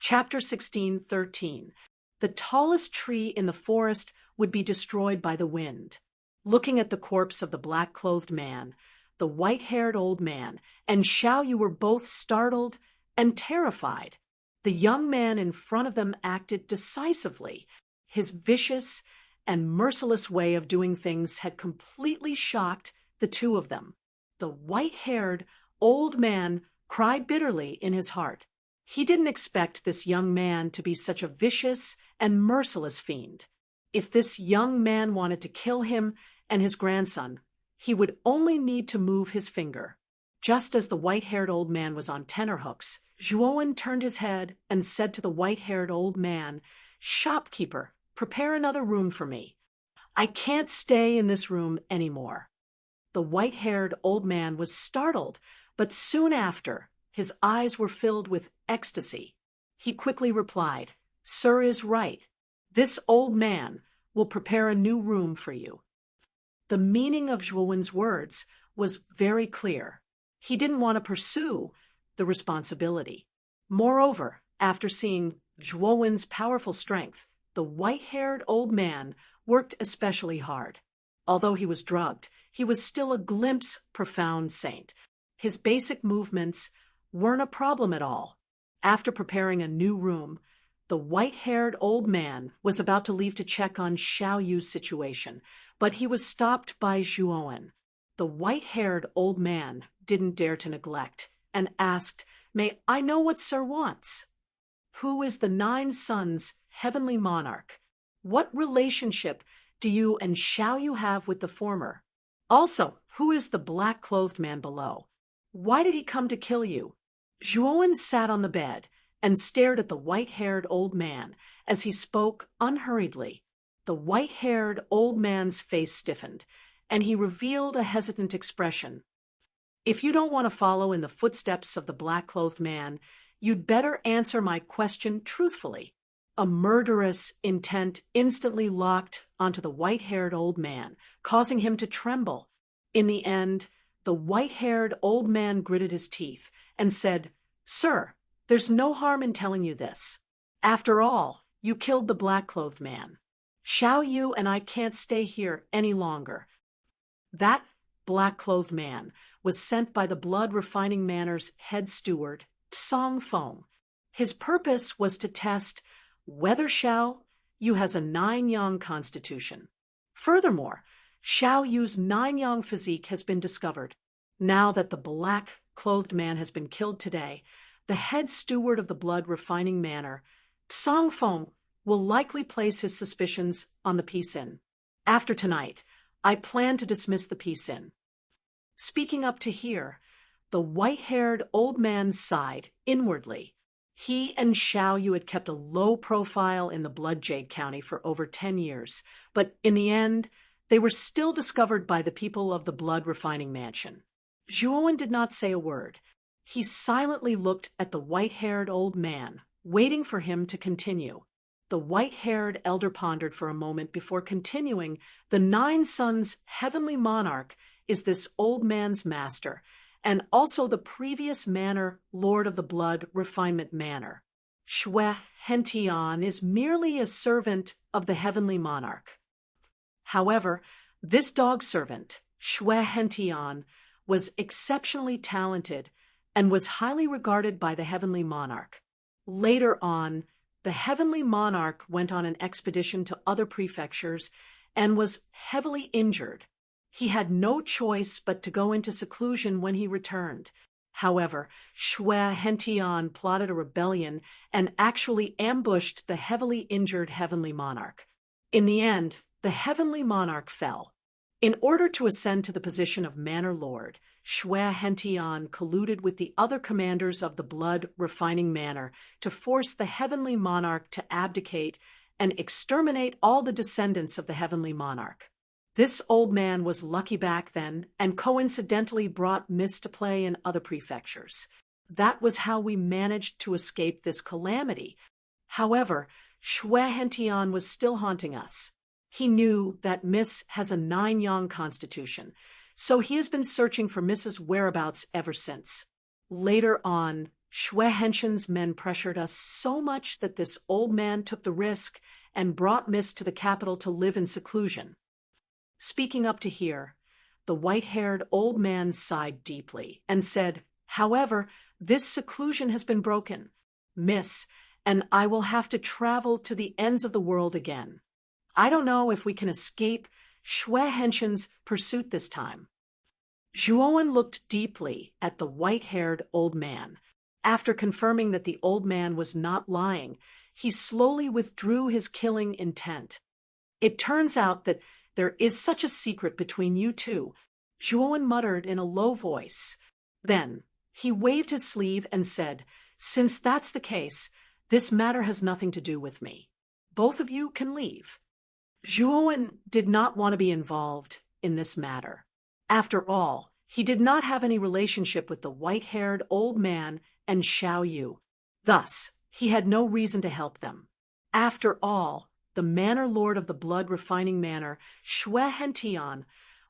Chapter 16:13. The tallest tree in the forest would be destroyed by the wind. Looking at the corpse of the black-clothed man, the white-haired old man, and Xiao Yu were both startled and terrified. The young man in front of them acted decisively. His vicious and merciless way of doing things had completely shocked the two of them. The white-haired old man cried bitterly in his heart. He didn't expect this young man to be such a vicious and merciless fiend. If this young man wanted to kill him and his grandson, he would only need to move his finger. Just as the white-haired old man was on tenterhooks, Zhuowen turned his head and said to the white-haired old man, "Shopkeeper, prepare another room for me. I can't stay in this room anymore." The white-haired old man was startled, but soon after, his eyes were filled with ecstasy. He quickly replied, "Sir is right. This old man will prepare a new room for you." The meaning of Zhuowen's words was very clear. He didn't want to pursue the responsibility. Moreover, after seeing Zhuowen's powerful strength, the white-haired old man worked especially hard. Although he was drugged, he was still a glimpse profound saint. His basic movements weren't a problem at all. After preparing a new room, the white-haired old man was about to leave to check on Xiao Yu's situation, but he was stopped by Zhuowen. The white-haired old man didn't dare to neglect and asked, "May I know what Sir wants?" "Who is the 9 Suns' heavenly monarch? What relationship do you and Xiao Yu have with the former? Also, who is the black-clothed man below? Why did he come to kill you?" Zhuowen sat on the bed and stared at the white-haired old man as he spoke unhurriedly. The white-haired old man's face stiffened, and he revealed a hesitant expression. "If you don't want to follow in the footsteps of the black-clothed man, you'd better answer my question truthfully." A murderous intent instantly locked onto the white-haired old man, causing him to tremble. In the end, the white-haired old man gritted his teeth and said, "Sir, there's no harm in telling you this. After all, you killed the black-clothed man. Xiao Yu and I can't stay here any longer." That black-clothed man was sent by the blood-refining manor's head steward, Tsong Feng. His purpose was to test whether Xiao Yu has a 9-yang constitution. Furthermore, Xiao Yu's 9-yang physique has been discovered. Now that the black-clothed man has been killed today, the head steward of the blood-refining manor, Tsong Feng, will likely place his suspicions on the Peace Inn. After tonight, I plan to dismiss the Peace Inn. Speaking up to here, the white-haired old man sighed inwardly. He and Xiao Yu had kept a low profile in the Blood Jade County for over 10 years, but in the end, they were still discovered by the people of the Blood Refining Mansion. Zhuowen did not say a word. He silently looked at the white-haired old man, waiting for him to continue. The white-haired elder pondered for a moment before continuing. "The 9 Suns' heavenly monarch is this old man's master, and also the previous manor lord of the Blood Refinement Manor. Xue Hentian is merely a servant of the heavenly monarch. However, this dog servant, Xue Hentian, was exceptionally talented and was highly regarded by the heavenly monarch. Later on, the heavenly monarch went on an expedition to other prefectures and was heavily injured. He had no choice but to go into seclusion when he returned. However, Xue Hentian plotted a rebellion and actually ambushed the heavily injured heavenly monarch. In the end, the heavenly monarch fell. In order to ascend to the position of manor lord, Xue Hentian colluded with the other commanders of the Blood Refining Manor to force the heavenly monarch to abdicate and exterminate all the descendants of the heavenly monarch. This old man was lucky back then and coincidentally brought Miss to play in other prefectures. That was how we managed to escape this calamity. However, Xue Hentian was still haunting us. He knew that Miss has a 9-yang constitution, so he has been searching for Miss's whereabouts ever since. Later on, Xue Henshin's men pressured us so much that this old man took the risk and brought Miss to the capital to live in seclusion." Speaking up to here, the white-haired old man sighed deeply and said, "However, this seclusion has been broken, Miss, and I will have to travel to the ends of the world again. I don't know if we can escape Xue Henshin's pursuit this time." Zhuowen looked deeply at the white-haired old man. After confirming that the old man was not lying, he slowly withdrew his killing intent. "It turns out that there is such a secret between you two," Zhuowen muttered in a low voice. Then he waved his sleeve and said, "Since that's the case, this matter has nothing to do with me. Both of you can leave." Zhuowen did not want to be involved in this matter. After all, he did not have any relationship with the white-haired old man and Xiao Yu. Thus, he had no reason to help them. After all, the manor lord of the blood-refining manor, Xue Hentian,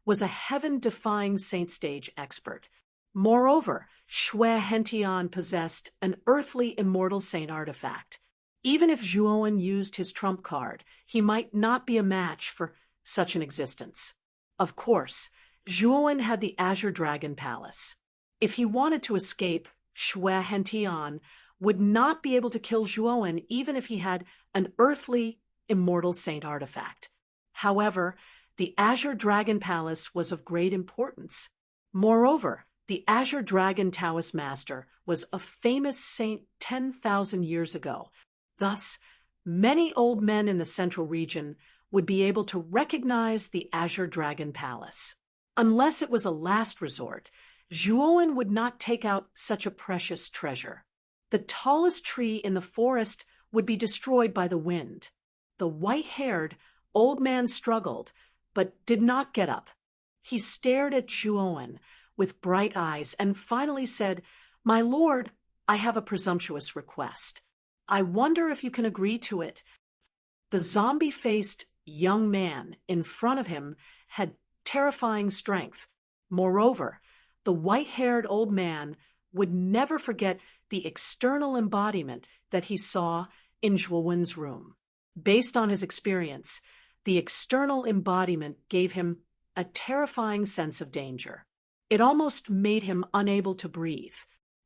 was a heaven-defying saint stage expert. Moreover, Xue Hentian possessed an earthly immortal saint artifact. Even if Zhuowen used his trump card, he might not be a match for such an existence. Of course, Zhuowen had the Azure Dragon Palace. If he wanted to escape, Xue Hentian would not be able to kill Zhuowen even if he had an earthly immortal saint artifact. However, the Azure Dragon Palace was of great importance. Moreover, the Azure Dragon Taoist Master was a famous saint 10,000 years ago. Thus, many old men in the central region would be able to recognize the Azure Dragon Palace. Unless it was a last resort, Zhuowen would not take out such a precious treasure. The tallest tree in the forest would be destroyed by the wind. The white-haired old man struggled, but did not get up. He stared at Zhuowen with bright eyes and finally said, "My lord, I have a presumptuous request. I wonder if you can agree to it." The zombie-faced young man in front of him had terrifying strength. Moreover, the white-haired old man would never forget the external embodiment that he saw in Zhuowen's room. Based on his experience, the external embodiment gave him a terrifying sense of danger. It almost made him unable to breathe.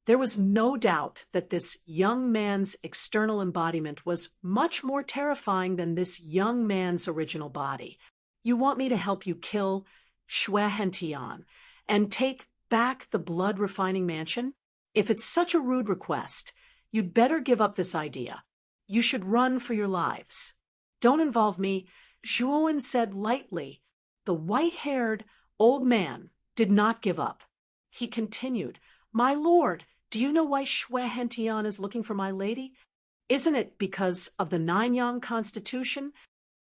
There was no doubt that this young man's external embodiment was much more terrifying than this young man's original body. "You want me to help you kill Xue Hentian and take back the blood-refining mansion? If it's such a rude request, you'd better give up this idea. You should run for your lives." "Don't involve me," Zhuowen said lightly. The white-haired old man did not give up. He continued, "My lord, do you know why Xue Hentian is looking for my lady? Isn't it because of the Nine-Yang Constitution?"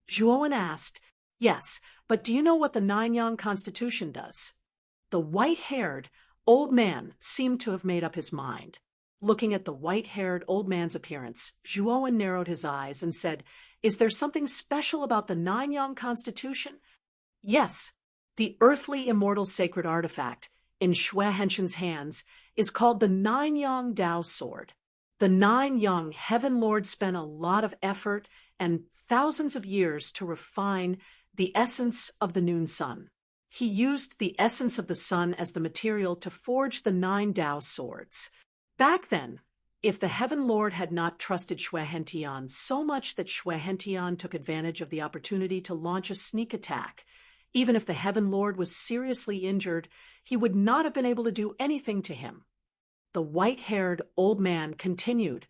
Zhuowen asked, "Yes, but do you know what the Nine-Yang Constitution does?" The white-haired old man seemed to have made up his mind. Looking at the white-haired old man's appearance, Zhuowen narrowed his eyes and said, "Is there something special about the Nine-Yang Constitution?" "Yes, the earthly immortal sacred artifact in Xue Henshin's hands is called the Nine-Yang Dao Sword. The Nine-Yang Heaven Lord spent a lot of effort and thousands of years to refine the essence of the noon sun. He used the essence of the sun as the material to forge the 9 Dao swords. Back then, if the Heaven Lord had not trusted Xue Hentian so much that Xue Hentian took advantage of the opportunity to launch a sneak attack, even if the Heaven Lord was seriously injured, he would not have been able to do anything to him." The white-haired old man continued,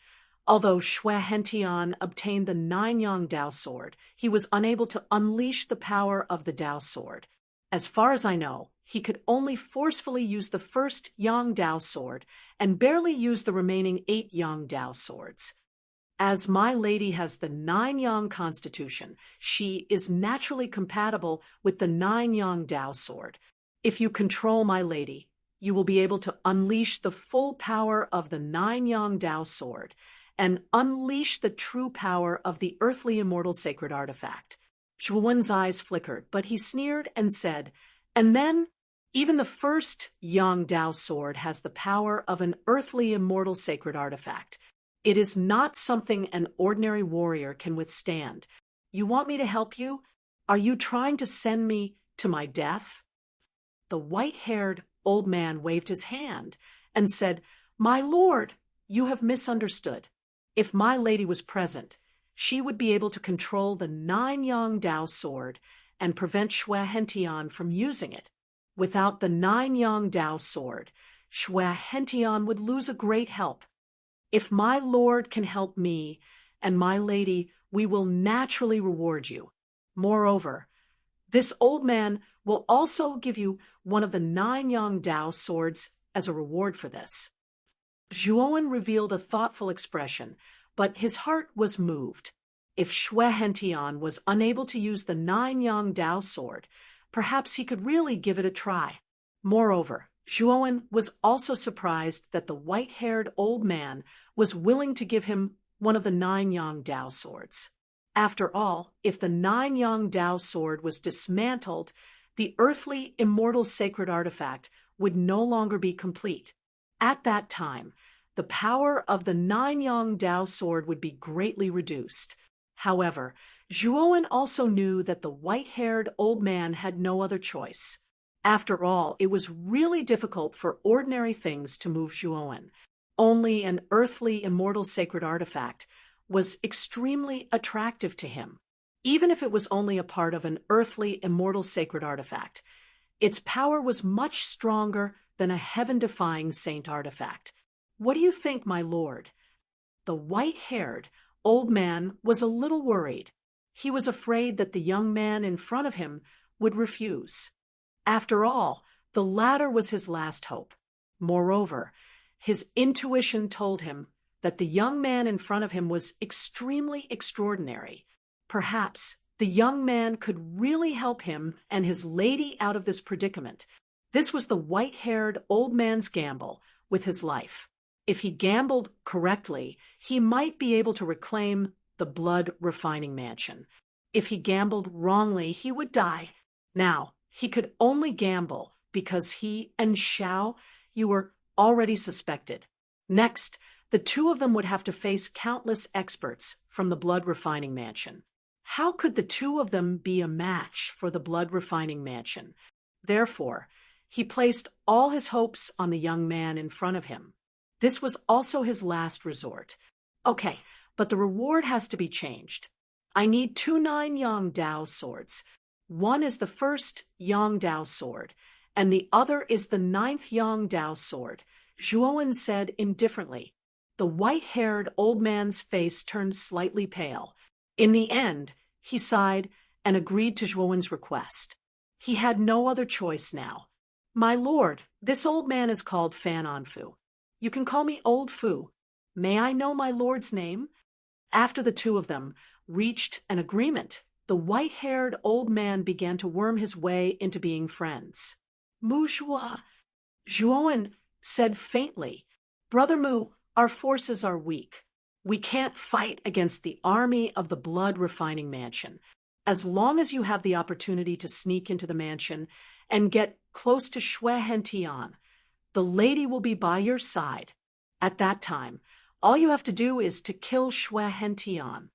"Although Xue Hentian obtained the 9 Yang Dao sword, he was unable to unleash the power of the Dao sword. As far as I know, he could only forcefully use the first Yang Dao sword and barely use the remaining 8 Yang Dao swords. As my lady has the 9 Yang Constitution, she is naturally compatible with the 9 Yang Dao sword. If you control my lady, you will be able to unleash the full power of the 9 Yang Dao sword and unleash the true power of the earthly immortal sacred artifact." Zhuowen's eyes flickered, but he sneered and said, "And then Even the first Yang Dao sword has the power of an earthly immortal sacred artifact. It is not something an ordinary warrior can withstand. You want me to help you? Are you trying to send me to my death? The white-haired old man waved his hand and said, "My lord, you have misunderstood. If my lady was present, she would be able to control the 9 Yang Dao sword and prevent Xue Hentian from using it. Without the 9 Yang Dao sword, Xue Hentian would lose a great help. If my lord can help me and my lady, we will naturally reward you. Moreover, this old man will also give you one of the 9 Yang Dao swords as a reward for this." Zhuowen revealed a thoughtful expression, but his heart was moved. If Xue Hentian was unable to use the 9 Yang Dao sword, perhaps he could really give it a try. Moreover, Zhuowen was also surprised that the white-haired old man was willing to give him one of the 9 Yang Dao swords. After all, if the 9 Yang Dao sword was dismantled, the earthly immortal sacred artifact would no longer be complete. At that time, the power of the 9 Yang Dao sword would be greatly reduced. However, Zhuowen also knew that the white-haired old man had no other choice. After all, it was really difficult for ordinary things to move Zhuowen. Only an earthly immortal sacred artifact was extremely attractive to him. Even if it was only a part of an earthly immortal sacred artifact, its power was much stronger than a heaven-defying saint artifact. What do you think, my lord? The white-haired old man was a little worried. He was afraid that the young man in front of him would refuse. After all, the latter was his last hope. Moreover, his intuition told him that the young man in front of him was extremely extraordinary. Perhaps the young man could really help him and his lady out of this predicament. This was the white-haired old man's gamble with his life. If he gambled correctly, he might be able to reclaim the blood-refining mansion. If he gambled wrongly, he would die. Now, he could only gamble because he and Xiao, you were already suspected. Next, the two of them would have to face countless experts from the blood-refining mansion. How could the two of them be a match for the blood-refining mansion? Therefore, he placed all his hopes on the young man in front of him. This was also his last resort. Okay, but the reward has to be changed. I need 2 9 Yang Dao swords. One is the first Yang Dao sword, and the other is the 9th Yang Dao sword, Zhuowen said indifferently. The white-haired old man's face turned slightly pale. In the end, he sighed and agreed to Zhuowen's request. He had no other choice now. "My lord, this old man is called Fan Anfu. You can call me Old Fu. May I know my lord's name?" After the two of them reached an agreement, the white-haired old man began to worm his way into being friends. "Mu Zhuo," Zhuowen said faintly. "Brother Mu, our forces are weak. We can't fight against the army of the blood-refining mansion. As long as you have the opportunity to sneak into the mansion and get close to Xue Hentian, the lady will be by your side. At that time, all you have to do is to kill Xue Hentian.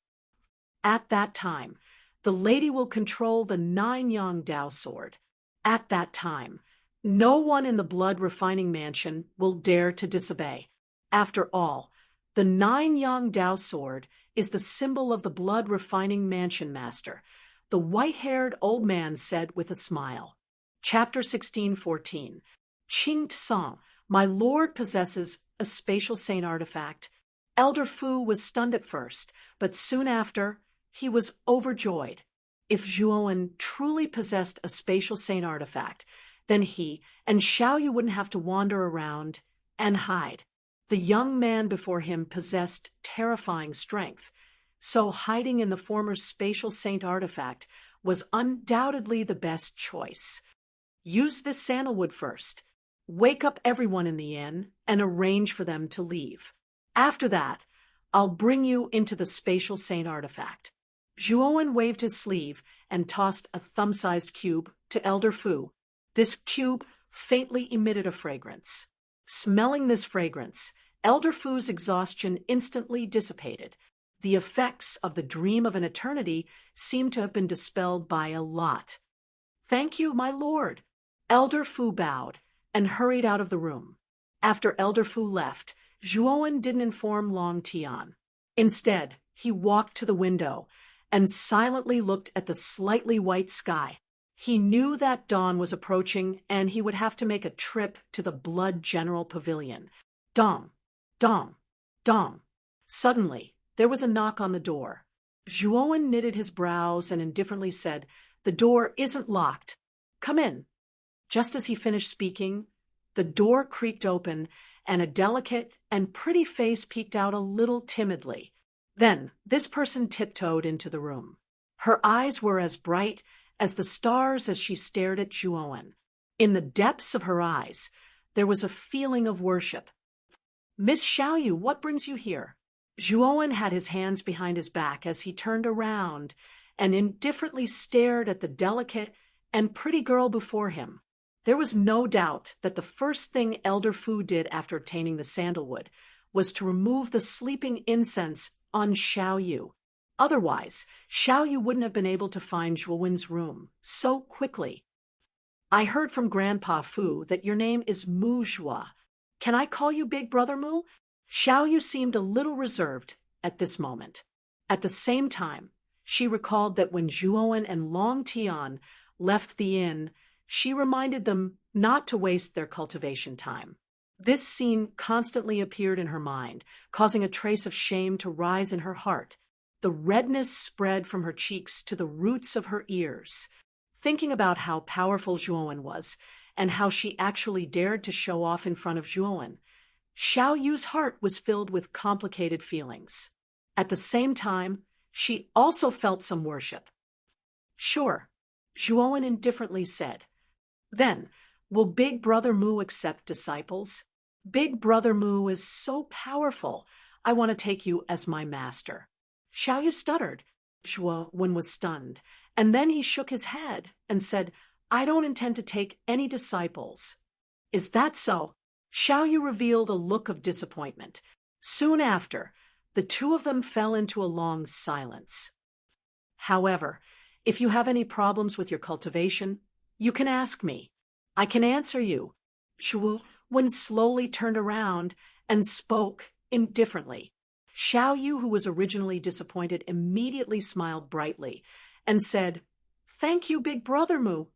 At that time, the lady will control the 9 Yang Dao sword. At that time, no one in the blood-refining mansion will dare to disobey. After all, the 9 Yang Dao sword is the symbol of the blood-refining mansion master," the white-haired old man said with a smile. Chapter 16:14. Qing Tsang, my lord possesses a spatial saint artifact. Elder Fu was stunned at first, but soon after, he was overjoyed. If Zhuowen truly possessed a spatial saint artifact, then he and Xiaoyu wouldn't have to wander around and hide. The young man before him possessed terrifying strength, so hiding in the former spatial saint artifact was undoubtedly the best choice. Use this sandalwood first. Wake up everyone in the inn and arrange for them to leave. After that, I'll bring you into the spatial saint artifact. Zhuowen waved his sleeve and tossed a thumb-sized cube to Elder Fu. This cube faintly emitted a fragrance. Smelling this fragrance, Elder Fu's exhaustion instantly dissipated. The effects of the dream of an eternity seemed to have been dispelled by a lot. "Thank you, my lord." Elder Fu bowed and hurried out of the room. After Elder Fu left, Zhuowen didn't inform Long Tian. Instead, he walked to the window and silently looked at the slightly white sky. He knew that dawn was approaching and he would have to make a trip to the Blood General Pavilion. Dong, dong, dong. Suddenly, there was a knock on the door. Zhuowen knitted his brows and indifferently said, "The door isn't locked. Come in." Just as he finished speaking, the door creaked open and a delicate and pretty face peeked out a little timidly. Then this person tiptoed into the room. Her eyes were as bright as the stars as she stared at Zhuowen. In the depths of her eyes, there was a feeling of worship. "Miss Xiaoyu, what brings you here?" Zhuowen had his hands behind his back as he turned around and indifferently stared at the delicate and pretty girl before him. There was no doubt that the first thing Elder Fu did after obtaining the sandalwood was to remove the sleeping incense on Xiaoyu. Otherwise, Xiaoyu wouldn't have been able to find Zhuowen's room so quickly. "I heard from Grandpa Fu that your name is Mu Zhua. Can I call you Big Brother Mu?" Xiaoyu seemed a little reserved at this moment. At the same time, she recalled that when Zhuowen and Long Tian left the inn, she reminded them not to waste their cultivation time. This scene constantly appeared in her mind, causing a trace of shame to rise in her heart. The redness spread from her cheeks to the roots of her ears. Thinking about how powerful Zhuowen was, and how she actually dared to show off in front of Zhuowen, Xiaoyu's heart was filled with complicated feelings. At the same time, she also felt some worship. "Sure," Zhuowen indifferently said. "Then, will Big Brother Mu accept disciples? Big Brother Mu is so powerful. I want to take you as my master." Xiaoyu stuttered. Zhuowen was stunned, and then he shook his head and said, "I don't intend to take any disciples." "Is that so?" Xiaoyu revealed a look of disappointment. Soon after, the two of them fell into a long silence. "However, if you have any problems with your cultivation, you can ask me. I can answer you." Zhuowen slowly turned around and spoke indifferently. Xiaoyu, who was originally disappointed, immediately smiled brightly and said, "Thank you, Big Brother Mu."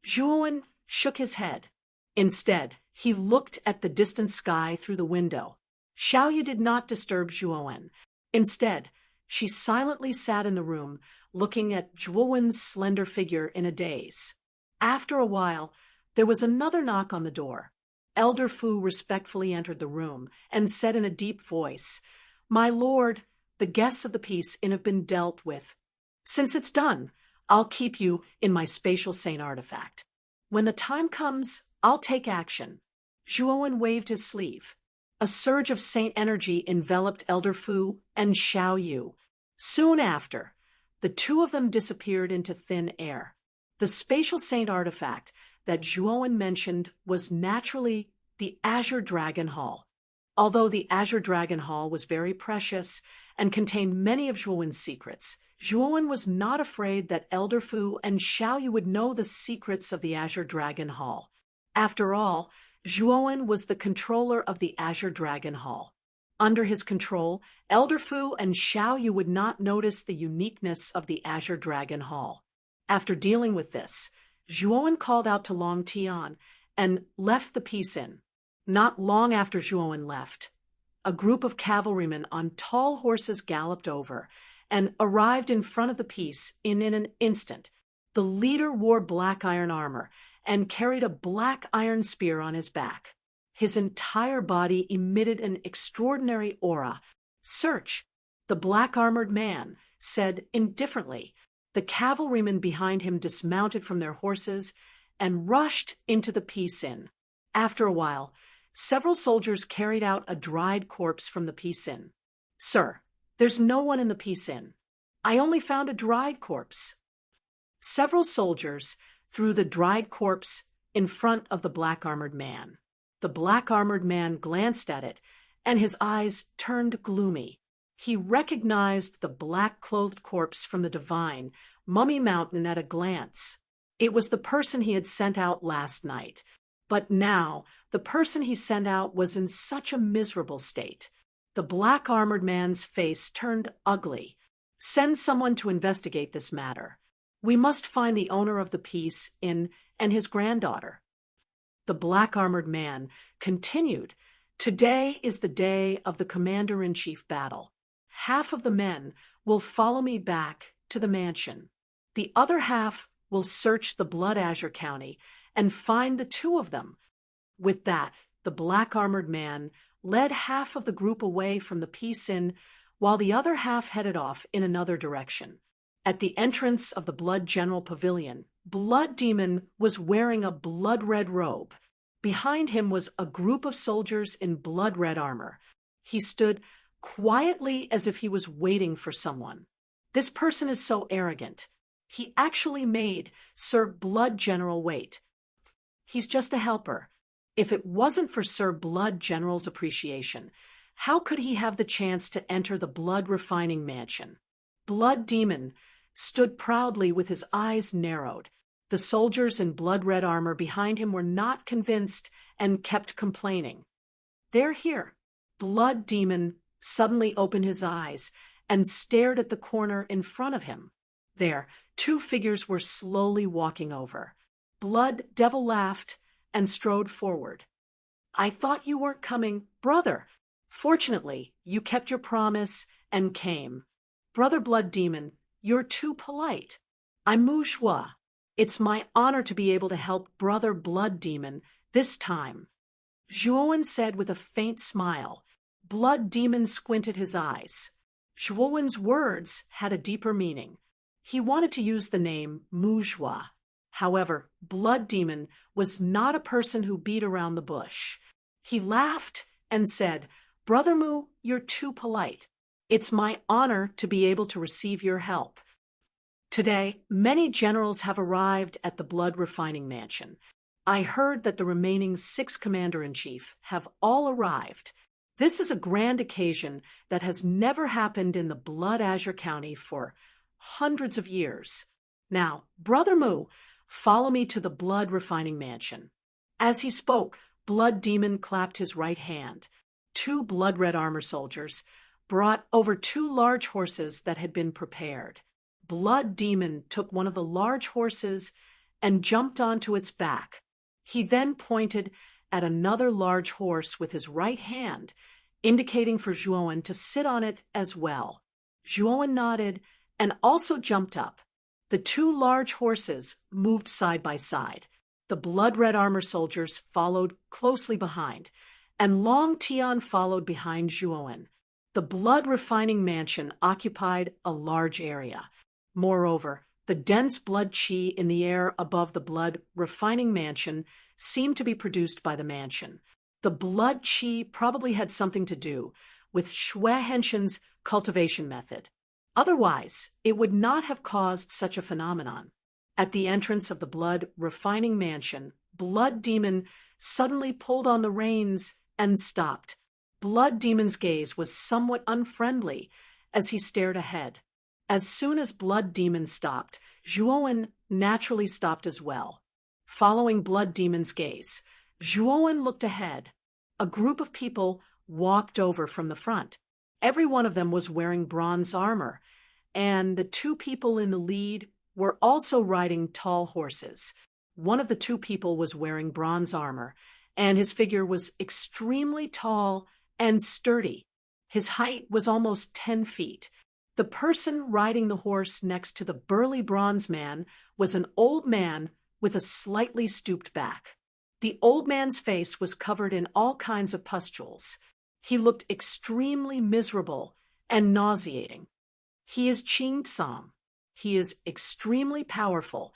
Zhuowen shook his head. Instead, he looked at the distant sky through the window. Xiaoyu did not disturb Zhuowen. Instead, she silently sat in the room, looking at Zhuowen's slender figure in a daze. After a while, there was another knock on the door. Elder Fu respectfully entered the room and said in a deep voice, "My lord, the guests of the peace inn have been dealt with. Since it's done, I'll keep you in my spatial saint artifact. When the time comes, I'll take action." Zhuowen waved his sleeve. A surge of saint energy enveloped Elder Fu and Xiaoyu. Soon after, the two of them disappeared into thin air. The spatial saint artifact that Zhuowen mentioned was naturally the Azure Dragon Hall. Although the Azure Dragon Hall was very precious and contained many of Zhuowen's secrets, Zhuowen was not afraid that Elder Fu and Xiaoyu would know the secrets of the Azure Dragon Hall. After all, Zhuowen was the controller of the Azure Dragon Hall. Under his control, Elder Fu and Xiaoyu would not notice the uniqueness of the Azure Dragon Hall. After dealing with this, Zhuowen called out to Long Tian and left the peace inn. Not long after Zhuowen left, a group of cavalrymen on tall horses galloped over and arrived in front of the peace inn in an instant. The leader wore black iron armor and carried a black iron spear on his back. His entire body emitted an extraordinary aura. "Search!" the black-armored man said indifferently. The cavalrymen behind him dismounted from their horses and rushed into the peace inn. After a while, several soldiers carried out a dried corpse from the peace inn. "Sir, there's no one in the peace inn. I only found a dried corpse." Several soldiers threw the dried corpse in front of the black-armored man. The black-armored man glanced at it, and his eyes turned gloomy. He recognized the black-clothed corpse from the divine Mummy Mountain at a glance. It was the person he had sent out last night. But now, the person he sent out was in such a miserable state. The black-armored man's face turned ugly. Send someone to investigate this matter. We must find the owner of the piece and his granddaughter. The black-armored man continued, Today is the day of the commander-in-chief battle. Half of the men will follow me back to the mansion. The other half will search the Blood Azure County and find the two of them. With that, the black-armored man led half of the group away from the peace inn, while the other half headed off in another direction. At the entrance of the Blood General Pavilion, Blood Demon was wearing a blood-red robe. Behind him was a group of soldiers in blood-red armor. He stood quietly as if he was waiting for someone. This person is so arrogant. He actually made Sir Blood General wait. He's just a helper. If it wasn't for Sir Blood General's appreciation, how could he have the chance to enter the blood refining mansion? Blood Demon stood proudly with his eyes narrowed. The soldiers in blood-red armor behind him were not convinced and kept complaining. They're here. Blood Demon suddenly opened his eyes and stared at the corner in front of him. There, two figures were slowly walking over. Blood Devil laughed and strode forward. I thought you weren't coming, brother. Fortunately, you kept your promise and came. Brother Blood Demon, you're too polite. I'm Moujwa. It's my honor to be able to help Brother Blood Demon this time. Zhuowen said with a faint smile. Blood Demon squinted his eyes. Zhuowen's words had a deeper meaning. He wanted to use the name Moujwa. However, Blood Demon was not a person who beat around the bush. He laughed and said, Brother Mu, you're too polite. It's my honor to be able to receive your help. Today, many generals have arrived at the blood refining mansion. I heard that the remaining 6 commander-in-chief have all arrived. This is a grand occasion that has never happened in the Blood Azure County for hundreds of years. Now, Brother Mu, follow me to the blood refining mansion. As he spoke, Blood Demon clapped his right hand. 2 blood-red armor soldiers brought over 2 large horses that had been prepared. Blood Demon took one of the large horses and jumped onto its back. He then pointed at another large horse with his right hand, indicating for Zhuowen to sit on it as well. Zhuowen nodded and also jumped up. The 2 large horses moved side by side. The blood-red armor soldiers followed closely behind, and Long Tian followed behind Zhuowen. The blood refining mansion occupied a large area. Moreover, the dense blood qi in the air above the blood refining mansion seemed to be produced by the mansion. The blood qi probably had something to do with Xue Henshin's cultivation method. Otherwise, it would not have caused such a phenomenon. At the entrance of the blood refining mansion, Blood Demon suddenly pulled on the reins and stopped. Blood Demon's gaze was somewhat unfriendly as he stared ahead. As soon as Blood Demon stopped, Zhuowen naturally stopped as well. Following Blood Demon's gaze, Zhuowen looked ahead. A group of people walked over from the front. Every one of them was wearing bronze armor, and the 2 people in the lead were also riding tall horses. One of the 2 people was wearing bronze armor, and his figure was extremely tall and sturdy. His height was almost 10 feet. The person riding the horse next to the burly bronze man was an old man with a slightly stooped back. The old man's face was covered in all kinds of pustules. He looked extremely miserable and nauseating. He is Qing Tsang. He is extremely powerful,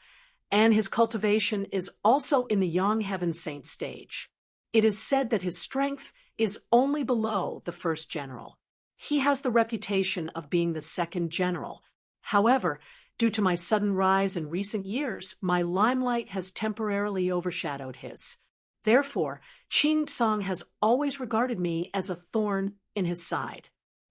and his cultivation is also in the Yang Heaven Saint stage. It is said that his strength is only below the 1st general. He has the reputation of being the 2nd general. However, Due to my sudden rise in recent years, my limelight has temporarily overshadowed his. Therefore, Qing Song has always regarded me as a thorn in his side.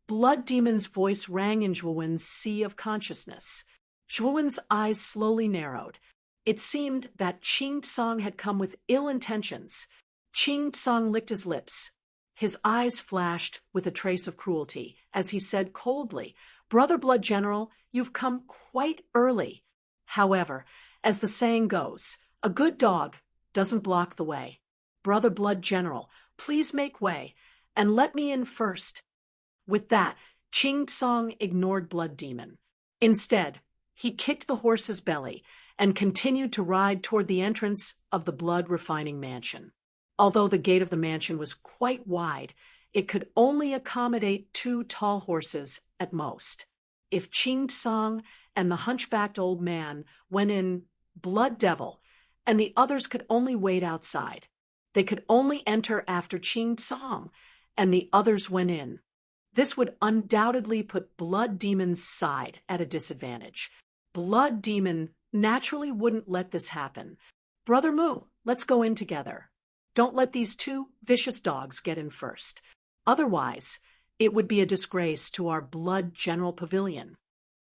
Blood Demon's voice rang in Zhuowen's sea of consciousness. Zhuowen's eyes slowly narrowed. It seemed that Qing Song had come with ill intentions. Qing Song licked his lips. His eyes flashed with a trace of cruelty as he said coldly, "Brother Blood General, you've come quite early." However, as the saying goes, a good dog doesn't block the way. "Brother Blood General, please make way, and let me in first." With that, Qing Song ignored Blood Demon. Instead, he kicked the horse's belly and continued to ride toward the entrance of the blood refining mansion. Although the gate of the mansion was quite wide, it could only accommodate 2 tall horses at most. If Qing Song and the hunchbacked old man went in, Blood Devil and the others could only wait outside. They could only enter after Qing Song and the others went in. This would undoubtedly put Blood Demon's side at a disadvantage. Blood Demon naturally wouldn't let this happen. "Brother Mu, let's go in together. Don't let these 2 vicious dogs get in first. Otherwise, it would be a disgrace to our Blood General Pavilion."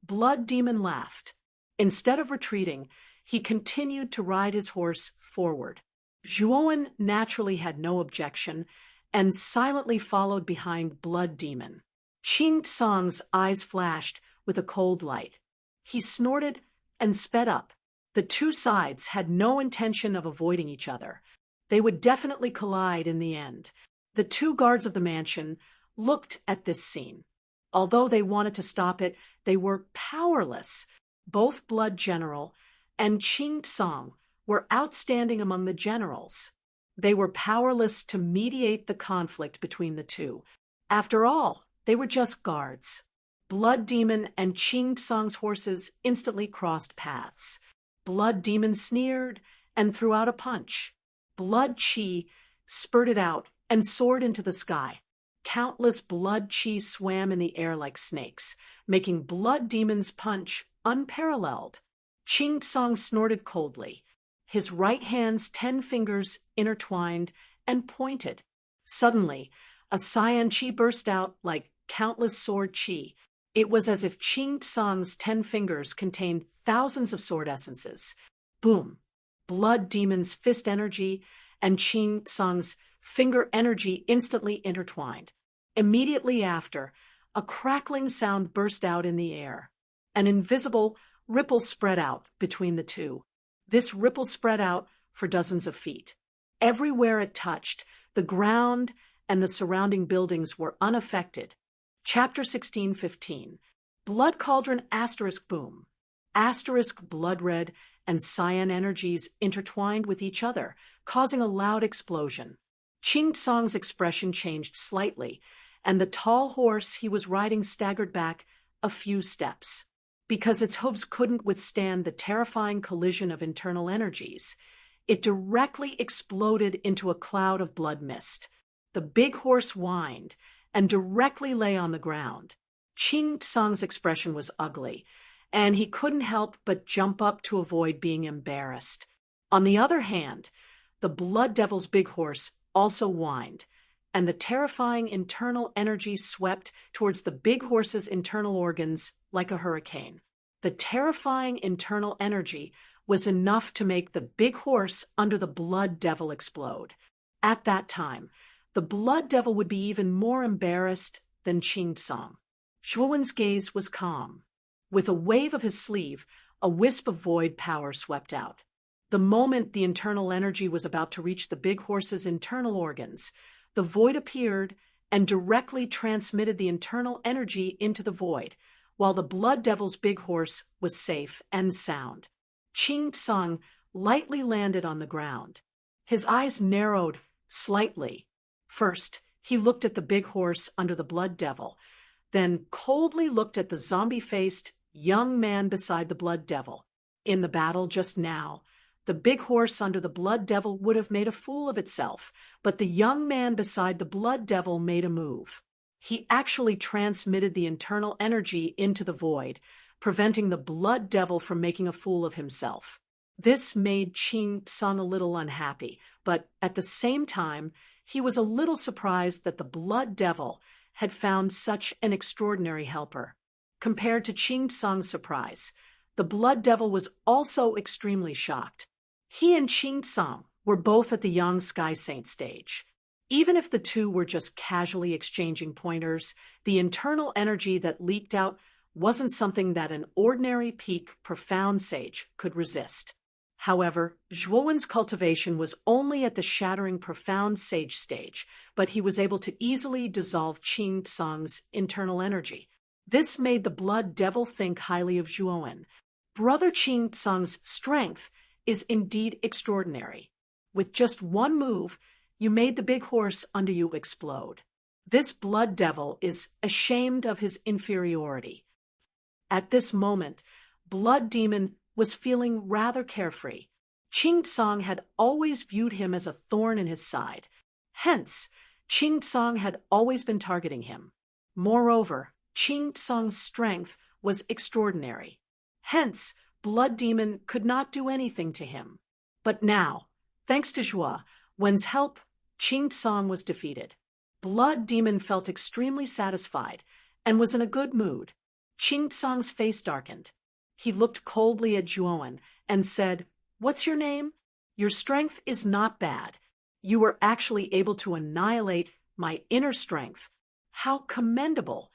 Blood Demon laughed. Instead of retreating, he continued to ride his horse forward. Zhuowen naturally had no objection and silently followed behind Blood Demon. Qing Song's eyes flashed with a cold light. He snorted and sped up. The 2 sides had no intention of avoiding each other. They would definitely collide in the end. The 2 guards of the mansion looked at this scene. Although they wanted to stop it, they were powerless. Both Blood General and Qing Song were outstanding among the generals. They were powerless to mediate the conflict between the 2. After all, they were just guards. Blood Demon and Qing Song's horses instantly crossed paths. Blood Demon sneered and threw out a punch. Blood Qi spurted out and soared into the sky. Countless blood Qi swam in the air like snakes, making Blood Demon's punch unparalleled. Qing Song snorted coldly. His right hand's 10 fingers intertwined and pointed. Suddenly, a cyan Qi burst out like countless sword Qi. It was as if Qing Song's 10 fingers contained thousands of sword essences. Boom! Blood Demon's fist energy and Qing Song's finger energy instantly intertwined. Immediately after, a crackling sound burst out in the air. An invisible ripple spread out between the 2. This ripple spread out for dozens of feet. Everywhere it touched, the ground and the surrounding buildings were unaffected. Chapter 16:15. Blood Cauldron * boom. * blood red and cyan energies intertwined with each other, causing a loud explosion. Qing Song's expression changed slightly, and the tall horse he was riding staggered back a few steps. Because its hooves couldn't withstand the terrifying collision of internal energies, it directly exploded into a cloud of blood mist. The big horse whined and directly lay on the ground. Qing Song's expression was ugly, and he couldn't help but jump up to avoid being embarrassed. On the other hand, the Blood Devil's big horse also whined, and the terrifying internal energy swept towards the big horse's internal organs like a hurricane. The terrifying internal energy was enough to make the big horse under the Blood Devil explode. At that time, the Blood Devil would be even more embarrassed than Qing Song. Zhuowen's gaze was calm. With a wave of his sleeve, a wisp of void power swept out. The moment the internal energy was about to reach the big horse's internal organs, the void appeared and directly transmitted the internal energy into the void, while the Blood Devil's big horse was safe and sound. Qing Song lightly landed on the ground. His eyes narrowed slightly. First, he looked at the big horse under the Blood Devil, then coldly looked at the zombie-faced young man beside the Blood Devil. In the battle just now, the big horse under the Blood Devil would have made a fool of itself, but the young man beside the Blood Devil made a move. He actually transmitted the internal energy into the void, preventing the blood devil from making a fool of himself. This made Qing Song a little unhappy, but at the same time, he was a little surprised that the blood devil had found such an extraordinary helper. Compared to Qing Song's surprise, the blood devil was also extremely shocked. He and Qing Song were both at the Young Sky Saint stage. Even if the two were just casually exchanging pointers, the internal energy that leaked out wasn't something that an ordinary peak profound sage could resist. However, Zhuowen's cultivation was only at the shattering profound sage stage, but he was able to easily dissolve Qing Song's internal energy. This made the blood devil think highly of Zhuowen. Brother Qing Song's strength is indeed extraordinary. With just one move, you made the big horse under you explode. This blood devil is ashamed of his inferiority. At this moment, Blood Demon was feeling rather carefree. Qing Song had always viewed him as a thorn in his side. Hence, Qing Song had always been targeting him. Moreover, Qing Song's strength was extraordinary. Hence, Blood Demon could not do anything to him. But now, thanks to Zhuowen's help, Qing Song was defeated. Blood Demon felt extremely satisfied and was in a good mood. Qing Song's face darkened. He looked coldly at Zhuowen and said, "What's your name? Your strength is not bad. You were actually able to annihilate my inner strength. How commendable!"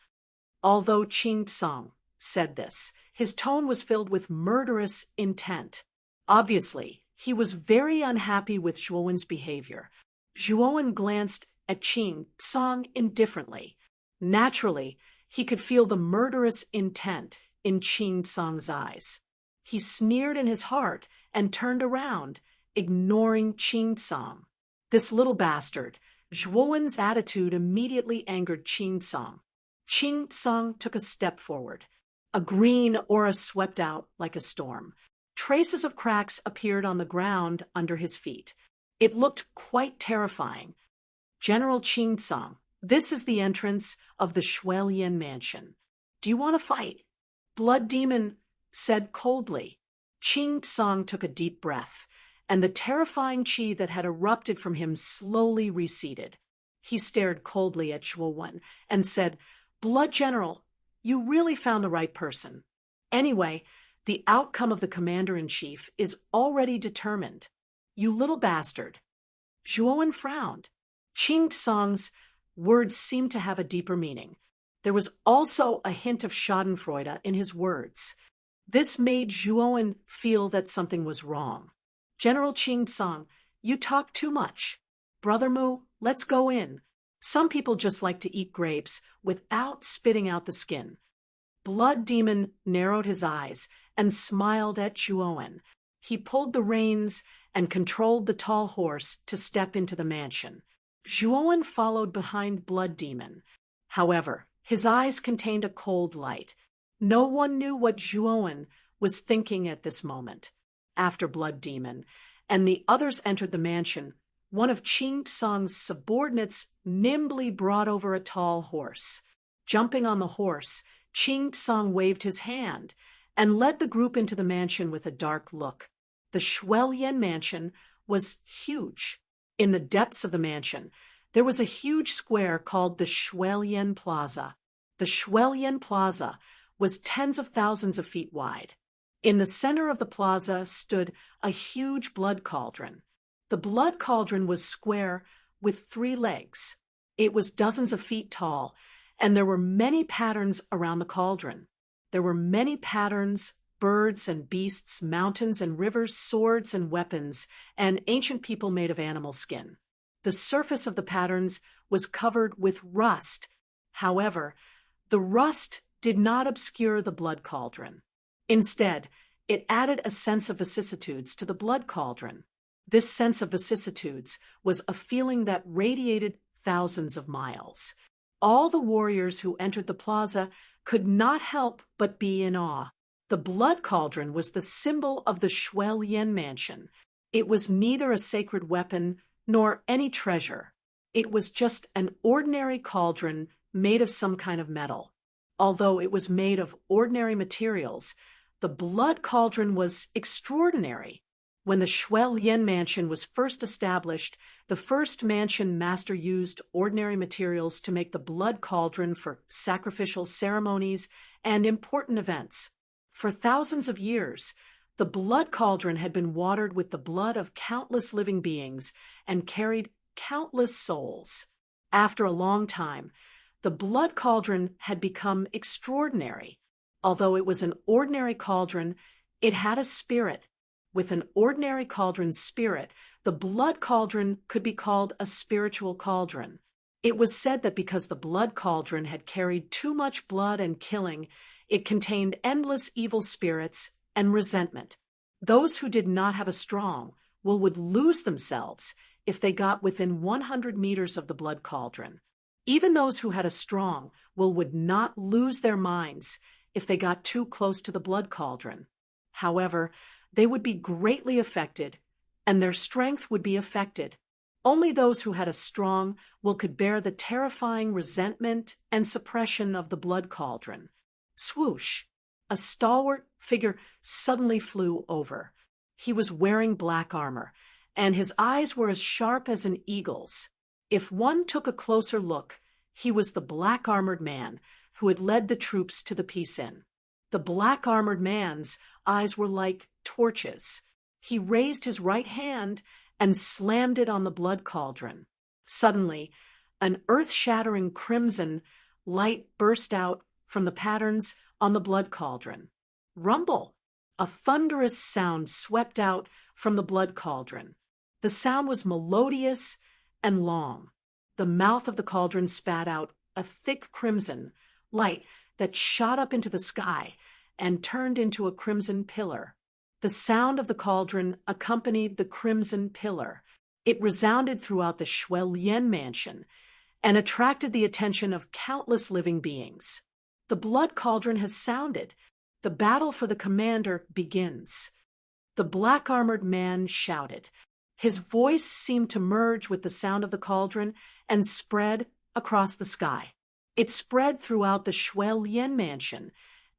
Although Qing Song said this, his tone was filled with murderous intent. Obviously, he was very unhappy with Zhuowen's behavior. Zhuowen glanced at Qing Song indifferently. Naturally, he could feel the murderous intent in Qing Song's eyes. He sneered in his heart and turned around, ignoring Qing Song. This little bastard, Zhuowen's attitude immediately angered Qing Song. Qing Song took a step forward. A green aura swept out like a storm. Traces of cracks appeared on the ground under his feet. It looked quite terrifying. "General Qing Song, this is the entrance of the Shuelian mansion. Do you want to fight?" Blood Demon said coldly. Qing Song took a deep breath, and the terrifying qi that had erupted from him slowly receded. He stared coldly at Zhuowen and said, "Blood General, you really found the right person. Anyway, the outcome of the commander-in-chief is already determined. You little bastard." Zhuowen frowned. Qing Song's words seemed to have a deeper meaning. There was also a hint of schadenfreude in his words. This made Zhuowen feel that something was wrong. "General Qing Song, you talk too much. Brother Mu, let's go in. Some people just like to eat grapes without spitting out the skin." Blood Demon narrowed his eyes and smiled at Zhuowen. He pulled the reins and controlled the tall horse to step into the mansion. Zhuowen followed behind Blood Demon. However, his eyes contained a cold light. No one knew what Zhuowen was thinking at this moment. After Blood Demon and the others entered the mansion, one of Qing Song's subordinates nimbly brought over a tall horse. Jumping on the horse, Qing Song waved his hand and led the group into the mansion with a dark look. The Shuelian mansion was huge. In the depths of the mansion, there was a huge square called the Shuelian Plaza. The Shuelian Plaza was tens of thousands of feet wide. In the center of the plaza stood a huge blood cauldron. The blood cauldron was square with 3 legs. It was dozens of feet tall, and there were many patterns around the cauldron. There were many patterns, birds and beasts, mountains and rivers, swords and weapons, and ancient people made of animal skin. The surface of the patterns was covered with rust. However, the rust did not obscure the blood cauldron. Instead, it added a sense of vicissitudes to the blood cauldron. This sense of vicissitudes was a feeling that radiated thousands of miles. All the warriors who entered the plaza could not help but be in awe. The blood cauldron was the symbol of the Shuelian mansion. It was neither a sacred weapon nor any treasure. It was just an ordinary cauldron made of some kind of metal. Although it was made of ordinary materials, the blood cauldron was extraordinary. When the Shui Yin mansion was first established, the first mansion master used ordinary materials to make the blood cauldron for sacrificial ceremonies and important events. For thousands of years, the blood cauldron had been watered with the blood of countless living beings and carried countless souls. After a long time, the blood cauldron had become extraordinary. Although it was an ordinary cauldron, it had a spirit. With an ordinary cauldron's spirit, the blood cauldron could be called a spiritual cauldron. It was said that because the blood cauldron had carried too much blood and killing, it contained endless evil spirits and resentment. Those who did not have a strong will would lose themselves if they got within 100 meters of the blood cauldron. Even those who had a strong will would not lose their minds if they got too close to the blood cauldron. However, they would be greatly affected, and their strength would be affected. Only those who had a strong will could bear the terrifying resentment and suppression of the blood cauldron. Swoosh! A stalwart figure suddenly flew over. He was wearing black armor, and his eyes were as sharp as an eagle's. If one took a closer look, he was the black-armored man who had led the troops to the peace inn. The black-armored man's eyes were like torches. He raised his right hand and slammed it on the blood cauldron. Suddenly, an earth-shattering crimson light burst out from the patterns on the blood cauldron. Rumble! A thunderous sound swept out from the blood cauldron. The sound was melodious and long. The mouth of the cauldron spat out a thick crimson light that shot up into the sky and turned into a crimson pillar. The sound of the cauldron accompanied the crimson pillar. It resounded throughout the Shui Yin mansion and attracted the attention of countless living beings. The blood cauldron has sounded. The battle for the commander begins. The black-armored man shouted. His voice seemed to merge with the sound of the cauldron and spread across the sky. It spread throughout the Shui Yin mansion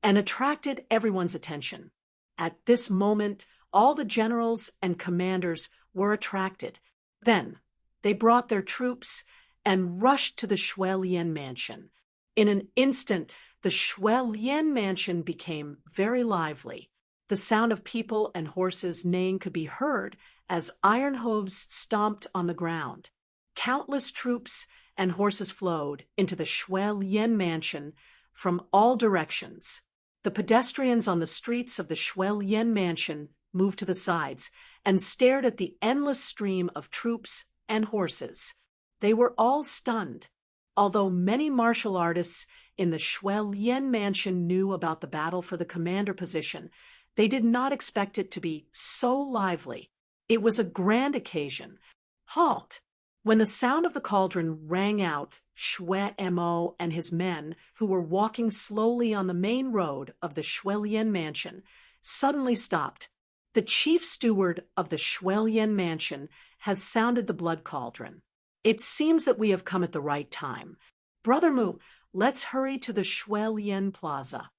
and attracted everyone's attention. At this moment, all the generals and commanders were attracted. Then, they brought their troops and rushed to the Shui Yin mansion. In an instant, the Shui Yin mansion became very lively. The sound of people and horses neighing could be heard as iron hooves stomped on the ground. Countless troops and horses flowed into the Shui Yin mansion from all directions. The pedestrians on the streets of the Shui Yin mansion moved to the sides and stared at the endless stream of troops and horses. They were all stunned. Although many martial artists in the Shui Yin mansion knew about the battle for the commander position, they did not expect it to be so lively. It was a grand occasion. Halt! When the sound of the cauldron rang out, Shui Mo and his men, who were walking slowly on the main road of the Shui Yin mansion, suddenly stopped. The chief steward of the Shui Yin mansion has sounded the blood cauldron. It seems that we have come at the right time. Brother Mu, let's hurry to the Shui Yin plaza.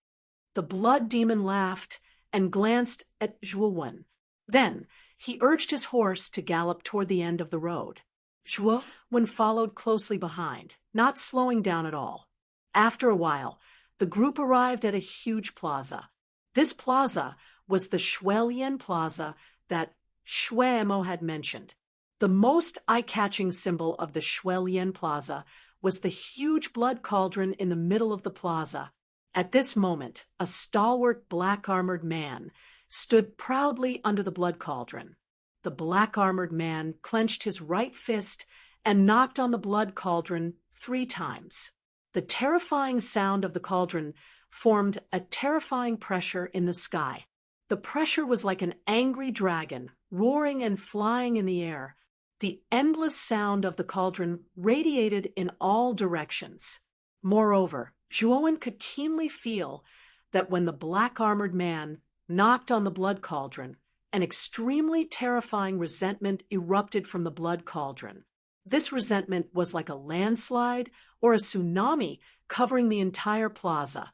The blood demon laughed and glanced at Zhuowen. Then he urged his horse to gallop toward the end of the road. Zhuowen followed closely behind, not slowing down at all. After a while, the group arrived at a huge plaza. This plaza was the Shui Yin plaza that Shui Mo had mentioned. The most eye-catching symbol of the Shui Yin plaza was the huge blood cauldron in the middle of the plaza. At this moment, a stalwart black-armored man stood proudly under the blood cauldron. The black-armored man clenched his right fist and knocked on the blood cauldron 3 times. The terrifying sound of the cauldron formed a terrifying pressure in the sky. The pressure was like an angry dragon, roaring and flying in the air. The endless sound of the cauldron radiated in all directions. Moreover, Zhuowen could keenly feel that when the black-armored man knocked on the blood cauldron, an extremely terrifying resentment erupted from the blood cauldron. This resentment was like a landslide or a tsunami covering the entire plaza.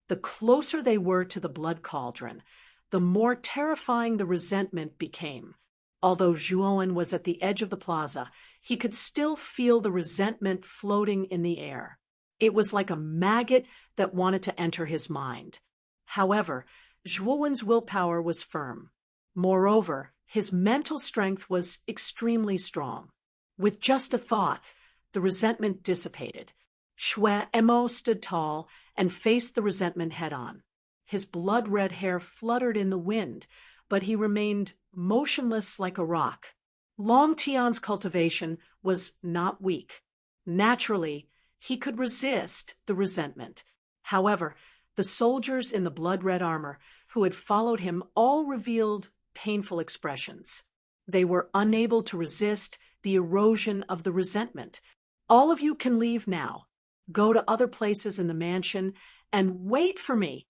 The closer they were to the blood cauldron, the more terrifying the resentment became. Although Zhuowen was at the edge of the plaza, he could still feel the resentment floating in the air. It was like a maggot that wanted to enter his mind. However, Zhuowen's willpower was firm. Moreover, his mental strength was extremely strong. With just a thought, the resentment dissipated. Shui Emo stood tall and faced the resentment head-on. His blood-red hair fluttered in the wind, but he remained motionless like a rock. Long Tian's cultivation was not weak. Naturally, he could resist the resentment. However, the soldiers in the blood-red armor who had followed him all revealed painful expressions. They were unable to resist the erosion of the resentment. All of you can leave now. Go to other places in the mansion and wait for me.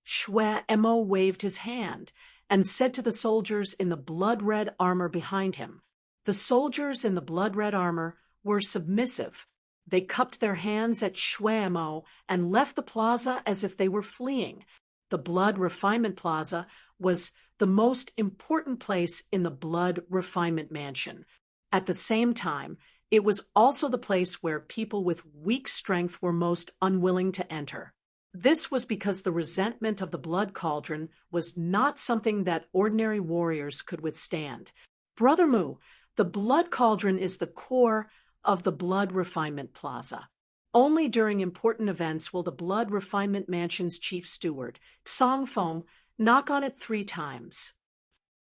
Shui Emo waved his hand and said to the soldiers in the blood-red armor behind him. The soldiers in the blood-red armor were submissive. They cupped their hands at Shui Emo and left the plaza as if they were fleeing. The Blood Refinement Plaza was the most important place in the Blood Refinement Mansion. At the same time, it was also the place where people with weak strength were most unwilling to enter. This was because the resentment of the blood cauldron was not something that ordinary warriors could withstand. Brother Mu, the blood cauldron is the core of the Blood Refinement Plaza. Only during important events will the Blood Refinement Mansion's chief steward, Song Feng, knock on it 3 times.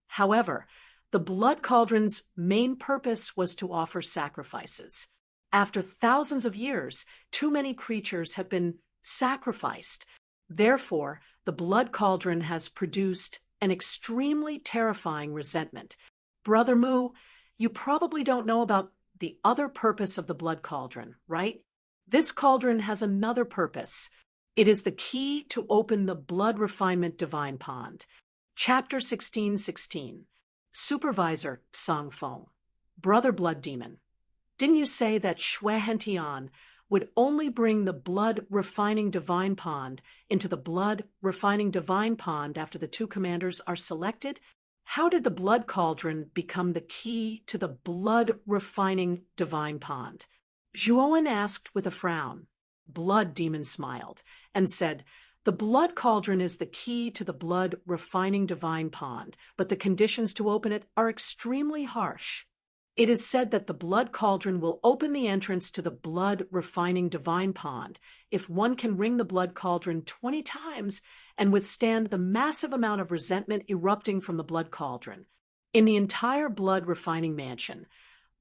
However, the blood cauldron's main purpose was to offer sacrifices. After thousands of years, too many creatures have been sacrificed. Therefore, the blood cauldron has produced an extremely terrifying resentment. Brother Mu, you probably don't know about the other purpose of the blood cauldron, right? This cauldron has another purpose. It is the key to open the Blood Refinement Divine Pond. Chapter 16:16. Supervisor Song Feng. Brother Blood Demon, didn't you say that Shui Hentian would only bring the Blood Refining Divine Pond into the Blood Refining Divine Pond after the 2 commanders are selected? How did the Blood Cauldron become the key to the Blood Refining Divine Pond? Zhuowen asked with a frown. Blood Demon smiled and said, the Blood Cauldron is the key to the Blood Refining Divine Pond, but the conditions to open it are extremely harsh. It is said that the Blood Cauldron will open the entrance to the Blood Refining Divine Pond if one can ring the Blood Cauldron 20 times and withstand the massive amount of resentment erupting from the Blood Cauldron. In the entire Blood Refining Mansion,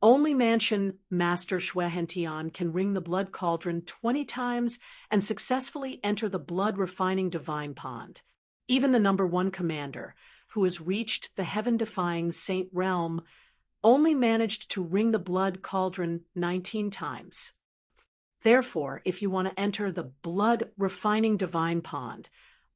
only Mansion Master Shui Hentian can ring the Blood Cauldron 20 times and successfully enter the Blood Refining Divine Pond. Even the number 1 commander, who has reached the heaven-defying Saint Realm, only managed to ring the Blood Cauldron 19 times. Therefore, if you want to enter the Blood Refining Divine Pond,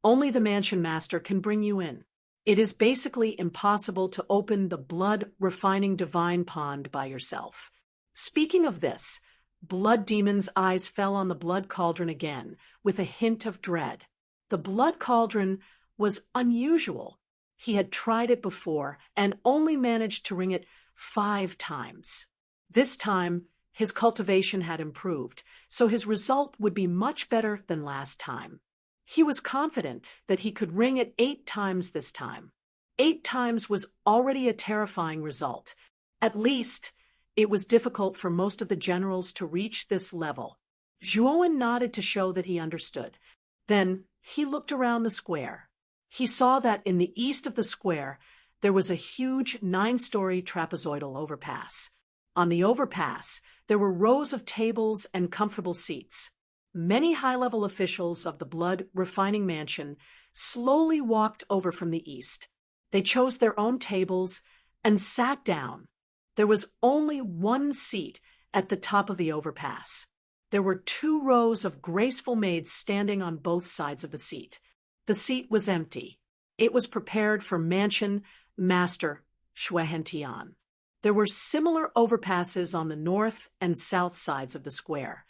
only the Mansion Master can bring you in. It is basically impossible to open the Blood Refining Divine Pond by yourself. Speaking of this, Blood Demon's eyes fell on the Blood Cauldron again, with a hint of dread. The Blood Cauldron was unusual. He had tried it before and only managed to ring it 5 times. This time, his cultivation had improved, so his result would be much better than last time. He was confident that he could ring it 8 times this time. 8 times was already a terrifying result. At least, it was difficult for most of the generals to reach this level. Zhuowen nodded to show that he understood. Then he looked around the square. He saw that in the east of the square, there was a huge 9-story trapezoidal overpass. On the overpass, there were rows of tables and comfortable seats. Many high-level officials of the Blood Refining Mansion slowly walked over from the east. They chose their own tables and sat down. There was only 1 seat at the top of the overpass. There were 2 rows of graceful maids standing on both sides of the seat. The seat was empty. It was prepared for Mansion Master Shui Hentian. There were similar overpasses on the north and south sides of the square.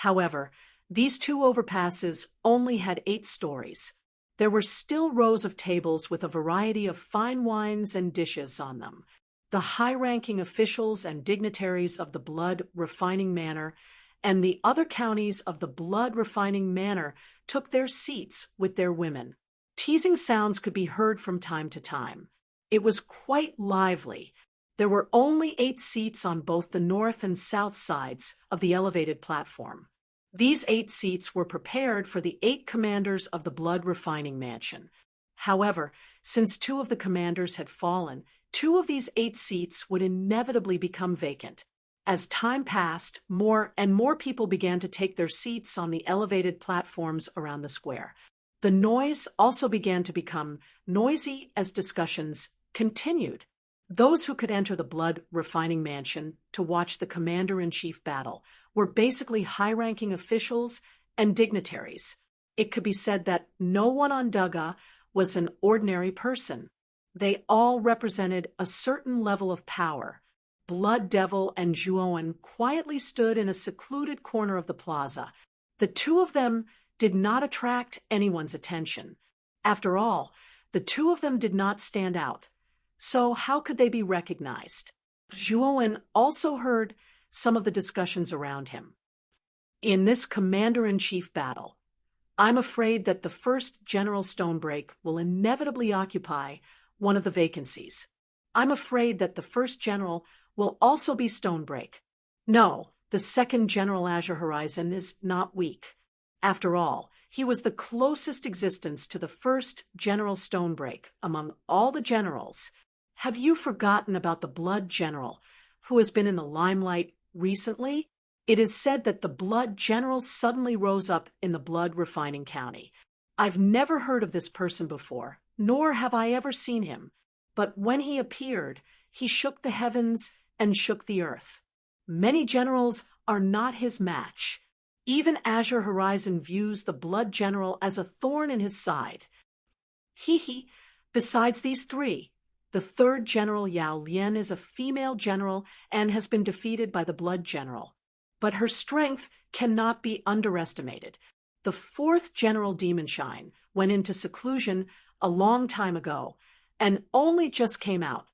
However, these two overpasses only had 8 stories. There were still rows of tables with a variety of fine wines and dishes on them. The high-ranking officials and dignitaries of the blood refining manor and the other counties of the blood refining manor took their seats with their women. Teasing sounds could be heard from time to time. It was quite lively. There were only 8 seats on both the north and south sides of the elevated platform. These 8 seats were prepared for the 8 commanders of the blood refining mansion. However, since 2 of the commanders had fallen, 2 of these 8 seats would inevitably become vacant. As time passed, more and more people began to take their seats on the elevated platforms around the square. The noise also began to become noisy as discussions continued. Those who could enter the blood refining mansion to watch the commander-in-chief battle were basically high-ranking officials and dignitaries. It could be said that no one on Daga was an ordinary person. They all represented a certain level of power. Blood Devil and Zhuowen quietly stood in a secluded corner of the plaza. The 2 of them did not attract anyone's attention. After all, the 2 of them did not stand out. So how could they be recognized? Zhuowen also heard some of the discussions around him. In this commander-in-chief battle, I'm afraid that the first General Stonebreak will inevitably occupy one of the vacancies. I'm afraid that the first general will also be Stonebreak. No, the second General Azure Horizon is not weak. After all, he was the closest existence to the first General Stonebreak among all the generals. Have you forgotten about the Blood General, who has been in the limelight recently? It is said that the Blood General suddenly rose up in the blood refining county. I've never heard of this person before, nor have I ever seen him. But when he appeared, he shook the heavens and shook the earth. Many generals are not his match. Even Azure Horizon views the Blood General as a thorn in his side. Besides these 3, the third General Yao Lian is a female general and has been defeated by the Blood General. But her strength cannot be underestimated. The 4th General Demonshine went into seclusion a long time ago and only just came out.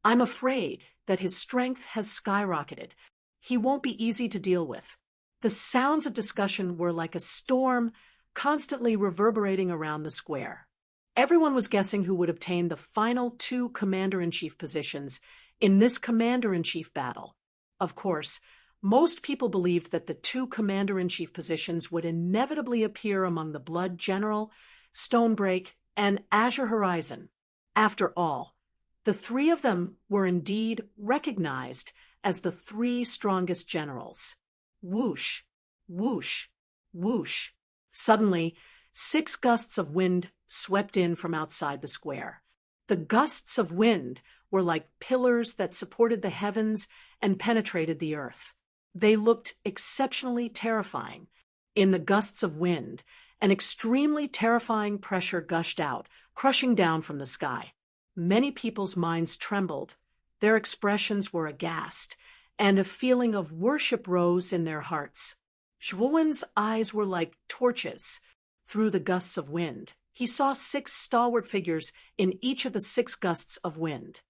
I'm afraid that his strength has skyrocketed. He won't be easy to deal with. The sounds of discussion were like a storm, constantly reverberating around the square. Everyone was guessing who would obtain the final 2 commander-in-chief positions in this commander-in-chief battle. Of course, most people believed that the 2 commander-in-chief positions would inevitably appear among the Blood General, Stonebreak, and Azure Horizon. After all, the 3 of them were indeed recognized as the 3 strongest generals. Whoosh, whoosh, whoosh. Suddenly, 6 gusts of wind swept in from outside the square. The gusts of wind were like pillars that supported the heavens and penetrated the earth. They looked exceptionally terrifying. In the gusts of wind, an extremely terrifying pressure gushed out, crushing down from the sky. Many people's minds trembled. Their expressions were aghast, and a feeling of worship rose in their hearts. Zhuowen's eyes were like torches. Through the gusts of wind, he saw 6 stalwart figures in each of the 6 gusts of wind.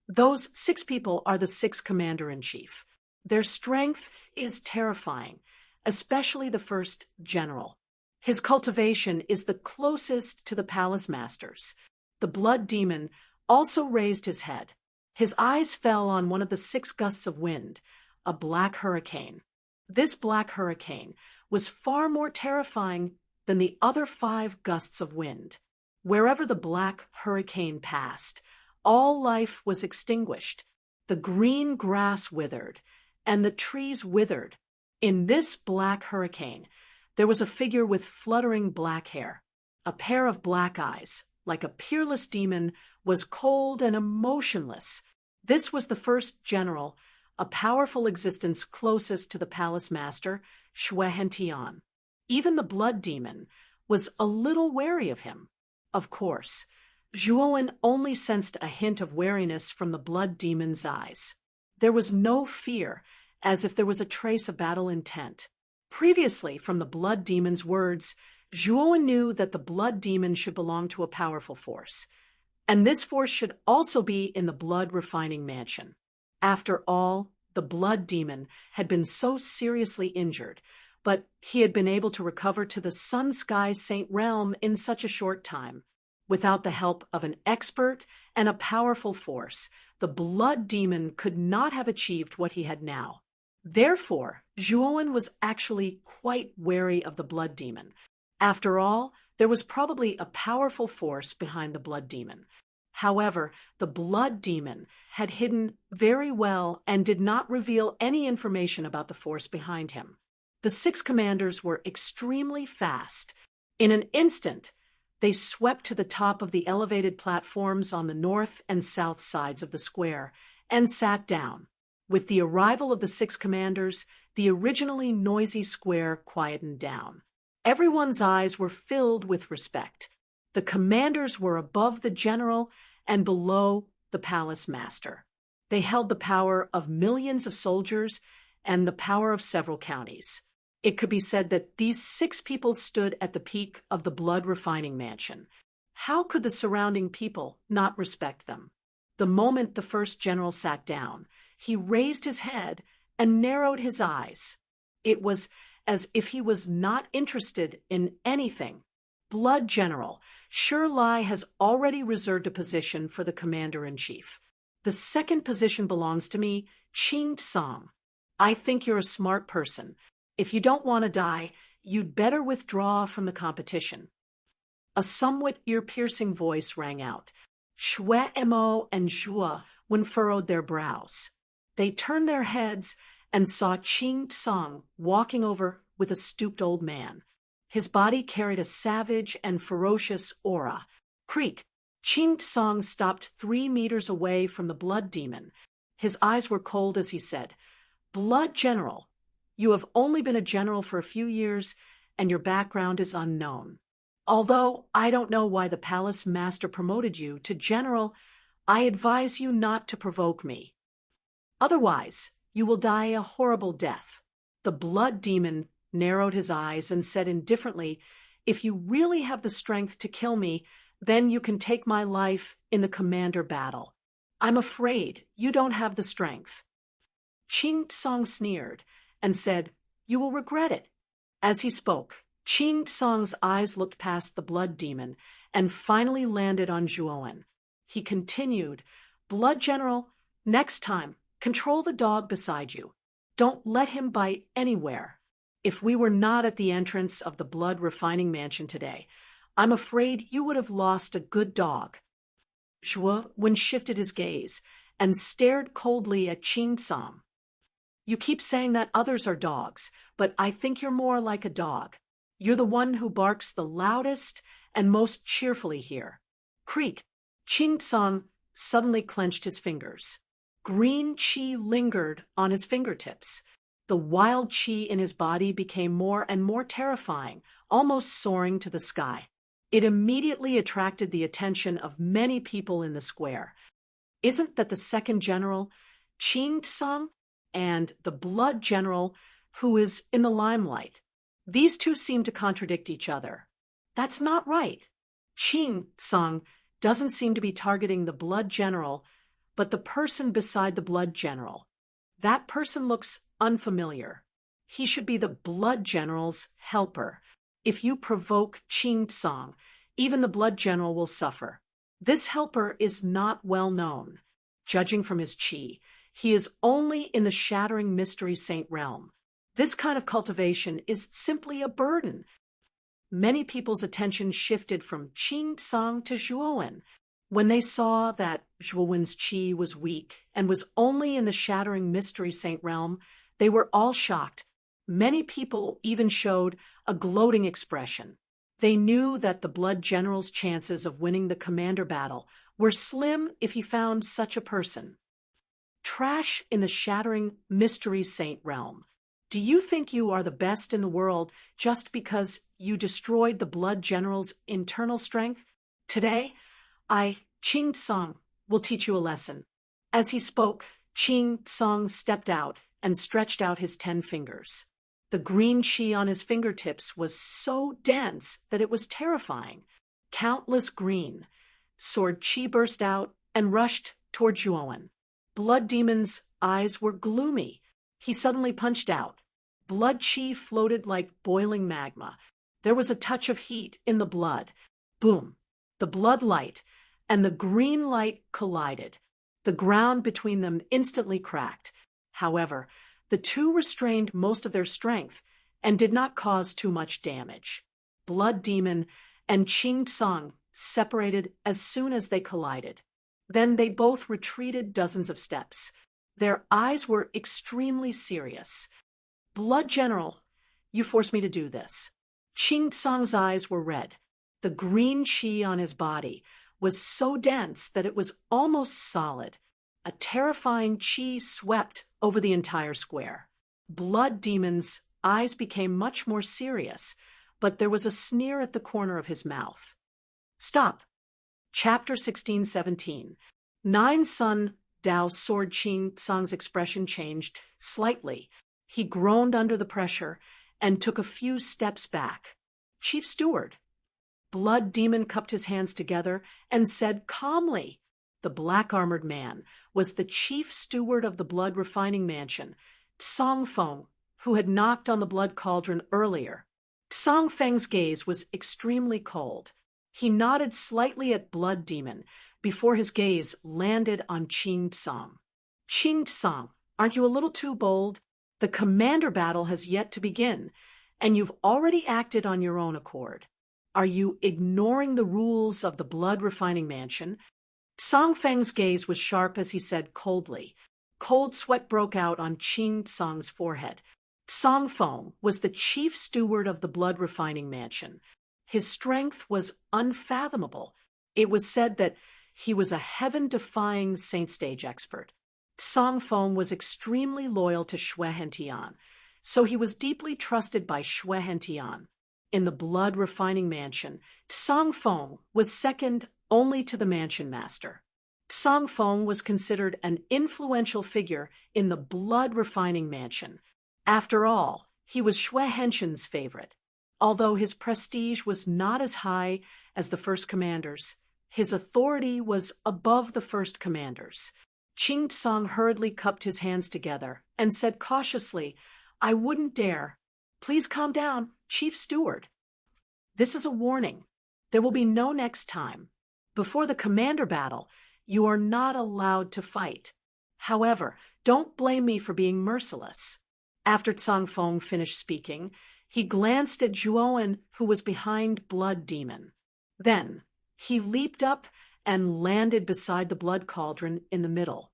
Those 6 people are the 6 commander-in-chief. Their strength is terrifying, especially the first general. His cultivation is the closest to the palace masters. The blood demon also raised his head. His eyes fell on one of the 6 gusts of wind, a black hurricane. This black hurricane was far more terrifying than the other 5 gusts of wind. Wherever the black hurricane passed, all life was extinguished. The green grass withered, and the trees withered. In this black hurricane, there was a figure with fluttering black hair. A pair of black eyes, like a peerless demon, was cold and emotionless. This was the first general, a powerful existence closest to the palace master, Xue Hentian. Even the blood demon was a little wary of him. Of course, Zhuowen only sensed a hint of wariness from the blood demon's eyes. There was no fear, as if there was a trace of battle intent. Previously, from the Blood Demon's words, Zhuo knew that the Blood Demon should belong to a powerful force, and this force should also be in the Blood Refining Mansion. After all, the Blood Demon had been so seriously injured, but he had been able to recover to the Sun Sky Saint Realm in such a short time. Without the help of an expert and a powerful force, the Blood Demon could not have achieved what he had now. Therefore, Zhuo was actually quite wary of the Blood Demon. After all, there was probably a powerful force behind the Blood Demon. However, the Blood Demon had hidden very well and did not reveal any information about the force behind him. The 6 commanders were extremely fast. In an instant, they swept to the top of the elevated platforms on the north and south sides of the square and sat down. With the arrival of the 6 commanders, the originally noisy square quietened down. Everyone's eyes were filled with respect. The commanders were above the general and below the palace master. They held the power of millions of soldiers and the power of several counties. It could be said that these 6 people stood at the peak of the Blood Refining Mansion. How could the surrounding people not respect them? The moment the first general sat down, he raised his head and narrowed his eyes. It was as if he was not interested in anything. Blood General, Shirlai has already reserved a position for the commander-in-chief. The second position belongs to me, Qing Song. I think you're a smart person. If you don't want to die, you'd better withdraw from the competition. A somewhat ear-piercing voice rang out. Shui Mo and Zhuo furrowed their brows. They turned their heads and saw Qing Song walking over with a stooped old man. His body carried a savage and ferocious aura. Creak! Qing Song stopped 3 meters away from the Blood Demon. His eyes were cold as he said, "Blood General, you have only been a general for a few years, and your background is unknown. Although I don't know why the palace master promoted you to general, I advise you not to provoke me. Otherwise, you will die a horrible death." The Blood Demon narrowed his eyes and said indifferently, "If you really have the strength to kill me, then you can take my life in the commander battle. I'm afraid you don't have the strength." Qing Song sneered and said, "You will regret it." As he spoke, Qing Song's eyes looked past the Blood Demon and finally landed on Zhuo. He continued, "Blood General, next time, control the dog beside you. Don't let him bite anywhere. If we were not at the entrance of the Blood Refining Mansion today, I'm afraid you would have lost a good dog." Zhuo shifted his gaze and stared coldly at Qing Song. "You keep saying that others are dogs, but I think you're more like a dog. You're the one who barks the loudest and most cheerfully here." Creak! Qing Song suddenly clenched his fingers. Green qi lingered on his fingertips. The wild qi in his body became more and more terrifying, almost soaring to the sky. It immediately attracted the attention of many people in the square. Isn't that the second general, Qing Song, and the Blood General, who is in the limelight? These two seem to contradict each other. That's not right. Qing Song doesn't seem to be targeting the Blood General, but the person beside the Blood General. That person looks unfamiliar. He should be the Blood General's helper. If you provoke Qing Song, even the Blood General will suffer. This helper is not well known. Judging from his qi, he is only in the Shattering Mystery Saint realm. This kind of cultivation is simply a burden. Many people's attention shifted from Qing Song to Zhuo. When they saw that Zhuo's qi was weak and was only in the Shattering Mystery Saint realm, they were all shocked. Many people even showed a gloating expression. They knew that the Blood General's chances of winning the commander battle were slim if he found such a person. Trash in the Shattering Mystery Saint realm. Do you think you are the best in the world just because you destroyed the Blood General's internal strength? Today, Qing Song, will teach you a lesson." As he spoke, Qing Song stepped out and stretched out his 10 fingers. The green chi on his fingertips was so dense that it was terrifying. Countless green. Sword chi burst out and rushed toward Zhuowen. Blood Demon's eyes were gloomy. He suddenly punched out. Blood chi floated like boiling magma. There was a touch of heat in the blood. Boom! The blood light and the green light collided. The ground between them instantly cracked. However, the two restrained most of their strength and did not cause too much damage. Blood Demon and Qing Tsang separated as soon as they collided. Then they both retreated dozens of steps. Their eyes were extremely serious. Blood General, you forced me to do this. Qing Tsang's eyes were red. The green chi on his body was so dense that it was almost solid. A terrifying chi swept over the entire square. Blood Demon's eyes became much more serious, but there was a sneer at the corner of his mouth. Stop. Chapter 16-17. Nine Sun Dao's sword Qing Tsang's expression changed slightly. He groaned under the pressure and took a few steps back. Chief Steward. Blood Demon cupped his hands together and said calmly. The black-armored man was the chief steward of the blood refining mansion, Tsang Feng, who had knocked on the blood cauldron earlier. Tsang Feng's gaze was extremely cold. He nodded slightly at Blood Demon before his gaze landed on Qing Tsang. Qing Tsang, aren't you a little too bold? The commander battle has yet to begin, and you've already acted on your own accord. Are you ignoring the rules of the blood refining mansion? Tsang Feng's gaze was sharp as he said coldly. Cold sweat broke out on Qing Tsang's forehead. Tsang Feng was the chief steward of the blood refining mansion. His strength was unfathomable. It was said that he was a heaven-defying saint stage expert. Tsang Feng was extremely loyal to Xue Hentian, so he was deeply trusted by Xue Hentian. In the blood refining mansion, Tsang Feng was second only to the mansion master. Tsang Feng was considered an influential figure in the blood refining mansion. After all, he was Xue Hentian's favorite. Although his prestige was not as high as the first commander's, his authority was above the first commander's. Qing Tsang hurriedly cupped his hands together and said cautiously, I wouldn't dare. Please calm down, Chief Steward. This is a warning. There will be no next time. Before the commander battle, you are not allowed to fight. However, don't blame me for being merciless. After Tsang Feng finished speaking, he glanced at Zhuowen, who was behind Blood Demon. Then, he leaped up and landed beside the blood cauldron in the middle.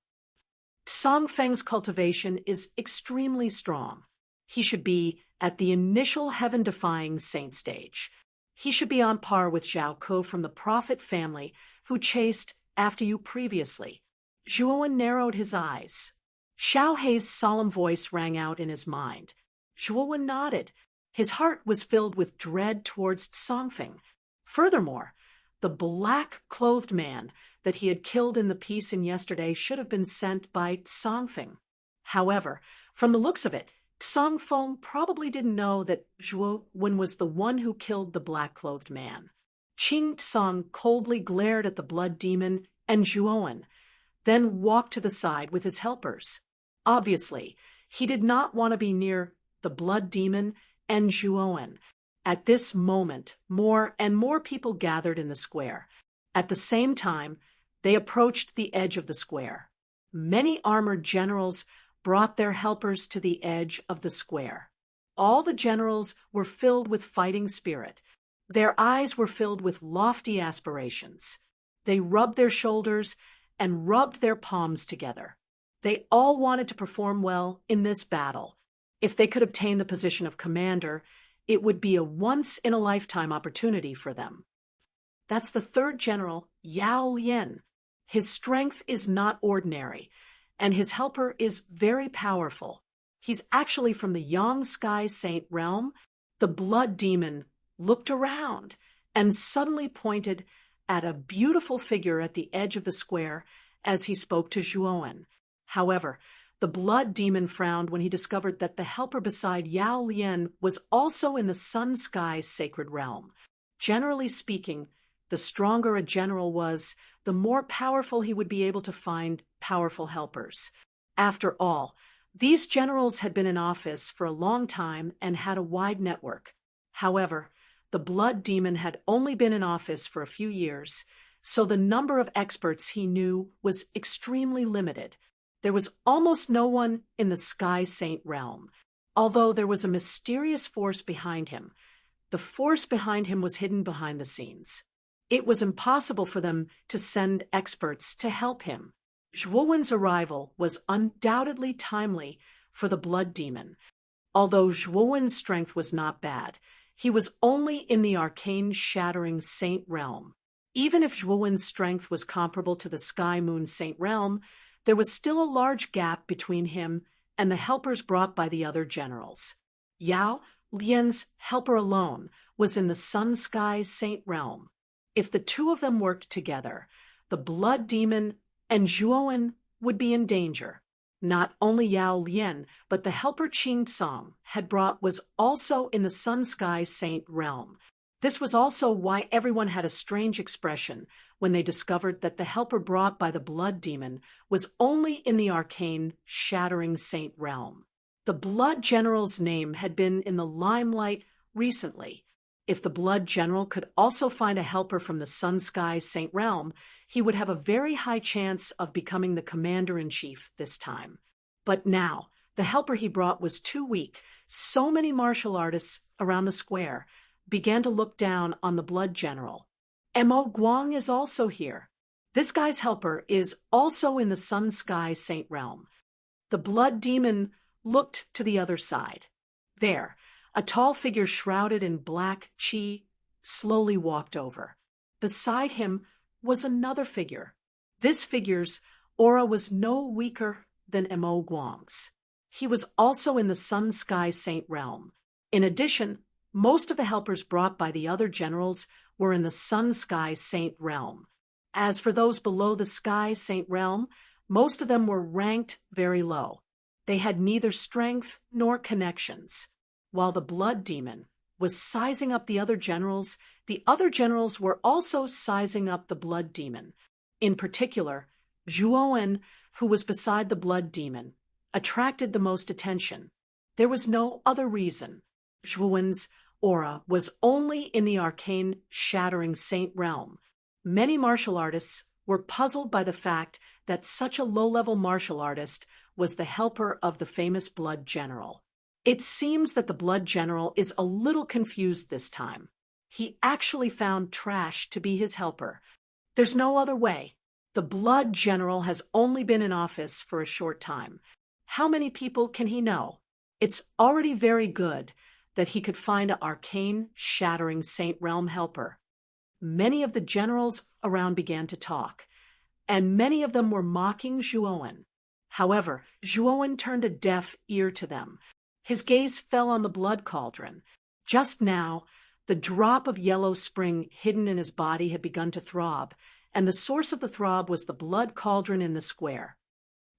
Tsang Feng's cultivation is extremely strong. He should be at the initial heaven-defying saint stage. He should be on par with Zhao Ke from the prophet family who chased after you previously. Zhuowen narrowed his eyes. Xiao Hei's solemn voice rang out in his mind. Zhuowen nodded. His heart was filled with dread towards Tsang Feng. Furthermore, the black-clothed man that he had killed in the peace-in yesterday should have been sent by Tsang Feng. However, from the looks of it, Tsang Feng probably didn't know that Zhuowen was the one who killed the black-clothed man. Qing Tsang coldly glared at the blood demon and Zhuowen, then walked to the side with his helpers. Obviously, he did not want to be near the blood demon and Zhuowen. At this moment, more and more people gathered in the square. At the same time, they approached the edge of the square. Many armored generals brought their helpers to the edge of the square. All the generals were filled with fighting spirit. Their eyes were filled with lofty aspirations. They rubbed their shoulders and rubbed their palms together. They all wanted to perform well in this battle. If they could obtain the position of commander, it would be a once-in-a-lifetime opportunity for them. That's the third general, Yao Lian. His strength is not ordinary, and his helper is very powerful. He's actually from the Yang Sky Saint realm. The blood demon looked around and suddenly pointed at a beautiful figure at the edge of the square as he spoke to Zhuowen. However, The blood demon frowned when he discovered that the helper beside Yao Lian was also in the sun sky's sacred realm. Generally speaking, the stronger a general was, the more powerful he would be able to find powerful helpers. After all, these generals had been in office for a long time and had a wide network. However, the blood demon had only been in office for a few years, so the number of experts he knew was extremely limited. There was almost no one in the Sky Saint realm, although there was a mysterious force behind him. The force behind him was hidden behind the scenes. It was impossible for them to send experts to help him. Zhuowen's arrival was undoubtedly timely for the blood demon. Although Zhuowen's strength was not bad, he was only in the arcane-shattering saint realm. Even if Zhuowen's strength was comparable to the Sky Moon Saint realm, there was still a large gap between him and the helpers brought by the other generals. Yao Lian's helper alone was in the Sun Sky Saint realm. If the two of them worked together, the blood demon and Zhuowen would be in danger. Not only Yao Lian, but the helper Qing Song had brought was also in the Sun Sky Saint realm. This was also why everyone had a strange expression when they discovered that the helper brought by the blood demon was only in the arcane, shattering saint realm. The blood general's name had been in the limelight recently. If the blood general could also find a helper from the Sun Sky Saint realm, he would have a very high chance of becoming the commander-in-chief this time. But now, the helper he brought was too weak. So many martial artists around the square began to look down on the blood general. Mo Guang is also here. This guy's helper is also in the Sun Sky Saint realm. The blood demon looked to the other side. There, a tall figure shrouded in black qi slowly walked over. Beside him was another figure. This figure's aura was no weaker than Mo Guang's. He was also in the Sun Sky Saint realm. In addition, most of the helpers brought by the other generals were in the Sun Sky Saint realm. As for those below the Sky Saint realm, most of them were ranked very low. They had neither strength nor connections. While the blood demon was sizing up the other generals were also sizing up the blood demon. In particular, Zhuowen, who was beside the blood demon, attracted the most attention. There was no other reason. Zhuowen's aura was only in the arcane, shattering saint realm. Many martial artists were puzzled by the fact that such a low-level martial artist was the helper of the famous blood general. It seems that the blood general is a little confused this time. He actually found trash to be his helper. There's no other way. The blood general has only been in office for a short time. How many people can he know? It's already very good that he could find an arcane, shattering saint realm helper. Many of the generals around began to talk, and many of them were mocking Zhuowen. However, Zhuowen turned a deaf ear to them. His gaze fell on the blood cauldron. Just now, the drop of yellow spring hidden in his body had begun to throb, and the source of the throb was the blood cauldron in the square.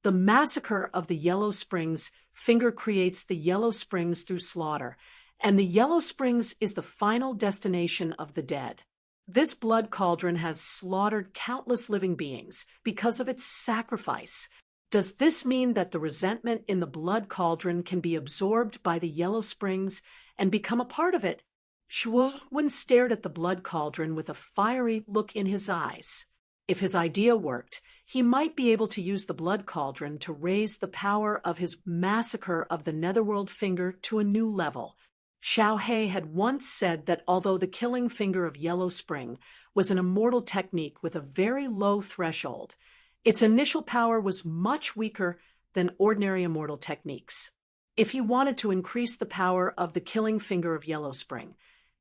The massacre of the yellow springs finger creates the yellow springs through slaughter, and the yellow springs is the final destination of the dead. This blood cauldron has slaughtered countless living beings because of its sacrifice. Does this mean that the resentment in the blood cauldron can be absorbed by the yellow springs and become a part of it? Zhuowen stared at the blood cauldron with a fiery look in his eyes. If his idea worked, he might be able to use the blood cauldron to raise the power of his massacre of the netherworld finger to a new level. Xiao He had once said that although the killing finger of Yellow Spring was an immortal technique with a very low threshold, its initial power was much weaker than ordinary immortal techniques. If he wanted to increase the power of the killing finger of Yellow Spring,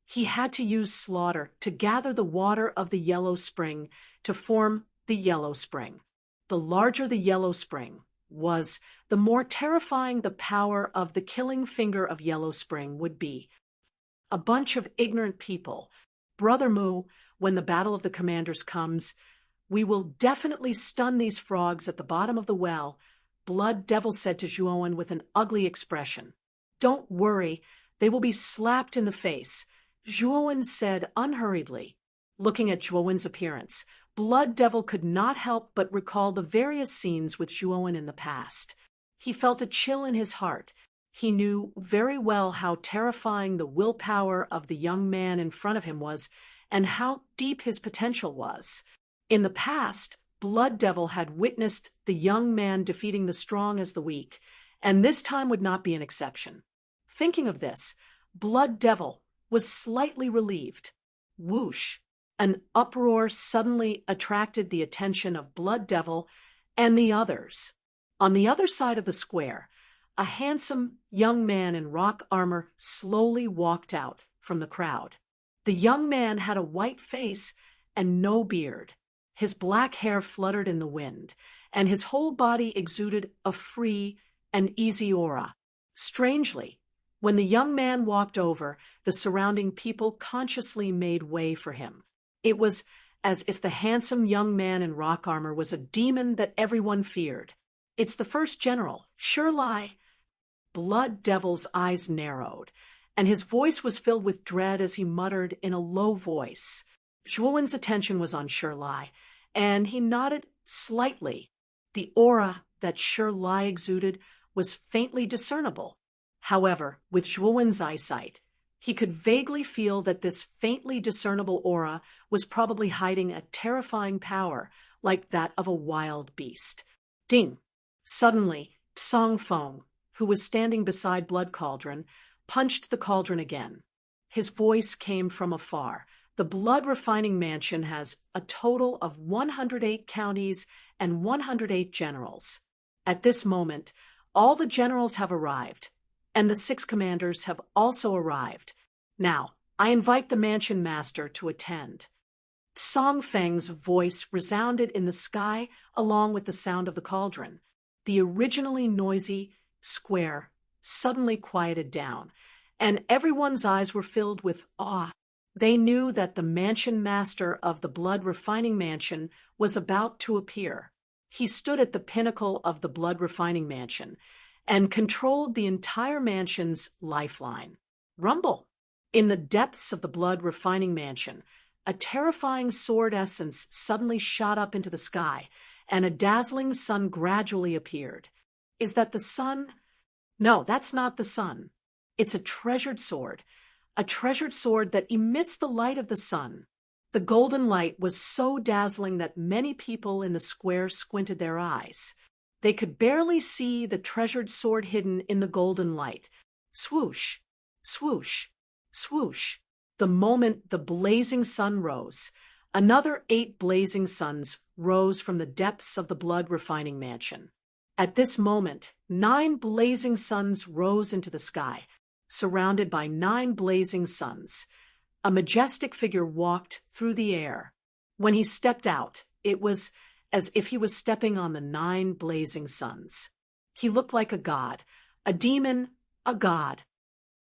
he had to use slaughter to gather the water of the Yellow Spring to form the Yellow Spring. The larger the Yellow Spring was, the more terrifying the power of the killing finger of Yellow Spring would be. A bunch of ignorant people. Brother Mu, when the Battle of the Commanders comes, we will definitely stun these frogs at the bottom of the well Blood Devil said to Zhuowen with an ugly expression. "Don't worry, they will be slapped in the face," Zhuowen said unhurriedly. Looking at Zhuowen's appearance, Blood Devil could not help but recall the various scenes with Zhuowen in the past. He felt a chill in his heart. He knew very well how terrifying the willpower of the young man in front of him was, and how deep his potential was. In the past, Blood Devil had witnessed the young man defeating the strong as the weak, and this time would not be an exception. Thinking of this, Blood Devil was slightly relieved. Whoosh! An uproar suddenly attracted the attention of Blood Devil and the others. On the other side of the square, a handsome young man in rock armor slowly walked out from the crowd. The young man had a white face and no beard. His black hair fluttered in the wind, and his whole body exuded a free and easy aura. Strangely, when the young man walked over, the surrounding people consciously made way for him. It was as if the handsome young man in rock armor was a demon that everyone feared. "It's the first general, Shirlai." Blood Devil's eyes narrowed, and his voice was filled with dread as he muttered in a low voice. Zhuowen's attention was on Shirlai, and he nodded slightly. The aura that Shirlai exuded was faintly discernible. However, with Zhuowen's eyesight, he could vaguely feel that this faintly discernible aura was probably hiding a terrifying power like that of a wild beast. Ding! Suddenly, Song Feng, who was standing beside Blood Cauldron, punched the cauldron again. His voice came from afar. The blood refining mansion has a total of 108 counties and 108 generals. At this moment, all the generals have arrived, and the 6 commanders have also arrived. Now, I invite the mansion master to attend. Song Feng's voice resounded in the sky along with the sound of the cauldron. The originally noisy square suddenly quieted down, and everyone's eyes were filled with awe. They knew that the mansion master of the blood refining mansion was about to appear. He stood at the pinnacle of the blood refining mansion and controlled the entire mansion's lifeline. Rumble! In the depths of the blood refining mansion, a terrifying sword essence suddenly shot up into the sky, and a dazzling sun gradually appeared. Is that the sun? No, that's not the sun. It's a treasured sword that emits the light of the sun. The golden light was so dazzling that many people in the square squinted their eyes. They could barely see the treasured sword hidden in the golden light. Swoosh, swoosh, swoosh. The moment the blazing sun rose, another 8 blazing suns rose from the depths of the blood refining mansion. At this moment, 9 blazing suns rose into the sky, surrounded by 9 blazing suns. A majestic figure walked through the air. When he stepped out, it was as if he was stepping on the 9 blazing suns. He looked like a god, a demon, a god.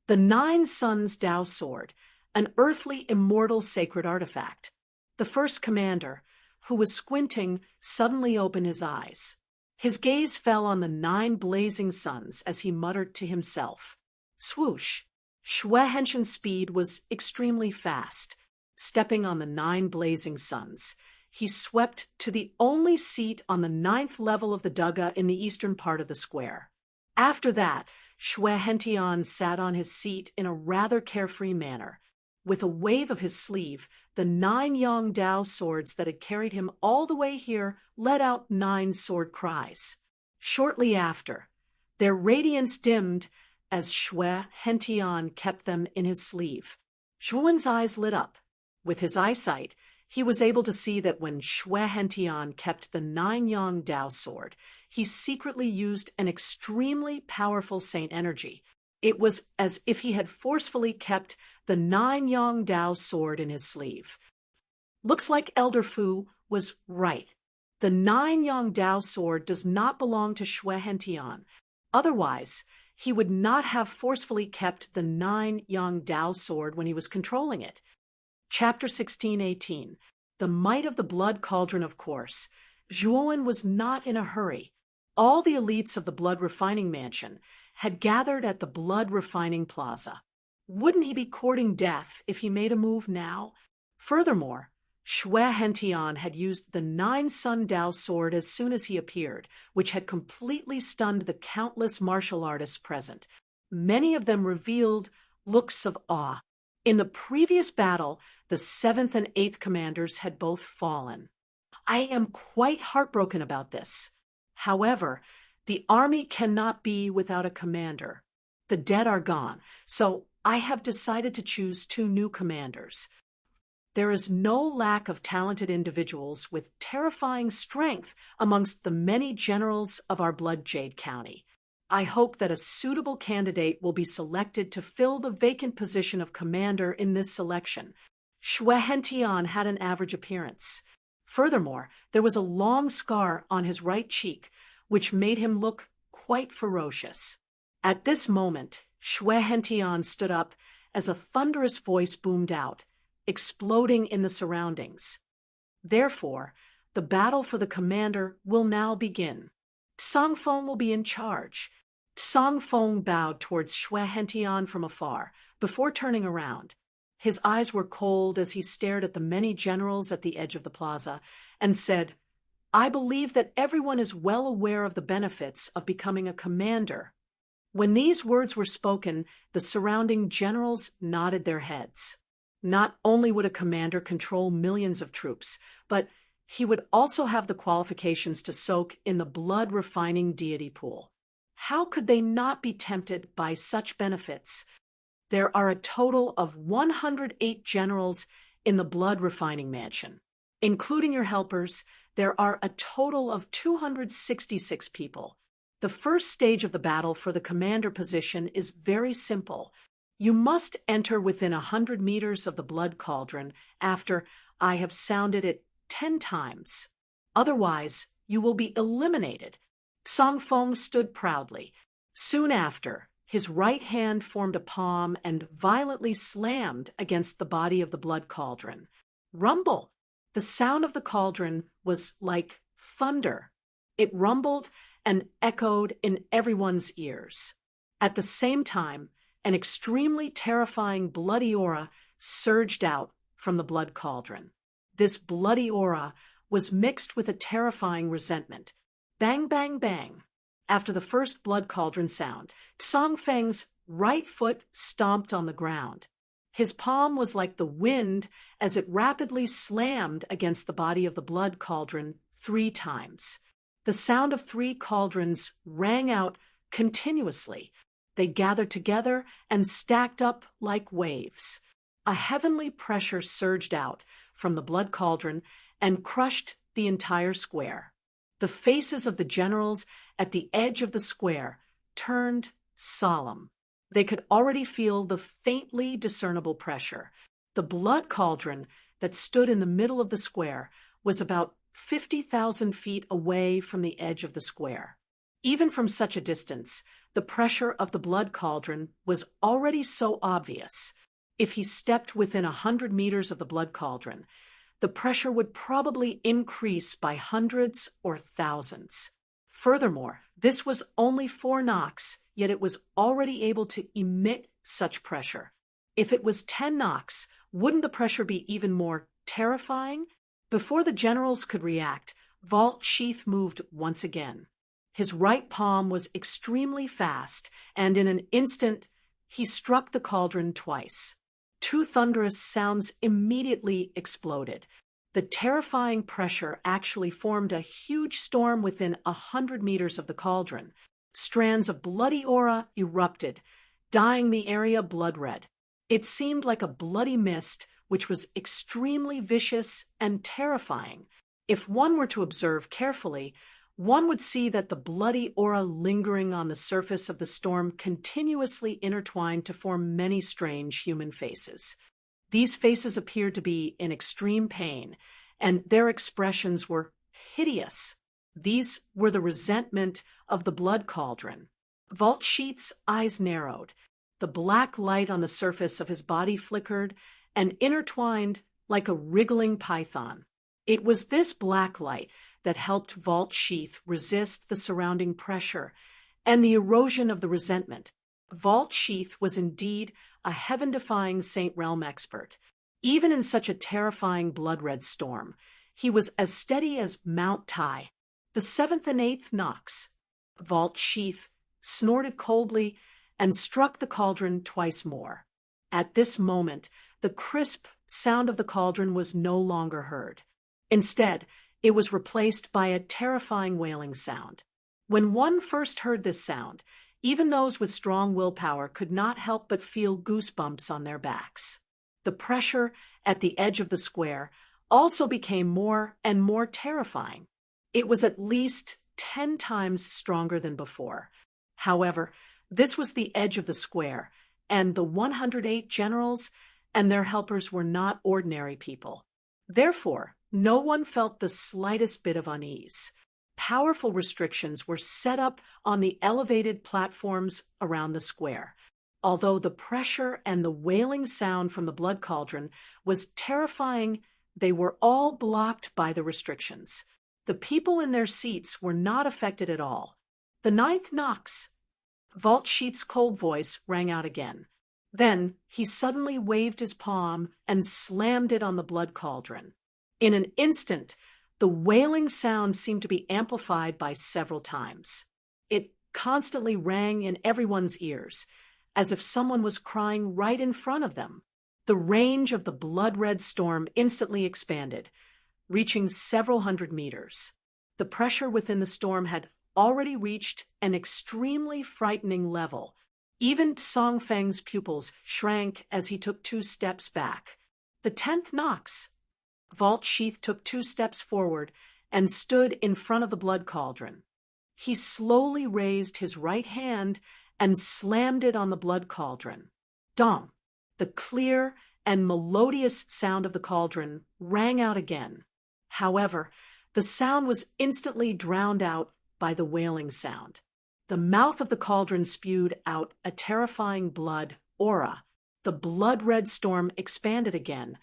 The 9 suns Tao sword, an earthly immortal sacred artifact. The first commander, who was squinting, suddenly opened his eyes. His gaze fell on the 9 blazing suns as he muttered to himself. Swoosh! Xue Henshin's speed was extremely fast. Stepping on the 9 blazing suns, he swept to the only seat on the 9th level of the Duga in the eastern part of the square. After that, Xue Hentian sat on his seat in a rather carefree manner. With a wave of his sleeve, the 9 Yang Dao swords that had carried him all the way here let out 9 sword cries. Shortly after, their radiance dimmed as Xue Hentian kept them in his sleeve. Zhuowen's eyes lit up. With his eyesight, he was able to see that when Xue Hentian kept the 9 Yang Dao sword, he secretly used an extremely powerful saint energy. It was as if he had forcefully kept the 9 Yang Dao sword in his sleeve. Looks like Elder Fu was right. The 9 Yang Dao sword does not belong to Xue Hentian. Otherwise, he would not have forcefully kept the 9 Yang Dao sword when he was controlling it. Chapter 16:18. The might of the blood cauldron, of course. Zhuowen was not in a hurry. All the elites of the blood refining mansion had gathered at the blood refining plaza. Wouldn't he be courting death if he made a move now? Furthermore, Xue Hentian had used the 9-sun-dao sword as soon as he appeared, which had completely stunned the countless martial artists present. Many of them revealed looks of awe. In the previous battle, the 7th and 8th commanders had both fallen. I am quite heartbroken about this. However, the army cannot be without a commander. The dead are gone, so I have decided to choose 2 new commanders. There is no lack of talented individuals with terrifying strength amongst the many generals of our Blood Jade County. I hope that a suitable candidate will be selected to fill the vacant position of commander in this selection. Xue Hentian had an average appearance. Furthermore, there was a long scar on his right cheek, which made him look quite ferocious. At this moment, Xue Hentian stood up as a thunderous voice boomed out, exploding in the surroundings. Therefore, the battle for the commander will now begin. Sangfeng will be in charge. Sangfeng bowed towards Xue Hentian from afar, before turning around. His eyes were cold as he stared at the many generals at the edge of the plaza, and said, "I believe that everyone is well aware of the benefits of becoming a commander." When these words were spoken, the surrounding generals nodded their heads. Not only would a commander control millions of troops, but he would also have the qualifications to soak in the blood-refining deity pool. How could they not be tempted by such benefits? There are a total of 108 generals in the blood-refining mansion. Including your helpers, there are a total of 266 people. The first stage of the battle for the commander position is very simple. You must enter within 100 meters of the blood cauldron after I have sounded it 10 times. Otherwise, you will be eliminated. Sangfeng stood proudly. Soon after, his right hand formed a palm and violently slammed against the body of the blood cauldron. Rumble! The sound of the cauldron was like thunder. It rumbled and echoed in everyone's ears. At the same time, an extremely terrifying bloody aura surged out from the blood cauldron. This bloody aura was mixed with a terrifying resentment. Bang, bang, bang. After the first blood cauldron sound, Sangfeng's right foot stomped on the ground. His palm was like the wind as it rapidly slammed against the body of the blood cauldron 3 times. The sound of 3 cauldrons rang out continuously. They gathered together and stacked up like waves. A heavenly pressure surged out from the blood cauldron and crushed the entire square. The faces of the generals at the edge of the square turned solemn. They could already feel the faintly discernible pressure. The blood cauldron that stood in the middle of the square was about 50,000 feet away from the edge of the square. Even from such a distance, the pressure of the blood cauldron was already so obvious. If he stepped within 100 meters of the blood cauldron, the pressure would probably increase by hundreds or thousands. Furthermore, this was only 4 knocks, yet it was already able to emit such pressure. If it was 10 knocks, wouldn't the pressure be even more terrifying? Before the generals could react, Vault Sheath moved once again. His right palm was extremely fast, and in an instant, he struck the cauldron twice. 2 thunderous sounds immediately exploded. The terrifying pressure actually formed a huge storm within 100 meters of the cauldron. Strands of bloody aura erupted, dyeing the area blood red. It seemed like a bloody mist, which was extremely vicious and terrifying. If one were to observe carefully, one would see that the bloody aura lingering on the surface of the storm continuously intertwined to form many strange human faces. These faces appeared to be in extreme pain, and their expressions were hideous. These were the resentment of the blood cauldron. Vault Sheath's eyes narrowed. The black light on the surface of his body flickered and intertwined like a wriggling python. It was this black light that helped Vault Sheath resist the surrounding pressure and the erosion of the resentment. Vault Sheath was indeed a heaven-defying Saint Realm expert. Even in such a terrifying blood-red storm, he was as steady as Mount Tai. The 7th and 8th knocks. Vault Sheath snorted coldly and struck the cauldron twice more. At this moment, the crisp sound of the cauldron was no longer heard. Instead, it was replaced by a terrifying wailing sound. When one first heard this sound, even those with strong willpower could not help but feel goosebumps on their backs. The pressure at the edge of the square also became more and more terrifying. It was at least 10 times stronger than before. However, this was the edge of the square, and the 108 generals and their helpers were not ordinary people. Therefore, no one felt the slightest bit of unease. Powerful restrictions were set up on the elevated platforms around the square. Although the pressure and the wailing sound from the blood cauldron was terrifying, they were all blocked by the restrictions. The people in their seats were not affected at all. The 9th knocks. Vault Sheath's cold voice rang out again. Then he suddenly waved his palm and slammed it on the blood cauldron. In an instant, the wailing sound seemed to be amplified by several times. It constantly rang in everyone's ears, as if someone was crying right in front of them. The range of the blood-red storm instantly expanded, reaching several hundred meters. The pressure within the storm had already reached an extremely frightening level. Even Song Feng's pupils shrank as he took 2 steps back. The 10th knocks. Vault Sheath took 2 steps forward and stood in front of the blood cauldron. He slowly raised his right hand and slammed it on the blood cauldron. Dong! The clear and melodious sound of the cauldron rang out again. However, the sound was instantly drowned out by the wailing sound. The mouth of the cauldron spewed out a terrifying blood aura. The blood-red storm expanded again,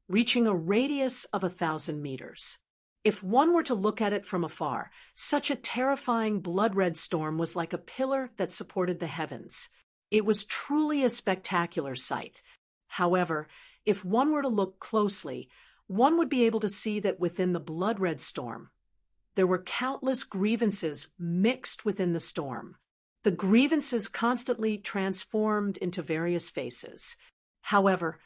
reaching a radius of 1,000 meters. If one were to look at it from afar, such a terrifying blood-red storm was like a pillar that supported the heavens. It was truly a spectacular sight. However, if one were to look closely, one would be able to see that within the blood-red storm, there were countless grievances mixed within the storm. The grievances constantly transformed into various faces. However,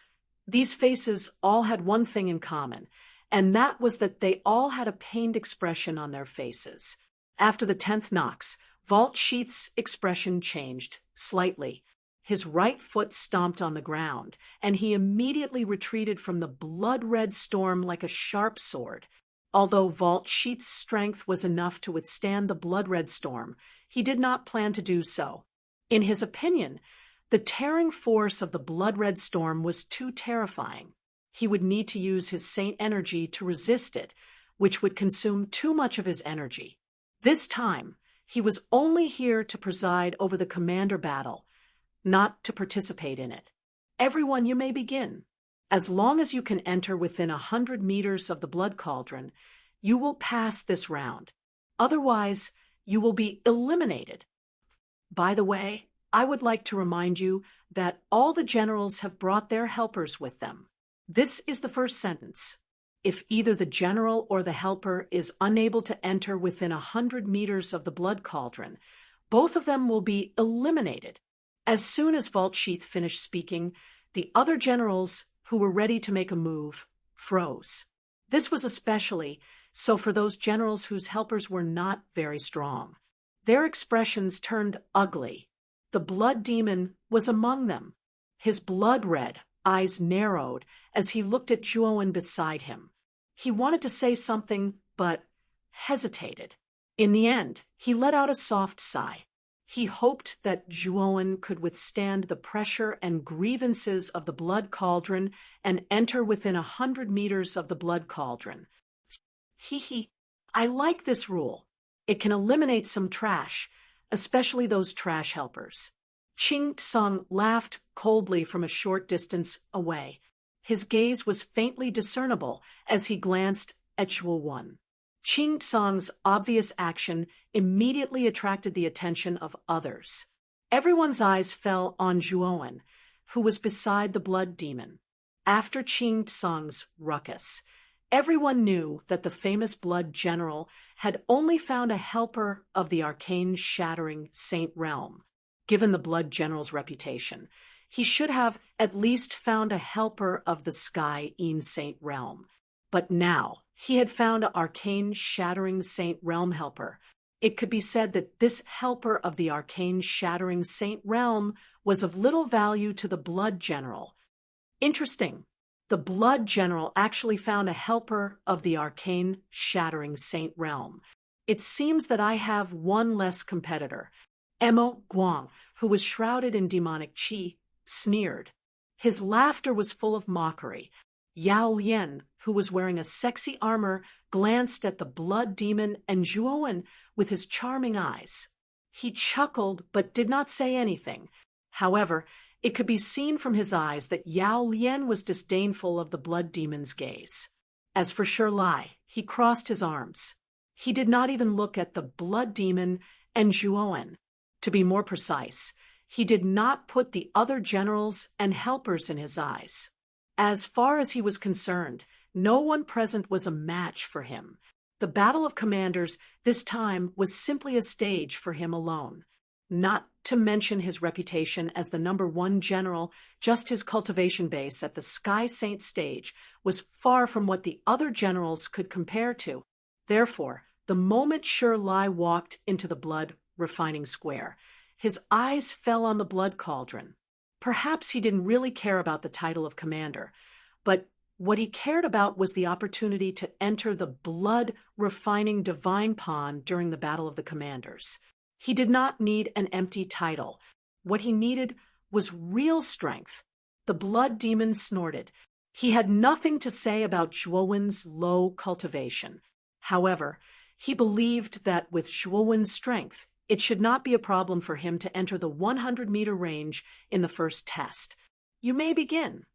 these faces all had one thing in common, and that was that they all had a pained expression on their faces. After the 10th knocks, Vault Sheath's expression changed slightly. His right foot stomped on the ground, and he immediately retreated from the blood-red storm like a sharp sword. Although Vault Sheath's strength was enough to withstand the blood-red storm, he did not plan to do so. In his opinion, the tearing force of the blood-red storm was too terrifying. He would need to use his saint energy to resist it, which would consume too much of his energy. This time, he was only here to preside over the commander battle, not to participate in it. Everyone, you may begin. As long as you can enter within 100 meters of the blood cauldron, you will pass this round. Otherwise, you will be eliminated. By the way, I would like to remind you that all the generals have brought their helpers with them. This is the first sentence. If either the general or the helper is unable to enter within 100 meters of the blood cauldron, both of them will be eliminated. As soon as Vault Sheath finished speaking, the other generals who were ready to make a move froze. This was especially so for those generals whose helpers were not very strong. Their expressions turned ugly. The blood demon was among them. His blood-red eyes narrowed as he looked at Zhuowen beside him. He wanted to say something, but hesitated. In the end, he let out a soft sigh. He hoped that Zhuowen could withstand the pressure and grievances of the blood cauldron and enter within 100 meters of the blood cauldron. I like this rule. It can eliminate some trash, especially those trash helpers. Qing Tsung laughed coldly from a short distance away. His gaze was faintly discernible as he glanced at Zhuowen. Qing Tsang's obvious action immediately attracted the attention of others. Everyone's eyes fell on Zhuowen, who was beside the blood demon. After Qing Tsang's ruckus, everyone knew that the famous blood general had only found a helper of the arcane-shattering Saint Realm. Given the blood general's reputation, he should have at least found a helper of the Sky Een Saint Realm. But now, he had found an arcane-shattering Saint Realm helper. It could be said that this helper of the arcane-shattering Saint Realm was of little value to the blood general. Interesting. The blood general actually found a helper of the arcane-shattering Saint Realm. It seems that I have one less competitor. Emo Guang, who was shrouded in demonic qi, sneered. His laughter was full of mockery. Yao Lian, who was wearing a sexy armor, glanced at the blood demon and Zhuowen with his charming eyes. He chuckled but did not say anything. However, it could be seen from his eyes that Yao Lian was disdainful of the blood demon's gaze. As for Shirlai, he crossed his arms. He did not even look at the blood demon and Zhuowen. To be more precise, he did not put the other generals and helpers in his eyes. As far as he was concerned, no one present was a match for him. The Battle of Commanders this time was simply a stage for him alone. Not to mention his reputation as the #1 general, just his cultivation base at the Sky Saint stage was far from what the other generals could compare to. Therefore, the moment Shirlai walked into the blood refining square, his eyes fell on the blood cauldron. Perhaps he didn't really care about the title of commander, but what he cared about was the opportunity to enter the blood-refining divine pond during the Battle of the Commanders. He did not need an empty title. What he needed was real strength. The blood demon snorted. He had nothing to say about Zhuowen's low cultivation. However, he believed that with Zhuowen's strength, it should not be a problem for him to enter the 100-meter range in the first test. You may begin.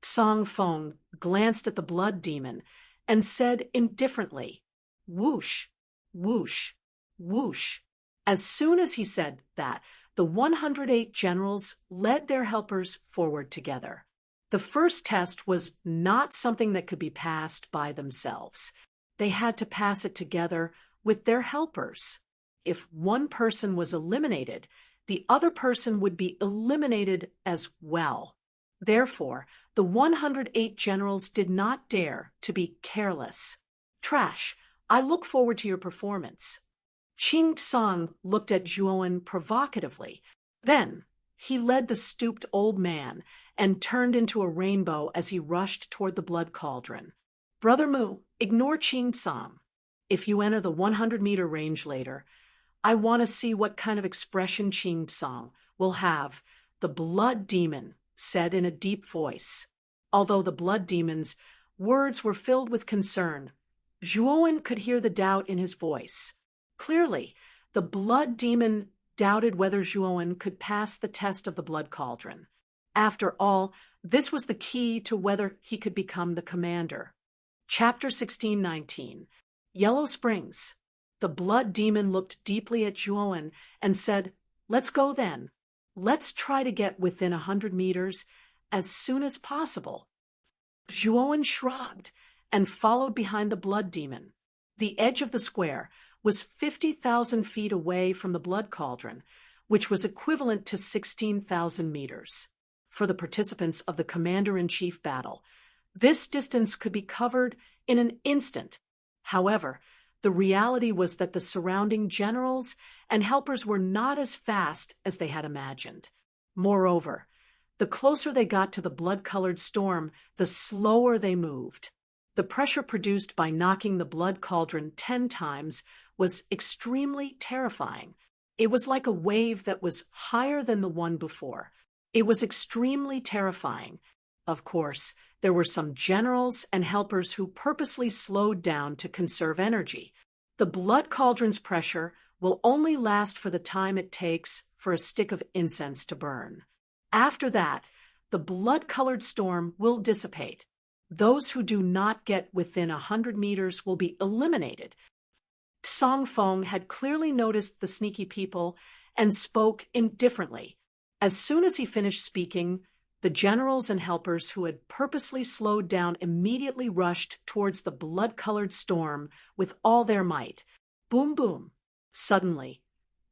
Song Feng glanced at the blood demon and said indifferently, "Whoosh, whoosh, whoosh." As soon as he said that, the 108 generals led their helpers forward together. The first test was not something that could be passed by themselves. They had to pass it together with their helpers. If one person was eliminated, the other person would be eliminated as well. Therefore, the 108 generals did not dare to be careless. "Trash, I look forward to your performance." Qing Tsang looked at Zhuowen provocatively. Then, he led the stooped old man and turned into a rainbow as he rushed toward the blood cauldron. "Brother Mu, ignore Qing Tsang. If you enter the 100-meter range later, I want to see what kind of expression Qing Tsang will have," the blood demon said in a deep voice. Although the blood demon's words were filled with concern, Zhuowen could hear the doubt in his voice. Clearly, the blood demon doubted whether Zhuowen could pass the test of the blood cauldron. After all, this was the key to whether he could become the commander. Chapter 16:19. Yellow Springs. The blood demon looked deeply at Zhuowen and said, "Let's go then. Let's try to get within 100 meters as soon as possible." Zhuowen shrugged and followed behind the blood demon. The edge of the square was 50,000 feet away from the blood cauldron, which was equivalent to 16,000 meters. For the participants of the commander-in-chief battle, this distance could be covered in an instant. However, the reality was that the surrounding generals and helpers were not as fast as they had imagined. Moreover, the closer they got to the blood-colored storm, the slower they moved. The pressure produced by knocking the blood cauldron 10 times was extremely terrifying. It was like a wave that was higher than the one before. It was extremely terrifying. Of course, there were some generals and helpers who purposely slowed down to conserve energy. The blood cauldron's pressure will only last for the time it takes for a stick of incense to burn. After that, the blood-colored storm will dissipate. Those who do not get within 100 meters will be eliminated. Song Feng had clearly noticed the sneaky people and spoke indifferently. As soon as he finished speaking, the generals and helpers who had purposely slowed down immediately rushed towards the blood-colored storm with all their might. Boom, boom. Suddenly,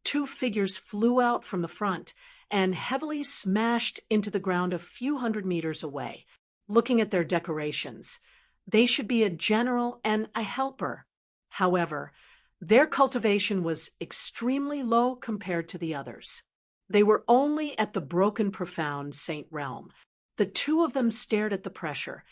two figures flew out from the front and heavily smashed into the ground a few hundred meters away. Looking at their decorations, they should be a general and a helper. However, their cultivation was extremely low compared to the others. They were only at the broken profound Saint realm. The two of them stared at the pressure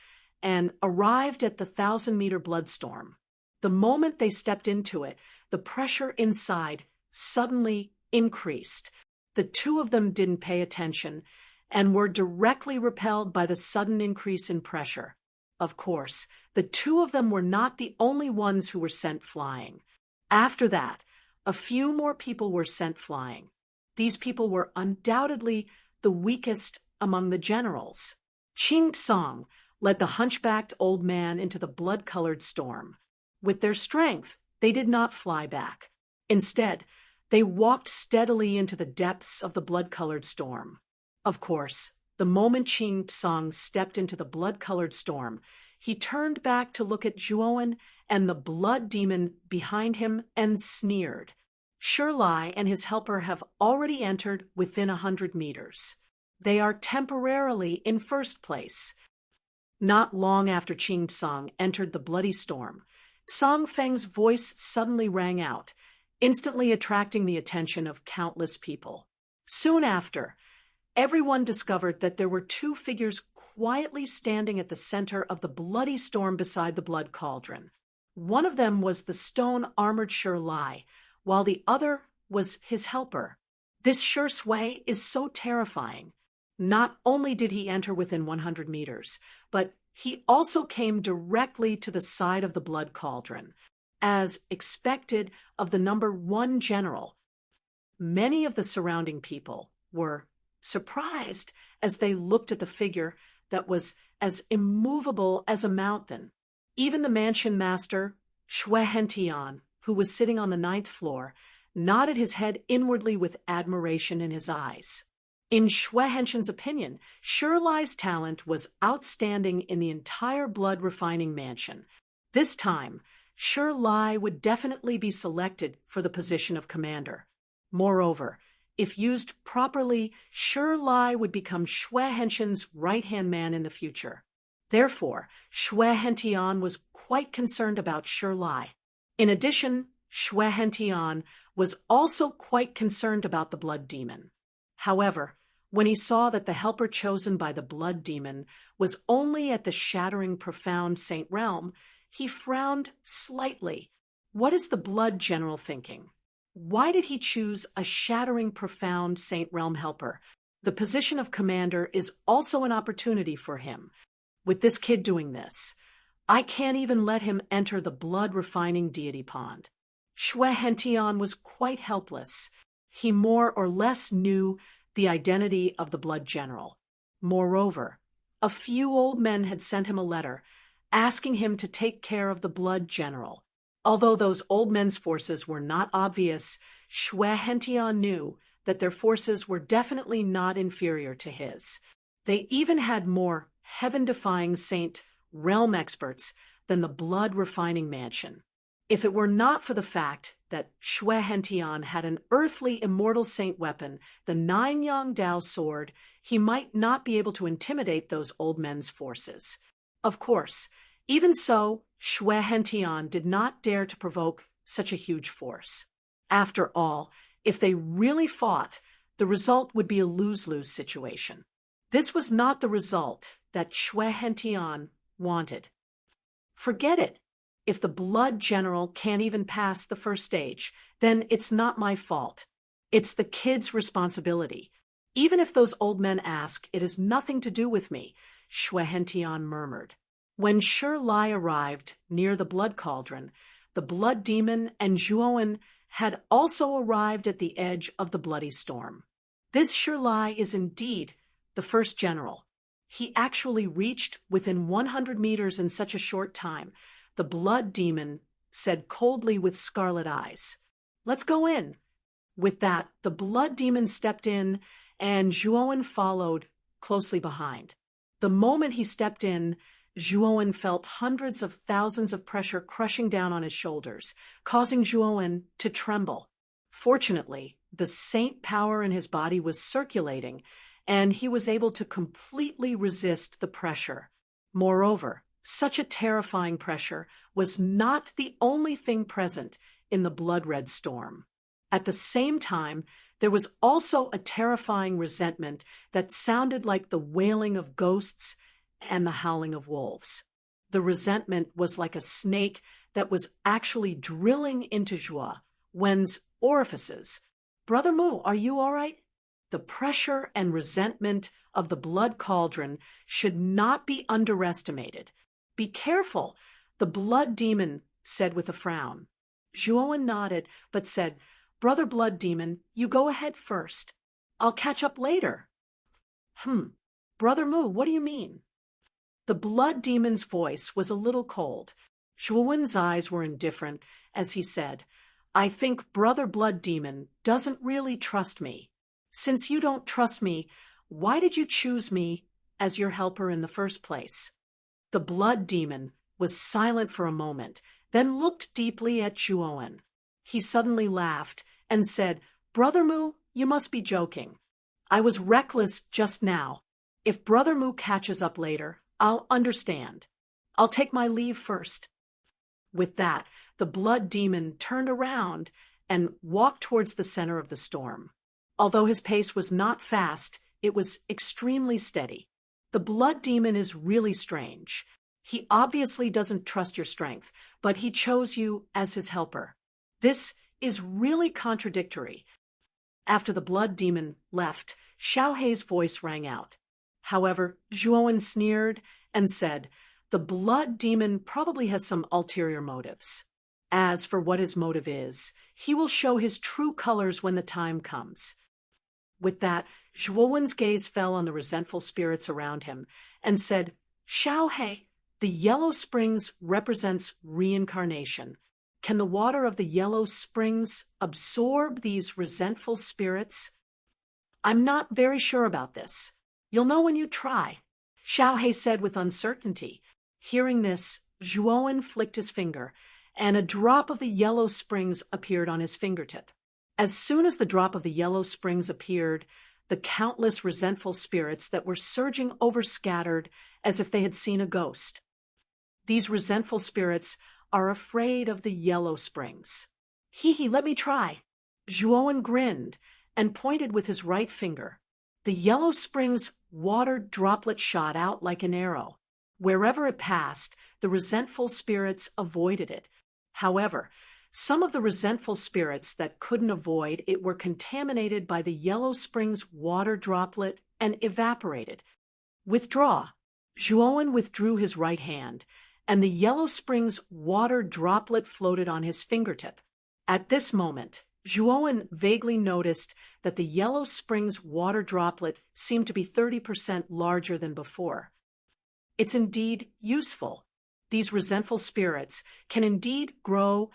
and arrived at the 1,000-meter bloodstorm. The moment they stepped into it, the pressure inside suddenly increased. The two of them didn't pay attention and were directly repelled by the sudden increase in pressure. Of course, the two of them were not the only ones who were sent flying. After that, a few more people were sent flying. These people were undoubtedly the weakest among the generals. Qing Song led the hunchbacked old man into the blood-colored storm. With their strength, they did not fly back. Instead, they walked steadily into the depths of the blood-colored storm. Of course, the moment Qing Song stepped into the blood-colored storm, he turned back to look at Zhuowen and the blood demon behind him and sneered. Shirlai and his helper have already entered within 100 meters. They are temporarily in first place. Not long after Qing Song entered the bloody storm, Song Feng's voice suddenly rang out, instantly attracting the attention of countless people. Soon after, everyone discovered that there were two figures quietly standing at the center of the bloody storm beside the blood cauldron. One of them was the stone-armored Shirlai, while the other was his helper. This Sure Sui is so terrifying. Not only did he enter within 100 meters, but he also came directly to the side of the blood cauldron, as expected of the number one general. Many of the surrounding people were surprised as they looked at the figure that was as immovable as a mountain. Even the mansion master, Shui Hentian, who was sitting on the 9th floor, nodded his head inwardly with admiration in his eyes. In Shui Hentian's opinion, Shirlai's talent was outstanding in the entire blood-refining mansion. This time, Shirlai would definitely be selected for the position of commander. Moreover, if used properly, Shirlai would become Shui Hentian's right-hand man in the future. Therefore, Shui Hentian was quite concerned about Shirlai. In addition, Shui Hentian was also quite concerned about the blood demon. However, when he saw that the helper chosen by the blood demon was only at the shattering profound Saint realm, he frowned slightly. What is the blood general thinking? Why did he choose a shattering profound Saint realm helper? The position of commander is also an opportunity for him. With this kid doing this, I can't even let him enter the blood-refining deity pond. Shui Hentian was quite helpless. He more or less knew the identity of the blood general. Moreover, a few old men had sent him a letter asking him to take care of the blood general. Although those old men's forces were not obvious, Shui Hentian knew that their forces were definitely not inferior to his. They even had more heaven-defying saint realm experts than the blood-refining mansion. If it were not for the fact that Shui Hentian had an earthly immortal saint weapon, the 9-yang Dao sword, he might not be able to intimidate those old men's forces. Of course, even so, Shui Hentian did not dare to provoke such a huge force. After all, if they really fought, the result would be a lose-lose situation. This was not the result that Shui Hentian wanted. Forget it. If the blood general can't even pass the first stage, then it's not my fault. It's the kid's responsibility. Even if those old men ask, it has nothing to do with me, Shui Hentian murmured. When Shirlai arrived near the blood cauldron, the blood demon and Zhuowen had also arrived at the edge of the bloody storm. This Shirlai is indeed the first general. He actually reached within 100 meters in such a short time. The blood demon said coldly with scarlet eyes, "Let's go in." With that, the blood demon stepped in, and Zhuowen followed closely behind. The moment he stepped in, Zhuowen felt hundreds of thousands of pressure crushing down on his shoulders, causing Zhuowen to tremble. Fortunately, the saint power in his body was circulating, and he was able to completely resist the pressure. Moreover, such a terrifying pressure was not the only thing present in the blood-red storm. At the same time, there was also a terrifying resentment that sounded like the wailing of ghosts and the howling of wolves. The resentment was like a snake that was actually drilling into Zhuowen's orifices. "Brother Mu, are you all right?" The pressure and resentment of the blood cauldron should not be underestimated. "Be careful," the blood demon said with a frown. Zhuowen nodded, but said, "Brother Blood Demon, you go ahead first. I'll catch up later." Brother Mu, what do you mean?" The blood demon's voice was a little cold. Zhuowen's eyes were indifferent as he said, "I think Brother Blood Demon doesn't really trust me. Since you don't trust me, why did you choose me as your helper in the first place?" The blood demon was silent for a moment, then looked deeply at Zhuowen. He suddenly laughed and said, "Brother Mu, you must be joking. I was reckless just now. If Brother Mu catches up later, I'll understand. I'll take my leave first." With that, the blood demon turned around and walked towards the center of the storm. Although his pace was not fast, it was extremely steady. The blood demon is really strange. He obviously doesn't trust your strength, but he chose you as his helper. This is really contradictory. After the blood demon left, Xiaohei's voice rang out. However, Zhuowen sneered and said, "The blood demon probably has some ulterior motives. As for what his motive is, he will show his true colors when the time comes." With that, Zhuowen's gaze fell on the resentful spirits around him and said, "Xiaohei, the yellow springs represents reincarnation. Can the water of the yellow springs absorb these resentful spirits?" "I'm not very sure about this. You'll know when you try," Xiaohei said with uncertainty. Hearing this, Zhuowen flicked his finger, and a drop of the yellow springs appeared on his fingertip. As soon as the drop of the yellow springs appeared, the countless resentful spirits that were surging overscattered as if they had seen a ghost. These resentful spirits are afraid of the yellow springs. "Hee, let me try." Zhuowen grinned and pointed with his right finger. The yellow springs water droplet shot out like an arrow. Wherever it passed, the resentful spirits avoided it. However, some of the resentful spirits that couldn't avoid it were contaminated by the yellow springs water droplet and evaporated. "Withdraw." Zhuowen withdrew his right hand, and the yellow springs water droplet floated on his fingertip. At this moment, Zhuowen vaguely noticed that the yellow springs water droplet seemed to be 30% larger than before. It's indeed useful. These resentful spirits can indeed grow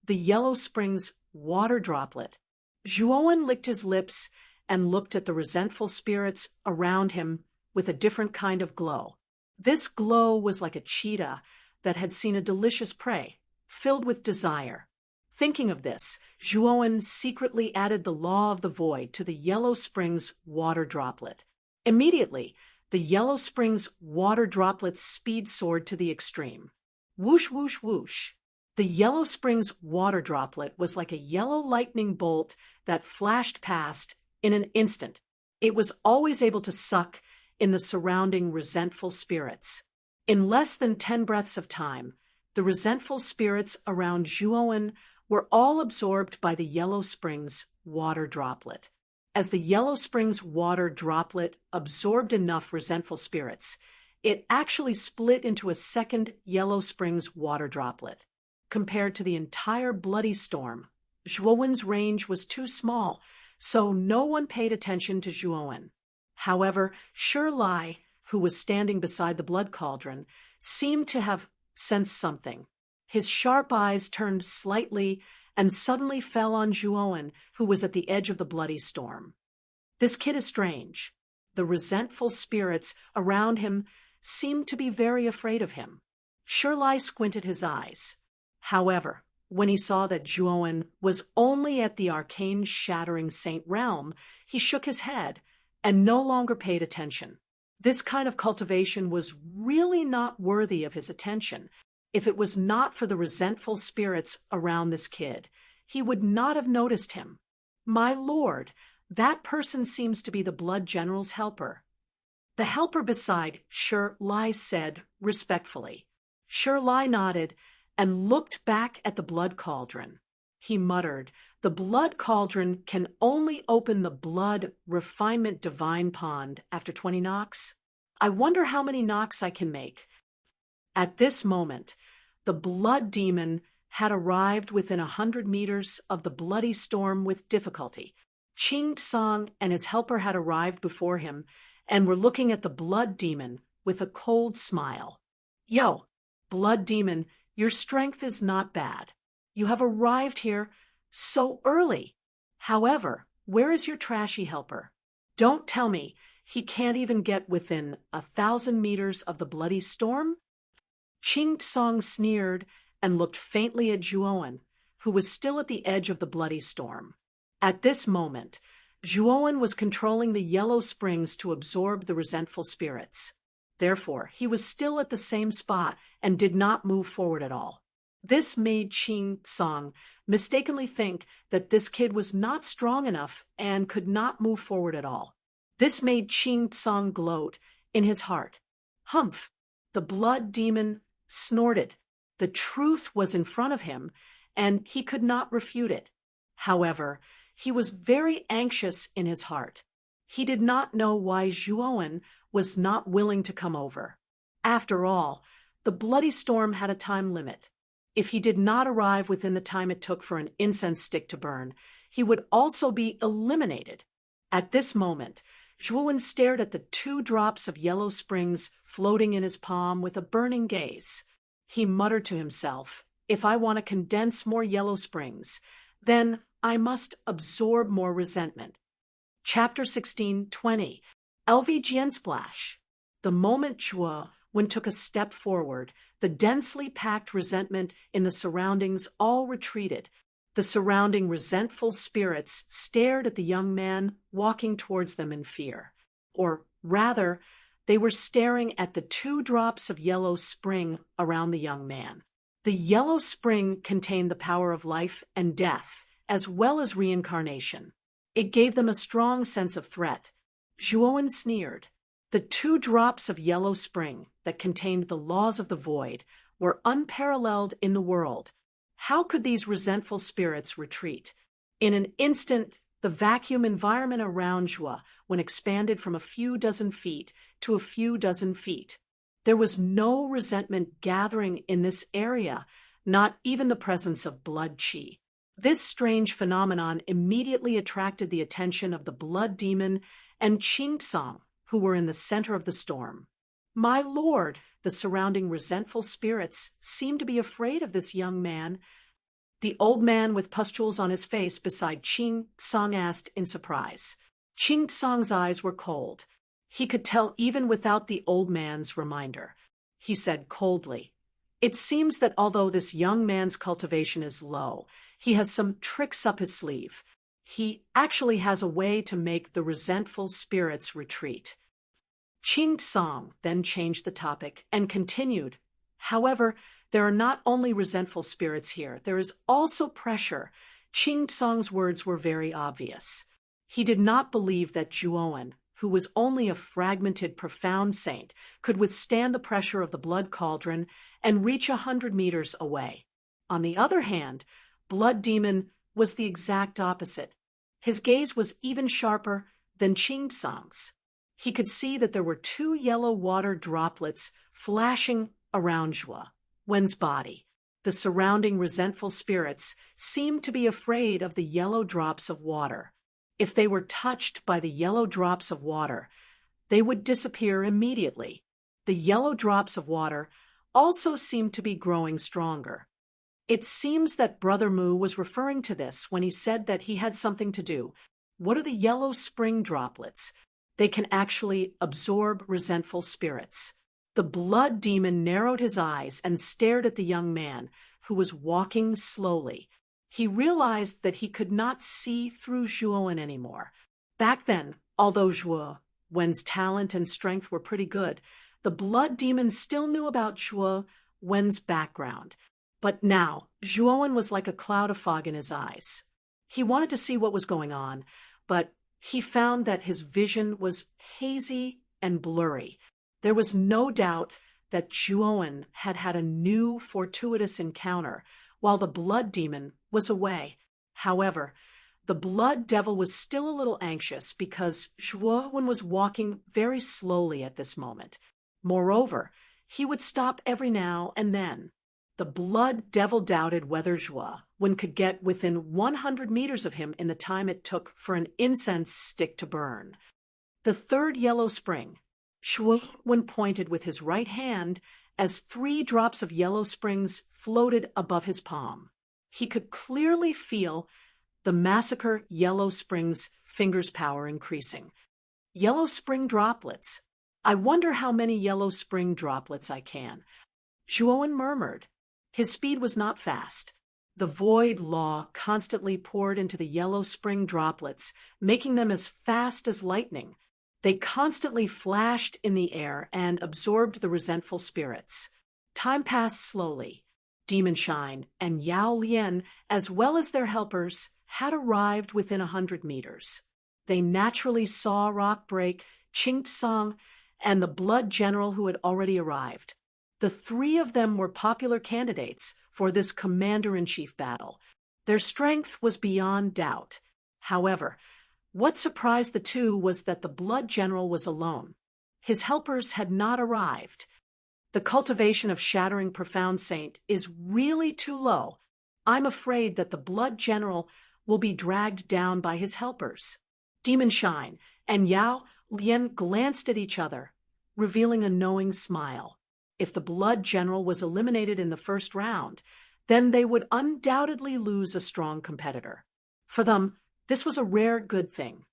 the yellow springs water droplet. Zhuowen licked his lips and looked at the resentful spirits around him with a different kind of glow. This glow was like a cheetah that had seen a delicious prey, filled with desire. Thinking of this, Zhuowen secretly added the law of the void to the yellow springs water droplet. Immediately, the yellow springs water droplet's speed soared to the extreme. Whoosh, whoosh, whoosh. The yellow springs water droplet was like a yellow lightning bolt that flashed past in an instant. It was always able to suck in the surrounding resentful spirits. In less than 10 breaths of time, the resentful spirits around Zhuowen were all absorbed by the yellow springs water droplet. As the yellow springs water droplet absorbed enough resentful spirits, it actually split into a second yellow springs water droplet. Compared to the entire bloody storm, Zhuowen's range was too small, so no one paid attention to Zhuowen. However, Shi Lai who was standing beside the blood cauldron, seemed to have sensed something. His sharp eyes turned slightly and suddenly fell on Zhuowen, who was at the edge of the bloody storm. This kid is strange. The resentful spirits around him seemed to be very afraid of him. Shirlai squinted his eyes. However, when he saw that Zhuowen was only at the arcane-shattering Saint realm, he shook his head and no longer paid attention. This kind of cultivation was really not worthy of his attention. If it was not for the resentful spirits around this kid, he would not have noticed him. My lord, that person seems to be the blood general's helper. The helper beside Shirlai said respectfully. Shirlai nodded and looked back at the blood cauldron. He muttered, "The blood cauldron can only open the blood refinement divine pond after 20 knocks. I wonder how many knocks I can make." At this moment, the blood demon had arrived within 100 meters of the bloody storm with difficulty. Qing Song and his helper had arrived before him and were looking at the blood demon with a cold smile. "Yo, blood demon, your strength is not bad. You have arrived here so early. However, where is your trashy helper? Don't tell me he can't even get within 1,000 meters of the bloody storm?" Qing Song sneered and looked faintly at Zhuowen, who was still at the edge of the bloody storm. At this moment, Zhuowen was controlling the yellow springs to absorb the resentful spirits. Therefore, he was still at the same spot and did not move forward at all. This made Qing Song mistakenly think that this kid was not strong enough and could not move forward at all. This made Qing Song gloat in his heart. Humph! The blood demon snorted. The truth was in front of him, and he could not refute it. However, he was very anxious in his heart. He did not know why Zhuowen was not willing to come over. After all, the bloody storm had a time limit. If he did not arrive within the time it took for an incense stick to burn, he would also be eliminated. At this moment, Zhuowen stared at the 2 drops of yellow springs floating in his palm with a burning gaze. He muttered to himself, "If I want to condense more yellow springs, then I must absorb more resentment." Chapter 16:20. LV Jiansplash. The moment Zhuowen took a step forward, the densely packed resentment in the surroundings all retreated. The surrounding resentful spirits stared at the young man walking towards them in fear. Or rather, they were staring at the 2 drops of yellow spring around the young man. The yellow spring contained the power of life and death, as well as reincarnation. It gave them a strong sense of threat. Zhuowen sneered. The 2 drops of yellow spring that contained the laws of the void were unparalleled in the world. How could these resentful spirits retreat? In an instant, the vacuum environment around Zhuowen expanded from a few dozen feet to a few dozen feet. There was no resentment gathering in this area, not even the presence of blood qi. This strange phenomenon immediately attracted the attention of the blood demon and Qing Song, who were in the center of the storm. "My lord," the surrounding resentful spirits seemed to be afraid of this young man. The old man with pustules on his face beside Qing Song asked in surprise. Qing Song's eyes were cold. He could tell even without the old man's reminder. He said coldly, "It seems that although this young man's cultivation is low, he has some tricks up his sleeve. He actually has a way to make the resentful spirits retreat." Qing Song then changed the topic and continued, "However, there are not only resentful spirits here, there is also pressure." Qing Song's words were very obvious. He did not believe that Zhuowen, who was only a fragmented, profound saint, could withstand the pressure of the blood cauldron and reach 100 meters away. On the other hand, Blood Demon was the exact opposite. His gaze was even sharper than Qing Song's. He could see that there were 2 yellow water droplets flashing around Zhuowen's body. The surrounding resentful spirits seemed to be afraid of the yellow drops of water. If they were touched by the yellow drops of water, they would disappear immediately. The yellow drops of water also seemed to be growing stronger. It seems that Brother Mu was referring to this when he said that he had something to do. What are the yellow spring droplets? They can actually absorb resentful spirits. The blood demon narrowed his eyes and stared at the young man, who was walking slowly. He realized that he could not see through Zhuowen anymore. Back then, although Zhuowen's talent and strength were pretty good, the blood demon still knew about Zhuowen's background. But now, Zhuowen was like a cloud of fog in his eyes. He wanted to see what was going on, but he found that his vision was hazy and blurry. There was no doubt that Zhuowen had had a new fortuitous encounter while the blood demon was away. However, the blood devil was still a little anxious because Zhuowen was walking very slowly at this moment. Moreover, he would stop every now and then. The blood devil doubted whether Zhuowen could get within 100 meters of him in the time it took for an incense stick to burn. The third yellow spring, Zhuowen pointed with his right hand as 3 drops of yellow springs floated above his palm. He could clearly feel the massacre yellow springs' fingers' power increasing. Yellow spring droplets. I wonder how many yellow spring droplets I can. Zhuowen murmured. His speed was not fast. The void law constantly poured into the yellow spring droplets, making them as fast as lightning. They constantly flashed in the air and absorbed the resentful spirits. Time passed slowly. Demon Shine and Yao Lian, as well as their helpers, had arrived within 100 meters. They naturally saw Rock Break, Qing Song, and the Blood General who had already arrived. The 3 of them were popular candidates for this commander-in-chief battle. Their strength was beyond doubt. However, what surprised the 2 was that the Blood General was alone. His helpers had not arrived. The cultivation of Shattering Profound Saint is really too low. I'm afraid that the Blood General will be dragged down by his helpers. Demon Shine and Yao Lian glanced at each other, revealing a knowing smile. If the Blood General was eliminated in the first round, then they would undoubtedly lose a strong competitor. For them, this was a rare good thing.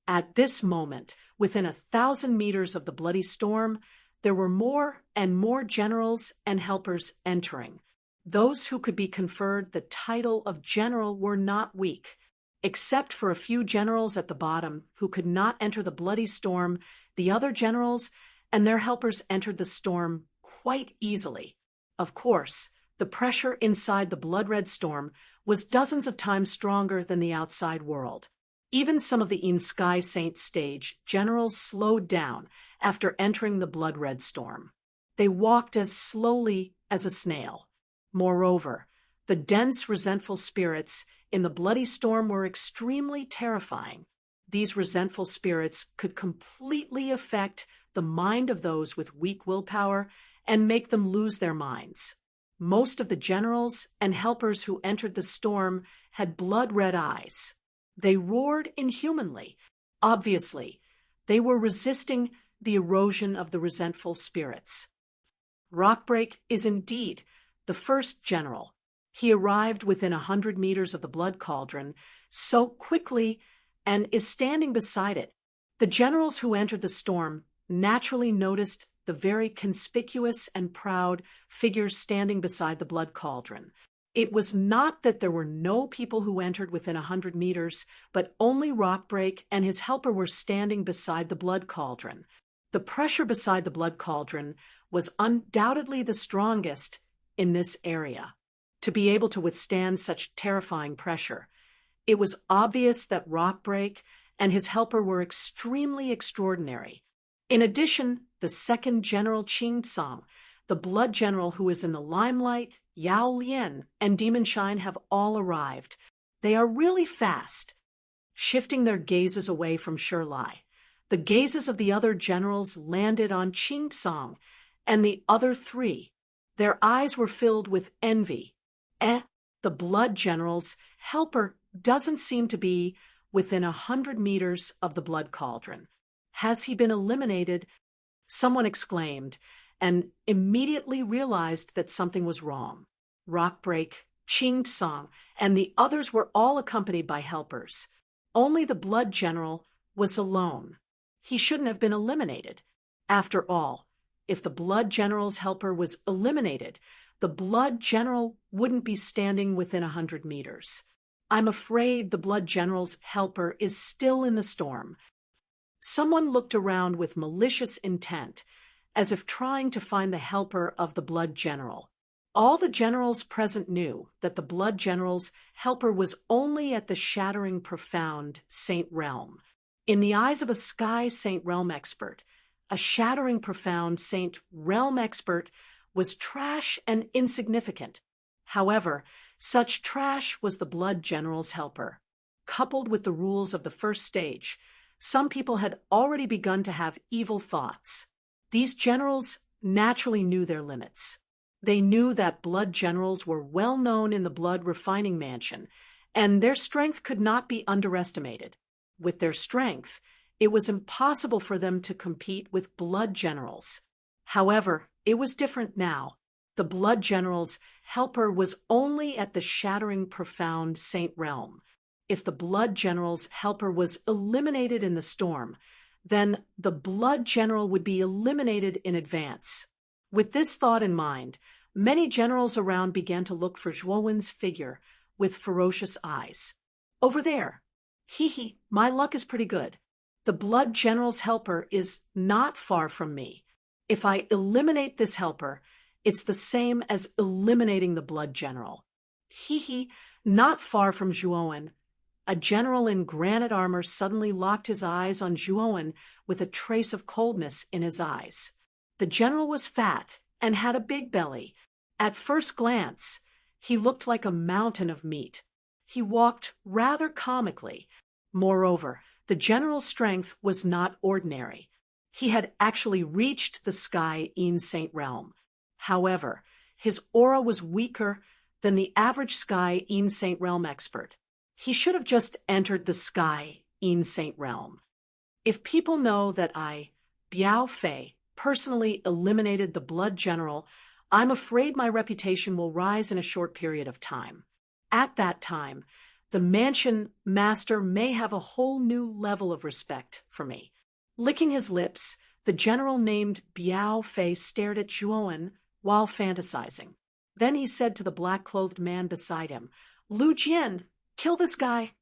At this moment, within 1,000 meters of the bloody storm, there were more and more generals and helpers entering. Those who could be conferred the title of general were not weak. Except for a few generals at the bottom who could not enter the bloody storm, the other generals and their helpers entered the storm quite easily. Of course, the pressure inside the blood-red storm was dozens of times stronger than the outside world. Even some of the In-Sky Saint stage generals slowed down after entering the blood-red storm. They walked as slowly as a snail. Moreover, the dense, resentful spirits in the bloody storm were extremely terrifying. These resentful spirits could completely affect the mind of those with weak willpower and make them lose their minds. Most of the generals and helpers who entered the storm had blood-red eyes. They roared inhumanly. Obviously, they were resisting the erosion of the resentful spirits. Rockbreak is indeed the first general. He arrived within 100 meters of the blood cauldron so quickly and is standing beside it. The generals who entered the storm naturally noticed the very conspicuous and proud figures standing beside the blood cauldron. It was not that there were no people who entered within 100 meters, but only Rockbreak and his helper were standing beside the blood cauldron. The pressure beside the blood cauldron was undoubtedly the strongest in this area. To be able to withstand such terrifying pressure, it was obvious that Rockbreak and his helper were extremely extraordinary. In addition, the second General Qing Song, the Blood General who is in the limelight, Yao Lian, and Demon Shine have all arrived. They are really fast, shifting their gazes away from Shirlai. The gazes of the other generals landed on Qing Song and the other 3. Their eyes were filled with envy. The Blood General's helper doesn't seem to be within 100 meters of the blood cauldron. Has he been eliminated? Someone exclaimed, and immediately realized that something was wrong. Rockbreak, Ching Song, and the others were all accompanied by helpers. Only the Blood General was alone. He shouldn't have been eliminated. After all, if the Blood General's helper was eliminated, the Blood General wouldn't be standing within 100 meters. I'm afraid the Blood General's helper is still in the storm. Someone looked around with malicious intent, as if trying to find the helper of the Blood General. All the generals present knew that the Blood General's helper was only at the shattering profound Saint Realm. In the eyes of a Sky Saint Realm expert, a shattering profound Saint Realm expert was trash and insignificant. However, such trash was the Blood General's helper. Coupled with the rules of the first stage, some people had already begun to have evil thoughts. These generals naturally knew their limits. They knew that Blood Generals were well known in the Blood Refining Mansion, and their strength could not be underestimated. With their strength, it was impossible for them to compete with Blood Generals. However, it was different now. The Blood General's helper was only at the shattering profound Saint Realm. If the Blood General's helper was eliminated in the storm, then the Blood General would be eliminated in advance. With this thought in mind, many generals around began to look for Zhuowen's figure with ferocious eyes. Over there. Hee, my luck is pretty good. The Blood General's helper is not far from me. If I eliminate this helper, it's the same as eliminating the Blood General. Hee, not far from Zhuowen. A general in granite armor suddenly locked his eyes on Zhuowen with a trace of coldness in his eyes. The general was fat and had a big belly. At first glance, he looked like a mountain of meat. He walked rather comically. Moreover, the general's strength was not ordinary. He had actually reached the Sky Saint Realm. However, his aura was weaker than the average Sky Saint Realm expert. He should have just entered the Sky Saint Realm. If people know that I, Biao Fei, personally eliminated the Blood General, I'm afraid my reputation will rise in a short period of time. At that time, the mansion master may have a whole new level of respect for me. Licking his lips, the general named Biao Fei stared at Zhuowen while fantasizing. Then he said to the black-clothed man beside him, "Lu Jian, kill this guy."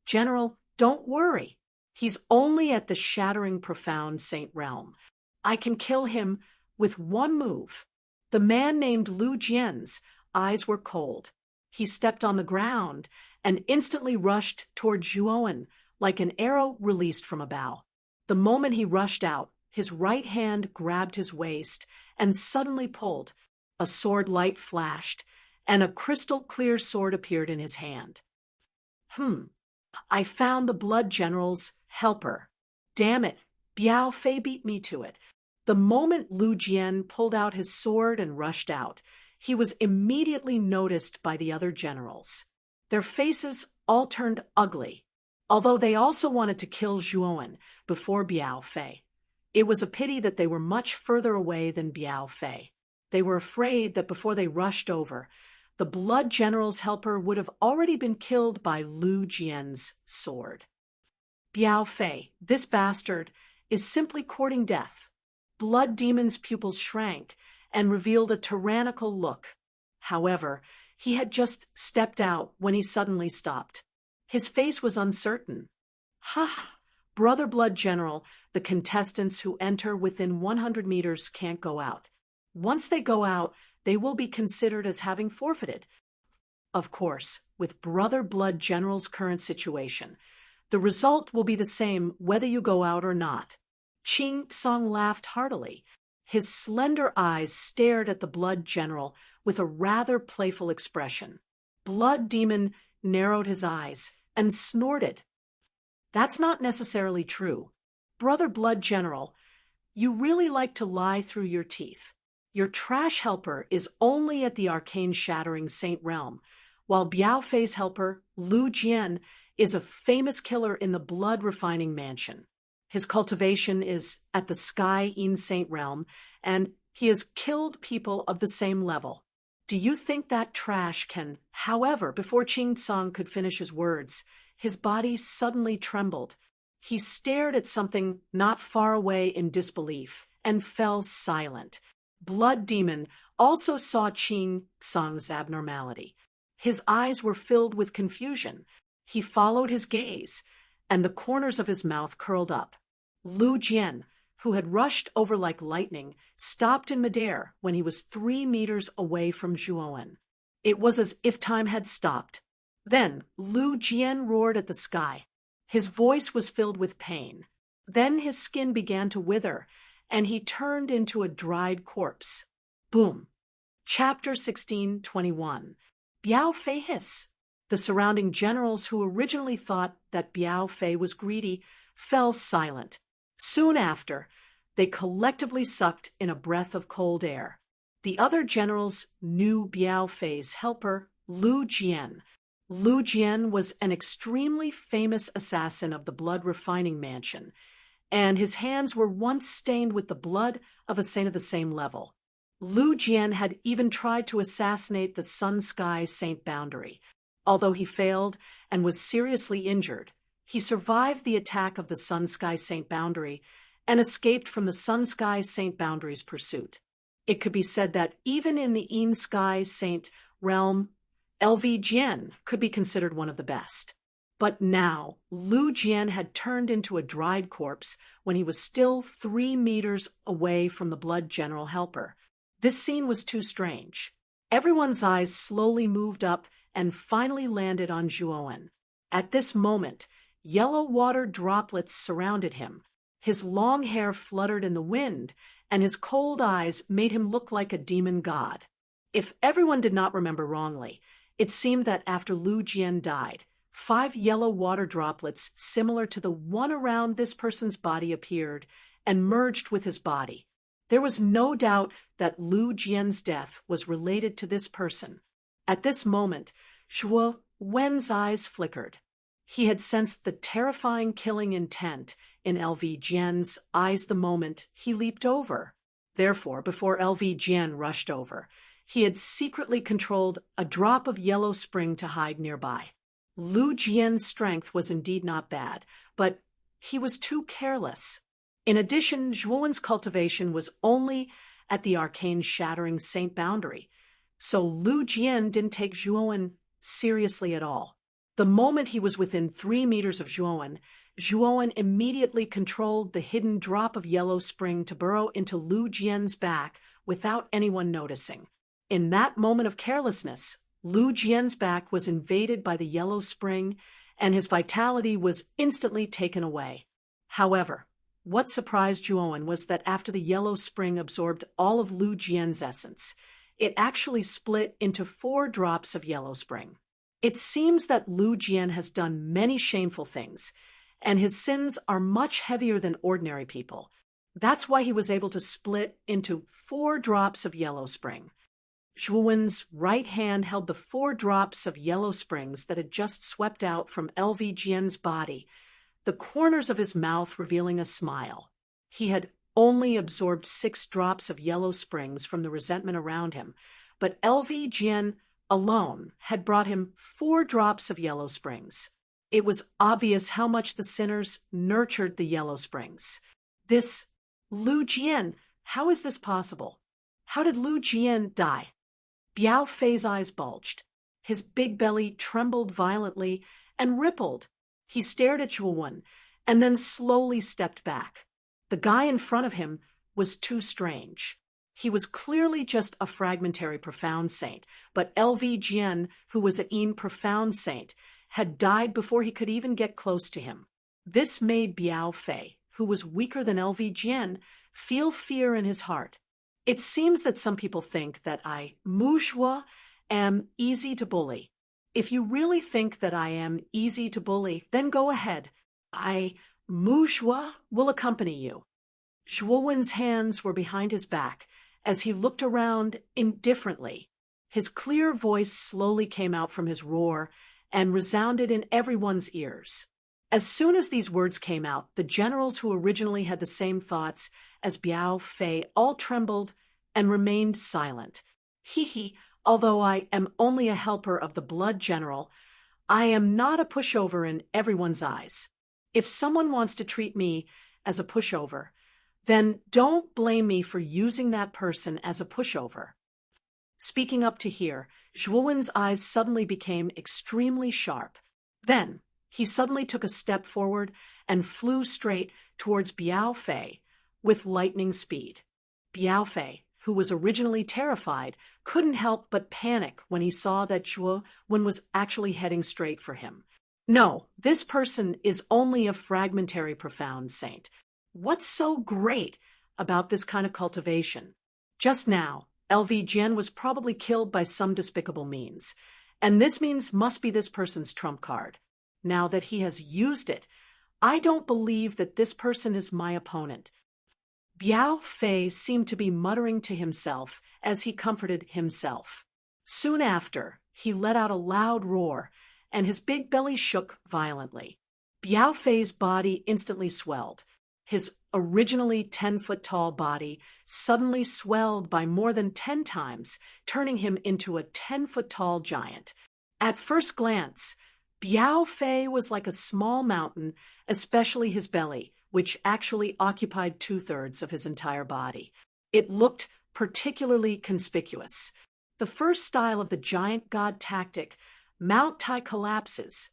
"General, don't worry. He's only at the shattering profound Saint Realm. I can kill him with one move." The man named Lu Jian's eyes were cold. He stepped on the ground and instantly rushed toward Zhuowen like an arrow released from a bow. The moment he rushed out, his right hand grabbed his waist and suddenly pulled. A sword light flashed, and a crystal-clear sword appeared in his hand. I found the Blood General's helper. Damn it, Biao Fei beat me to it. The moment Lu Jian pulled out his sword and rushed out, he was immediately noticed by the other generals. Their faces all turned ugly, although they also wanted to kill Zhuowen before Biao Fei. It was a pity that they were much further away than Biao Fei. They were afraid that before they rushed over, the Blood General's helper would have already been killed by Lu Jian's sword. Biao Fei, this bastard, is simply courting death. Blood Demon's pupils shrank and revealed a tyrannical look. However, he had just stepped out when he suddenly stopped. His face was uncertain. Brother Blood General, the contestants who enter within 100 meters can't go out. Once they go out, they will be considered as having forfeited. Of course, with Brother Blood General's current situation, the result will be the same whether you go out or not. Ching Song laughed heartily. His slender eyes stared at the Blood General with a rather playful expression. Blood Demon narrowed his eyes and snorted. "That's not necessarily true. Brother Blood General, you really like to lie through your teeth. Your trash helper is only at the arcane-shattering Saint Realm, while Biao Fei's helper, Lu Jian, is a famous killer in the Blood Refining Mansion. His cultivation is at the Sky in Saint realm, and he has killed people of the same level. Do you think that trash can— However, before Ching Song could finish his words, his body suddenly trembled. He stared at something not far away in disbelief and fell silent. Blood Demon also saw Ching Song's abnormality. His eyes were filled with confusion. He followed his gaze, and the corners of his mouth curled up. Lu Jian, who had rushed over like lightning, stopped in midair when he was 3 meters away from Zhuowen. It was as if time had stopped. Then Lu Jian roared at the sky. His voice was filled with pain. Then his skin began to wither, and he turned into a dried corpse. Boom. Chapter 16:21. Biao Fei hiss. The surrounding generals, who originally thought that Biao Fei was greedy, fell silent. Soon after, they collectively sucked in a breath of cold air. The other generals knew Biao Fei's helper, Lu Jian. Lu Jian was an extremely famous assassin of the blood refining mansion, and his hands were once stained with the blood of a saint of the same level. Lu Jian had even tried to assassinate the Sun Sky Saint Boundary. Although he failed and was seriously injured, he survived the attack of the Sun Sky Saint Boundary and escaped from the Sun Sky Saint Boundary's pursuit. It could be said that even in the Yin Sky Saint realm, LV Jian could be considered one of the best. But now, Lu Jian had turned into a dried corpse when he was still 3 meters away from the blood general helper. This scene was too strange. Everyone's eyes slowly moved up and finally landed on Zhuowen. At this moment, yellow water droplets surrounded him. His long hair fluttered in the wind, and his cold eyes made him look like a demon god. If everyone did not remember wrongly, it seemed that after Lu Jian died, 5 yellow water droplets similar to the one around this person's body appeared and merged with his body. There was no doubt that Lu Jian's death was related to this person. At this moment, Zhuo Wen's eyes flickered. He had sensed the terrifying killing intent in LV Jian's eyes the moment he leaped over. Therefore, before LV Jian rushed over, he had secretly controlled a drop of yellow spring to hide nearby. Lu Jian's strength was indeed not bad, but he was too careless. In addition, Zhuowen's cultivation was only at the arcane shattering Saint Boundary, so Lu Jian didn't take Zhuowen seriously at all. The moment he was within 3 meters of Zhuowen, Zhuowen immediately controlled the hidden drop of yellow spring to burrow into Lu Jian's back without anyone noticing. In that moment of carelessness, Lu Jian's back was invaded by the yellow spring, and his vitality was instantly taken away. However, what surprised Zhuowen was that after the yellow spring absorbed all of Lu Jian's essence, it actually split into 4 drops of yellow spring. It seems that Lu Jian has done many shameful things, and his sins are much heavier than ordinary people. That's why he was able to split into 4 drops of yellow spring. Zhuowen's right hand held the 4 drops of yellow springs that had just swept out from LV Jian's body, the corners of his mouth revealing a smile. He had only absorbed 6 drops of yellow springs from the resentment around him, but LV Jian alone had brought him 4 drops of yellow springs. It was obvious how much the sinners nurtured the yellow springs. This Lu Jian, how is this possible? How did Lu Jian die? Biao Fei's eyes bulged. His big belly trembled violently and rippled. He stared at Zhuowen and then slowly stepped back. The guy in front of him was too strange. He was clearly just a fragmentary profound saint, but LV Jian, who was a Yin profound saint, had died before he could even get close to him. This made Biao Fei, who was weaker than LV Jian, feel fear in his heart. It seems that some people think that I, Mu Shuo, am easy to bully. If you really think that I am easy to bully, then go ahead. I, Mu Shuo, will accompany you. Zhuowen's hands were behind his back as he looked around indifferently. His clear voice slowly came out from his roar and resounded in everyone's ears. As soon as these words came out, the generals who originally had the same thoughts as Biao Fei all trembled and remained silent. He, although I am only a helper of the blood general, I am not a pushover in everyone's eyes. If someone wants to treat me as a pushover, then don't blame me for using that person as a pushover. Speaking up to here, Zhuowen's eyes suddenly became extremely sharp. Then, he suddenly took a step forward and flew straight towards Biao Fei with lightning speed. Biao Fei, who was originally terrified, couldn't help but panic when he saw that Zhuowen was actually heading straight for him. No, this person is only a fragmentary profound saint. What's so great about this kind of cultivation? Just now, LV Jian was probably killed by some despicable means, and this means must be this person's trump card. Now that he has used it, I don't believe that this person is my opponent. Biao Fei seemed to be muttering to himself as he comforted himself. Soon after, he let out a loud roar, and his big belly shook violently. Biao Fei's body instantly swelled. His originally 10-foot-tall body suddenly swelled by more than 10 times, turning him into a 10-foot-tall giant. At first glance, Biao Fei was like a small mountain, especially his belly, which actually occupied 2/3 of his entire body. It looked particularly conspicuous. The first style of the giant god tactic, Mount Tai collapses.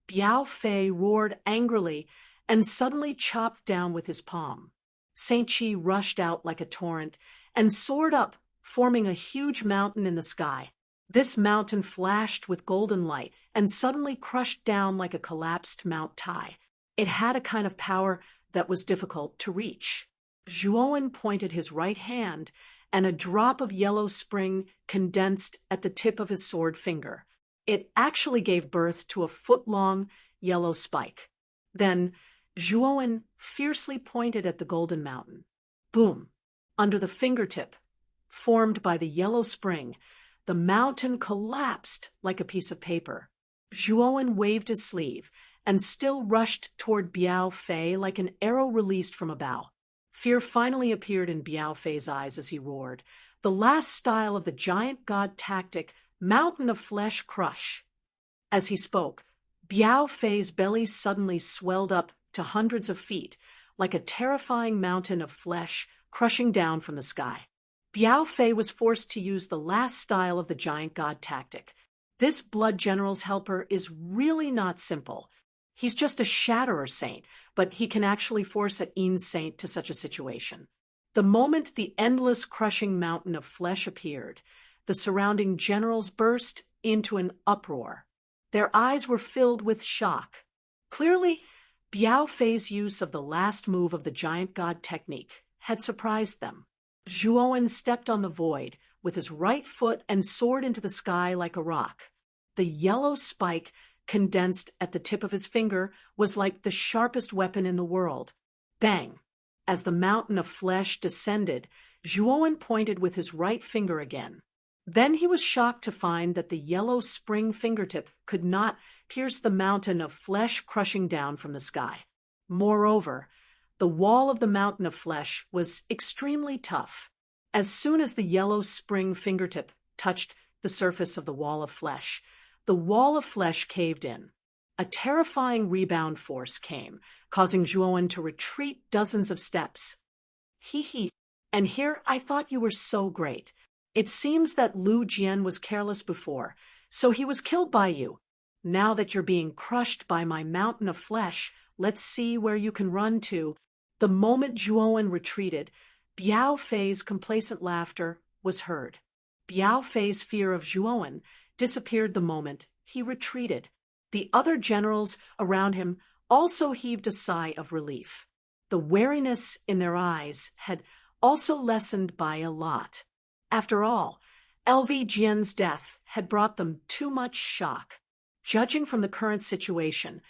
Biao Fei roared angrily and suddenly chopped down with his palm. Saint Chi rushed out like a torrent and soared up, forming a huge mountain in the sky. This mountain flashed with golden light and suddenly crushed down like a collapsed Mount Tai. It had a kind of power that was difficult to reach. Zhuowen pointed his right hand, and a drop of yellow spring condensed at the tip of his sword finger. It actually gave birth to a foot-long yellow spike. Then Zhuowen fiercely pointed at the golden mountain. Boom! Under the fingertip, formed by the yellow spring, the mountain collapsed like a piece of paper. Zhuowen waved his sleeve and still rushed toward Biao Fei like an arrow released from a bow. Fear finally appeared in Biao Fei's eyes as he roared. The last style of the giant god tactic, Mountain of Flesh Crush. As he spoke, Biao Fei's belly suddenly swelled up to hundreds of feet, like a terrifying mountain of flesh crushing down from the sky. Biao Fei was forced to use the last style of the giant god tactic. This blood general's helper is really not simple. He's just a shatterer saint, but he can actually force an Yin saint to such a situation. The moment the endless crushing mountain of flesh appeared, the surrounding generals burst into an uproar. Their eyes were filled with shock. Clearly, Biao Fei's use of the last move of the giant god technique had surprised them. Zhuowen stepped on the void with his right foot and soared into the sky like a rock. The yellow spike condensed at the tip of his finger was like the sharpest weapon in the world. Bang! As the mountain of flesh descended, Zhuowen pointed with his right finger again. Then he was shocked to find that the yellow spring fingertip could not pierce the mountain of flesh crushing down from the sky. Moreover, the wall of the mountain of flesh was extremely tough. As soon as the yellow spring fingertip touched the surface of the wall of flesh caved in. A terrifying rebound force came, causing Zhuowen to retreat dozens of steps. Hee, and here I thought you were so great. It seems that Lu Jian was careless before, so he was killed by you. Now that you're being crushed by my mountain of flesh, let's see where you can run to. The moment Zhuowen retreated, Biao Fei's complacent laughter was heard. Biao Fei's fear of Zhuowen disappeared the moment he retreated. The other generals around him also heaved a sigh of relief. The wariness in their eyes had also lessened by a lot. After all, LV Jian's death had brought them too much shock. Judging from the current situation,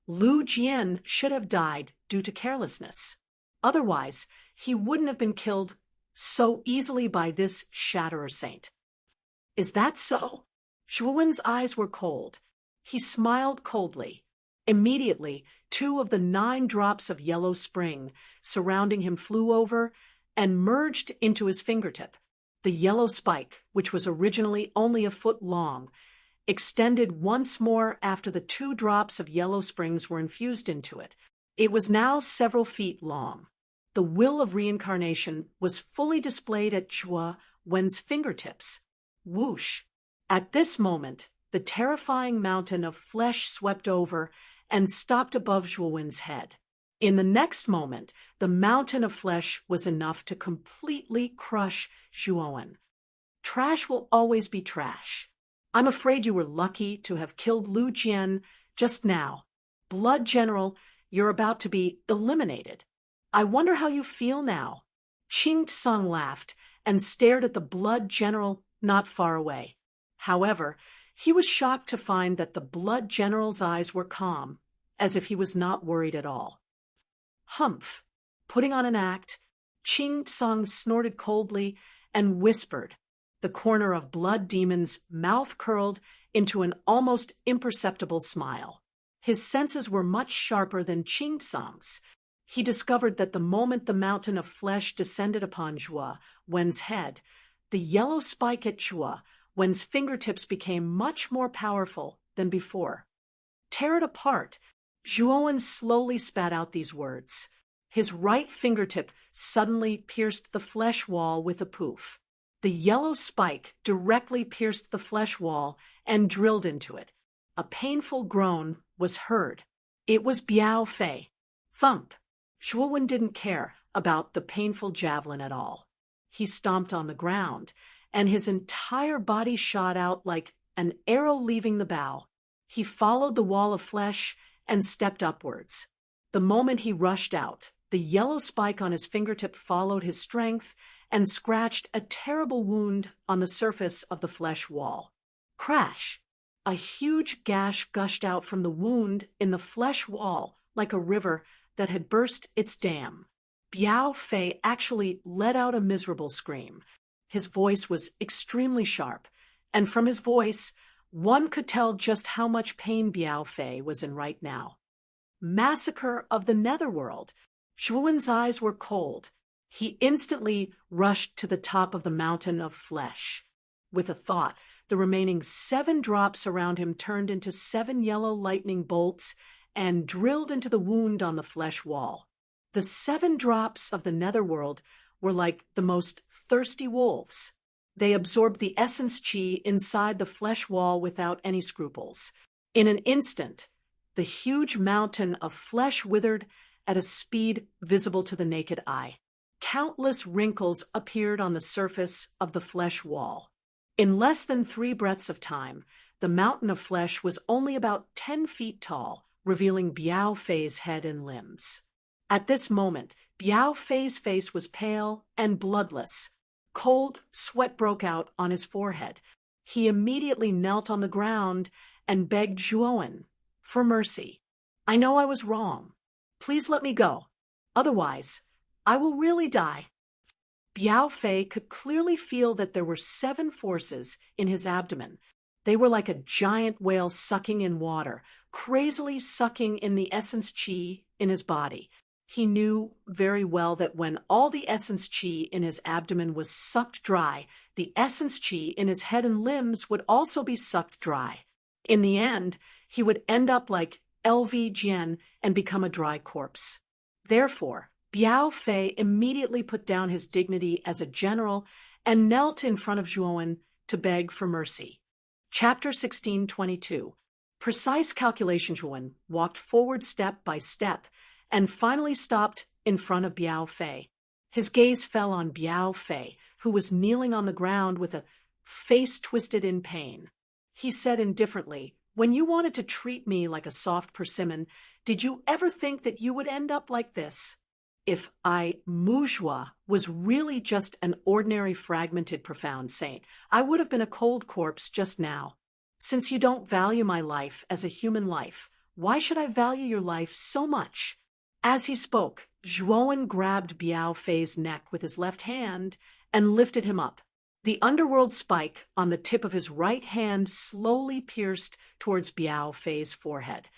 Lu Jian should have died due to carelessness. Otherwise, he wouldn't have been killed so easily by this shatterer saint. Is that so? Zhuowen's eyes were cold. He smiled coldly. Immediately, 2 of the 9 drops of yellow spring surrounding him flew over and merged into his fingertip. The yellow spike, which was originally only a foot long, extended once more after the 2 drops of yellow springs were infused into it. It was now several feet long. The will of reincarnation was fully displayed at Zhuo Wen's fingertips. Whoosh! At this moment, the terrifying mountain of flesh swept over and stopped above Zhuo Wen's head. In the next moment, the mountain of flesh was enough to completely crush Zhuo Wen. Trash will always be trash. I'm afraid you were lucky to have killed Lu Jian just now. Blood General, you're about to be eliminated. I wonder how you feel now. Qing Tsung laughed and stared at the Blood General not far away. However, he was shocked to find that the Blood General's eyes were calm, as if he was not worried at all. Humph! Putting on an act, Qing Tsung snorted coldly and whispered. The corner of Blood Demon's mouth curled into an almost imperceptible smile. His senses were much sharper than Qing Tsung's. He discovered that the moment the mountain of flesh descended upon Zhuo Wen's head, the yellow spike at Zhuo Wen's fingertips became much more powerful than before. Tear it apart. Zhuo Wen slowly spat out these words. His right fingertip suddenly pierced the flesh wall with a poof. The yellow spike directly pierced the flesh wall and drilled into it. A painful groan was heard. It was Biao Fei. Thump! Zhuo Wen didn't care about the painful javelin at all. He stomped on the ground, and his entire body shot out like an arrow leaving the bow. He followed the wall of flesh and stepped upwards. The moment he rushed out, the yellow spike on his fingertip followed his strength and scratched a terrible wound on the surface of the flesh wall. Crash! A huge gash gushed out from the wound in the flesh wall like a river that had burst its dam. Biao Fei actually let out a miserable scream. His voice was extremely sharp, and from his voice, one could tell just how much pain Biao Fei was in right now. Massacre of the Netherworld! Zhuo Wen's eyes were cold. He instantly rushed to the top of the mountain of flesh. With a thought, the remaining 7 drops around him turned into 7 yellow lightning bolts and drilled into the wound on the flesh wall. The 7 drops of the Netherworld were like the most thirsty wolves. They absorbed the essence qi inside the flesh wall without any scruples. In an instant, the huge mountain of flesh withered at a speed visible to the naked eye. Countless wrinkles appeared on the surface of the flesh wall. In less than 3 breaths of time, the mountain of flesh was only about 10 feet tall, revealing Biao Fei's head and limbs. At this moment, Biao Fei's face was pale and bloodless. Cold sweat broke out on his forehead. He immediately knelt on the ground and begged Zhuo Wen for mercy. I know I was wrong. Please let me go. Otherwise, I will really die. Biao Fei could clearly feel that there were 7 forces in his abdomen. They were like a giant whale sucking in water, crazily sucking in the essence qi in his body. He knew very well that when all the essence qi in his abdomen was sucked dry, the essence qi in his head and limbs would also be sucked dry. In the end, he would end up like LV Jian and become a dry corpse. Therefore, Biao Fei immediately put down his dignity as a general and knelt in front of Zhuo Wen to beg for mercy. Chapter 1622. Precise calculation. Zhuo Wen walked forward step by step and finally stopped in front of Biao Fei. His gaze fell on Biao Fei, who was kneeling on the ground with a face twisted in pain. He said indifferently, "When you wanted to treat me like a soft persimmon, did you ever think that you would end up like this? If Muzhua was really just an ordinary fragmented profound saint, I would have been a cold corpse just now. Since you don't value my life as a human life, why should I value your life so much?" As he spoke, Zhuo Wen grabbed Biao Fei's neck with his left hand and lifted him up. The underworld spike on the tip of his right hand slowly pierced towards Biao Fei's forehead.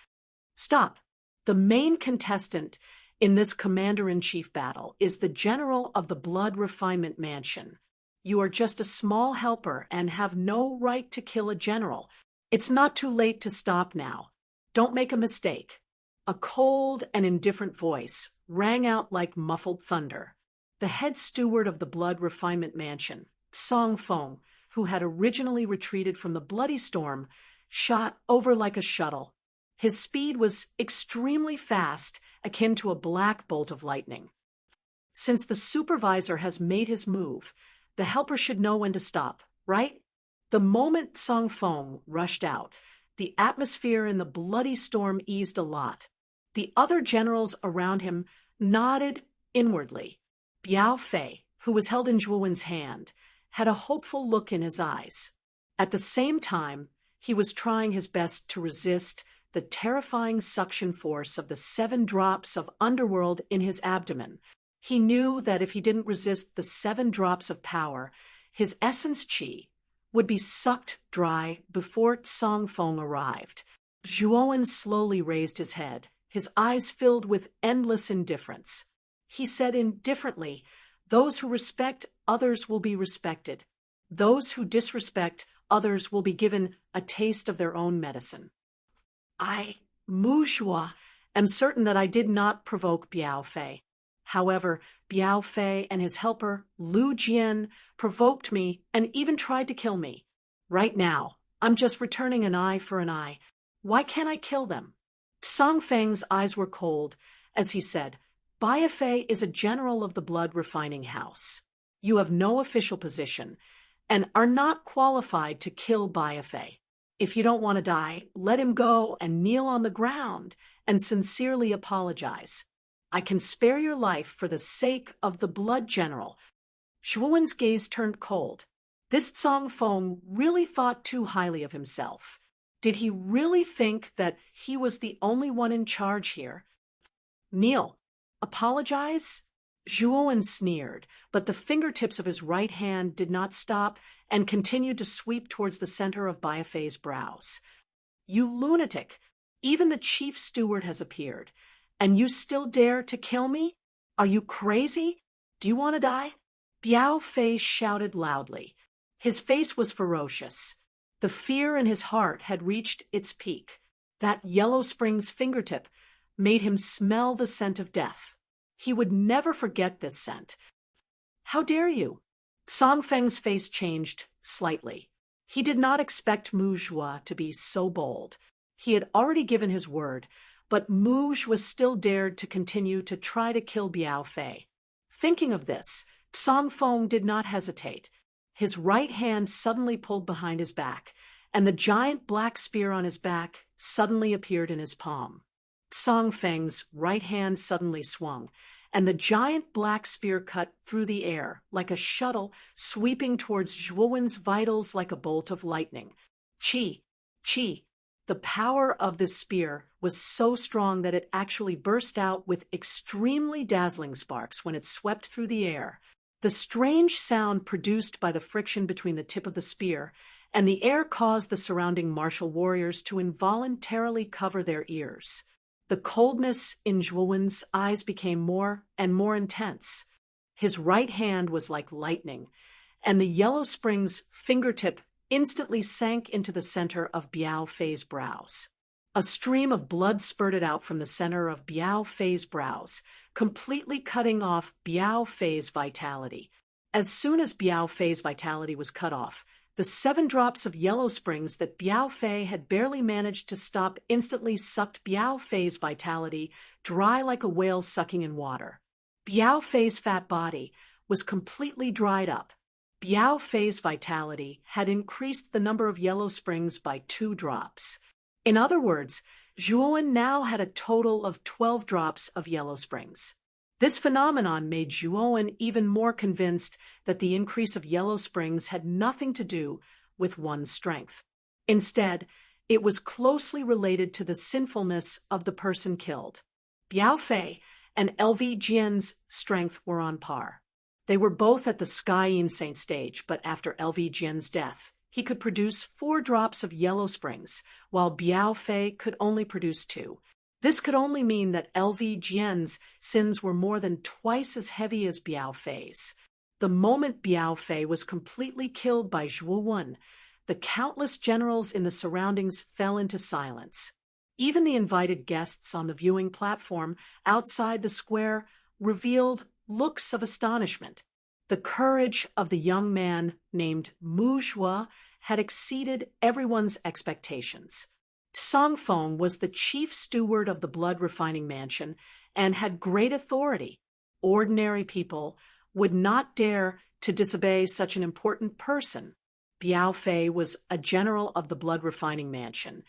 "Stop! The main contestant in this commander-in-chief battle is the general of the Blood Refinement Mansion. You are just a small helper and have no right to kill a general. It's not too late to stop now. Don't make a mistake. A cold and indifferent voice rang out like muffled thunder. The head steward of the Blood Refinement Mansion, Song Feng, who had originally retreated from the bloody storm, shot over like a shuttle. His speed was extremely fast, akin to a black bolt of lightning. Since the supervisor has made his move, the helper should know when to stop, right? The moment Song Feng rushed out, the atmosphere in the bloody storm eased a lot. The other generals around him nodded inwardly. Biao Fei, who was held in Zhuowen's hand, had a hopeful look in his eyes. At the same time, he was trying his best to resist the terrifying suction force of the 7 drops of underworld in his abdomen. He knew that if he didn't resist the 7 drops of power, his essence qi would be sucked dry before Song Feng arrived. Zhuowen slowly raised his head, his eyes filled with endless indifference. He said indifferently, "Those who respect others will be respected. Those who disrespect others will be given a taste of their own medicine." I, Mu Zhuo, am certain that I did not provoke Biao Fei. However, Biao Fei and his helper, Lu Jian, provoked me and even tried to kill me. Right now, I'm just returning an eye for an eye. Why can't I kill them? Song Feng's eyes were cold as he said, "Biao Fei is a general of the Blood Refining House. You have no official position and are not qualified to kill Biao Fei. If you don't want to die, let him go and kneel on the ground and sincerely apologize. I can spare your life for the sake of the blood general." Zhuowen's gaze turned cold. This Song Feng really thought too highly of himself. Did he really think that he was the only one in charge here? "Kneel. Apologize?" Zhuowen sneered, but the fingertips of his right hand did not stop and continued to sweep towards the center of Biao Fei's brows. "You lunatic! Even the chief steward has appeared. And you still dare to kill me? Are you crazy? Do you want to die?" Biao Fei shouted loudly. His face was ferocious. The fear in his heart had reached its peak. That Yellow Springs fingertip made him smell the scent of death. He would never forget this scent. "How dare you?" Song Feng's face changed slightly. He did not expect Mu Zhuo to be so bold. He had already given his word, but Mu Zhuo still dared to continue to try to kill Biao Fei. Thinking of this, Song Feng did not hesitate. His right hand suddenly pulled behind his back, and the giant black spear on his back suddenly appeared in his palm. Song Feng's right hand suddenly swung, and the giant black spear cut through the air like a shuttle, sweeping towards Zhuowen's vitals like a bolt of lightning. Qi, qi. The power of this spear was so strong that it actually burst out with extremely dazzling sparks when it swept through the air. The strange sound produced by the friction between the tip of the spear and the air caused the surrounding martial warriors to involuntarily cover their ears. The coldness in Zhuowen's eyes became more and more intense. His right hand was like lightning, and the Yellow Springs fingertip instantly sank into the center of Biao Fei's brows. A stream of blood spurted out from the center of Biao Fei's brows, completely cutting off Biao Fei's vitality. As soon as Biao Fei's vitality was cut off, the 7 drops of Yellow Springs that Biao Fei had barely managed to stop instantly sucked Biao Fei's vitality dry like a whale sucking in water. Biao Fei's fat body was completely dried up. Biao Fei's vitality had increased the number of Yellow Springs by 2 drops. In other words, Zhuowen now had a total of 12 drops of Yellow Springs. This phenomenon made Zhuowen even more convinced that the increase of Yellow Springs had nothing to do with one's strength. Instead, it was closely related to the sinfulness of the person killed. Biao Fei and LV Jian's strength were on par. They were both at the Sky Insane stage, but after LV Jian's death, he could produce 4 drops of Yellow Springs, while Biao Fei could only produce 2. This could only mean that LV Jian's sins were more than twice as heavy as Biao Fei's. The moment Biao Fei was completely killed by Zhuo Wen, the countless generals in the surroundings fell into silence. Even the invited guests on the viewing platform outside the square revealed looks of astonishment. The courage of the young man named Mu Zhuo had exceeded everyone's expectations. Songfeng was the chief steward of the blood refining mansion and had great authority. Ordinary people would not dare to disobey such an important person. Biao Fei was a general of the blood refining mansion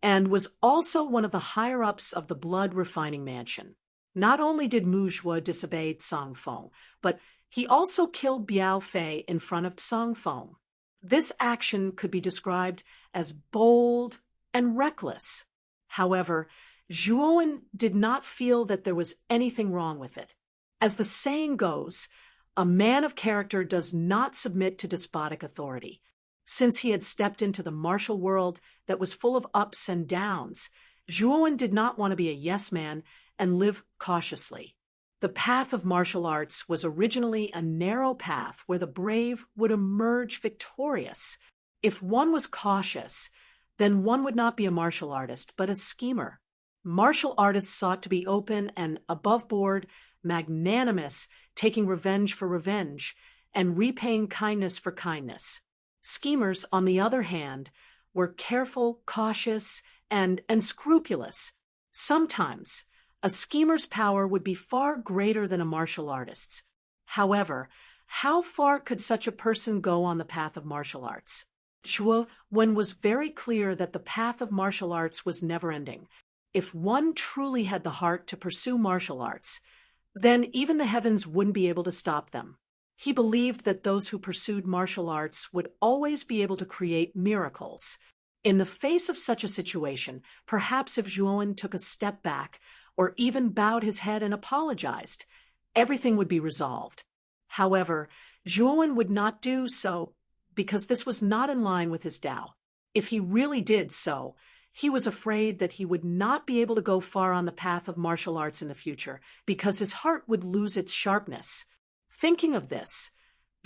and was also one of the higher-ups of the blood refining mansion. Not only did Mu Zhuo disobey Songfeng, but he also killed Biao Fei in front of Songfeng. This action could be described as bold and reckless. However, Zhuo did not feel that there was anything wrong with it. As the saying goes, a man of character does not submit to despotic authority. Since he had stepped into the martial world that was full of ups and downs, Zhuo did not want to be a yes man and live cautiously. The path of martial arts was originally a narrow path where the brave would emerge victorious. If one was cautious, then one would not be a martial artist, but a schemer. Martial artists sought to be open and above board, magnanimous, taking revenge for revenge, and repaying kindness for kindness. Schemers, on the other hand, were careful, cautious, and scrupulous. Sometimes, a schemer's power would be far greater than a martial artist's. However, how far could such a person go on the path of martial arts? Zhuo Wen was very clear that the path of martial arts was never-ending. If one truly had the heart to pursue martial arts, then even the heavens wouldn't be able to stop them. He believed that those who pursued martial arts would always be able to create miracles. In the face of such a situation, perhaps if Zhuo took a step back or even bowed his head and apologized, everything would be resolved. However, Zhuo would not do so because this was not in line with his Tao. If he really did so, he was afraid that he would not be able to go far on the path of martial arts in the future because his heart would lose its sharpness. Thinking of this,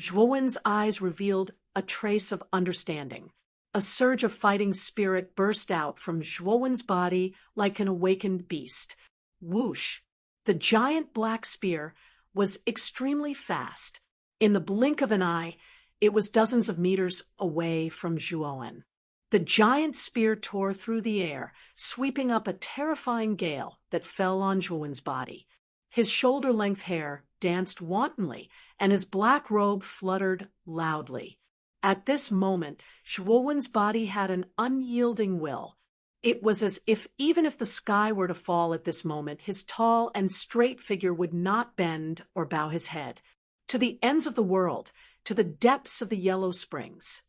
Zhuowen's eyes revealed a trace of understanding. A surge of fighting spirit burst out from Zhuowen's body like an awakened beast. Whoosh! The giant black spear was extremely fast. In the blink of an eye, it was dozens of meters away from Zhuo. The giant spear tore through the air, sweeping up a terrifying gale that fell on Zhuowen's body. His shoulder-length hair danced wantonly, and his black robe fluttered loudly. At this moment, Zhuowen's body had an unyielding will. It was as if even if the sky were to fall at this moment, his tall and straight figure would not bend or bow his head. To the ends of the world, to the depths of the Yellow Springs.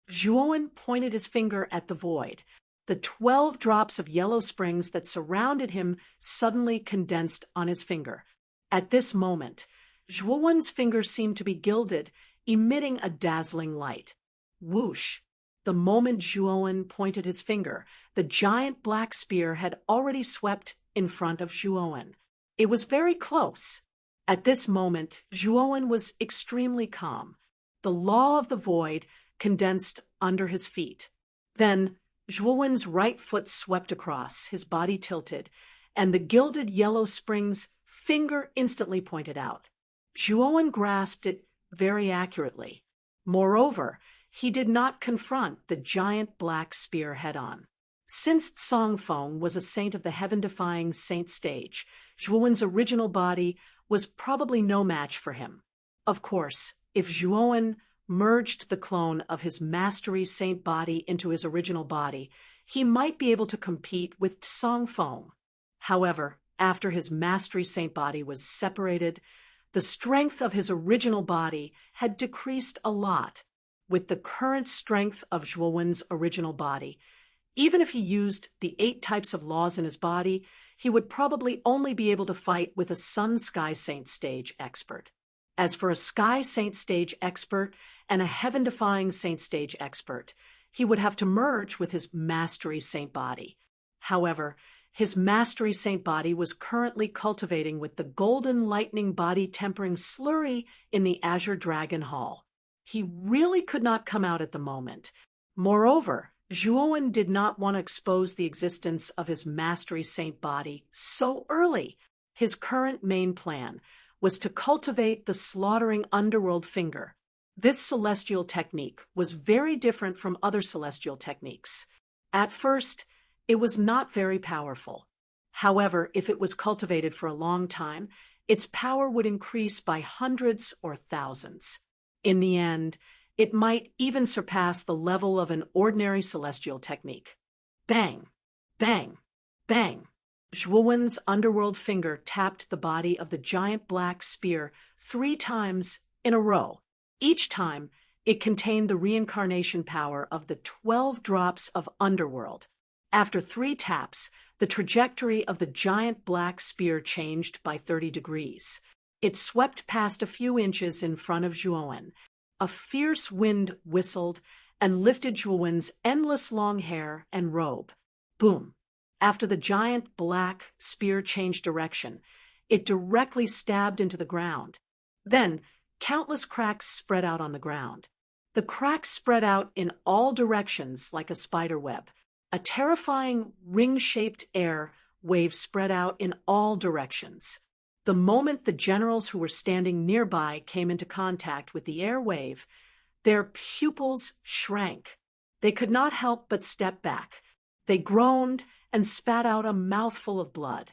Zhuo pointed his finger at the void. The 12 drops of Yellow Springs that surrounded him suddenly condensed on his finger. At this moment, Zhuowen's finger seemed to be gilded, emitting a dazzling light. Whoosh! The moment Zhuo pointed his finger, the giant black spear had already swept in front of Zhuo. It was very close. At this moment, Zhuo was extremely calm. The law of the void condensed under his feet. Then, Zhuowen's right foot swept across, his body tilted, and the gilded Yellow Springs finger instantly pointed out. Zhuo grasped it very accurately. Moreover, he did not confront the giant black spear head-on. Since Songfeng was a saint of the heaven-defying saint stage, Zhuowen's original body was probably no match for him. Of course, if Zhuo merged the clone of his mastery saint body into his original body, he might be able to compete with Songfeng. However, after his mastery saint body was separated, the strength of his original body had decreased a lot. With the current strength of Zhuowen's original body, even if he used the 8 types of laws in his body, he would probably only be able to fight with a Sun Sky Saint stage expert. As for a Sky Saint stage expert and a Heaven-defying Saint stage expert, he would have to merge with his Mastery Saint body. However, his Mastery Saint body was currently cultivating with the golden lightning body tempering slurry in the Azure Dragon Hall. He really could not come out at the moment. Moreover, Zhuowen did not want to expose the existence of his Mastery Saint body so early. His current main plan was to cultivate the slaughtering underworld finger. This celestial technique was very different from other celestial techniques. At first, it was not very powerful. However, if it was cultivated for a long time, its power would increase by hundreds or thousands. In the end, it might even surpass the level of an ordinary celestial technique. Bang! Bang! Bang! Zhuowen's underworld finger tapped the body of the giant black spear 3 times in a row. Each time, it contained the reincarnation power of the 12 drops of underworld. After 3 taps, the trajectory of the giant black spear changed by 30 degrees. It swept past a few inches in front of Zhuowen. A fierce wind whistled and lifted Zhuowen's endless long hair and robe. Boom! After the giant black spear changed direction, it directly stabbed into the ground. Then, countless cracks spread out on the ground. The cracks spread out in all directions like a spider web. A terrifying ring-shaped air wave spread out in all directions. The moment the generals who were standing nearby came into contact with the air wave, their pupils shrank. They could not help but step back. They groaned and spat out a mouthful of blood.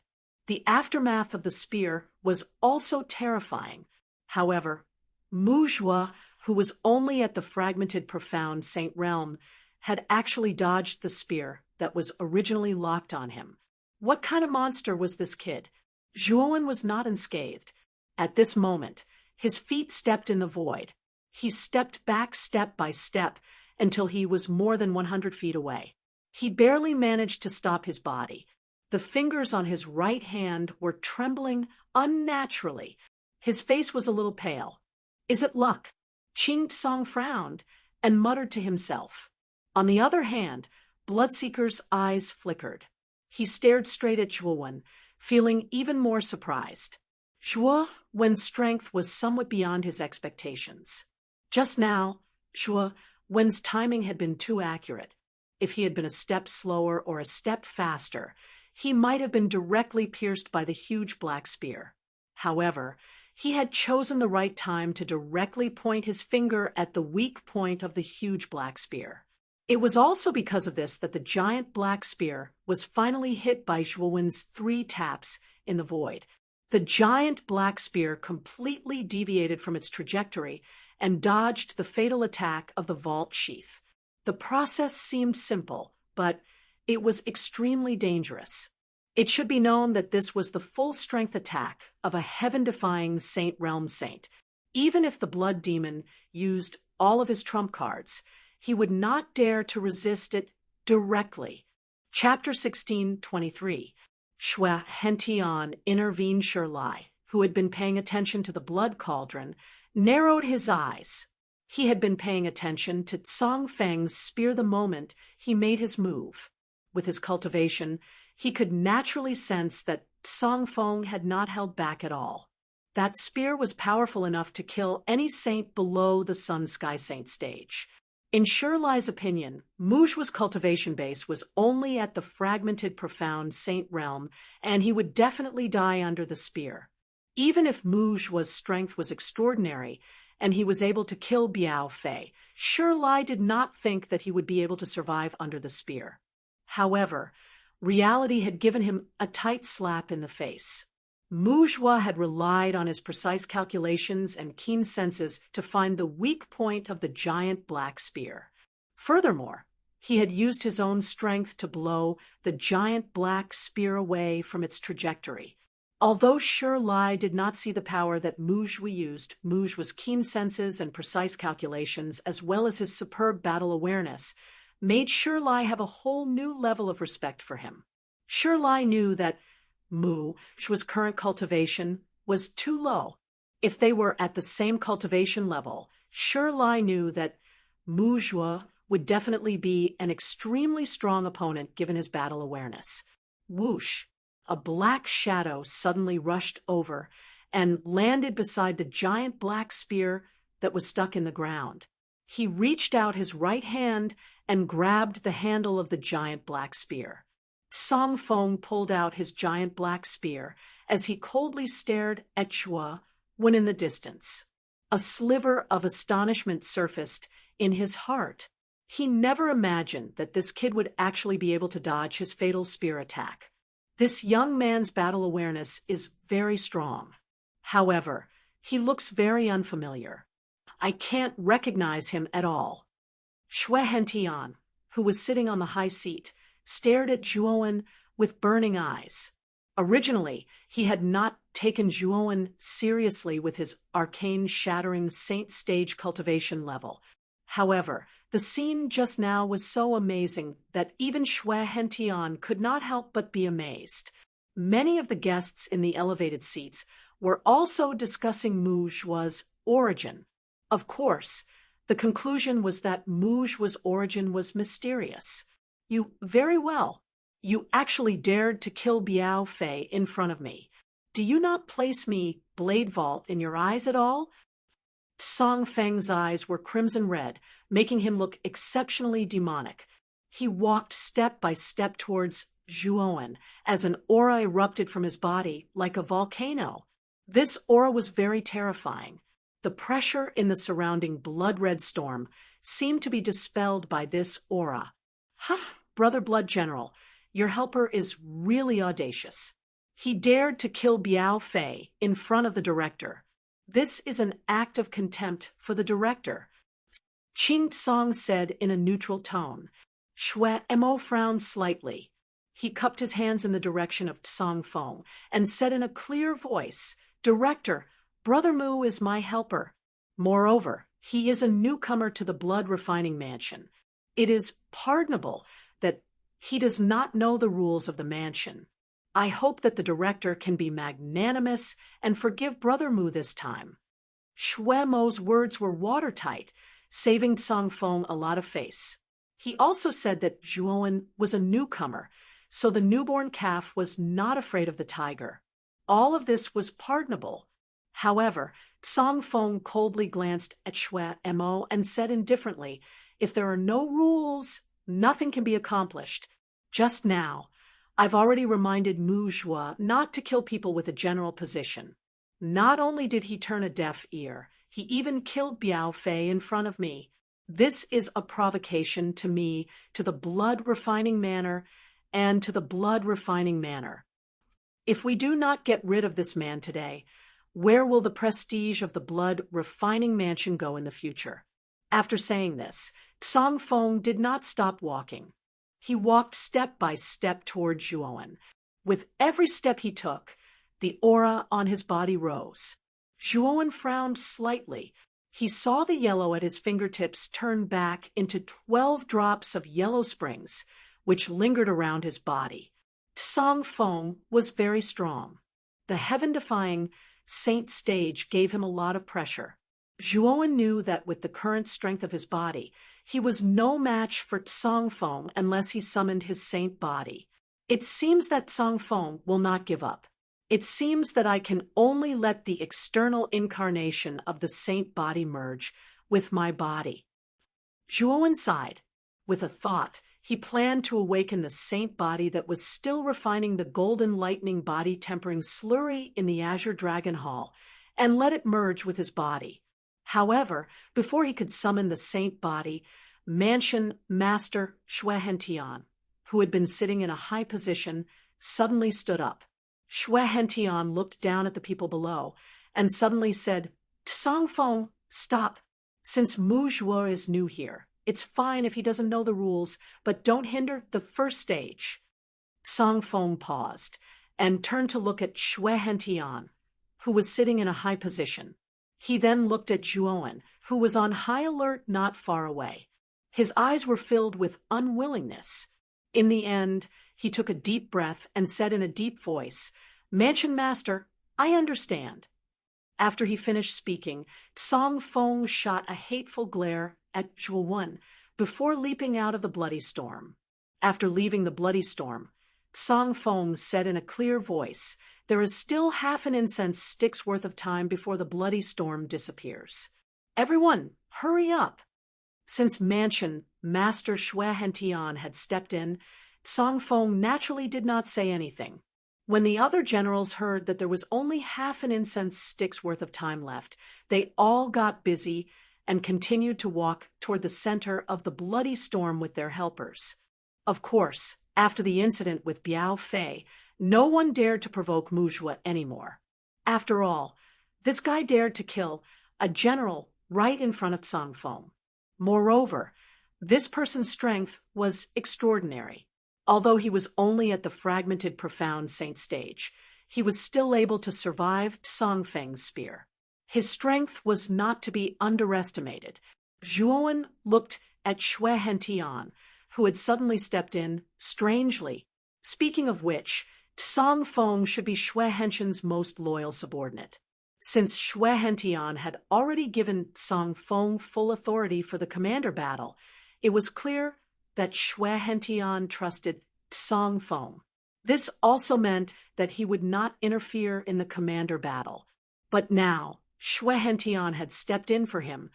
The aftermath of the spear was also terrifying. However, Muzhua, who was only at the fragmented profound Saint realm, had actually dodged the spear that was originally locked on him. What kind of monster was this kid? Zhuowen was not unscathed. At this moment, his feet stepped in the void. He stepped back step by step until he was more than 100 feet away. He barely managed to stop his body. The fingers on his right hand were trembling unnaturally. His face was a little pale. Is it luck? Qing Tsong frowned and muttered to himself. On the other hand, Bloodseeker's eyes flickered. He stared straight at Zhuowen, feeling even more surprised. Zhuowen's strength was somewhat beyond his expectations. Just now, Zhuowen's timing had been too accurate. If he had been a step slower or a step faster, he might have been directly pierced by the huge black spear. However, he had chosen the right time to directly point his finger at the weak point of the huge black spear. It was also because of this that the giant black spear was finally hit by Zhuowen's 3 taps in the void. The giant black spear completely deviated from its trajectory and dodged the fatal attack of the vault sheath. The process seemed simple, but it was extremely dangerous. It should be known that this was the full-strength attack of a heaven-defying Saint Realm Saint. Even if the Blood Demon used all of his trump cards, he would not dare to resist it directly. Chapter 16:23. Xue Hentian intervened. Shirlai, who had been paying attention to the blood cauldron, narrowed his eyes. He had been paying attention to Tsong Feng's spear the moment he made his move. With his cultivation, he could naturally sense that Tsong Feng had not held back at all. That spear was powerful enough to kill any saint below the Sun Sky Saint stage. In Shirlai's opinion, Muzhua's cultivation base was only at the fragmented profound saint realm, and he would definitely die under the spear. Even if Muzhua's strength was extraordinary, and he was able to kill Biao Fei, Shirlai did not think that he would be able to survive under the spear. However, reality had given him a tight slap in the face. Muzhua had relied on his precise calculations and keen senses to find the weak point of the giant black spear. Furthermore, he had used his own strength to blow the giant black spear away from its trajectory. Although Shirlai did not see the power that Muzhua used, Muzhua's keen senses and precise calculations, as well as his superb battle awareness, made Shirlai have a whole new level of respect for him. Shirlai knew that Muzhua's current cultivation was too low. If they were at the same cultivation level, Shirlai knew that Muzhua would definitely be an extremely strong opponent given his battle awareness. Whoosh! A black shadow suddenly rushed over and landed beside the giant black spear that was stuck in the ground. He reached out his right hand and grabbed the handle of the giant black spear. Song Fong pulled out his giant black spear as he coldly stared at Chua when in the distance. A sliver of astonishment surfaced in his heart. He never imagined that this kid would actually be able to dodge his fatal spear attack. This young man's battle awareness is very strong. However, he looks very unfamiliar. I can't recognize him at all. Xue Hentian, who was sitting on the high seat, stared at Zhuowen with burning eyes. Originally, he had not taken Zhuowen seriously with his arcane-shattering saint stage cultivation level. However, the scene just now was so amazing that even Xue Hentian could not help but be amazed. Many of the guests in the elevated seats were also discussing Mu Zhuo's origin. Of course, the conclusion was that Mu Zhuo's origin was mysterious. Very well. You actually dared to kill Biao Fei in front of me. Do you not place me, Blade Vault, in your eyes at all? Song Feng's eyes were crimson red, making him look exceptionally demonic. He walked step by step towards Zhuowen as an aura erupted from his body like a volcano. This aura was very terrifying. The pressure in the surrounding blood-red storm seemed to be dispelled by this aura. Ha, Brother Blood General, your helper is really audacious. He dared to kill Biao Fei in front of the director. This is an act of contempt for the director. Qing Song said in a neutral tone. Xue Mo frowned slightly. He cupped his hands in the direction of Song Fong and said in a clear voice, Director, Brother Mu is my helper. Moreover, he is a newcomer to the blood refining mansion. It is pardonable that he does not know the rules of the mansion. I hope that the director can be magnanimous and forgive Brother Mu this time. Xue Mo's words were watertight, saving Song Fong a lot of face. He also said that Zhuowen was a newcomer, so the newborn calf was not afraid of the tiger. All of this was pardonable. However, Song Fong coldly glanced at Xue Mo and said indifferently, if there are no rules, nothing can be accomplished. Just now, I've already reminded Mu Zhuo not to kill people with a general position. Not only did he turn a deaf ear, he even killed Biao Fei in front of me. This is a provocation to me, to the blood refining manor, and to the blood refining manor. If we do not get rid of this man today, where will the prestige of the blood refining mansion go in the future? After saying this, Song Fong did not stop walking. He walked step by step toward Zhuowen. With every step he took, the aura on his body rose. Zhuowen frowned slightly. He saw the yellow at his fingertips turn back into 12 drops of yellow springs, which lingered around his body. Song Fong was very strong. The heaven-defying saint stage gave him a lot of pressure. Zhuowen knew that with the current strength of his body, he was no match for Song Fong unless he summoned his saint body. It seems that Song Fong will not give up. It seems that I can only let the external incarnation of the saint body merge with my body. Zhuowen sighed. With a thought, he planned to awaken the saint body that was still refining the golden lightning body tempering slurry in the Azure Dragon Hall, and let it merge with his body. However, before he could summon the saint body, Mansion Master Xue Hentian, who had been sitting in a high position, suddenly stood up. Xue Hentian looked down at the people below and suddenly said, Song Fong, stop. Since Mu Zhuo is new here, it's fine if he doesn't know the rules, but don't hinder the first stage. Song Fong paused and turned to look at Xue Hentian, who was sitting in a high position. He then looked at Zhuowen, who was on high alert not far away. His eyes were filled with unwillingness. In the end, he took a deep breath and said in a deep voice, Mansion Master, I understand. After he finished speaking, Song Fong shot a hateful glare at Zhuowen before leaping out of the bloody storm. After leaving the bloody storm, Song Fong said in a clear voice, "There is still half an incense stick's worth of time before the bloody storm disappears. Everyone, hurry up." Since Mansion Master Xue Hentian had stepped in, Song Fong naturally did not say anything. When the other generals heard that there was only half an incense stick's worth of time left, they all got busy and continued to walk toward the center of the bloody storm with their helpers. Of course, after the incident with Biao Fei, no one dared to provoke Mu Zhuo anymore. After all, this guy dared to kill a general right in front of Song Fong. Moreover, this person's strength was extraordinary. Although he was only at the fragmented profound saint stage, he was still able to survive Song Feng's spear. His strength was not to be underestimated. Zhuowen looked at Xue Hentian, who had suddenly stepped in, strangely. Speaking of which, Song Fong should be Xue Hentian's most loyal subordinate. Since Xue Hentian had already given Song Fong full authority for the commander battle, it was clear that Xue Hentian trusted Song Fong. This also meant that he would not interfere in the commander battle. But now, Xue Hentian had stepped in for him,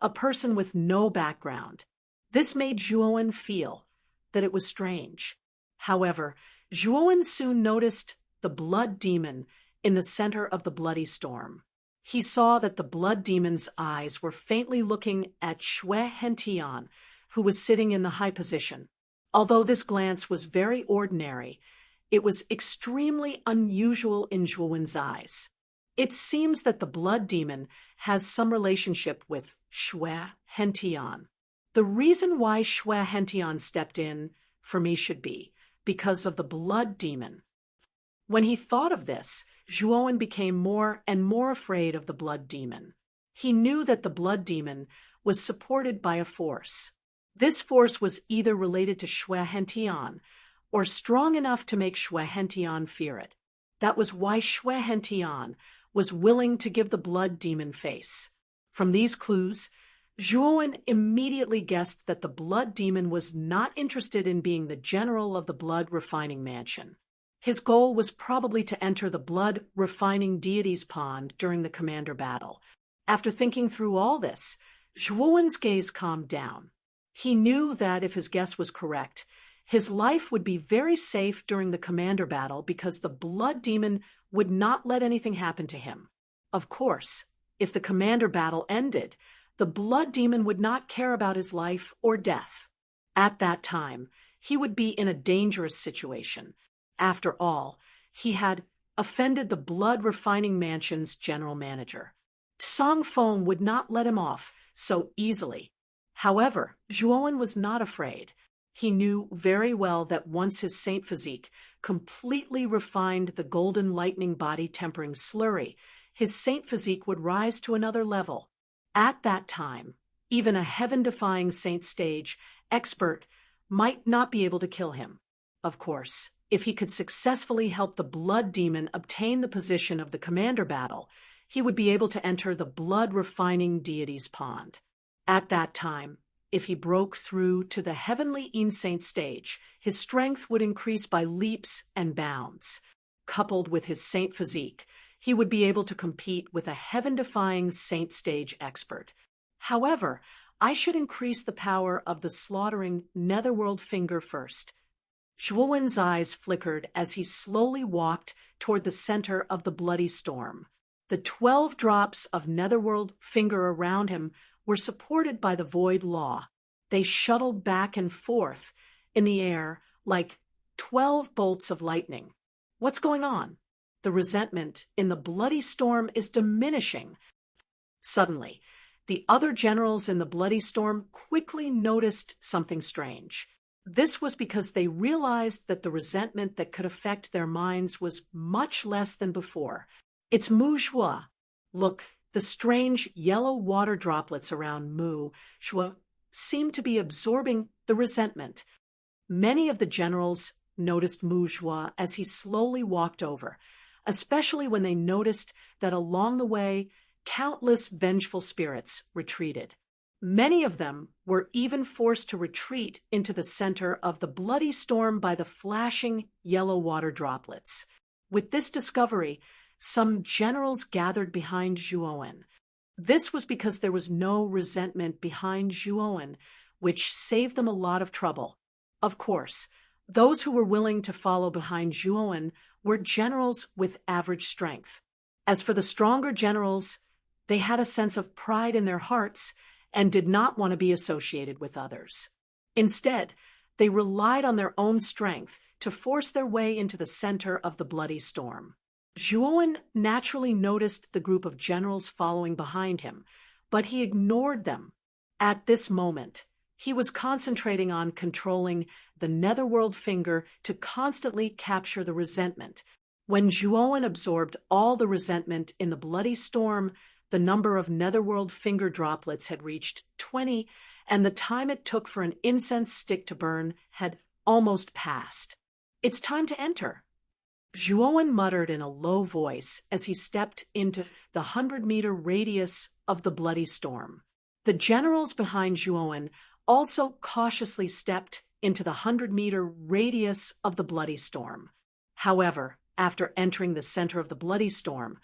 a person with no background. This made Zhuowen feel that it was strange. However, Zhuowen soon noticed the blood demon in the center of the bloody storm. He saw that the blood demon's eyes were faintly looking at Xue Hentian, who was sitting in the high position. Although this glance was very ordinary, it was extremely unusual in Zhuowen's eyes. It seems that the blood demon has some relationship with Xue Hentian. The reason why Xue Hentian stepped in, for me, should be because of the blood demon. When he thought of this, Zhuowen became more and more afraid of the blood demon. He knew that the blood demon was supported by a force. This force was either related to Xue Hentian or strong enough to make Xue Hentian fear it. That was why Xue Hentian was willing to give the blood demon face. From these clues, Zhuowen immediately guessed that the blood demon was not interested in being the general of the blood refining mansion. His goal was probably to enter the blood refining deity's pond during the commander battle. After thinking through all this, Zhuowen's gaze calmed down. He knew that if his guess was correct, his life would be very safe during the commander battle because the blood demon would not let anything happen to him. Of course, if the commander battle ended, the blood demon would not care about his life or death. At that time, he would be in a dangerous situation. After all, he had offended the blood refining mansion's general manager. Song Fong would not let him off so easily. However, Zhuowen was not afraid. He knew very well that once his saint physique completely refined the golden lightning body tempering slurry, his saint physique would rise to another level. At that time, even a heaven-defying saint stage expert might not be able to kill him. Of course, if he could successfully help the blood demon obtain the position of the commander battle, he would be able to enter the blood refining deity's pond. At that time, if he broke through to the heavenly insane stage, his strength would increase by leaps and bounds. Coupled with his saint physique, he would be able to compete with a heaven-defying saint stage expert. However, I should increase the power of the slaughtering netherworld finger first. Zhuowen's eyes flickered as he slowly walked toward the center of the bloody storm. The 12 drops of netherworld finger around him were supported by the void law. They shuttled back and forth in the air like 12 bolts of lightning. What's going on? The resentment in the bloody storm is diminishing. Suddenly, the other generals in the bloody storm quickly noticed something strange. This was because they realized that the resentment that could affect their minds was much less than before. It's Mu Zhuo. Look, the strange yellow water droplets around Mu Zhuo seemed to be absorbing the resentment. Many of the generals noticed Mu Zhuo as he slowly walked over, especially when they noticed that along the way, countless vengeful spirits retreated. Many of them were even forced to retreat into the center of the bloody storm by the flashing yellow water droplets. With this discovery, some generals gathered behind Zhuowen. This was because there was no resentment behind Zhuowen, which saved them a lot of trouble. Of course, those who were willing to follow behind Zhuowen were generals with average strength. As for the stronger generals, they had a sense of pride in their hearts and did not want to be associated with others. Instead, they relied on their own strength to force their way into the center of the bloody storm. Zhuowen naturally noticed the group of generals following behind him, but he ignored them. At this moment, he was concentrating on controlling the netherworld finger to constantly capture the resentment. When Zhuowen absorbed all the resentment in the bloody storm, the number of netherworld finger droplets had reached 20, and the time it took for an incense stick to burn had almost passed. "It's time to enter," Zhuowen muttered in a low voice as he stepped into the 100-meter radius of the bloody storm. The generals behind Zhuowen also cautiously stepped into the 100-meter radius of the bloody storm. However, after entering the center of the bloody storm,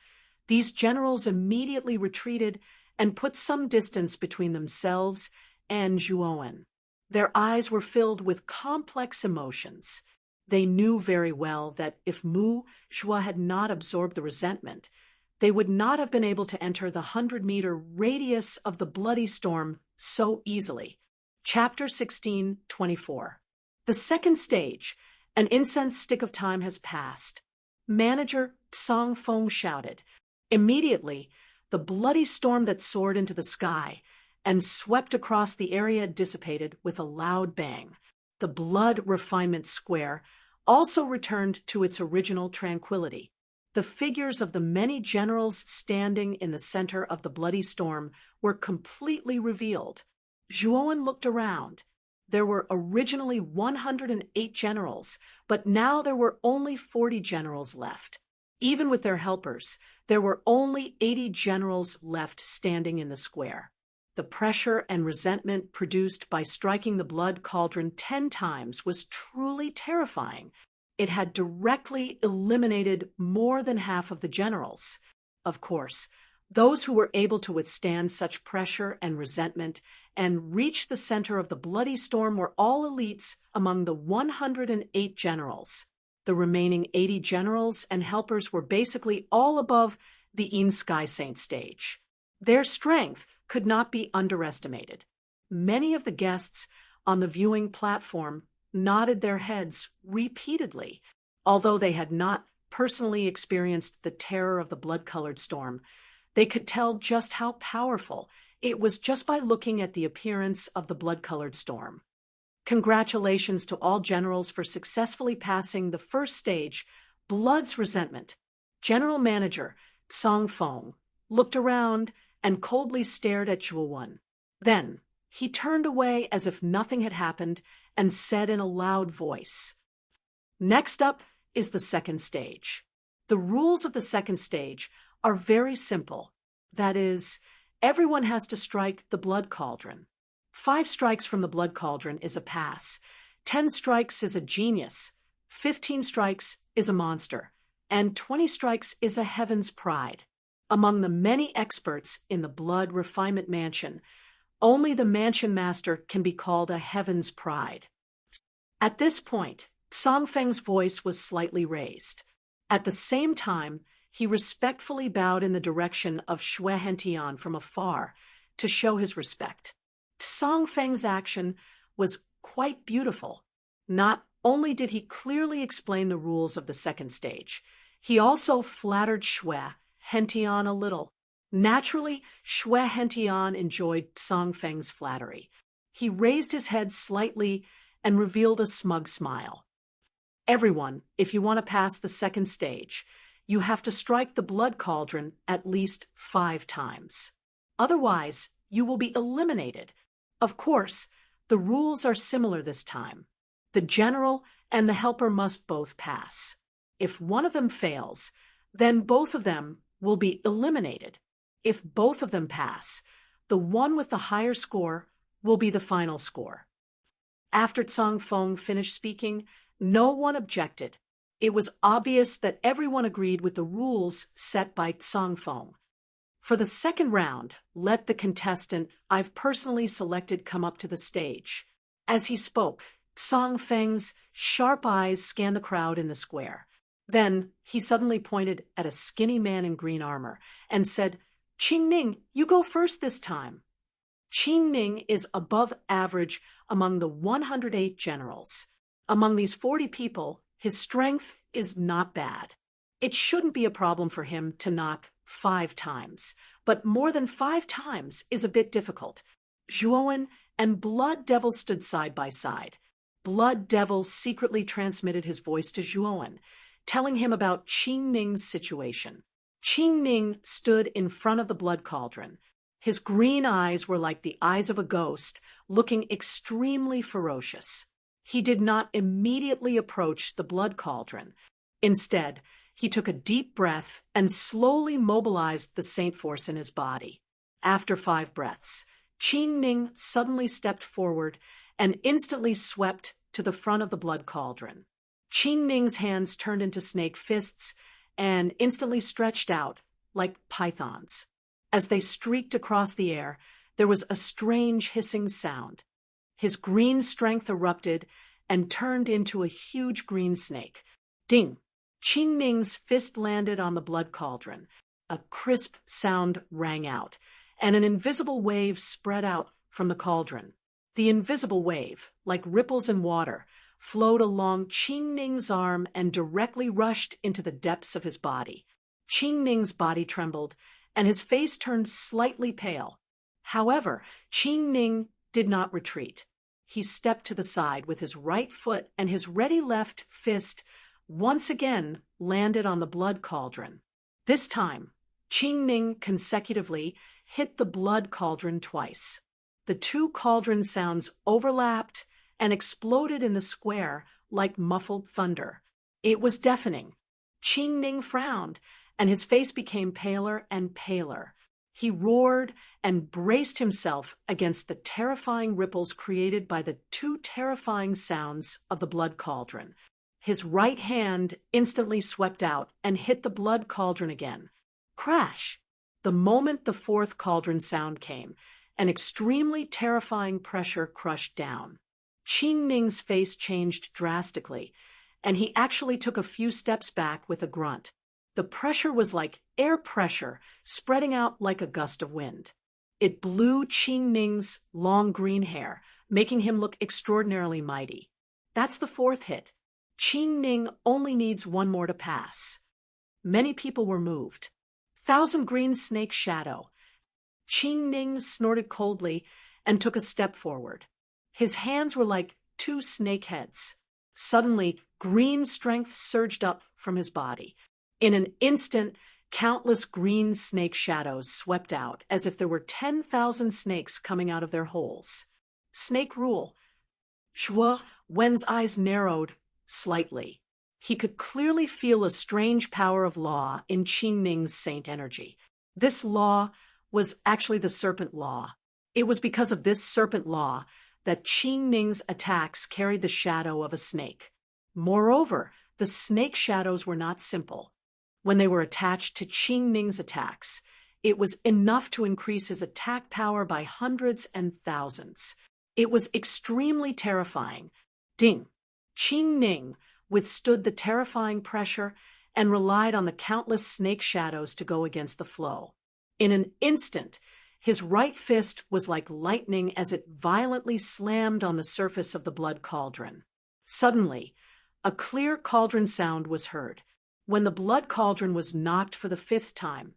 these generals immediately retreated and put some distance between themselves and Zhuowen. Their eyes were filled with complex emotions. They knew very well that if Mu Shua had not absorbed the resentment, they would not have been able to enter the 100-meter radius of the bloody storm so easily. Chapter 16:24. The second stage, an incense stick of time has passed. Manager Song Feng shouted. Immediately, the bloody storm that soared into the sky and swept across the area dissipated with a loud bang. The blood refinement square also returned to its original tranquility. The figures of the many generals standing in the center of the bloody storm were completely revealed. Zhuowen looked around. There were originally 108 generals, but now there were only 40 generals left. Even with their helpers, there were only 80 generals left standing in the square. The pressure and resentment produced by striking the blood cauldron 10 times was truly terrifying. It had directly eliminated more than half of the generals. Of course, those who were able to withstand such pressure and resentment and reach the center of the bloody storm were all elites among the 108 generals. The remaining 80 generals and helpers were basically all above the Yin Sky Saint stage. Their strength could not be underestimated. Many of the guests on the viewing platform nodded their heads repeatedly. Although they had not personally experienced the terror of the blood-colored storm, they could tell just how powerful it was just by looking at the appearance of the blood-colored storm. Congratulations to all generals for successfully passing the first stage, Blood's Resentment. General Manager Song Feng looked around and coldly stared at Zhuowen. Then he turned away as if nothing had happened and said in a loud voice, "Next up is the second stage. The rules of the second stage are very simple. That is, everyone has to strike the blood cauldron. 5 strikes from the blood cauldron is a pass, 10 strikes is a genius, 15 strikes is a monster, and 20 strikes is a heaven's pride. Among the many experts in the blood refinement mansion, only the mansion master can be called a heaven's pride." At this point, Song Feng's voice was slightly raised. At the same time, he respectfully bowed in the direction of Xue Hentian from afar to show his respect. Song Feng's action was quite beautiful. Not only did he clearly explain the rules of the second stage, he also flattered Xue Hentian a little. Naturally, Xue Hentian enjoyed Song Feng's flattery. He raised his head slightly and revealed a smug smile. "Everyone, if you want to pass the second stage, you have to strike the blood cauldron at least 5 times. Otherwise, you will be eliminated. Of course, the rules are similar this time. The general and the helper must both pass. If one of them fails, then both of them will be eliminated. If both of them pass, The one with the higher score will be the final score. After Tsang Feng finished speaking, no one objected. It was obvious that everyone agreed with the rules set by Tsang Feng. For the second round, let the contestant I've personally selected come up to the stage. As he spoke, Tsang Feng's sharp eyes scanned the crowd in the square. Then he suddenly pointed at a skinny man in green armor and said, "Qingning, you go first this time." Qingning is above average among the 108 generals. Among these 40 people, his strength is not bad. It shouldn't be a problem for him to knock 5 times, but more than 5 times is a bit difficult. Zhuowen and Blood Devil stood side by side. Blood Devil secretly transmitted his voice to Zhuowen, telling him about Qingning's situation. Qingning stood in front of the blood cauldron. His green eyes were like the eyes of a ghost, looking extremely ferocious. He did not immediately approach the blood cauldron. Instead, he took a deep breath and slowly mobilized the Saint Force in his body. After 5 breaths, Qingning suddenly stepped forward and instantly swept to the front of the blood cauldron. Qingning's hands turned into snake fists and instantly stretched out like pythons. As they streaked across the air, there was a strange hissing sound. His green strength erupted and turned into a huge green snake. Ding! Qingning's fist landed on the blood cauldron. A crisp sound rang out, and an invisible wave spread out from the cauldron. The invisible wave, like ripples in water, flowed along Qingning's arm and directly rushed into the depths of his body. Qingning's body trembled, and his face turned slightly pale. However, Qingning did not retreat. He stepped to the side with his right foot, and his ready left fist once again landed on the blood cauldron. This time, Qingning consecutively hit the blood cauldron twice. The 2 cauldron sounds overlapped and exploded in the square like muffled thunder. It was deafening. Qingning frowned, and his face became paler and paler. He roared and braced himself against the terrifying ripples created by the 2 terrifying sounds of the blood cauldron. His right hand instantly swept out and hit the blood cauldron again. Crash! The moment the 4th cauldron sound came, an extremely terrifying pressure crushed down. Qingning's face changed drastically, and he actually took a few steps back with a grunt. The pressure was like air pressure spreading out like a gust of wind. It blew Qingning's long green hair, making him look extraordinarily mighty. That's the 4th hit. Qingning only needs 1 more to pass. Many people were moved. 1,000 green snake shadow. Qingning snorted coldly and took a step forward. His hands were like 2 snake heads. Suddenly, green strength surged up from his body. In an instant, countless green snake shadows swept out as if there were 10,000 snakes coming out of their holes. Snake rule. Zhuo Wen's eyes narrowed slightly. He could clearly feel a strange power of law in Qingning's saint energy. This law was actually the serpent law. It was because of this serpent law that Qingning's attacks carried the shadow of a snake. Moreover, the snake shadows were not simple. When they were attached to Qingning's attacks, it was enough to increase his attack power by hundreds and thousands. It was extremely terrifying. Ding! Qingning withstood the terrifying pressure and relied on the countless snake shadows to go against the flow. In an instant, his right fist was like lightning as it violently slammed on the surface of the blood cauldron. Suddenly, a clear cauldron sound was heard. When the blood cauldron was knocked for the 5th time,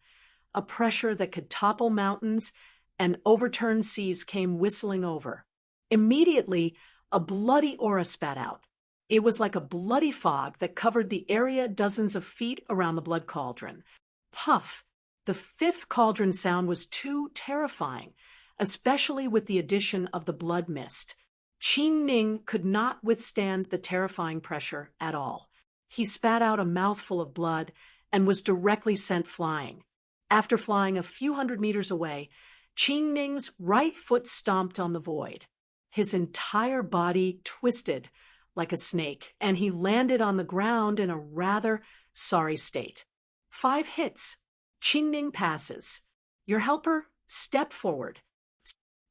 a pressure that could topple mountains and overturn seas came whistling over. Immediately, a bloody aura spat out. It was like a bloody fog that covered the area dozens of feet around the blood cauldron. Puff! The 5th cauldron sound was too terrifying, especially with the addition of the blood mist. Qingning could not withstand the terrifying pressure at all. He spat out a mouthful of blood and was directly sent flying. After flying a few hundred meters away, Qing Ning's right foot stomped on the void. His entire body twisted like a snake, and he landed on the ground in a rather sorry state. 5 hits. Qing Ning passes. Your helper, step forward.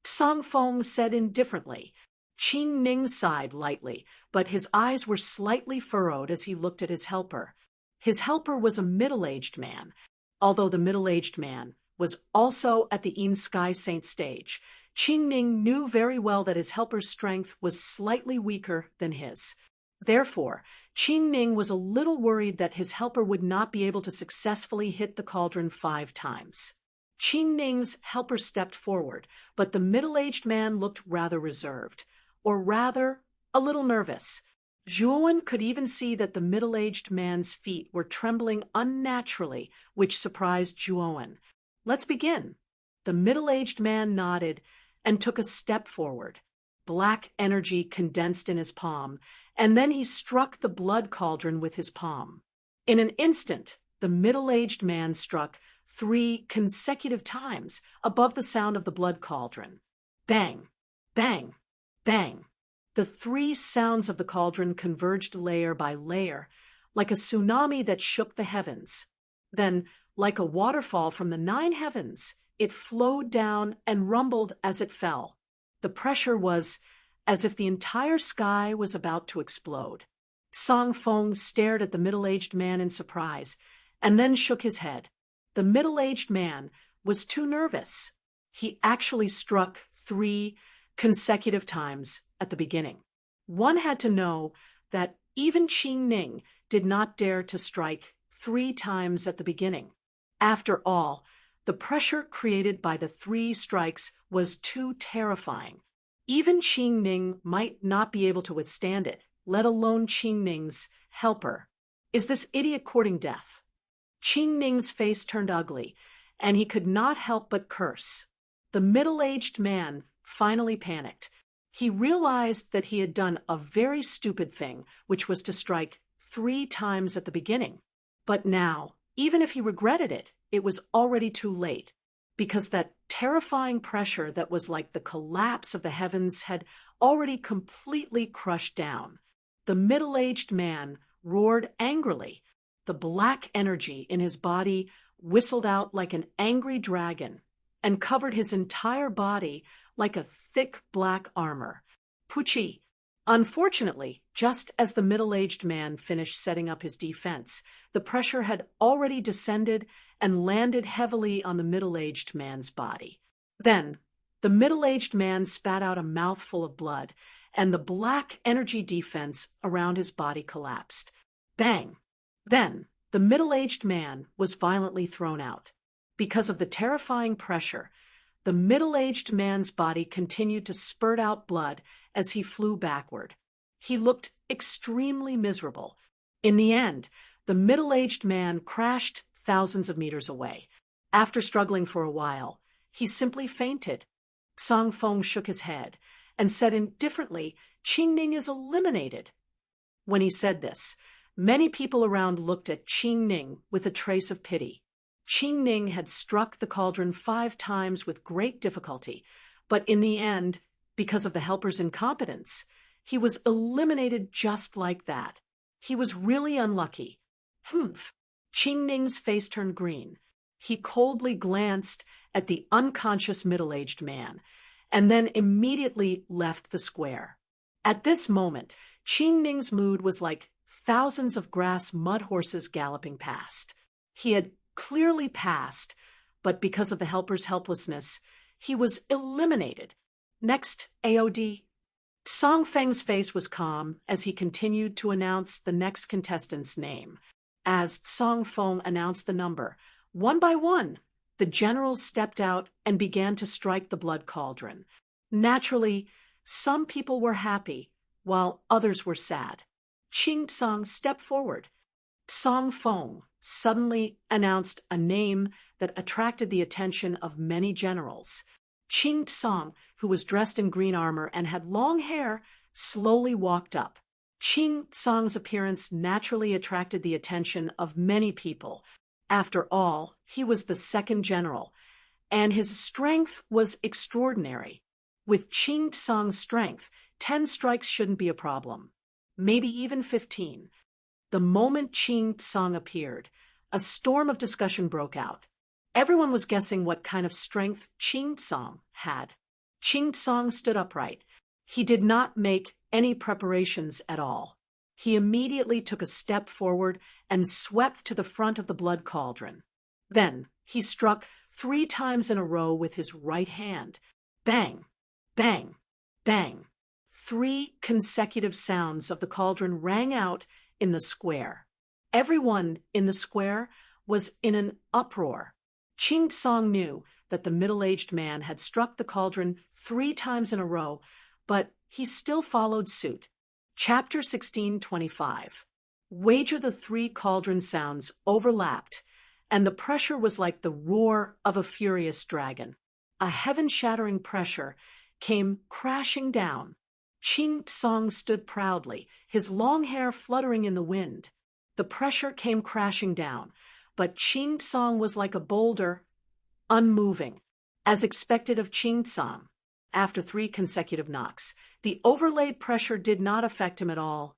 Song Feng said indifferently. Qing Ning sighed lightly, but his eyes were slightly furrowed as he looked at his helper. His helper was a middle-aged man, although the middle-aged man was also at the Sky Saint stage. Qing Ning knew very well that his helper's strength was slightly weaker than his. Therefore, Qing Ning was a little worried that his helper would not be able to successfully hit the cauldron 5 times. Qing Ning's helper stepped forward, but the middle-aged man looked rather reserved, or rather, a little nervous. Zhuowen could even see that the middle-aged man's feet were trembling unnaturally, which surprised Zhuowen. Let's begin. The middle-aged man nodded and took a step forward. Black energy condensed in his palm, and then he struck the blood cauldron with his palm. In an instant, the middle-aged man struck 3 consecutive times above the sound of the blood cauldron. Bang, bang, bang. The 3 sounds of the cauldron converged layer by layer, like a tsunami that shook the heavens. Then, like a waterfall from the 9 heavens, it flowed down and rumbled as it fell. The pressure was as if the entire sky was about to explode. Song Feng stared at the middle-aged man in surprise, and then shook his head. The middle-aged man was too nervous. He actually struck 3 consecutive times at the beginning. One had to know that even Qing Ning did not dare to strike 3 times at the beginning. After all, the pressure created by the 3 strikes was too terrifying. Even Qing Ning might not be able to withstand it, let alone Qing Ning's helper. Is this idiot courting death? Qing Ning's face turned ugly, and he could not help but curse. The middle-aged man finally panicked. He realized that he had done a very stupid thing, which was to strike 3 times at the beginning. But now, even if he regretted it, it was already too late, because that terrifying pressure that was like the collapse of the heavens had already completely crushed down. The middle-aged man roared angrily. The black energy in his body whistled out like an angry dragon and covered his entire body like a thick black armor. Pucci! Unfortunately, just as the middle-aged man finished setting up his defense, the pressure had already descended and landed heavily on the middle-aged man's body. Then, the middle-aged man spat out a mouthful of blood, and the black energy defense around his body collapsed. Bang! Then, the middle-aged man was violently thrown out. Because of the terrifying pressure, the middle-aged man's body continued to spurt out blood as he flew backward. He looked extremely miserable. In the end, the middle-aged man crashed thousands of meters away. After struggling for a while, he simply fainted. Song Feng shook his head and said indifferently, "Qing Ning is eliminated." When he said this, many people around looked at Qing Ning with a trace of pity. Qing Ning had struck the cauldron 5 times with great difficulty, but in the end, because of the helper's incompetence, he was eliminated just like that. He was really unlucky. Humph! Qing Ning's face turned green. He coldly glanced at the unconscious middle-aged man, and then immediately left the square. At this moment, Qing Ning's mood was like thousands of grass mud horses galloping past. He had clearly passed, but because of the helper's helplessness, he was eliminated. Next, AOD. Song Feng's face was calm as he continued to announce the next contestant's name. As Song Feng announced the number, one by one, the generals stepped out and began to strike the blood cauldron. Naturally, some people were happy, while others were sad. Qing Tsang stepped forward. Song Feng suddenly announced a name that attracted the attention of many generals. Qing Tsang, who was dressed in green armor and had long hair, slowly walked up. Qing Tsang's appearance naturally attracted the attention of many people. After all, he was the second general, and his strength was extraordinary. With Qing Tsang's strength, 10 strikes shouldn't be a problem. Maybe even 15. The moment Qing Tsang appeared, a storm of discussion broke out. Everyone was guessing what kind of strength Qing Tsang had. Qing Tsang stood upright. He did not make any preparations at all. He immediately took a step forward and swept to the front of the blood cauldron. Then he struck 3 times in a row with his right hand. Bang, bang, bang. 3 consecutive sounds of the cauldron rang out in the square. Everyone in the square was in an uproar. Qing Tsang knew that the middle-aged man had struck the cauldron 3 times in a row, but he still followed suit. Chapter 16:25. Wager the 3 cauldron sounds overlapped, and the pressure was like the roar of a furious dragon. A heaven-shattering pressure came crashing down. Qing Tsang stood proudly, his long hair fluttering in the wind. The pressure came crashing down, but Qing Tsang was like a boulder, unmoving, as expected of Qing Tsang. After 3 consecutive knocks, the overlaid pressure did not affect him at all.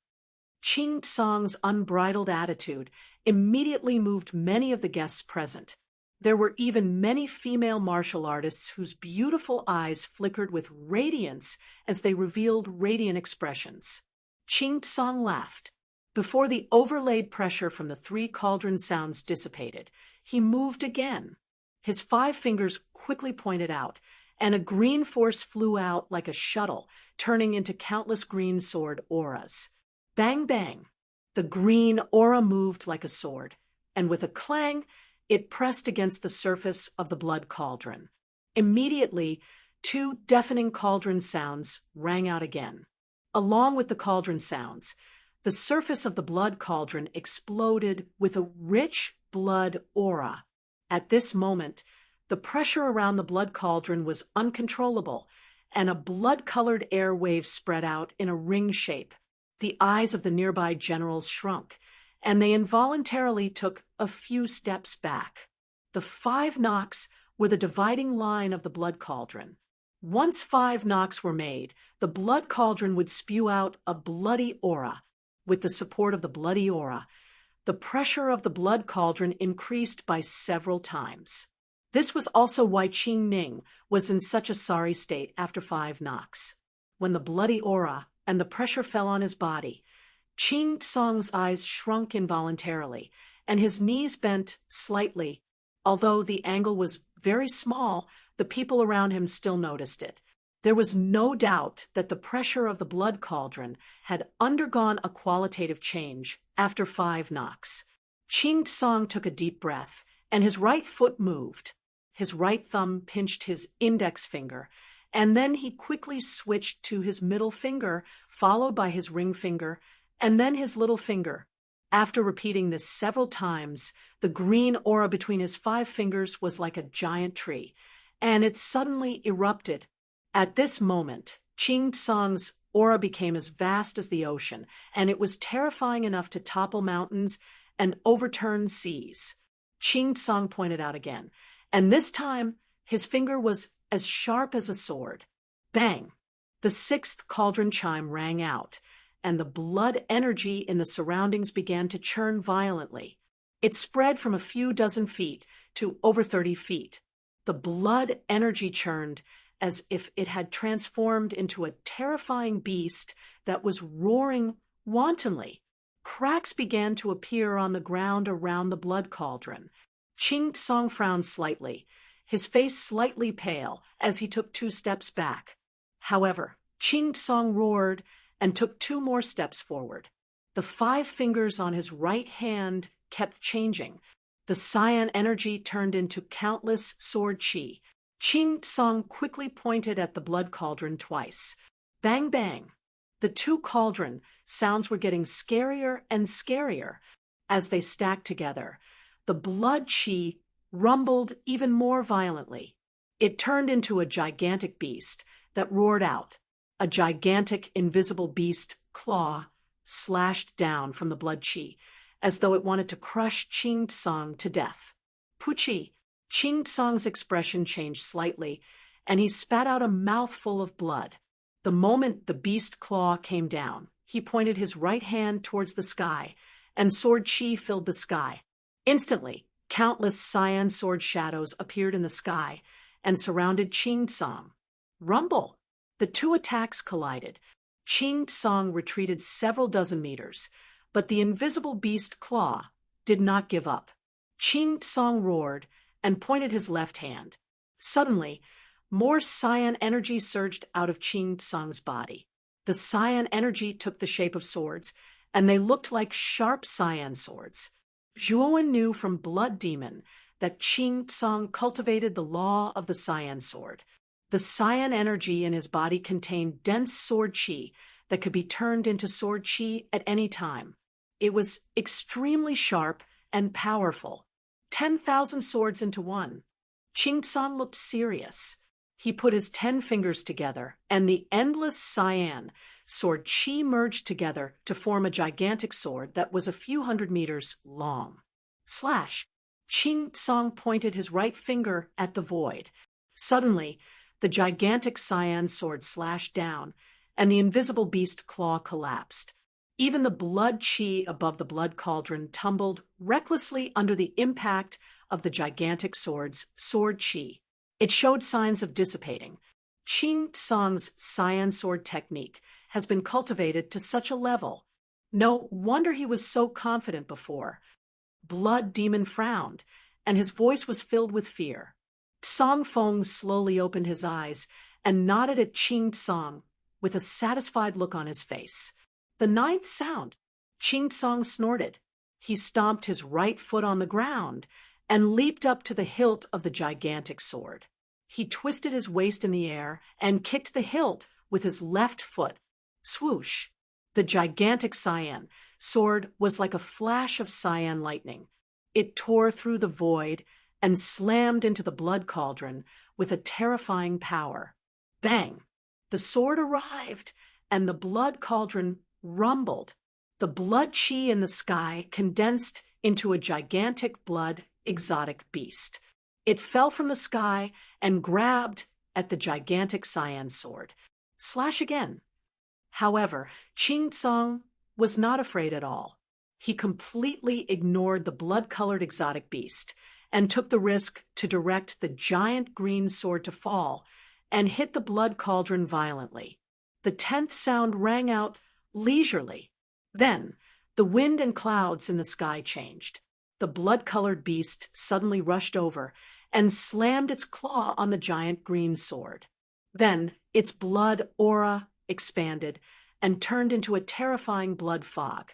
Qing Tsang's unbridled attitude immediately moved many of the guests present. There were even many female martial artists whose beautiful eyes flickered with radiance as they revealed radiant expressions. Qing Tsang laughed. Before the overlaid pressure from the 3 cauldron sounds dissipated, he moved again. His 5 fingers quickly pointed out, and a green force flew out like a shuttle, turning into countless green sword auras. Bang, bang. The green aura moved like a sword, and with a clang, it pressed against the surface of the blood cauldron. Immediately, 2 deafening cauldron sounds rang out again. Along with the cauldron sounds, the surface of the blood cauldron exploded with a rich blood aura. At this moment, the pressure around the blood cauldron was uncontrollable, and a blood-colored air wave spread out in a ring shape. The eyes of the nearby generals shrunk, and they involuntarily took a few steps back. The 5 knocks were the dividing line of the blood cauldron. Once 5 knocks were made, the blood cauldron would spew out a bloody aura. With the support of the bloody aura, the pressure of the blood cauldron increased by several times. This was also why Qing Ning was in such a sorry state after 5 knocks. When the bloody aura and the pressure fell on his body, Qing Tsang's eyes shrunk involuntarily, and his knees bent slightly. Although the angle was very small, the people around him still noticed it. There was no doubt that the pressure of the blood cauldron had undergone a qualitative change after 5 knocks. Qing Tsang took a deep breath, and his right foot moved. His right thumb pinched his index finger, and then he quickly switched to his middle finger, followed by his ring finger, and then his little finger. After repeating this several times, the green aura between his 5 fingers was like a giant tree, and it suddenly erupted. At this moment, Qing Tsang's aura became as vast as the ocean, and it was terrifying enough to topple mountains and overturn seas. Qing Tsang pointed out again, and this time his finger was as sharp as a sword. Bang! The 6th cauldron chime rang out, and the blood energy in the surroundings began to churn violently. It spread from a few dozen feet to over 30 feet. The blood energy churned as if it had transformed into a terrifying beast that was roaring wantonly. Cracks began to appear on the ground around the blood cauldron. Qing Tsang frowned slightly, his face slightly pale as he took 2 steps back. However, Qing Tsang roared and took 2 more steps forward. The 5 fingers on his right hand kept changing. The cyan energy turned into countless sword chi. Qing Tsang quickly pointed at the blood cauldron twice. Bang, bang. The 2 cauldron sounds were getting scarier and scarier as they stacked together. The blood chi rumbled even more violently. It turned into a gigantic beast that roared out. A gigantic invisible beast claw slashed down from the blood chi, as though it wanted to crush Qing Tsang to death. Puchi, Qing Tsong's expression changed slightly, and he spat out a mouthful of blood. The moment the beast claw came down, he pointed his right hand towards the sky, and sword chi filled the sky. Instantly, countless cyan sword shadows appeared in the sky and surrounded Qing Tsong. Rumble! The two attacks collided. Qing Tsong retreated several dozen meters, but the invisible beast claw did not give up. Qing Tsong roared and pointed his left hand. Suddenly, more cyan energy surged out of Qing Tsong's body. The cyan energy took the shape of swords, and they looked like sharp cyan swords. Zhuowen knew from Blood Demon that Qing Tsong cultivated the law of the cyan sword. The cyan energy in his body contained dense sword chi that could be turned into sword chi at any time. It was extremely sharp and powerful. 10,000 swords into one. Qing Tsong looked serious. He put his 10 fingers together, and the endless cyan sword chi merged together to form a gigantic sword that was a few hundred meters long. Slash! Qing Tsong pointed his right finger at the void. Suddenly, the gigantic cyan sword slashed down, and the invisible beast claw collapsed. Even the blood chi above the blood cauldron tumbled recklessly under the impact of the gigantic sword's sword chi. It showed signs of dissipating. Qing Tsong's cyan sword technique has been cultivated to such a level. No wonder he was so confident before. Blood Demon frowned, and his voice was filled with fear. Song Feng slowly opened his eyes and nodded at Qing Tsong with a satisfied look on his face. The ninth sound. Qing Tsong snorted. He stomped his right foot on the ground and leaped up to the hilt of the gigantic sword. He twisted his waist in the air and kicked the hilt with his left foot. Swoosh! The gigantic cyan sword was like a flash of cyan lightning. It tore through the void and slammed into the blood cauldron with a terrifying power. Bang! The sword arrived, and the blood cauldron rumbled. The blood chi in the sky condensed into a gigantic blood exotic beast. It fell from the sky and grabbed at the gigantic cyan sword. Slash again. However, Qing Tsong was not afraid at all. He completely ignored the blood-colored exotic beast and took the risk to direct the giant green sword to fall and hit the blood cauldron violently. The 10th sound rang out leisurely. Then, the wind and clouds in the sky changed. The blood-colored beast suddenly rushed over and slammed its claw on the giant green sword. Then, its blood aura expanded and turned into a terrifying blood fog.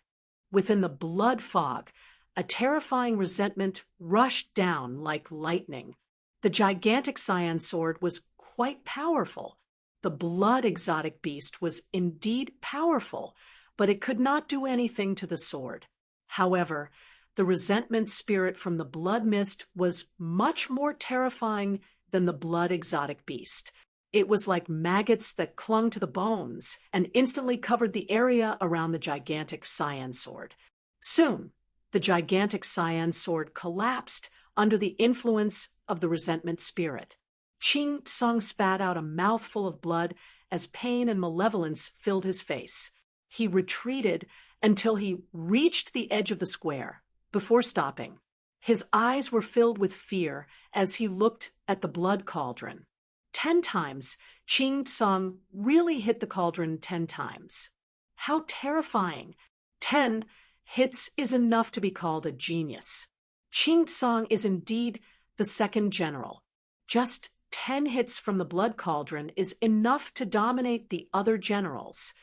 Within the blood fog, a terrifying resentment rushed down like lightning. The gigantic cyan sword was quite powerful. The blood exotic beast was indeed powerful, but it could not do anything to the sword. However, the resentment spirit from the blood mist was much more terrifying than the blood exotic beast. It was like maggots that clung to the bones and instantly covered the area around the gigantic cyan sword. Soon, the gigantic cyan sword collapsed under the influence of the resentment spirit. Qing Tsong spat out a mouthful of blood as pain and malevolence filled his face. He retreated until he reached the edge of the square, before stopping. His eyes were filled with fear as he looked at the blood cauldron. 10 times, Qing Tsong really hit the cauldron 10 times. How terrifying! 10 hits is enough to be called a genius. Qing Tsong is indeed the second general. Just 10 hits from the blood cauldron is enough to dominate the other generals.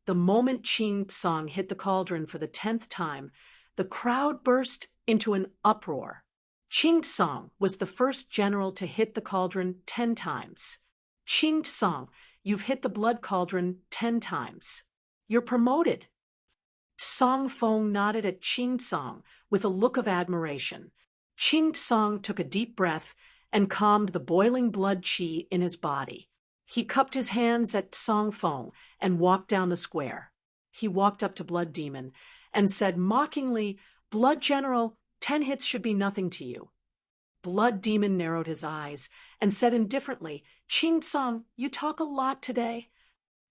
The moment Qing Tsong hit the cauldron for the 10th time, the crowd burst into an uproar. Qing Tsong was the first general to hit the cauldron 10 times. Qing Tsong, you've hit the blood cauldron 10 times. You're promoted. Song Feng nodded at Qing Tsong with a look of admiration. Qing Tsong took a deep breath and calmed the boiling blood chi in his body. He cupped his hands at Song Feng and walked down the square. He walked up to Blood Demon and said mockingly, "Blood General, 10 hits should be nothing to you." Blood Demon narrowed his eyes and said indifferently, "Ching Song, you talk a lot today."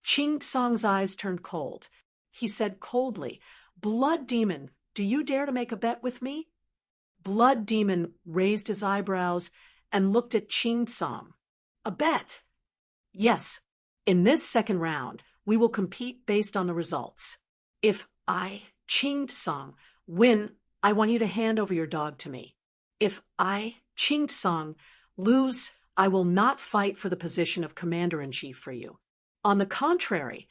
Ching Song's eyes turned cold. He said coldly, "Blood Demon, do you dare to make a bet with me?" Blood Demon raised his eyebrows and looked at Ching Song. "A bet?" "Yes. In this second round, we will compete based on the results. If I, Ching Song, win, I want you to hand over your dog to me. If I, Ching Song, lose, I will not fight for the position of Commander-in-Chief for you. On the contrary,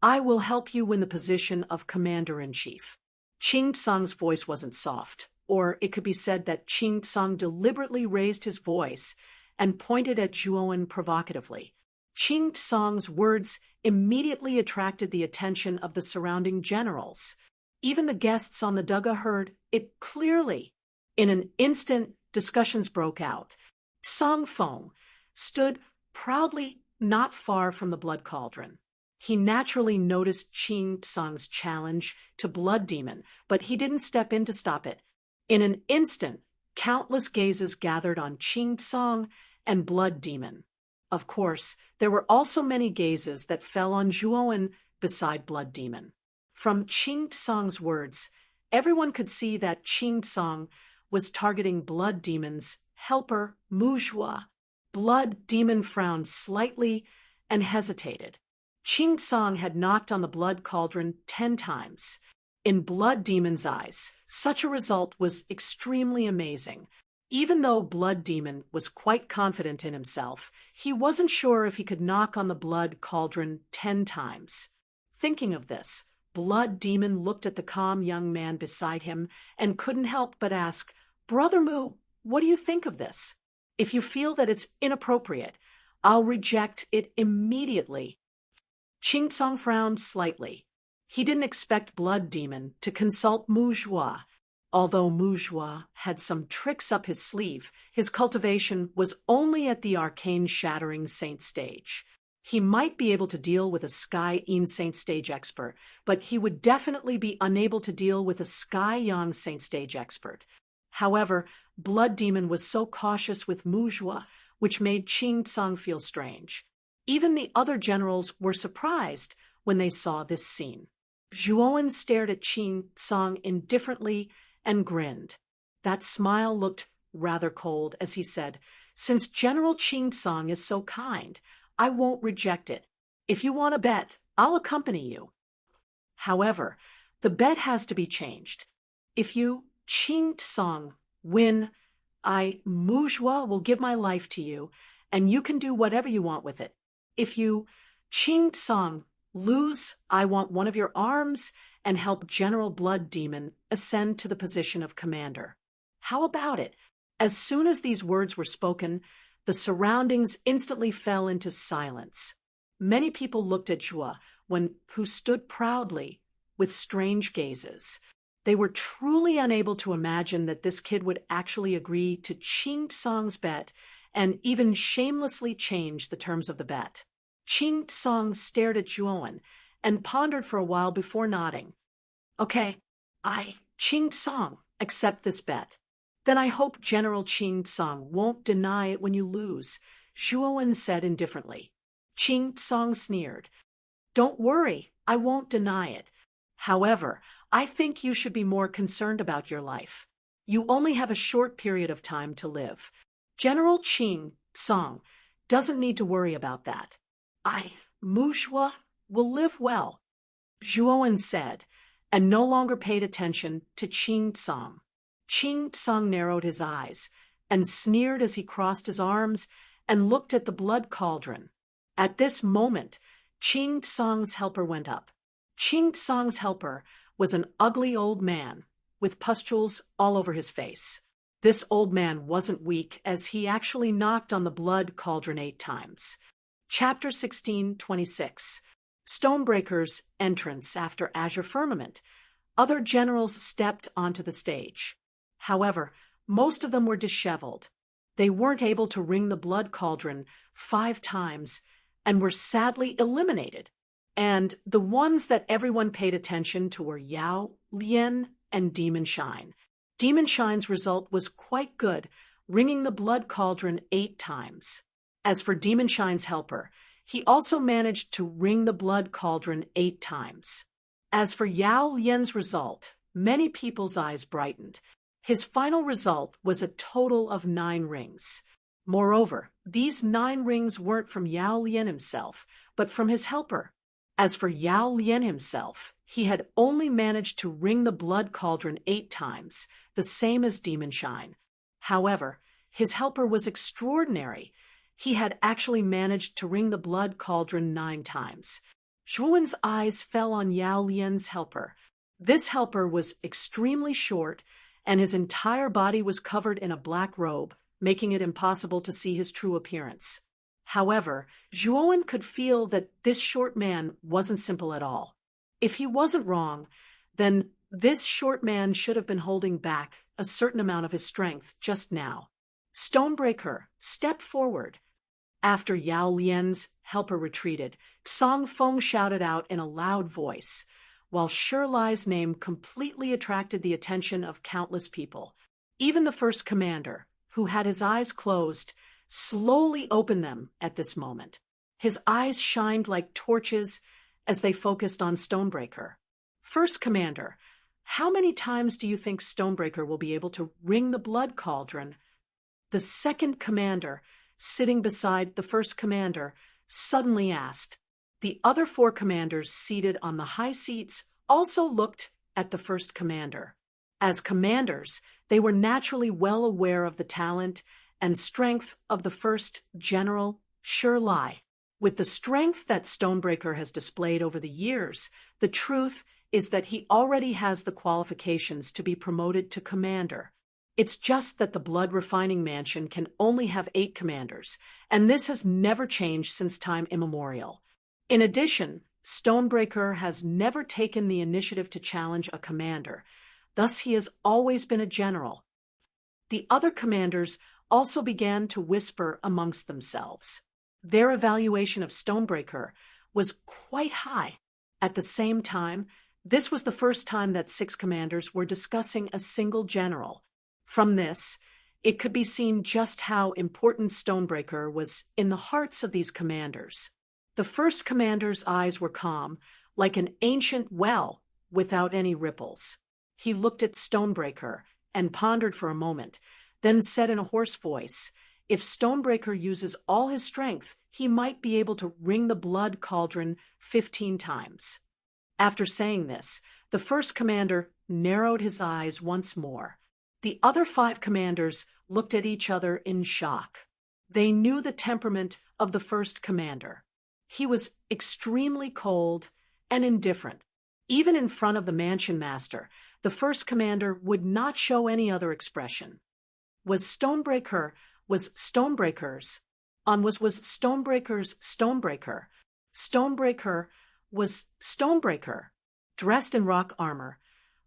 I will help you win the position of Commander-in-Chief." Ching Song's voice wasn't soft, or it could be said that Ching Song deliberately raised his voice and pointed at Zhuowen provocatively. Ching Song's words immediately attracted the attention of the surrounding generals. Even the guests on the Duga heard it clearly. In an instant, discussions broke out. Song Feng stood proudly not far from the blood cauldron. He naturally noticed Ching Song's challenge to Blood Demon, but he didn't step in to stop it. In an instant, countless gazes gathered on Ching Song and Blood Demon. Of course, there were also many gazes that fell on Zhuowen beside Blood Demon. From Ching Song's words, everyone could see that Ching Song was targeting Blood Demon's helper, Muzhua. Blood Demon frowned slightly and hesitated. Ching Song had knocked on the blood cauldron 10 times. In Blood Demon's eyes, such a result was extremely amazing. Even though Blood Demon was quite confident in himself, he wasn't sure if he could knock on the blood cauldron 10 times. Thinking of this, Blood Demon looked at the calm young man beside him and couldn't help but ask, "Brother Mu, what do you think of this? If you feel that it's inappropriate, I'll reject it immediately." Ching Song frowned slightly. He didn't expect Blood Demon to consult Muzhua. Although Muzhua had some tricks up his sleeve, his cultivation was only at the arcane shattering saint stage. He might be able to deal with a Sky Yin Saint stage expert, but he would definitely be unable to deal with a Sky Yang Saint stage expert. However, Blood Demon was so cautious with Muzhua, which made Ching Song feel strange. Even the other generals were surprised when they saw this scene. Zhuowen stared at Ching Song indifferently and grinned. That smile looked rather cold as he said, "Since General Ching Song is so kind, I won't reject it. If you want to bet, I'll accompany you. However, the bet has to be changed. If you, Ching Song, win, I, Muzhua, will give my life to you, and you can do whatever you want with it. If you, Ching Song, lose, I want one of your arms and help General Blood Demon ascend to the position of commander. How about it?" As soon as these words were spoken, the surroundings instantly fell into silence. Many people looked at Zhua, who stood proudly with strange gazes. They were truly unable to imagine that this kid would actually agree to Ching Song's bet and even shamelessly change the terms of the bet. Ching Song stared at Zhuowen and pondered for a while before nodding. "Okay, I, Ching Song, accept this bet. Then I hope General Ching Song won't deny it when you lose," Zhuowen said indifferently. Ching Song sneered. "Don't worry, I won't deny it. However, I think you should be more concerned about your life. You only have a short period of time to live. General Ching Song doesn't need to worry about that. I, Muzhua, will live well," Zhuowen said, and no longer paid attention to Ching Song. Ching Song narrowed his eyes and sneered as he crossed his arms and looked at the blood cauldron. At this moment, Ching Song's helper went up. Ching Song's helper was an ugly old man with pustules all over his face. This old man wasn't weak, as he actually knocked on the blood cauldron 8 times. Chapter 16:26. Stonebreaker's entrance after Azure Firmament. Other generals stepped onto the stage. However, most of them were disheveled. They weren't able to ring the blood cauldron 5 times and were sadly eliminated. And the ones that everyone paid attention to were Yao, Lien, and Demon Shine. Demon Shine's result was quite good, ringing the blood cauldron 8 times. As for Demon Shine's helper, he also managed to ring the blood cauldron 8 times. As for Yao Lian's result, many people's eyes brightened. His final result was a total of 9 rings. Moreover, these 9 rings weren't from Yao Lian himself, but from his helper. As for Yao Lian himself, he had only managed to ring the blood cauldron 8 times, the same as Demon Shine. However, his helper was extraordinary. He had actually managed to ring the blood cauldron 9 times. Zhuan's eyes fell on Yao Lian's helper. This helper was extremely short, and his entire body was covered in a black robe, making it impossible to see his true appearance. However, Zhuan could feel that this short man wasn't simple at all. If he wasn't wrong, then this short man should have been holding back a certain amount of his strength just now. Stonebreaker, step forward. After Yao Lian's helper retreated, Song Feng shouted out in a loud voice, while Shirlai's name completely attracted the attention of countless people. Even the first commander, who had his eyes closed, slowly opened them at this moment. His eyes shined like torches as they focused on Stonebreaker. First commander, how many times do you think Stonebreaker will be able to ring the blood cauldron? The second commander, sitting beside the first commander, suddenly asked. The other 4 commanders seated on the high seats also looked at the first commander. As commanders, they were naturally well aware of the talent and strength of the first general, Shirlai. With the strength that Stonebreaker has displayed over the years, the truth is that he already has the qualifications to be promoted to commander. It's just that the Blood Refining Mansion can only have 8 commanders, and this has never changed since time immemorial. In addition, Stonebreaker has never taken the initiative to challenge a commander, thus he has always been a general. The other commanders also began to whisper amongst themselves. Their evaluation of Stonebreaker was quite high. At the same time, this was the first time that 6 commanders were discussing a single general. From this, it could be seen just how important Stonebreaker was in the hearts of these commanders. The first commander's eyes were calm, like an ancient well, without any ripples. He looked at Stonebreaker and pondered for a moment, then said in a hoarse voice, if Stonebreaker uses all his strength, he might be able to ring the blood cauldron 15 times. After saying this, the first commander narrowed his eyes once more. The other 5 commanders looked at each other in shock. They knew the temperament of the first commander. He was extremely cold and indifferent. Even in front of the mansion master, the first commander would not show any other expression. Was Stonebreaker's Stonebreaker. Stonebreaker was Stonebreaker, dressed in rock armor.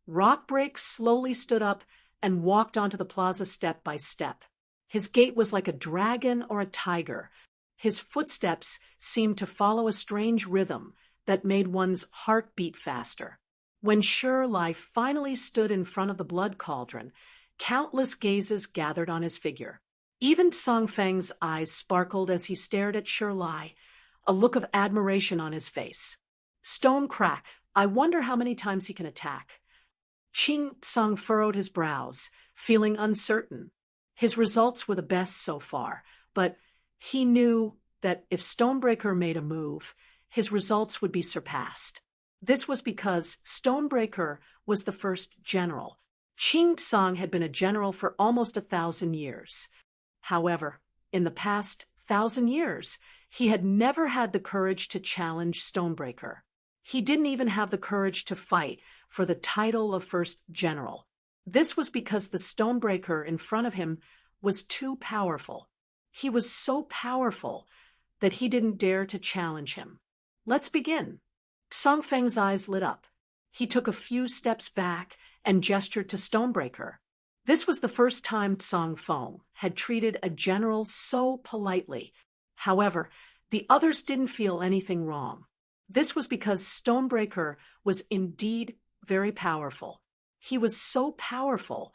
Rockbreak slowly stood up and walked onto the plaza step by step. His gait was like a dragon or a tiger. His footsteps seemed to follow a strange rhythm that made one's heart beat faster. When Shirlai finally stood in front of the blood cauldron, countless gazes gathered on his figure. Even Song Feng's eyes sparkled as he stared at Shirlai, a look of admiration on his face. Stone crack, I wonder how many times he can attack. Qing Song furrowed his brows, feeling uncertain. His results were the best so far, but he knew that if Stonebreaker made a move, his results would be surpassed. This was because Stonebreaker was the first general. Qing Song had been a general for almost 1,000 years. However, in the past 1,000 years, he had never had the courage to challenge Stonebreaker. He didn't even have the courage to fight for the title of first general. This was because the Stonebreaker in front of him was too powerful. He was so powerful that he didn't dare to challenge him. Let's begin. Song Feng's eyes lit up. He took a few steps back and gestured to Stonebreaker. This was the first time Song Feng had treated a general so politely. However, the others didn't feel anything wrong. This was because Stonebreaker was indeed very powerful. He was so powerful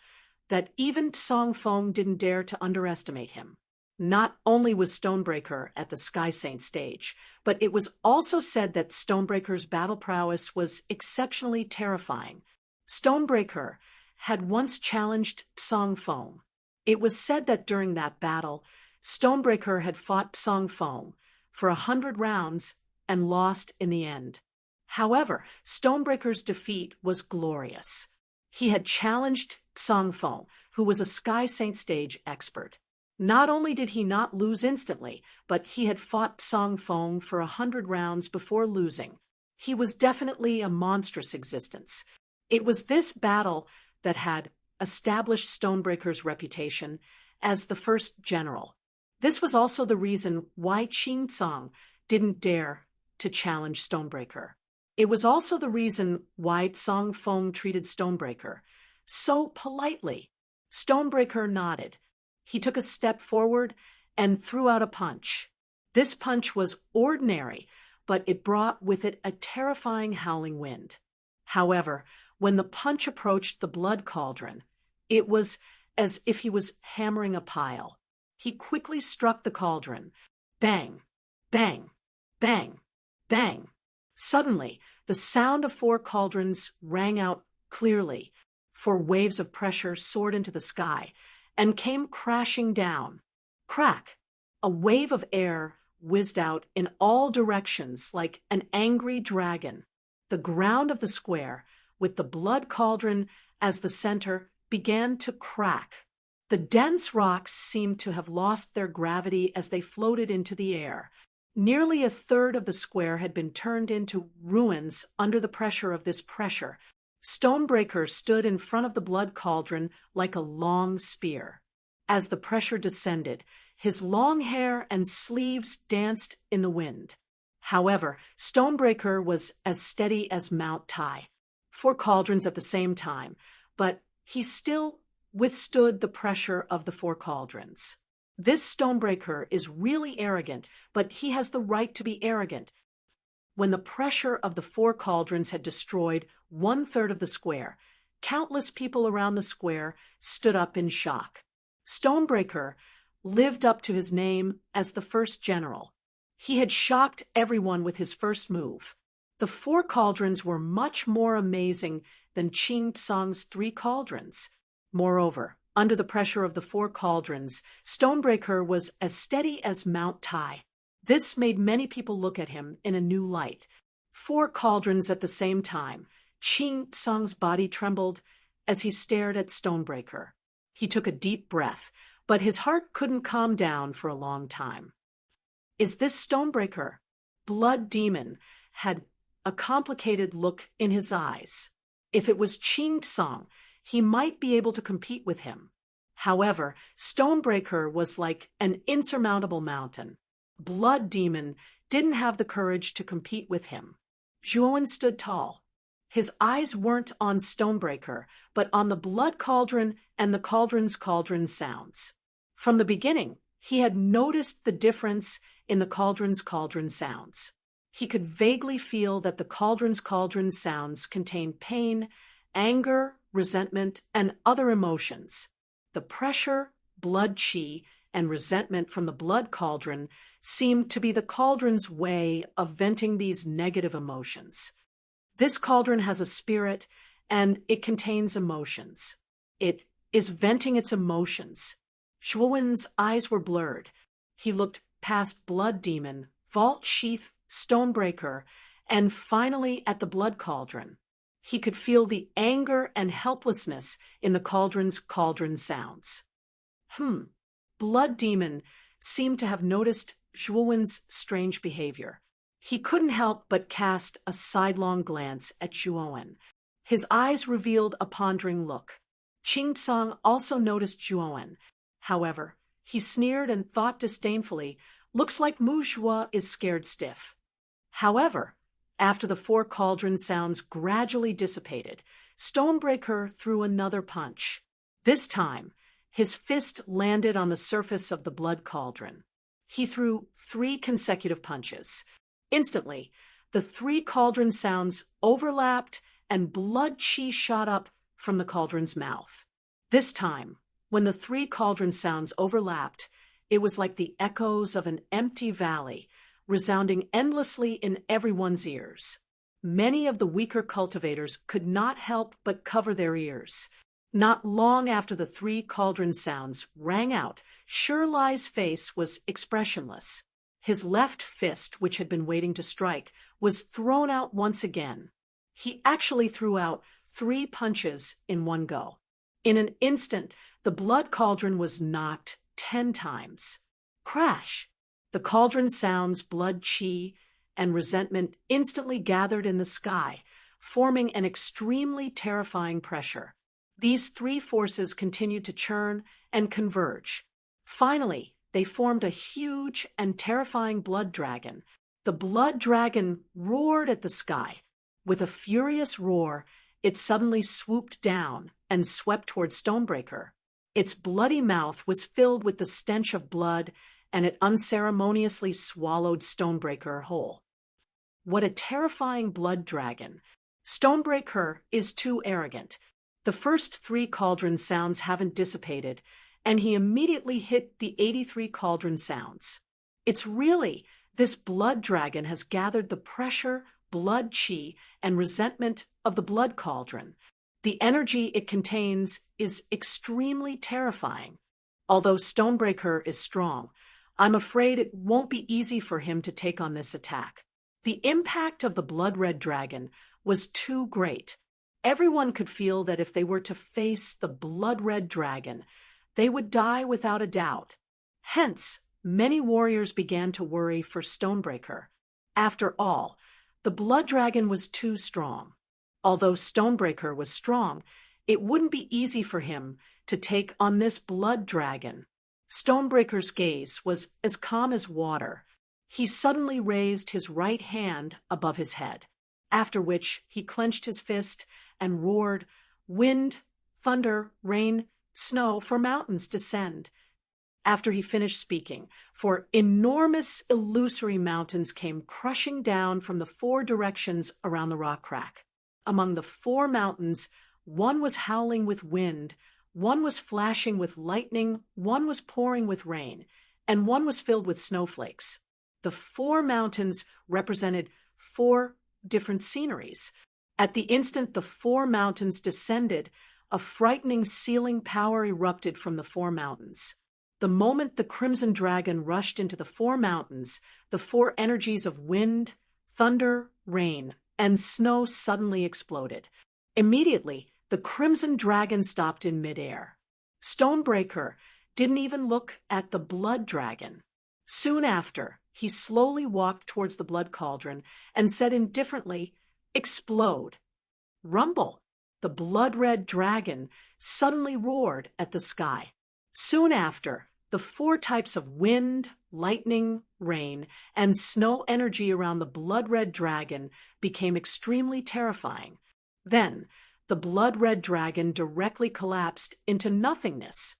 that even Song Fong didn't dare to underestimate him. Not only was Stonebreaker at the Sky Saint stage, but it was also said that Stonebreaker's battle prowess was exceptionally terrifying. Stonebreaker had once challenged Song Fong. It was said that during that battle, Stonebreaker had fought Song Fong for 100 rounds and lost in the end. However, Stonebreaker's defeat was glorious. He had challenged Song Fong, who was a Sky Saint stage expert. Not only did he not lose instantly, but he had fought Song Fong for 100 rounds before losing. He was definitely a monstrous existence. It was this battle that had established Stonebreaker's reputation as the first general. This was also the reason why Qing Tsang didn't dare to challenge Stonebreaker. It was also the reason why Song Fong treated Stonebreaker so politely. Stonebreaker nodded. He took a step forward and threw out a punch. This punch was ordinary, but it brought with it a terrifying howling wind. However, when the punch approached the blood cauldron, it was as if he was hammering a pile. He quickly struck the cauldron. Bang, bang, bang, bang. Suddenly, the sound of 4 cauldrons rang out clearly. 4 waves of pressure soared into the sky and came crashing down. Crack! A wave of air whizzed out in all directions like an angry dragon. The ground of the square, with the blood cauldron as the center, began to crack. The dense rocks seemed to have lost their gravity as they floated into the air. Nearly 1/3 of the square had been turned into ruins under the pressure of this pressure. Stonebreaker stood in front of the blood cauldron like a long spear. As the pressure descended, his long hair and sleeves danced in the wind. However, Stonebreaker was as steady as Mount Tai. 4 cauldrons at the same time, but he still withstood the pressure of the 4 cauldrons. This Stonebreaker is really arrogant, but he has the right to be arrogant. When the pressure of the 4 cauldrons had destroyed 1/3 of the square, countless people around the square stood up in shock. Stonebreaker lived up to his name as the first general. He had shocked everyone with his first move. The 4 cauldrons were much more amazing than Qing Tsang's 3 cauldrons. Moreover, under the pressure of the 4 cauldrons, Stonebreaker was as steady as Mount Tai. This made many people look at him in a new light. 4 cauldrons at the same time. Qing Tsang's body trembled as he stared at Stonebreaker. He took a deep breath, but his heart couldn't calm down for a long time. Is this Stonebreaker? Blood Demon had a complicated look in his eyes. If it was Qing Tsang, he might be able to compete with him. However, Stonebreaker was like an insurmountable mountain. Blood Demon didn't have the courage to compete with him. Zhuowen stood tall. His eyes weren't on Stonebreaker, but on the blood cauldron and the cauldron's cauldron sounds. From the beginning, he had noticed the difference in the cauldron's cauldron sounds. He could vaguely feel that the cauldron's cauldron sounds contained pain, anger, resentment, and other emotions. The pressure, blood chi, and resentment from the blood cauldron seemed to be the cauldron's way of venting these negative emotions. This cauldron has a spirit, and it contains emotions. It is venting its emotions. Zhuowen's eyes were blurred. He looked past Blood Demon, Vault Sheath, Stonebreaker, and finally at the blood cauldron. He could feel the anger and helplessness in the cauldron's cauldron sounds. Blood Demon seemed to have noticed Zhuowen's strange behavior. He couldn't help but cast a sidelong glance at Zhuowen. His eyes revealed a pondering look. Qing Tsang also noticed Zhuowen. However, he sneered and thought disdainfully, "Looks like Mu Zhuo is scared stiff." However, after the 4 cauldron sounds gradually dissipated, Stonebreaker threw another punch. This time, his fist landed on the surface of the blood cauldron. He threw 3 consecutive punches. Instantly, the 3 cauldron sounds overlapped and blood chi shot up from the cauldron's mouth. This time, when the three cauldron sounds overlapped, it was like the echoes of an empty valley, resounding endlessly in everyone's ears. Many of the weaker cultivators could not help but cover their ears. Not long after the three cauldron sounds rang out, Shirley's face was expressionless. His left fist, which had been waiting to strike, was thrown out once again. He actually threw out 3 punches in one go. In an instant, the blood cauldron was knocked 10 times. Crash! The cauldron sounds, blood, chi, and resentment instantly gathered in the sky, forming an extremely terrifying pressure. These 3 forces continued to churn and converge. Finally, they formed a huge and terrifying blood dragon. The blood dragon roared at the sky. With a furious roar, it suddenly swooped down and swept toward Stonebreaker. Its bloody mouth was filled with the stench of blood, and it unceremoniously swallowed Stonebreaker whole. What a terrifying blood dragon! Stonebreaker is too arrogant. The first 3 cauldron sounds haven't dissipated, and he immediately hit the 83 cauldron sounds. It's really, this blood dragon has gathered the pressure, blood chi, and resentment of the blood cauldron. The energy it contains is extremely terrifying. Although Stonebreaker is strong, I'm afraid it won't be easy for him to take on this attack. The impact of the blood-red dragon was too great. Everyone could feel that if they were to face the blood-red dragon, they would die without a doubt. Hence, many warriors began to worry for Stonebreaker. After all, the blood dragon was too strong. Although Stonebreaker was strong, it wouldn't be easy for him to take on this blood dragon. Stonebreaker's gaze was as calm as water. He suddenly raised his right hand above his head, after which he clenched his fist and roared, "Wind, thunder, rain, snow, for mountains descend." After he finished speaking, 4 enormous illusory mountains came crushing down from the 4 directions around the rock crack. Among the 4 mountains, one was howling with wind, one was flashing with lightning, one was pouring with rain, and one was filled with snowflakes. The 4 mountains represented 4 different sceneries. At the instant the 4 mountains descended, a frightening sealing power erupted from the 4 mountains. The moment the Crimson Dragon rushed into the 4 mountains, the 4 energies of wind, thunder, rain, and snow suddenly exploded. Immediately, the Crimson Dragon stopped in midair. Stonebreaker didn't even look at the blood dragon. Soon after, he slowly walked towards the blood cauldron and said indifferently, "Explode." Rumble! The blood-red dragon suddenly roared at the sky. Soon after, the 4 types of wind, lightning, rain, and snow energy around the blood-red dragon became extremely terrifying. Then, the blood-red dragon directly collapsed into nothingness.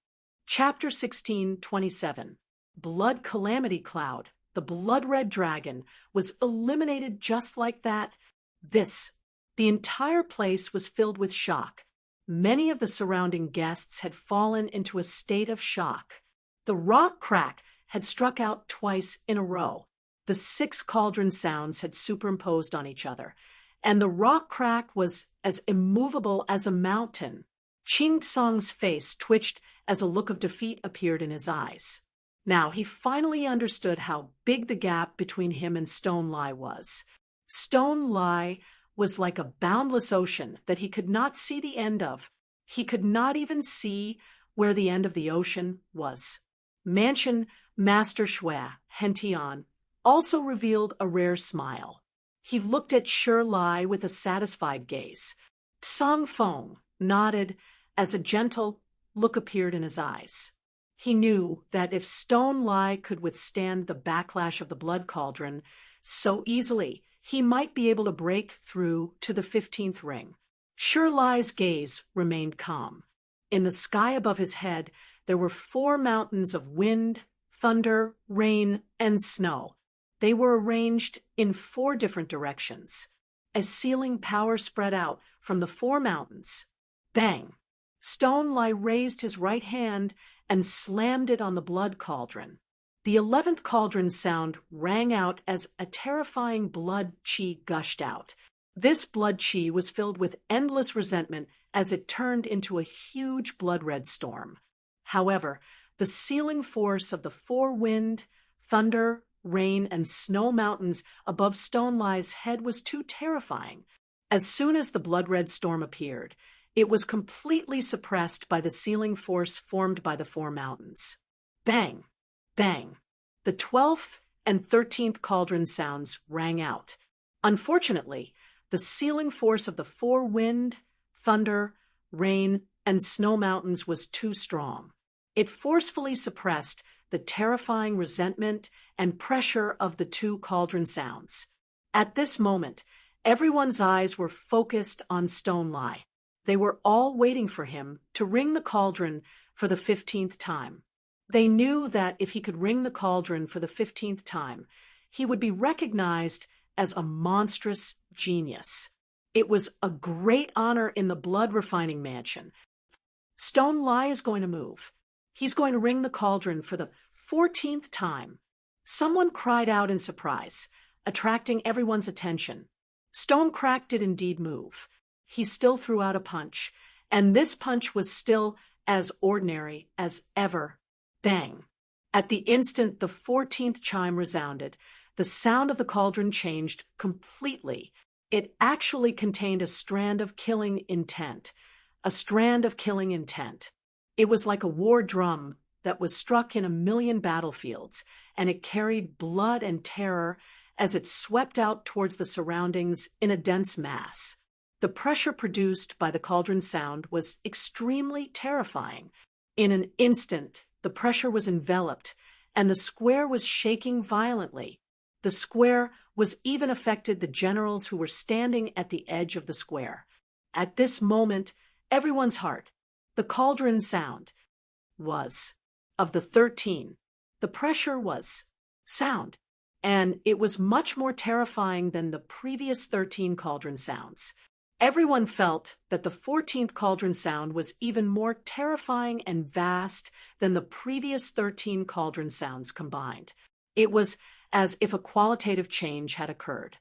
Chapter 16:27. Blood Calamity Cloud. The blood-red dragon was eliminated just like that. The entire place was filled with shock. Many of the surrounding guests had fallen into a state of shock. The rock crack had struck out twice in a row. The 6 cauldron sounds had superimposed on each other, and the rock crack was as immovable as a mountain. Ching Tsong's face twitched as a look of defeat appeared in his eyes. Now he finally understood how big the gap between him and Stone Lai was. Stone Lai was like a boundless ocean that he could not see the end of. He could not even see where the end of the ocean was. Mansion Master Shui, Hentian, also revealed a rare smile. He looked at Shirley with a satisfied gaze. Tsang Feng nodded as a gentle look appeared in his eyes. He knew that if Stone Lai could withstand the backlash of the blood cauldron so easily, he might be able to break through to the 15th ring. Shirley's gaze remained calm. In the sky above his head, there were 4 mountains of wind, thunder, rain, and snow. They were arranged in 4 different directions. As sealing power spread out from the 4 mountains, bang! Stone Lie raised his right hand and slammed it on the blood cauldron. The 11th cauldron sound rang out as a terrifying blood chi gushed out. This blood chi was filled with endless resentment as it turned into a huge blood-red storm. However, the sealing force of the four wind, thunder, rain, and snow mountains above Stone Lie's head was too terrifying. As soon as the blood-red storm appeared, it was completely suppressed by the sealing force formed by the four mountains. Bang! Bang! The 12th and 13th cauldron sounds rang out. Unfortunately, the sealing force of the four wind, thunder, rain, and snow mountains was too strong. It forcefully suppressed the terrifying resentment and pressure of the two cauldron sounds. At this moment, everyone's eyes were focused on Stone Lie. They were all waiting for him to ring the cauldron for the 15th time. They knew that if he could ring the cauldron for the 15th time, he would be recognized as a monstrous genius. It was a great honor in the blood refining mansion. Stone Lie is going to move. He's going to ring the cauldron for the 14th time. Someone cried out in surprise, attracting everyone's attention. Stone Crack did indeed move. He still threw out a punch, and this punch was still as ordinary as ever. Bang! At the instant the 14th chime resounded, the sound of the cauldron changed completely. It actually contained a strand of killing intent. A strand of killing intent. It was like a war drum that was struck in a million battlefields, and it carried blood and terror as it swept out towards the surroundings in a dense mass. The pressure produced by the cauldron sound was extremely terrifying. In an instant, the pressure was enveloped, and the square was shaking violently. The square was even affected the generals who were standing at the edge of the square. At this moment, everyone's heart, the cauldron sound, was of the 13. The pressure was sound, and it was much more terrifying than the previous 13 cauldron sounds. Everyone felt that the 14th cauldron sound was even more terrifying and vast than the previous 13 cauldron sounds combined. It was as if a qualitative change had occurred.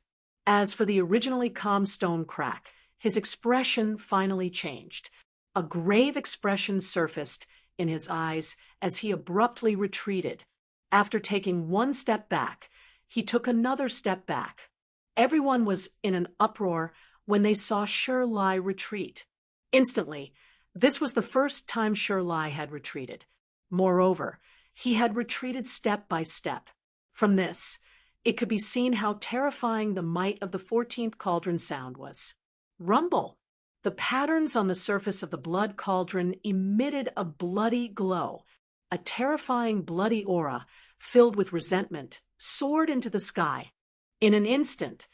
As for the originally calm Stone Crack, his expression finally changed. A grave expression surfaced in his eyes as he abruptly retreated. After taking one step back, he took another step back. Everyone was in an uproar when they saw Sure Lie retreat. Instantly, this was the first time Sure Lie had retreated. Moreover, he had retreated step by step. From this, it could be seen how terrifying the might of the 14th cauldron sound was. Rumble! The patterns on the surface of the blood cauldron emitted a bloody glow. A terrifying bloody aura, filled with resentment, soared into the sky. In an instant,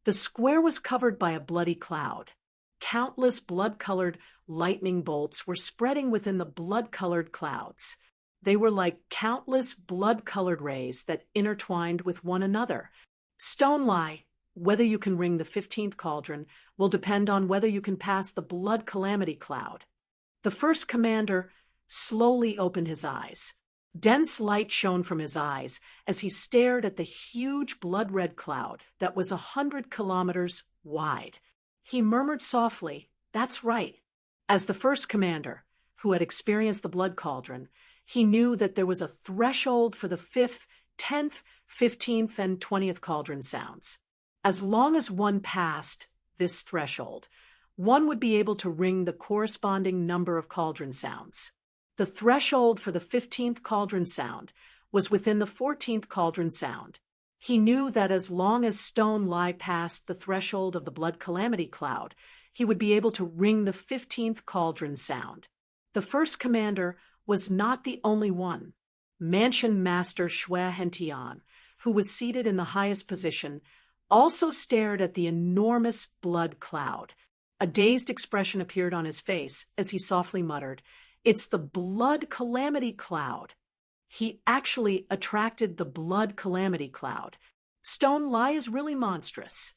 the square was covered by a bloody cloud. Countless blood-colored lightning bolts were spreading within the blood-colored clouds. They were like countless blood-colored rays that intertwined with one another. Stone Lie, whether you can ring the 15th cauldron will depend on whether you can pass the blood calamity cloud. The first commander slowly opened his eyes. Dense light shone from his eyes as he stared at the huge blood-red cloud that was 100 kilometers wide. He murmured softly, "That's right." As the first commander, who had experienced the blood cauldron, he knew that there was a threshold for the 5th, 10th, 15th, and 20th cauldron sounds. As long as one passed this threshold, one would be able to ring the corresponding number of cauldron sounds. The threshold for the 15th cauldron sound was within the 14th cauldron sound. He knew that as long as Stone Lie passed the threshold of the blood calamity cloud, he would be able to ring the 15th cauldron sound. The first commander was not the only one. Mansion Master Xue Hentian, who was seated in the highest position, also stared at the enormous blood cloud. A dazed expression appeared on his face as he softly muttered, "It's the blood calamity cloud." He actually attracted the blood calamity cloud. Stone Lie is really monstrous.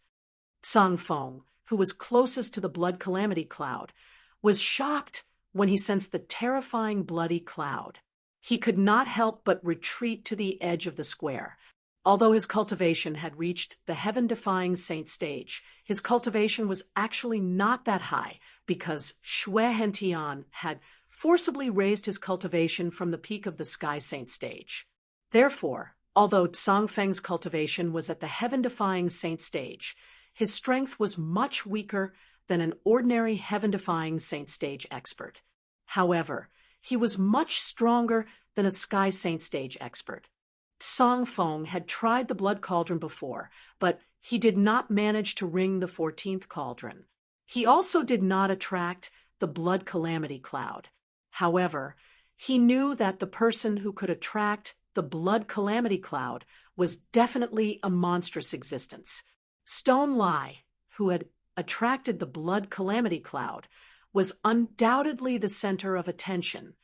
Sang Feng, who was closest to the blood calamity cloud, was shocked when he sensed the terrifying bloody cloud. He could not help but retreat to the edge of the square. Although his cultivation had reached the heaven-defying saint stage, his cultivation was actually not that high because Xue Hentian had forcibly raised his cultivation from the peak of the sky saint stage. Therefore, although Tsang Feng's cultivation was at the heaven-defying saint stage, his strength was much weaker than an ordinary heaven-defying saint stage expert. However, he was much stronger than a sky saint stage expert. Tsang Feng had tried the blood cauldron before, but he did not manage to ring the 14th cauldron. He also did not attract the blood calamity cloud. However, he knew that the person who could attract the blood calamity cloud was definitely a monstrous existence. Stone Lai, who had attracted the blood calamity cloud, was undoubtedly the center of attention.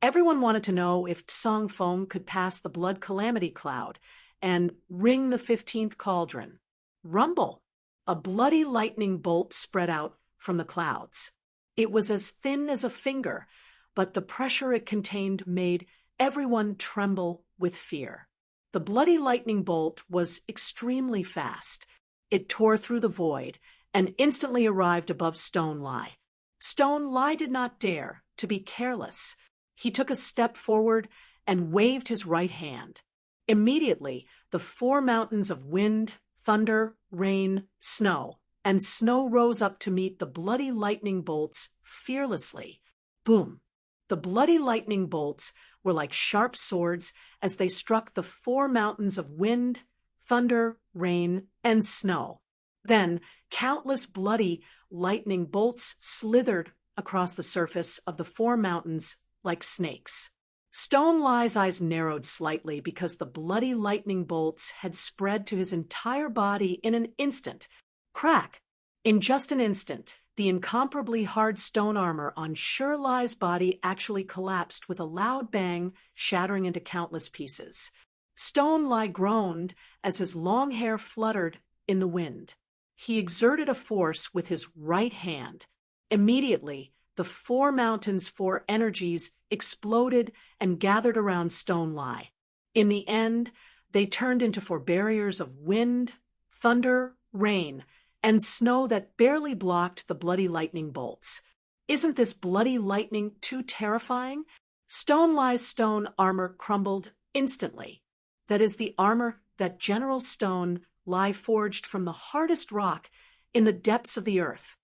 Everyone wanted to know if Tsang Feng could pass the blood calamity cloud and ring the 15th cauldron. Rumble! A bloody lightning bolt spread out from the clouds. It was as thin as a finger, but the pressure it contained made everyone tremble with fear. The bloody lightning bolt was extremely fast. It tore through the void and instantly arrived above Stone Lai. Stone Lai did not dare to be careless. He took a step forward and waved his right hand. Immediately, the 4 mountains of wind, thunder, rain, snow, and snow rose up to meet the bloody lightning bolts fearlessly. Boom! The bloody lightning bolts were like sharp swords as they struck the 4 mountains of wind, thunder, rain, and snow. Then, countless bloody lightning bolts slithered across the surface of the 4 mountains like snakes. Stone Lai's eyes narrowed slightly because the bloody lightning bolts had spread to his entire body in an instant. Crack! In just an instant, the incomparably hard stone armor on Sure Lai's body actually collapsed with a loud bang, shattering into countless pieces. Stone Lai groaned as his long hair fluttered in the wind. He exerted a force with his right hand. Immediately, the 4 mountains' 4 energies exploded and gathered around Stone Lai. In the end, they turned into 4 barriers of wind, thunder, rain, and snow that barely blocked the bloody lightning bolts. Isn't this bloody lightning too terrifying? Stone Lai's stone armor crumbled instantly. That is the armor that General Stone Lai forged from the hardest rock in the depths of the earth.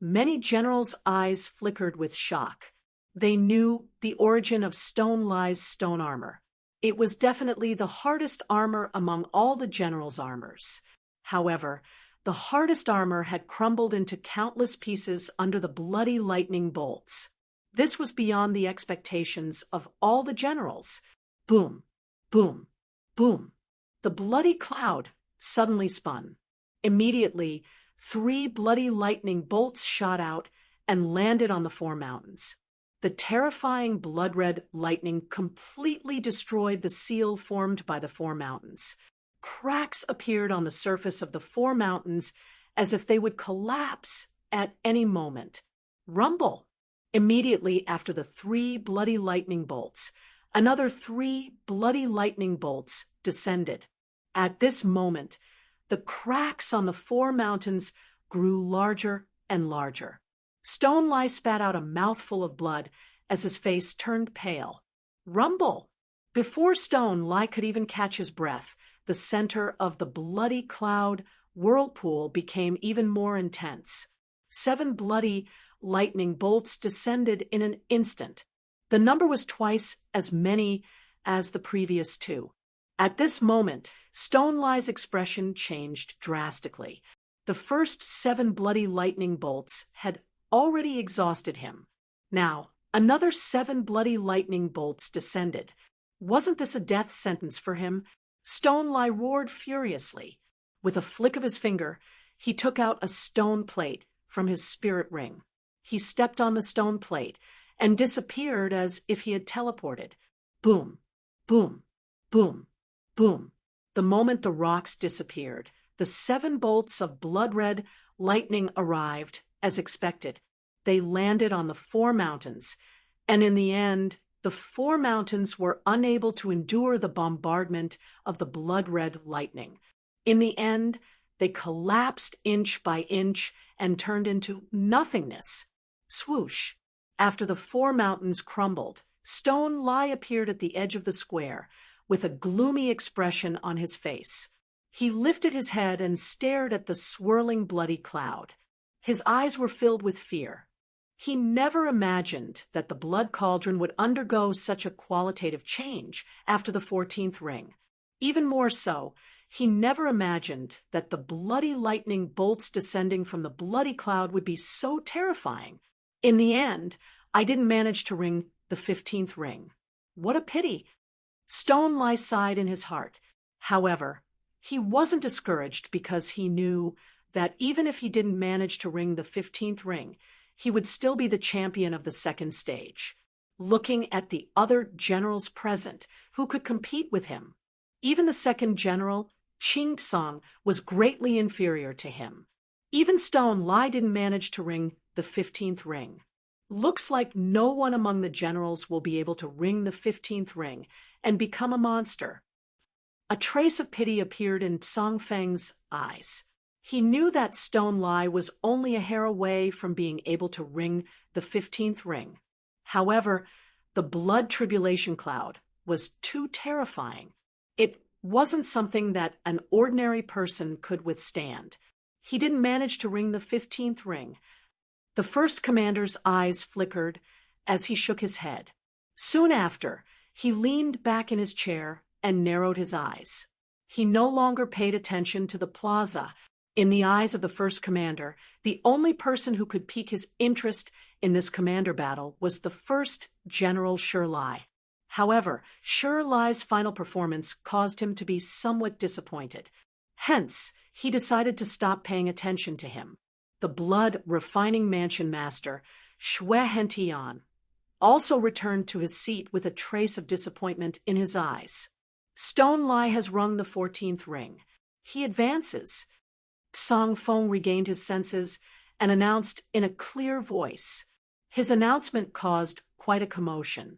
Many generals' eyes flickered with shock. They knew the origin of Stone Lai's stone armor. It was definitely the hardest armor among all the generals' armors. However, the hardest armor had crumbled into countless pieces under the bloody lightning bolts. This was beyond the expectations of all the generals. Boom, boom, boom. The bloody cloud suddenly spun. Immediately, 3 bloody lightning bolts shot out and landed on the 4 mountains. The terrifying blood-red lightning completely destroyed the seal formed by the 4 mountains. Cracks appeared on the surface of the 4 mountains as if they would collapse at any moment. Rumble! Immediately after the 3 bloody lightning bolts, another 3 bloody lightning bolts descended. At this moment, the cracks on the 4 mountains grew larger and larger. Stone Lai spat out a mouthful of blood as his face turned pale. Rumble! Before Stone Lai could even catch his breath, the center of the bloody cloud whirlpool became even more intense. 7 bloody lightning bolts descended in an instant. The number was twice as many as the previous 2. At this moment, Stone Lai's expression changed drastically. The first 7 bloody lightning bolts had already exhausted him. Now, another 7 bloody lightning bolts descended. Wasn't this a death sentence for him? Stone Lai roared furiously. With a flick of his finger, he took out a stone plate from his spirit ring. He stepped on the stone plate and disappeared as if he had teleported. Boom, boom, boom, boom. The moment the rocks disappeared, the 7 bolts of blood-red lightning arrived, as expected. they landed on the four mountains, and in the end, the four mountains were unable to endure the bombardment of the blood-red lightning. In the end, they collapsed inch by inch and turned into nothingness. Swoosh! After the four mountains crumbled, Stone Lie appeared at the edge of the square, with a gloomy expression on his face. He lifted his head and stared at the swirling bloody cloud. His eyes were filled with fear. He never imagined that the blood cauldron would undergo such a qualitative change after the 14th ring. Even more so, he never imagined that the bloody lightning bolts descending from the bloody cloud would be so terrifying. In the end, I didn't manage to ring the 15th ring. What a pity! Stone Lie sighed in his heart. However, he wasn't discouraged because he knew that even if he didn't manage to ring the 15th ring, he would still be the champion of the second stage. Looking at the other generals present who could compete with him, even the second general, Qing Song, was greatly inferior to him. Even Stone Lie didn't manage to ring the 15th ring. Looks like no one among the generals will be able to ring the 15th ring and become a monster. A trace of pity appeared in Song Feng's eyes. He knew that Stone Lie was only a hair away from being able to ring the 15th ring. However, the blood tribulation cloud was too terrifying. It wasn't something that an ordinary person could withstand. He didn't manage to ring the 15th ring. The first commander's eyes flickered as he shook his head. Soon after, he leaned back in his chair and narrowed his eyes. He no longer paid attention to the plaza. In the eyes of the first commander, the only person who could pique his interest in this commander battle was the first General Shi Lai. However, Shi Lai's final performance caused him to be somewhat disappointed. Hence, he decided to stop paying attention to him. The blood refining mansion master, Xue Hentian, also returned to his seat with a trace of disappointment in his eyes. Stone Lie has rung the 14th ring. He advances. Song Feng regained his senses and announced in a clear voice. His announcement caused quite a commotion.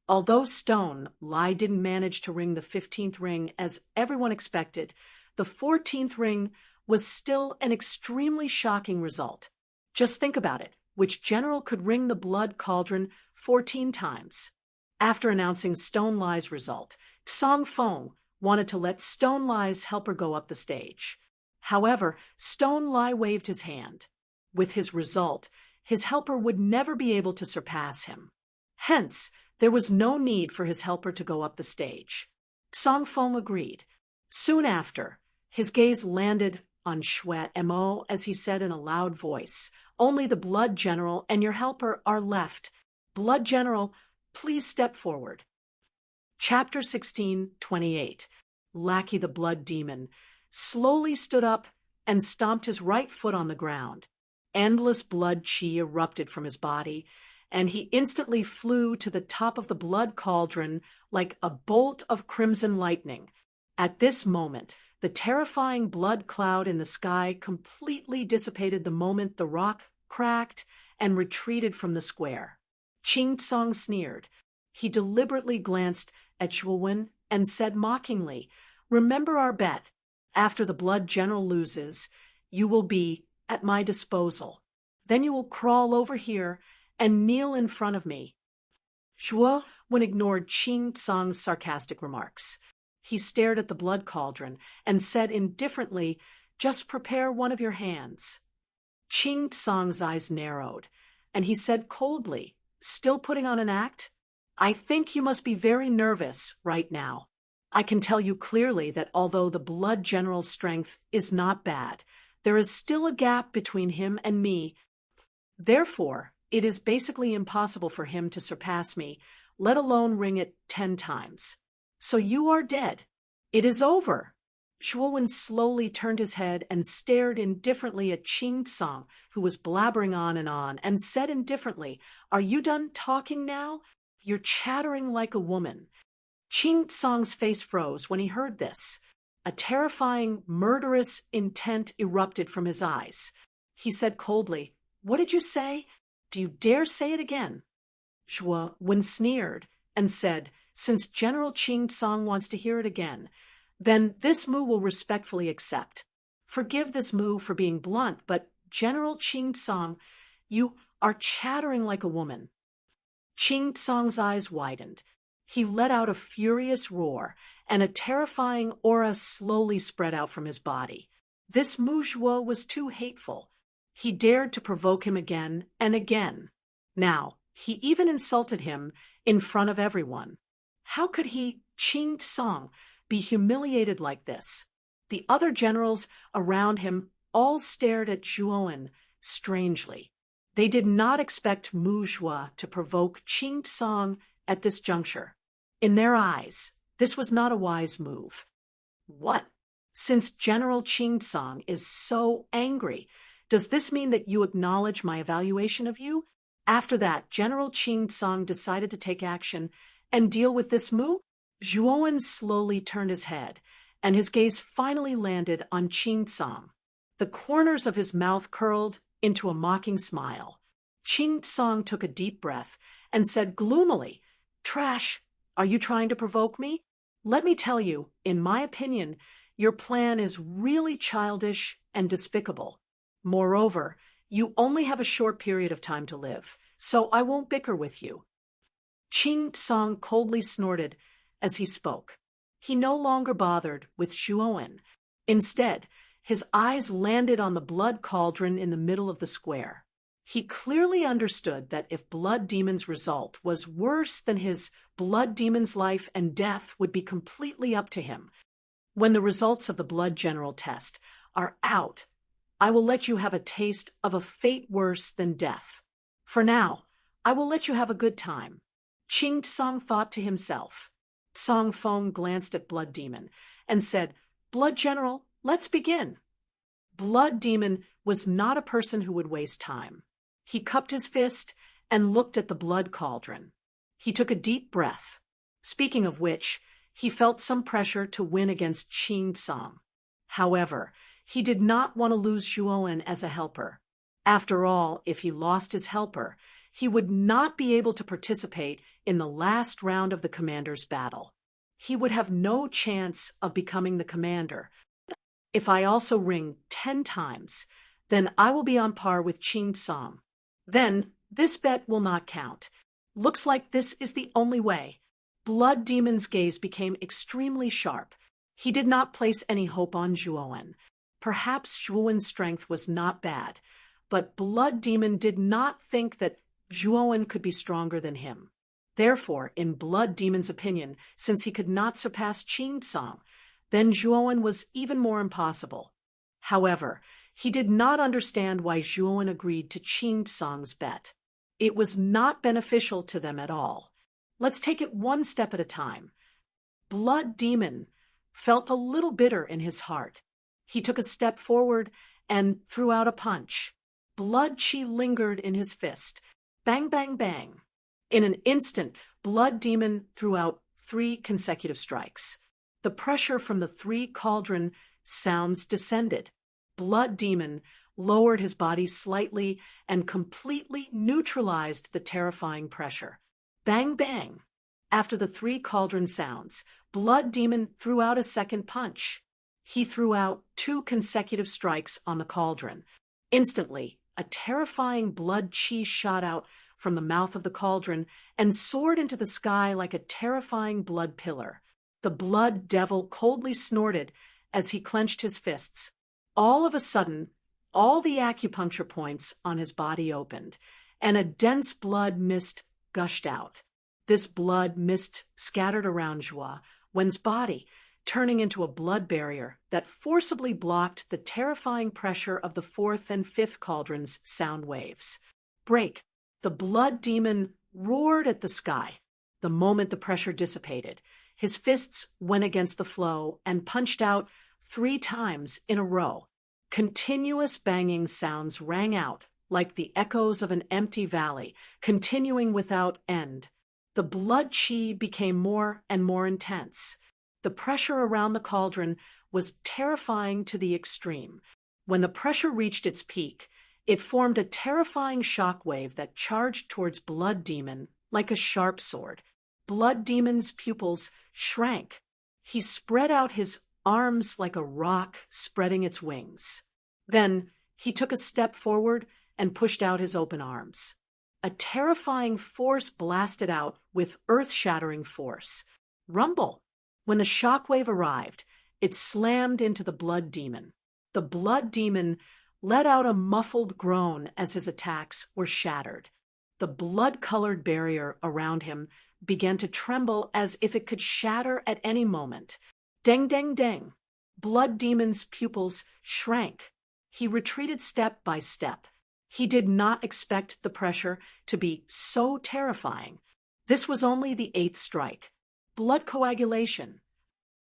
Although Stone Lie didn't manage to ring the 15th ring as everyone expected, the 14th ring was still an extremely shocking result. Just think about it. Which general could ring the blood cauldron 14 times? After announcing Stone Lie's result, Song Feng wanted to let Stone Lie's helper go up the stage. However, Stone Lie waved his hand. With his result, his helper would never be able to surpass him. Hence, there was no need for his helper to go up the stage. Song Feng agreed. Soon after, his gaze landed on Xue Mo as he said in a loud voice, "Only the Blood General and your helper are left. Blood General, please step forward." Chapter 16:28. Lackey the Blood Demon slowly stood up and stomped his right foot on the ground. Endless blood chi erupted from his body, and he instantly flew to the top of the blood cauldron like a bolt of crimson lightning. At this moment, the terrifying blood cloud in the sky completely dissipated the moment the rock cracked and retreated from the square. Qing Tsong sneered. He deliberately glanced at Zhuowen and said mockingly, "Remember our bet. After the blood general loses, you will be at my disposal. Then you will crawl over here and kneel in front of me." Zhuowen ignored Qing Tsong's sarcastic remarks. He stared at the blood cauldron and said indifferently, "Just prepare one of your hands." Qing Tsong's eyes narrowed, and he said coldly, still putting on an act, "I think you must be very nervous right now. I can tell you clearly that although the blood general's strength is not bad, there is still a gap between him and me. Therefore, it is basically impossible for him to surpass me, let alone ring it 10 times. So you are dead. It is over." Zhuowen slowly turned his head and stared indifferently at Qing Tsong, who was blabbering on, and said indifferently, "Are you done talking now? You're chattering like a woman." Qing Tsong's face froze when he heard this. A terrifying, murderous intent erupted from his eyes. He said coldly, "What did you say?" Do you dare say it again? Zhuo Wen sneered and said, since General Qing Song wants to hear it again, then this Mu will respectfully accept. Forgive this Mu for being blunt, but General Qing Song, you are chattering like a woman. Qing Song's eyes widened. He let out a furious roar, and a terrifying aura slowly spread out from his body. This Mu Zhuo was too hateful. He dared to provoke him again and again. Now, he even insulted him in front of everyone. How could he, Qing Song, be humiliated like this? The other generals around him all stared at Zhuo strangely. They did not expect Mu Zhuo to provoke Qing Song at this juncture. In their eyes, this was not a wise move. What? Since General Qing Song is so angry, does this mean that you acknowledge my evaluation of you? After that, General Qing Song decided to take action and deal with this Mu. Zhuo slowly turned his head, and his gaze finally landed on Qing Song. The corners of his mouth curled into a mocking smile. Qing Song took a deep breath and said gloomily, "Trash, are you trying to provoke me? Let me tell you, in my opinion, your plan is really childish and despicable. Moreover, you only have a short period of time to live, so I won't bicker with you." Qing Song coldly snorted as he spoke. He no longer bothered with Zhuo. Instead, his eyes landed on the blood cauldron in the middle of the square. He clearly understood that if Blood Demon's result was worse than his Blood Demon's life and death would be completely up to him. When the results of the Blood General test are out, I will let you have a taste of a fate worse than death. For now, I will let you have a good time. Qing Song thought to himself. Song Feng glanced at Blood Demon and said, "Blood General, let's begin." Blood Demon was not a person who would waste time. He cupped his fist and looked at the blood cauldron. He took a deep breath. Speaking of which, he felt some pressure to win against Qing Song. However, he did not want to lose Zhuo as a helper. After all, if he lost his helper, he would not be able to participate in the last round of the commander's battle. He would have no chance of becoming the commander. If I also ring 10 times, then I will be on par with Qing Song. Then this bet will not count. Looks like this is the only way. Blood Demon's gaze became extremely sharp. He did not place any hope on Zhuo. Perhaps Zhuo's strength was not bad, but Blood Demon did not think that Zhuo could be stronger than him. Therefore, in Blood Demon's opinion, since he could not surpass Qing Song, then Zhuo was even more impossible. However, he did not understand why Zhuo agreed to Qing Song's bet. It was not beneficial to them at all. Let's take it one step at a time. Blood Demon felt a little bitter in his heart. He took a step forward and threw out a punch. Blood chi lingered in his fist. Bang, bang, bang. In an instant, Blood Demon threw out 3 consecutive strikes. The pressure from the 3 cauldron sounds descended. Blood Demon lowered his body slightly and completely neutralized the terrifying pressure. Bang, bang. After the 3 cauldron sounds, Blood Demon threw out a second punch. He threw out 2 consecutive strikes on the cauldron. Instantly, a terrifying blood chi shot out from the mouth of the cauldron and soared into the sky like a terrifying blood pillar. The blood devil coldly snorted as he clenched his fists. All of a sudden, all the acupuncture points on his body opened, and a dense blood mist gushed out. This blood mist scattered around Zhuo Wen's body, turning into a blood barrier that forcibly blocked the terrifying pressure of the 4th and 5th cauldron's sound waves. Break! The Blood Demon roared at the sky. The moment the pressure dissipated, his fists went against the flow and punched out 3 times in a row. Continuous banging sounds rang out like the echoes of an empty valley, continuing without end. The blood chi became more and more intense. The pressure around the cauldron was terrifying to the extreme. When the pressure reached its peak, It formed a terrifying shockwave that charged towards Blood Demon like a sharp sword. Blood Demon's pupils shrank. He spread out his arms like a rock spreading its wings. Then he took a step forward and pushed out his open arms. A terrifying force blasted out with earth-shattering force. Rumble! When the shockwave arrived, it slammed into the Blood Demon. The Blood Demon let out a muffled groan as his attacks were shattered. The blood-colored barrier around him began to tremble as if it could shatter at any moment. Deng, deng, deng. Blood Demon's pupils shrank. He retreated step by step. He did not expect the pressure to be so terrifying. This was only the 8th strike. Blood coagulation.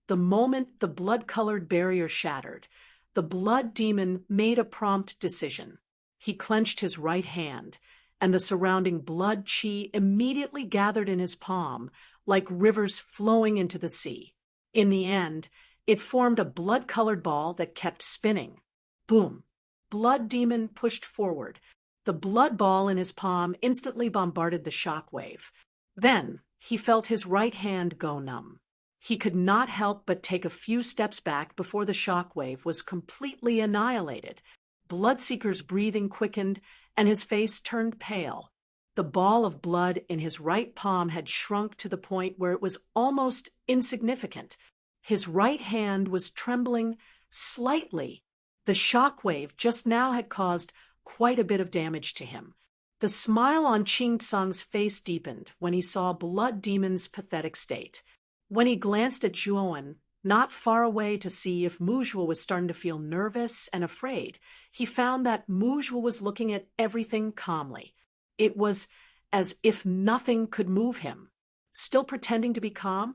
The moment the blood-colored barrier shattered, the Blood Demon made a prompt decision. He clenched his right hand, and the surrounding blood chi immediately gathered in his palm like rivers flowing into the sea. In the end, it formed a blood-colored ball that kept spinning. Boom! Blood Demon pushed forward. The blood ball in his palm instantly bombarded the shockwave. Then he felt his right hand go numb. He could not help but take a few steps back before the shockwave was completely annihilated. Bloodseeker's breathing quickened, and his face turned pale. The ball of blood in his right palm had shrunk to the point where it was almost insignificant. His right hand was trembling slightly. The shockwave just now had caused quite a bit of damage to him. The smile on Ching Tsung's face deepened when he saw Blood Demon's pathetic state. When he glanced at Zhuowen, not far away to see if Muzhuo was starting to feel nervous and afraid, he found that Muzhuo was looking at everything calmly. It was as if nothing could move him. Still pretending to be calm?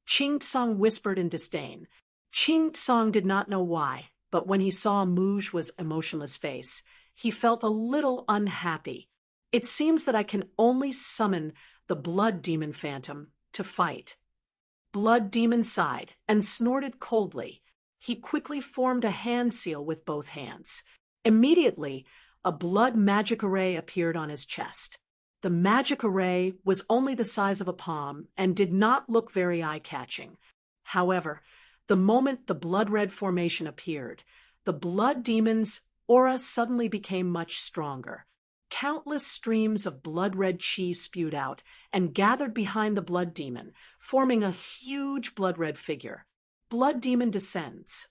Ching Tsung whispered in disdain. Ching Tsung did not know why, but when he saw Muzhuo's emotionless face, he felt a little unhappy. It seems that I can only summon the Blood Demon Phantom to fight. Blood Demon sighed and snorted coldly. He quickly formed a hand seal with both hands. Immediately, a blood magic array appeared on his chest. The magic array was only the size of a palm and did not look very eye-catching. However, the moment the blood-red formation appeared, the Blood Demon's aura suddenly became much stronger. Countless streams of blood-red chi spewed out and gathered behind the Blood Demon, forming a huge blood-red figure. Blood Demon descends.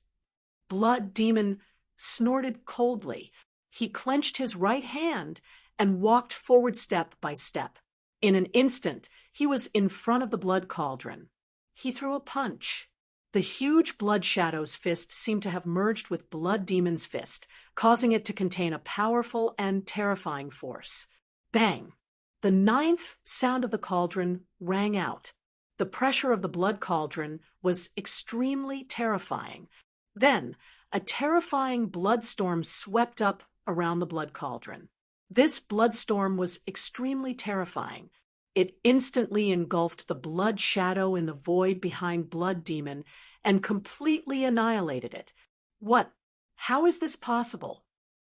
Blood Demon snorted coldly. He clenched his right hand and walked forward step by step. In an instant, he was in front of the blood cauldron. He threw a punch. The huge Blood Shadow's fist seemed to have merged with Blood Demon's fist, causing it to contain a powerful and terrifying force. Bang! The 9th sound of the cauldron rang out. The pressure of the blood cauldron was extremely terrifying. Then, a terrifying blood storm swept up around the blood cauldron. This blood storm was extremely terrifying. It instantly engulfed the blood shadow in the void behind Blood Demon and completely annihilated it. What? How is this possible?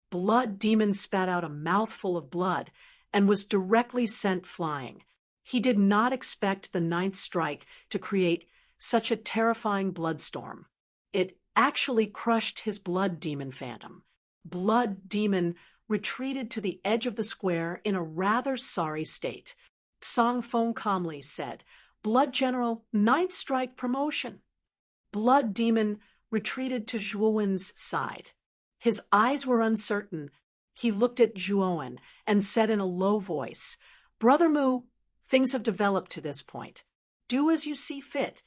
Blood Demon spat out a mouthful of blood and was directly sent flying. He did not expect the 9th strike to create such a terrifying bloodstorm. It actually crushed his Blood Demon Phantom. Blood Demon retreated to the edge of the square in a rather sorry state. Song Feng calmly said, "Blood General, 9th strike promotion." Blood Demon retreated to Zhuowen's side. His eyes were uncertain. He looked at Zhuowen and said in a low voice, "Brother Mu, things have developed to this point. Do as you see fit."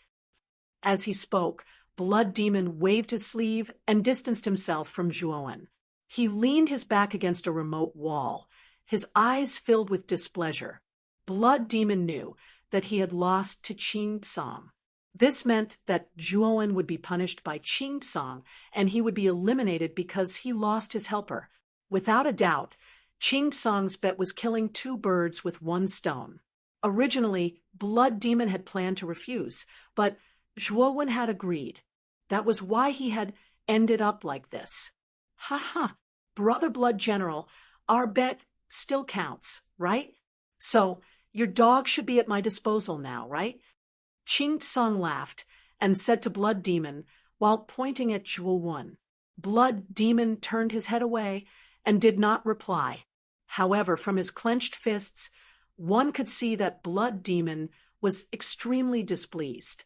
As he spoke, Blood Demon waved his sleeve and distanced himself from Zhuowen. He leaned his back against a remote wall, his eyes filled with displeasure. Blood Demon knew that he had lost to Ching Tsung. This meant that Zhuowen would be punished by Ching Tsung, and he would be eliminated because he lost his helper. Without a doubt, Ching Tsung's bet was killing 2 birds with 1 stone. Originally, Blood Demon had planned to refuse, but Zhuowen had agreed. That was why he had ended up like this. Ha ha! Brother Blood General, our bet still counts, right? So, your dog should be at my disposal now, right? Ching Tsung laughed and said to Blood Demon while pointing at Jewel One. Blood Demon turned his head away and did not reply. However, from his clenched fists, one could see that Blood Demon was extremely displeased.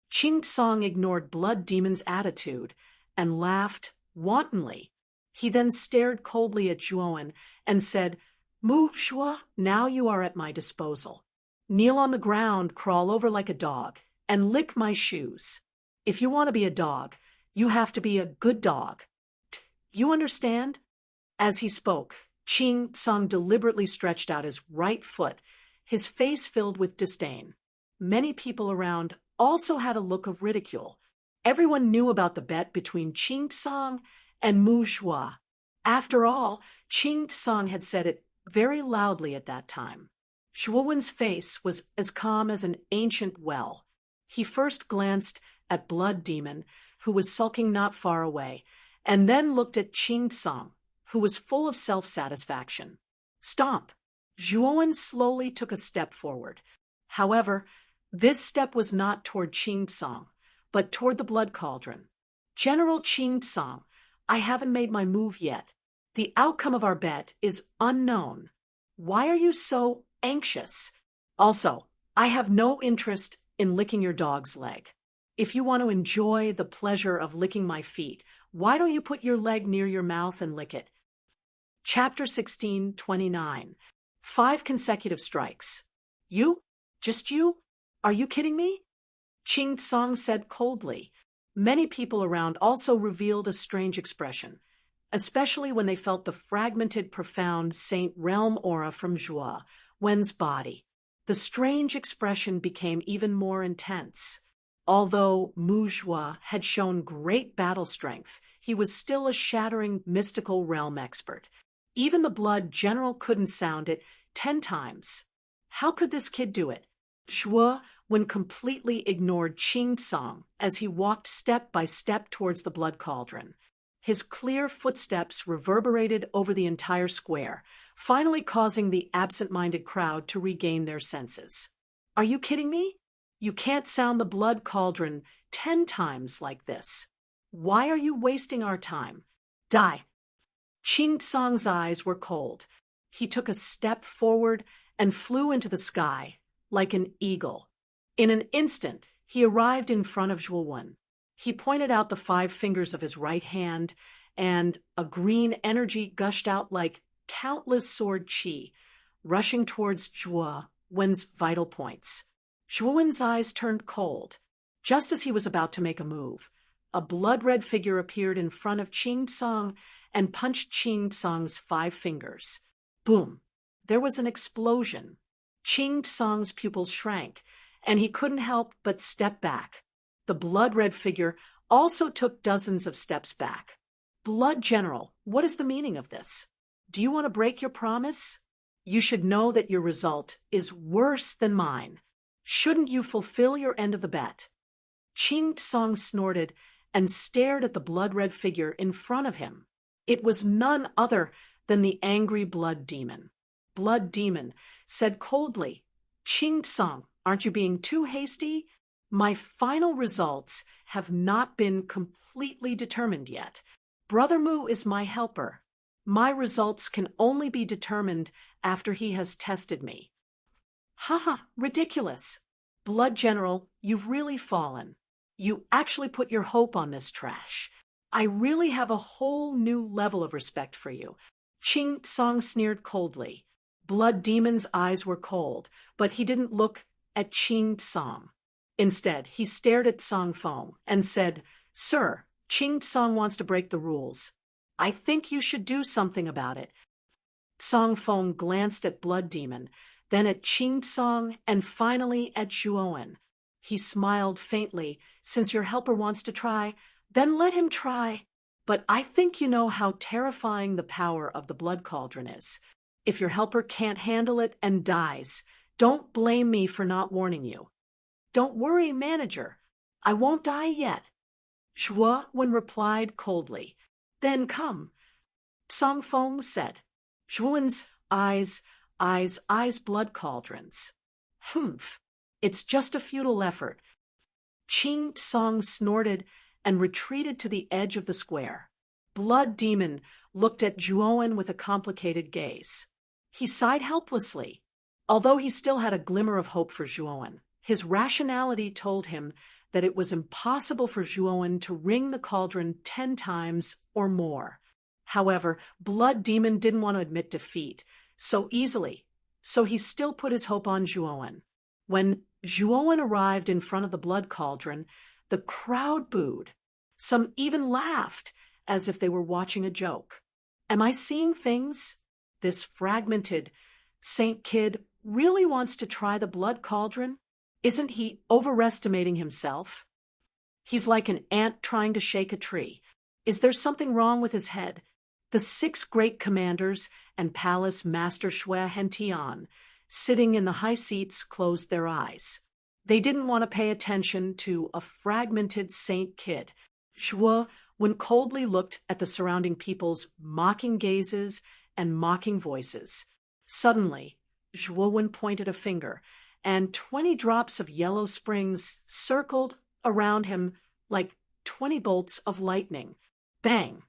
Ching Tsung ignored Blood Demon's attitude and laughed wantonly. He then stared coldly at Zhuowen and said, "Mu Shua, now you are at my disposal. Kneel on the ground, crawl over like a dog, and lick my shoes. If you want to be a dog, you have to be a good dog. You understand?" As he spoke, Ching Tsung deliberately stretched out his right foot, his face filled with disdain. Many people around also had a look of ridicule. Everyone knew about the bet between Ching Tsung and Mu Shua. After all, Ching Tsung had said it very loudly at that time. Zhuowen's face was as calm as an ancient well. He first glanced at Blood Demon, who was sulking not far away, and then looked at Ching Tsung, who was full of self-satisfaction. Stomp! Zhuowen slowly took a step forward. However, this step was not toward Ching Tsung, but toward the blood cauldron. "General Ching Tsung, I haven't made my move yet. The outcome of our bet is unknown. Why are you so anxious? Also, I have no interest in licking your dog's leg. If you want to enjoy the pleasure of licking my feet, why don't you put your leg near your mouth and lick it?" Chapter 16:29. 5 consecutive strikes. "You? Just you? Are you kidding me?" Ching Tsung said coldly. Many people around also revealed a strange expression, especially when they felt the fragmented, profound Saint Realm aura from Zhua, Wen's body. The strange expression became even more intense. Although Mu Zhua had shown great battle strength, he was still a shattering mystical realm expert. Even the Blood General couldn't sound it 10 times. How could this kid do it? Zhua, when completely ignored Ching Tsung as he walked step by step towards the blood cauldron. His clear footsteps reverberated over the entire square, finally causing the absent-minded crowd to regain their senses. "Are you kidding me? You can't sound the blood cauldron 10 times like this. Why are you wasting our time? Die!" Ching Tsung's eyes were cold. He took a step forward and flew into the sky like an eagle. In an instant, he arrived in front of Zhuowen. He pointed out the 5 fingers of his right hand, and a green energy gushed out like countless sword qi, rushing towards Zhuowen's vital points. Zhuowen's eyes turned cold. Just as he was about to make a move, a blood-red figure appeared in front of Ching Tsung and punched Ching Tsung's 5 fingers. Boom! There was an explosion. Ching Tsung's pupils shrank, and he couldn't help but step back. The blood-red figure also took dozens of steps back. "Blood General, what is the meaning of this? Do you want to break your promise? You should know that your result is worse than mine. Shouldn't you fulfill your end of the bet?" Ching Tsung snorted and stared at the blood-red figure in front of him. It was none other than the angry Blood Demon. Blood Demon said coldly, "Ching Tsung, aren't you being too hasty? My final results have not been completely determined yet. Brother Mu is my helper. My results can only be determined after he has tested me." "Haha, ridiculous. Blood General, you've really fallen. You actually put your hope on this trash. I really have a whole new level of respect for you." Ching Tsung sneered coldly. Blood Demon's eyes were cold, but he didn't look at Ching Tsung. Instead, he stared at Tsung Feng and said, "Sir, Ching Tsung wants to break the rules. I think you should do something about it." Tsung Feng glanced at Blood Demon, then at Ching Tsung, and finally at Zhuowen. He smiled faintly. "Since your helper wants to try, then let him try. But I think you know how terrifying the power of the blood cauldron is. If your helper can't handle it and dies, don't blame me for not warning you." "Don't worry, manager. I won't die yet." Zhuowen replied coldly. "Then come." Song Feng said. Zhuowen's eyes, blood cauldrons. Humph. It's just a futile effort. Qing Song snorted and retreated to the edge of the square. Blood Demon looked at Zhuowen with a complicated gaze. He sighed helplessly. Although he still had a glimmer of hope for Zhuowen, his rationality told him that it was impossible for Zhuowen to ring the cauldron 10 times or more. However, Blood Demon didn't want to admit defeat so easily, so he still put his hope on Zhuowen. When Zhuowen arrived in front of the blood cauldron, the crowd booed. Some even laughed, as if they were watching a joke. Am I seeing things? This fragmented Saint Kid really wants to try the blood cauldron? Isn't he overestimating himself? He's like an ant trying to shake a tree. Is there something wrong with his head? The 6 great commanders and palace master Xue Hentian, sitting in the high seats, closed their eyes. They didn't want to pay attention to a fragmented Saint Kid. Xue, when coldly looked at the surrounding people's mocking gazes and mocking voices. Suddenly, Zhuowen pointed a finger, and 20 drops of yellow springs circled around him like 20 bolts of lightning. Bang,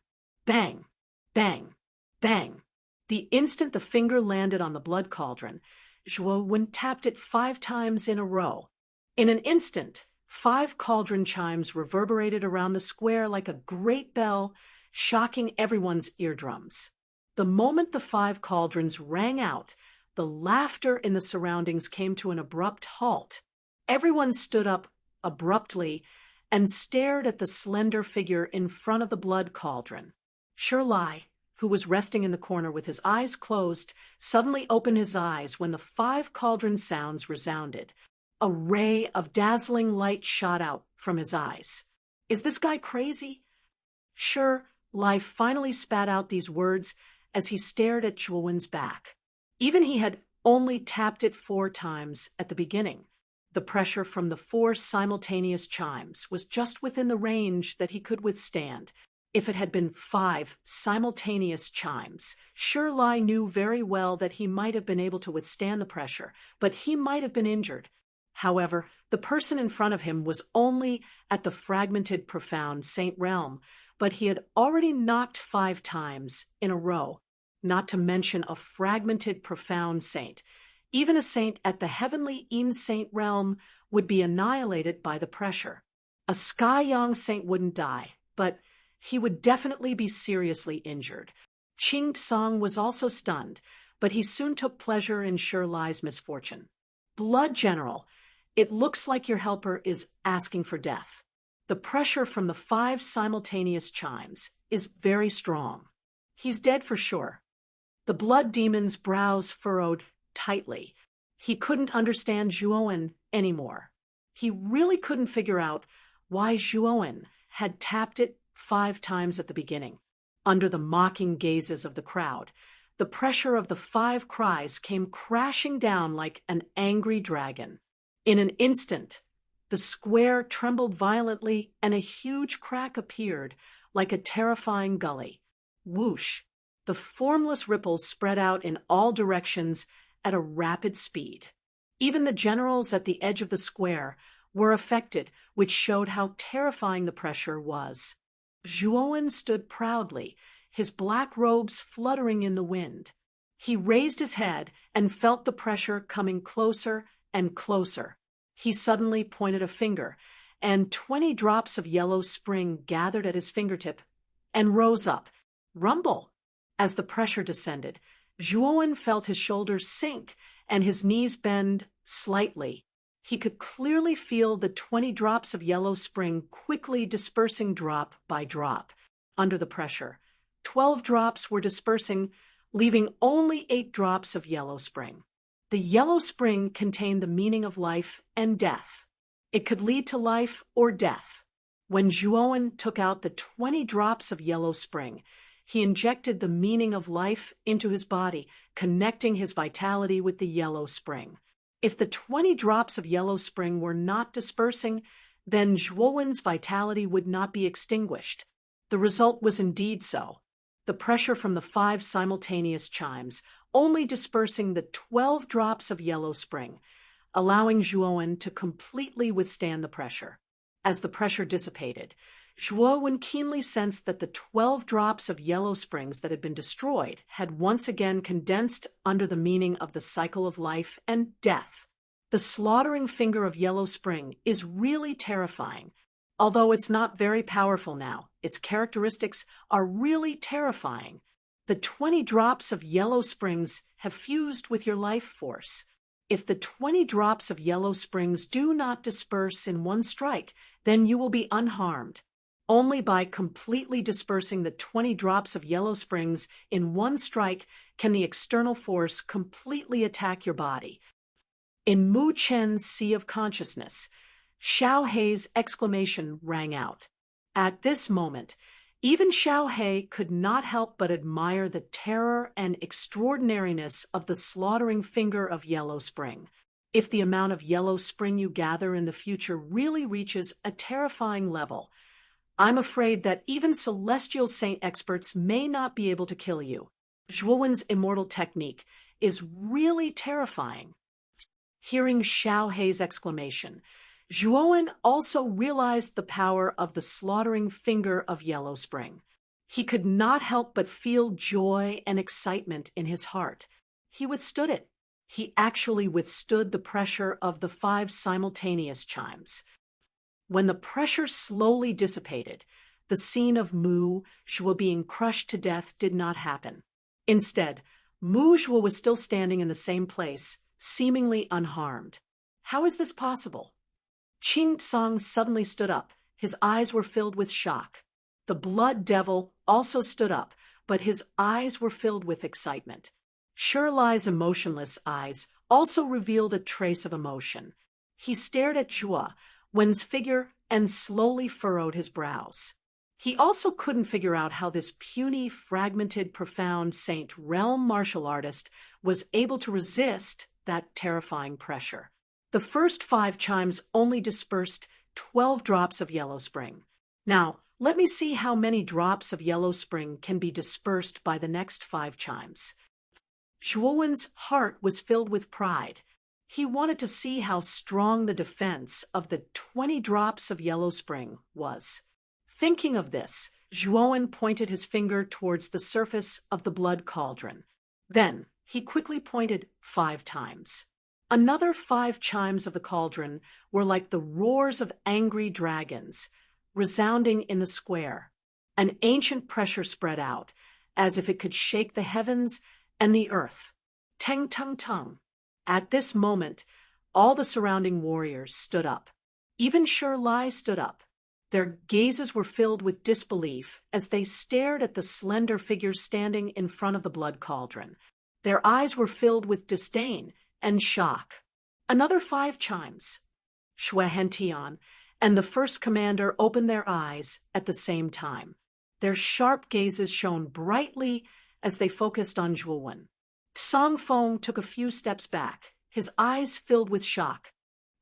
bang, bang, bang. The instant the finger landed on the blood cauldron, Zhuowen tapped it 5 times in a row. In an instant, 5 cauldron chimes reverberated around the square like a great bell, shocking everyone's eardrums. The moment the 5 cauldrons rang out, the laughter in the surroundings came to an abrupt halt. Everyone stood up abruptly and stared at the slender figure in front of the blood cauldron. Shirlai, who was resting in the corner with his eyes closed, suddenly opened his eyes when the 5 cauldron sounds resounded. A ray of dazzling light shot out from his eyes. Is this guy crazy? Shirlai finally spat out these words as he stared at Zhuowen's back. Even he had only tapped it 4 times at the beginning. The pressure from the 4 simultaneous chimes was just within the range that he could withstand. If it had been 5 simultaneous chimes, Shirlai knew very well that he might have been able to withstand the pressure, but he might have been injured. However, the person in front of him was only at the fragmented profound Saint realm, but he had already knocked 5 times in a row, not to mention a fragmented profound saint. Even a saint at the heavenly In Saint realm would be annihilated by the pressure. A Sky Yang saint wouldn't die, but he would definitely be seriously injured. Qing Song was also stunned, but he soon took pleasure in Shirlai's misfortune. Blood General, it looks like your helper is asking for death. The pressure from the 5 simultaneous chimes is very strong. He's dead for sure. The blood demon's brows furrowed tightly. He couldn't understand Zhuowen anymore. He really couldn't figure out why Zhuowen had tapped it 5 times at the beginning. Under the mocking gazes of the crowd, the pressure of the 5 cries came crashing down like an angry dragon. In an instant, the square trembled violently and a huge crack appeared like a terrifying gully. Whoosh! The formless ripples spread out in all directions at a rapid speed. Even the generals at the edge of the square were affected, which showed how terrifying the pressure was. Zhuowen stood proudly, his black robes fluttering in the wind. He raised his head and felt the pressure coming closer and closer. He suddenly pointed a finger, and 20 drops of yellow spring gathered at his fingertip and rose up. Rumble! As the pressure descended, Zhuowen felt his shoulders sink and his knees bend slightly. He could clearly feel the 20 drops of yellow spring quickly dispersing drop by drop. Under the pressure, 12 drops were dispersing, leaving only 8 drops of yellow spring. The yellow spring contained the meaning of life and death. It could lead to life or death. When Zhuowen took out the 20 drops of yellow spring, he injected the meaning of life into his body, connecting his vitality with the yellow spring. If the 20 drops of yellow spring were not dispersing, then Zhuowen's vitality would not be extinguished. The result was indeed so. the pressure from the 5 simultaneous chimes only dispersing the 12 drops of yellow spring, allowing Zhuowen to completely withstand the pressure. As the pressure dissipated, Zhuowen keenly sensed that the 12 drops of yellow springs that had been destroyed had once again condensed under the meaning of the cycle of life and death. The slaughtering finger of yellow spring is really terrifying. Although it's not very powerful now, its characteristics are really terrifying. The 20 drops of yellow springs have fused with your life force. If the 20 drops of yellow springs do not disperse in one strike, then you will be unharmed. Only by completely dispersing the 20 drops of yellow springs in one strike can the external force completely attack your body. In Mu Chen's Sea of Consciousness, Xiao Hei's exclamation rang out. At this moment, even Xiao Hei could not help but admire the terror and extraordinariness of the slaughtering finger of yellow spring. If the amount of yellow spring you gather in the future really reaches a terrifying level, I'm afraid that even celestial saint experts may not be able to kill you. Zhuowen's immortal technique is really terrifying. Hearing Xiao Hei's exclamation, Zhuowen also realized the power of the slaughtering finger of yellow spring. He could not help but feel joy and excitement in his heart. He withstood it. He actually withstood the pressure of the 5 simultaneous chimes. When the pressure slowly dissipated, the scene of Mu Zhuo being crushed to death did not happen. Instead, Mu Zhuo was still standing in the same place, seemingly unharmed. How is this possible? Qing Song suddenly stood up. His eyes were filled with shock. The blood devil also stood up, but his eyes were filled with excitement. Shirlai's emotionless eyes also revealed a trace of emotion. He stared at Zhuo Wen's figure and slowly furrowed his brows. He also couldn't figure out how this puny, fragmented, profound saint realm martial artist was able to resist that terrifying pressure. The first 5 chimes only dispersed 12 drops of yellow spring. Now, let me see how many drops of yellow spring can be dispersed by the next 5 chimes. Zhuowen's heart was filled with pride. He wanted to see how strong the defense of the 20 drops of yellow spring was. Thinking of this, Zhuowen pointed his finger towards the surface of the blood cauldron. Then, he quickly pointed 5 times. Another 5 chimes of the cauldron were like the roars of angry dragons, resounding in the square. An ancient pressure spread out, as if it could shake the heavens and the earth. Teng tung tung. At this moment, all the surrounding warriors stood up. Even Shirlai stood up. Their gazes were filled with disbelief as they stared at the slender figure standing in front of the blood cauldron. Their eyes were filled with disdain and shock. Another 5 chimes. Xue Hentian and the first commander opened their eyes at the same time. Their sharp gazes shone brightly as they focused on Zhuowen. Song Feng took a few steps back, his eyes filled with shock.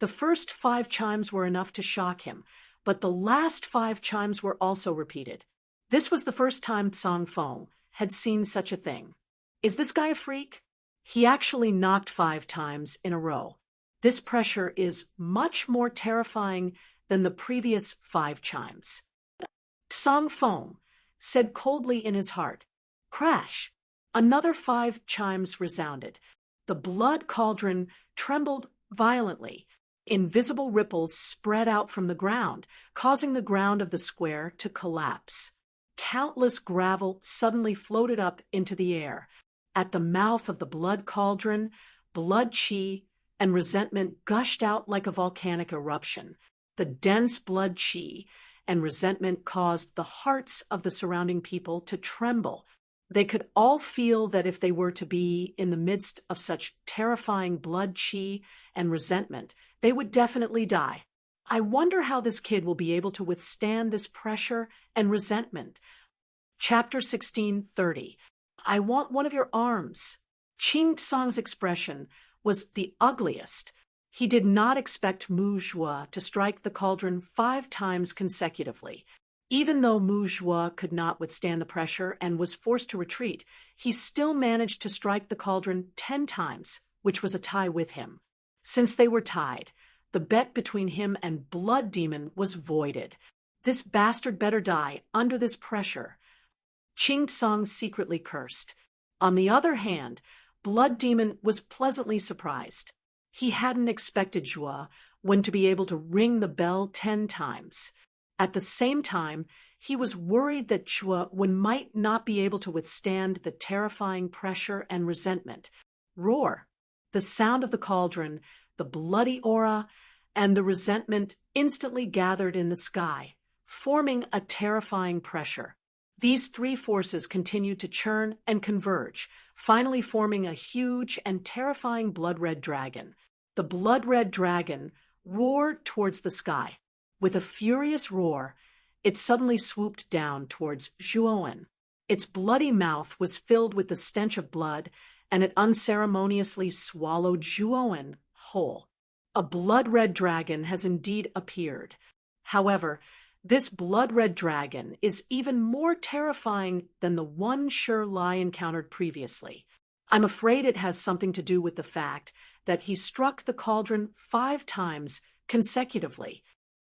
The first 5 chimes were enough to shock him, but the last 5 chimes were also repeated. This was the first time Song Feng had seen such a thing. Is this guy a freak? He actually knocked 5 times in a row. This pressure is much more terrifying than the previous 5 chimes. Song Feng said coldly in his heart. Crash! Another 5 chimes resounded. The blood cauldron trembled violently. Invisible ripples spread out from the ground, causing the ground of the square to collapse. Countless gravel suddenly floated up into the air. At the mouth of the blood cauldron, blood qi and resentment gushed out like a volcanic eruption. The dense blood qi and resentment caused the hearts of the surrounding people to tremble. They could all feel that if they were to be in the midst of such terrifying blood qi and resentment, they would definitely die. I wonder how this kid will be able to withstand this pressure and resentment. Chapter 16:30. I want one of your arms. Qing Song's expression was the ugliest. He did not expect Mu Zhuo to strike the cauldron 5 times consecutively. Even though Mu Zhuo could not withstand the pressure and was forced to retreat, he still managed to strike the cauldron 10 times, which was a tie with him. Since they were tied, the bet between him and Blood Demon was voided. This bastard better die under this pressure. Qing Tsang secretly cursed. On the other hand, Blood Demon was pleasantly surprised. He hadn't expected Zhuo Wen to be able to ring the bell 10 times. At the same time, he was worried that Zhuo Wen might not be able to withstand the terrifying pressure and resentment. Roar! The sound of the cauldron, the bloody aura, and the resentment instantly gathered in the sky, forming a terrifying pressure. These three forces continued to churn and converge, finally forming a huge and terrifying blood-red dragon. The blood-red dragon roared towards the sky. With a furious roar, it suddenly swooped down towards Zhuo Wen. Its bloody mouth was filled with the stench of blood, and it unceremoniously swallowed Zhuo Wen whole. A blood-red dragon has indeed appeared. However, this blood-red dragon is even more terrifying than the one Sure Lai encountered previously. I'm afraid it has something to do with the fact that he struck the cauldron 5 times consecutively.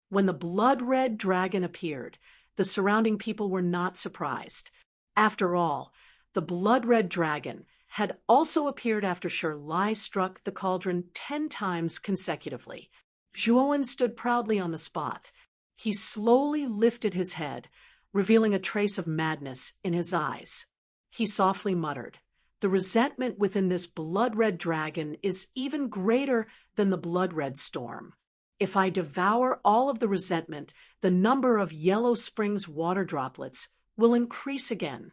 When the blood-red dragon appeared, the surrounding people were not surprised. After all, the blood-red dragon had also appeared after Sure Lai struck the cauldron 10 times consecutively. Zhuo Wen stood proudly on the spot. He slowly lifted his head, revealing a trace of madness in his eyes. He softly muttered, "The resentment within this blood-red dragon is even greater than the blood-red storm. If I devour all of the resentment, the number of Yellow Springs water droplets will increase again."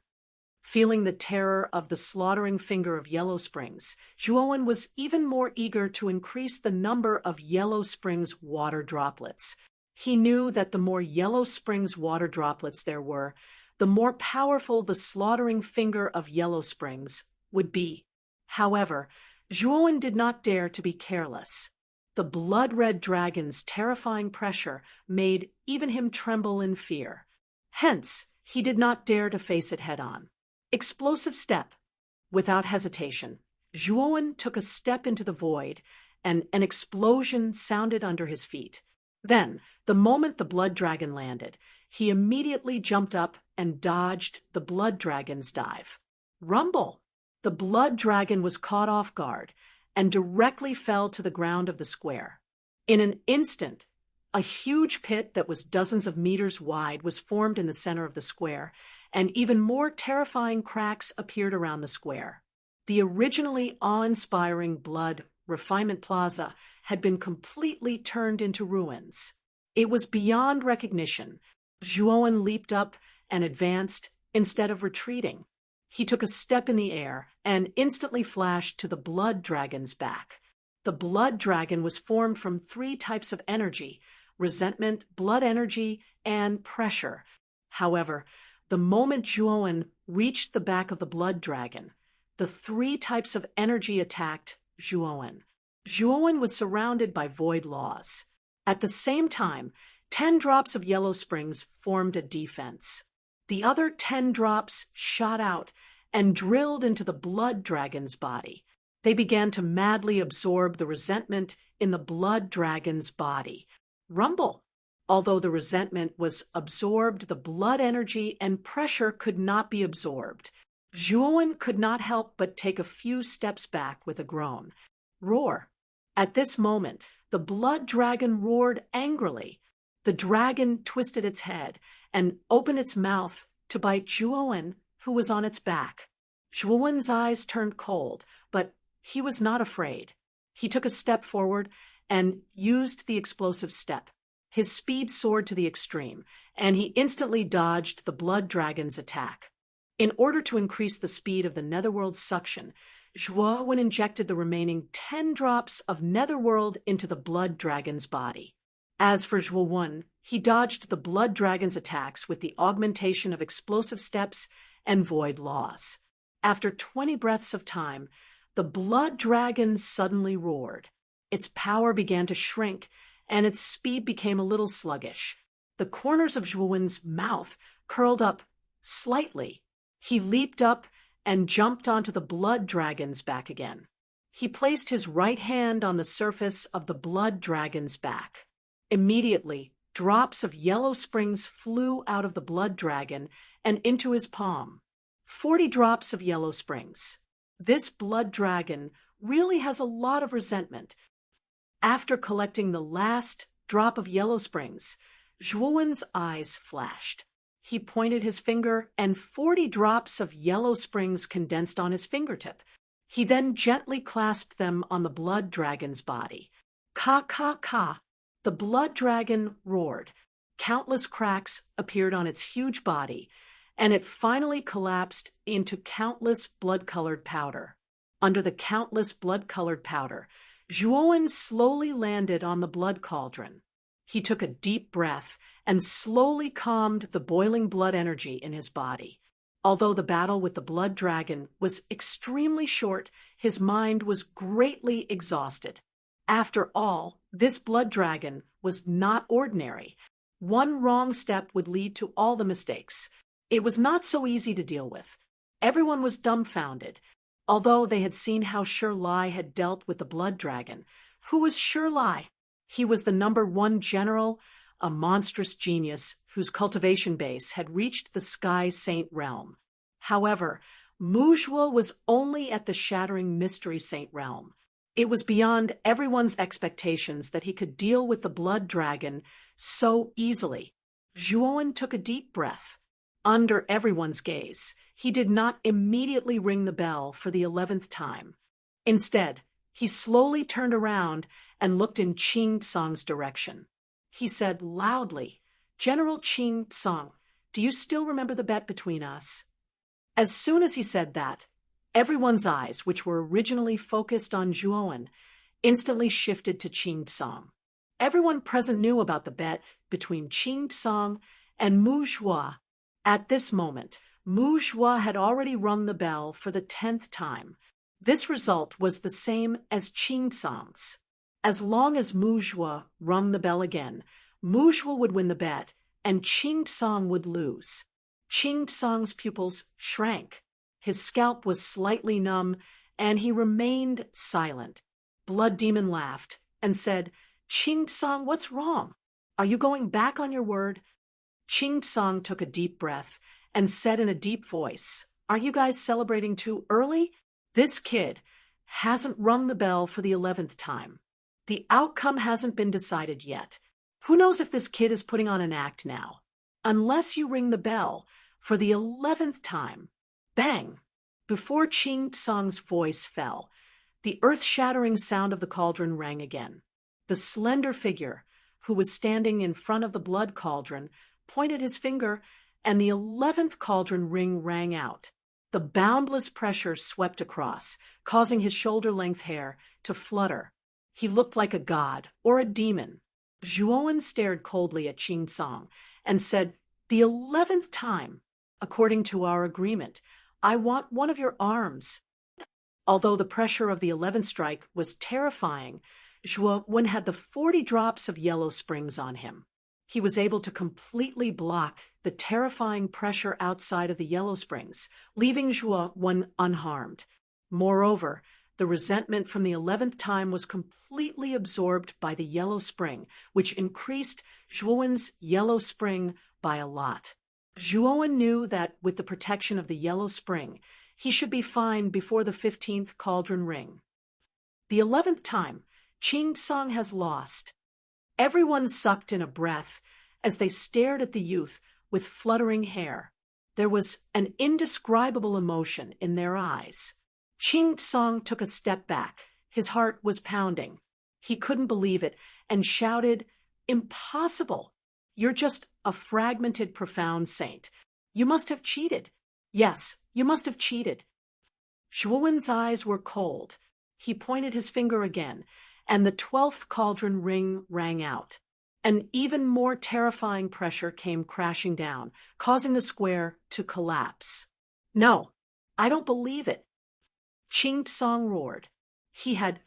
Feeling the terror of the slaughtering finger of Yellow Springs, Zhuo Wen was even more eager to increase the number of Yellow Springs water droplets. He knew that the more Yellow Springs water droplets there were, the more powerful the slaughtering finger of Yellow Springs would be. However, Zhuo Wen did not dare to be careless. The blood-red dragon's terrifying pressure made even him tremble in fear. Hence, he did not dare to face it head-on. Explosive step. Without hesitation, Zhuo Wen took a step into the void, and an explosion sounded under his feet. Then, the moment the blood dragon landed, he immediately jumped up and dodged the blood dragon's dive. Rumble! The blood dragon was caught off guard and directly fell to the ground of the square. In an instant, a huge pit that was dozens of meters wide was formed in the center of the square, and even more terrifying cracks appeared around the square. The originally awe-inspiring Blood Refinement Plaza had been completely turned into ruins. It was beyond recognition. Zhuo Wen leaped up and advanced instead of retreating. He took a step in the air and instantly flashed to the blood dragon's back. The blood dragon was formed from 3 types of energy: resentment, blood energy, and pressure. However, the moment Zhuo Wen reached the back of the blood dragon, the 3 types of energy attacked Zhuo Wen. Zhuo Wen was surrounded by void laws. At the same time, 10 drops of Yellow Springs formed a defense. The other 10 drops shot out and drilled into the blood dragon's body. They began to madly absorb the resentment in the blood dragon's body. Rumble! Although the resentment was absorbed, the blood energy and pressure could not be absorbed. Zhuo Wen could not help but take a few steps back with a groan. Roar! At this moment, the blood dragon roared angrily. The dragon twisted its head and opened its mouth to bite Zhuo Wen, who was on its back. Zhuo Wen's eyes turned cold, but he was not afraid. He took a step forward and used the explosive step. His speed soared to the extreme, and he instantly dodged the blood dragon's attack. In order to increase the speed of the netherworld suction, Zhuo Wen injected the remaining 10 drops of netherworld into the blood dragon's body. As for Zhuo Wen, he dodged the blood dragon's attacks with the augmentation of explosive steps and void laws. After 20 breaths of time, the blood dragon suddenly roared. Its power began to shrink, and its speed became a little sluggish. The corners of Zhuowen's mouth curled up slightly. He leaped up and jumped onto the blood dragon's back again. He placed his right hand on the surface of the blood dragon's back. Immediately, drops of yellow springs flew out of the blood dragon and into his palm. 40 drops of yellow springs. This blood dragon really has a lot of resentment. After collecting the last drop of yellow springs, Zhuowen's eyes flashed. He pointed his finger, and 40 drops of yellow springs condensed on his fingertip. He then gently clasped them on the blood dragon's body. Ka, ka, ka. The blood dragon roared. Countless cracks appeared on its huge body, and it finally collapsed into countless blood-colored powder. Under the countless blood-colored powder, Zhuowen slowly landed on the blood cauldron. He took a deep breath and slowly calmed the boiling blood energy in his body. Although the battle with the blood dragon was extremely short, his mind was greatly exhausted. After all, this blood dragon was not ordinary. One wrong step would lead to all the mistakes. It was not so easy to deal with. Everyone was dumbfounded. Although they had seen how Shirlai had dealt with the blood dragon. Who was Shirlai? He was the #1 general, a monstrous genius whose cultivation base had reached the Sky Saint realm. However, Muzhua was only at the Shattering Mystery Saint realm. It was beyond everyone's expectations that he could deal with the blood dragon so easily. Zhuowen took a deep breath. Under everyone's gaze, he did not immediately ring the bell for the 11th time. Instead, he slowly turned around and looked in Qing Tsang's direction. He said loudly, "General Qing Tsang, do you still remember the bet between us?" As soon as he said that, everyone's eyes, which were originally focused on Zhuowen, instantly shifted to Qing Tsang. Everyone present knew about the bet between Qing Tsang and Muzhua. At this moment, Muzhua had already rung the bell for the 10th time. This result was the same as Qing Tsang's. As long as Muzhua rung the bell again, Muzhua would win the bet, and Qing Tsang would lose. Qing Tsang's pupils shrank. His scalp was slightly numb, and he remained silent. Blood Demon laughed and said, "Qing Tsang, what's wrong? Are you going back on your word?" Qing Tsang took a deep breath and said in a deep voice, "Are you guys celebrating too early? This kid hasn't rung the bell for the 11th time. The outcome hasn't been decided yet. Who knows if this kid is putting on an act now? Unless you ring the bell for the 11th time." Bang! Before Qing Tsang's voice fell, the earth-shattering sound of the cauldron rang again. The slender figure, who was standing in front of the blood cauldron, pointed his finger, and the 11th cauldron ring rang out. The boundless pressure swept across, causing his shoulder-length hair to flutter. He looked like a god or a demon. Zhuowen stared coldly at Qing Tsang and said, "The 11th time. According to our agreement, I want one of your arms." Although the pressure of the 11th strike was terrifying, Zhuowen had the 40 drops of yellow springs on him. He was able to completely block the terrifying pressure outside of the yellow springs, leaving Zhuowen unharmed. Moreover, the resentment from the 11th time was completely absorbed by the yellow spring, which increased Zhuowen's yellow spring by a lot. Zhuowen knew that with the protection of the yellow spring, he should be fine before the 15th cauldron ring. The 11th time, Qing Tsang has lost. Everyone sucked in a breath as they stared at the youth with fluttering hair. There was an indescribable emotion in their eyes. Qing Tsang took a step back. His heart was pounding. He couldn't believe it and shouted, "Impossible! You're just a fragmented, profound saint. You must have cheated. Yes, you must have cheated." Zhuowen's eyes were cold. He pointed his finger again, and the 12th cauldron ring rang out. An even more terrifying pressure came crashing down, causing the square to collapse. "No, I don't believe it." Qing Tsang roared. He had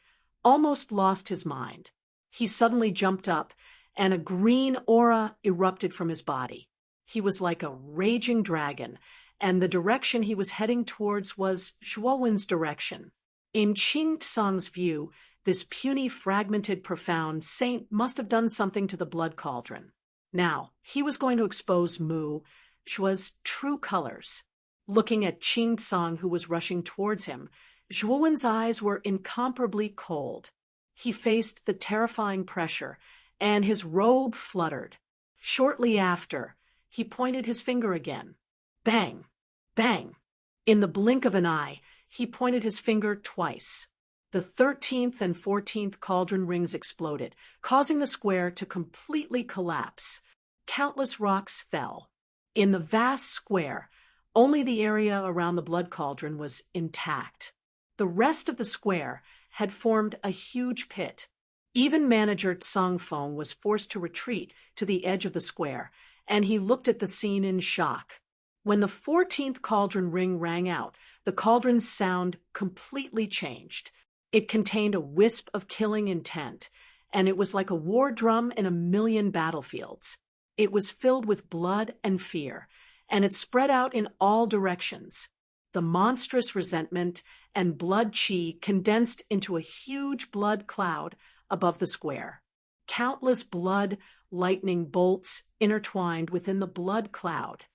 almost lost his mind. He suddenly jumped up and a green aura erupted from his body. He was like a raging dragon, and the direction he was heading towards was Zhuowen's direction. In Qing Tsang's view, this puny, fragmented, profound saint must have done something to the blood cauldron. Now, he was going to expose Mu Zhuo's true colors. Looking at Qing Tsang, who was rushing towards him, Zhuowen's eyes were incomparably cold. He faced the terrifying pressure, and his robe fluttered. Shortly after, he pointed his finger again. Bang! Bang! In the blink of an eye, he pointed his finger twice. The 13th and 14th cauldron rings exploded, causing the square to completely collapse. Countless rocks fell. In the vast square, only the area around the blood cauldron was intact. The rest of the square had formed a huge pit. Even manager Tsang Feng was forced to retreat to the edge of the square, and he looked at the scene in shock. When the 14th cauldron ring rang out, the cauldron's sound completely changed. It contained a wisp of killing intent, and it was like a war drum in a million battlefields. It was filled with blood and fear, and it spread out in all directions. The monstrous resentment and blood qi condensed into a huge blood cloud above the square. Countless blood lightning bolts intertwined within the blood cloud.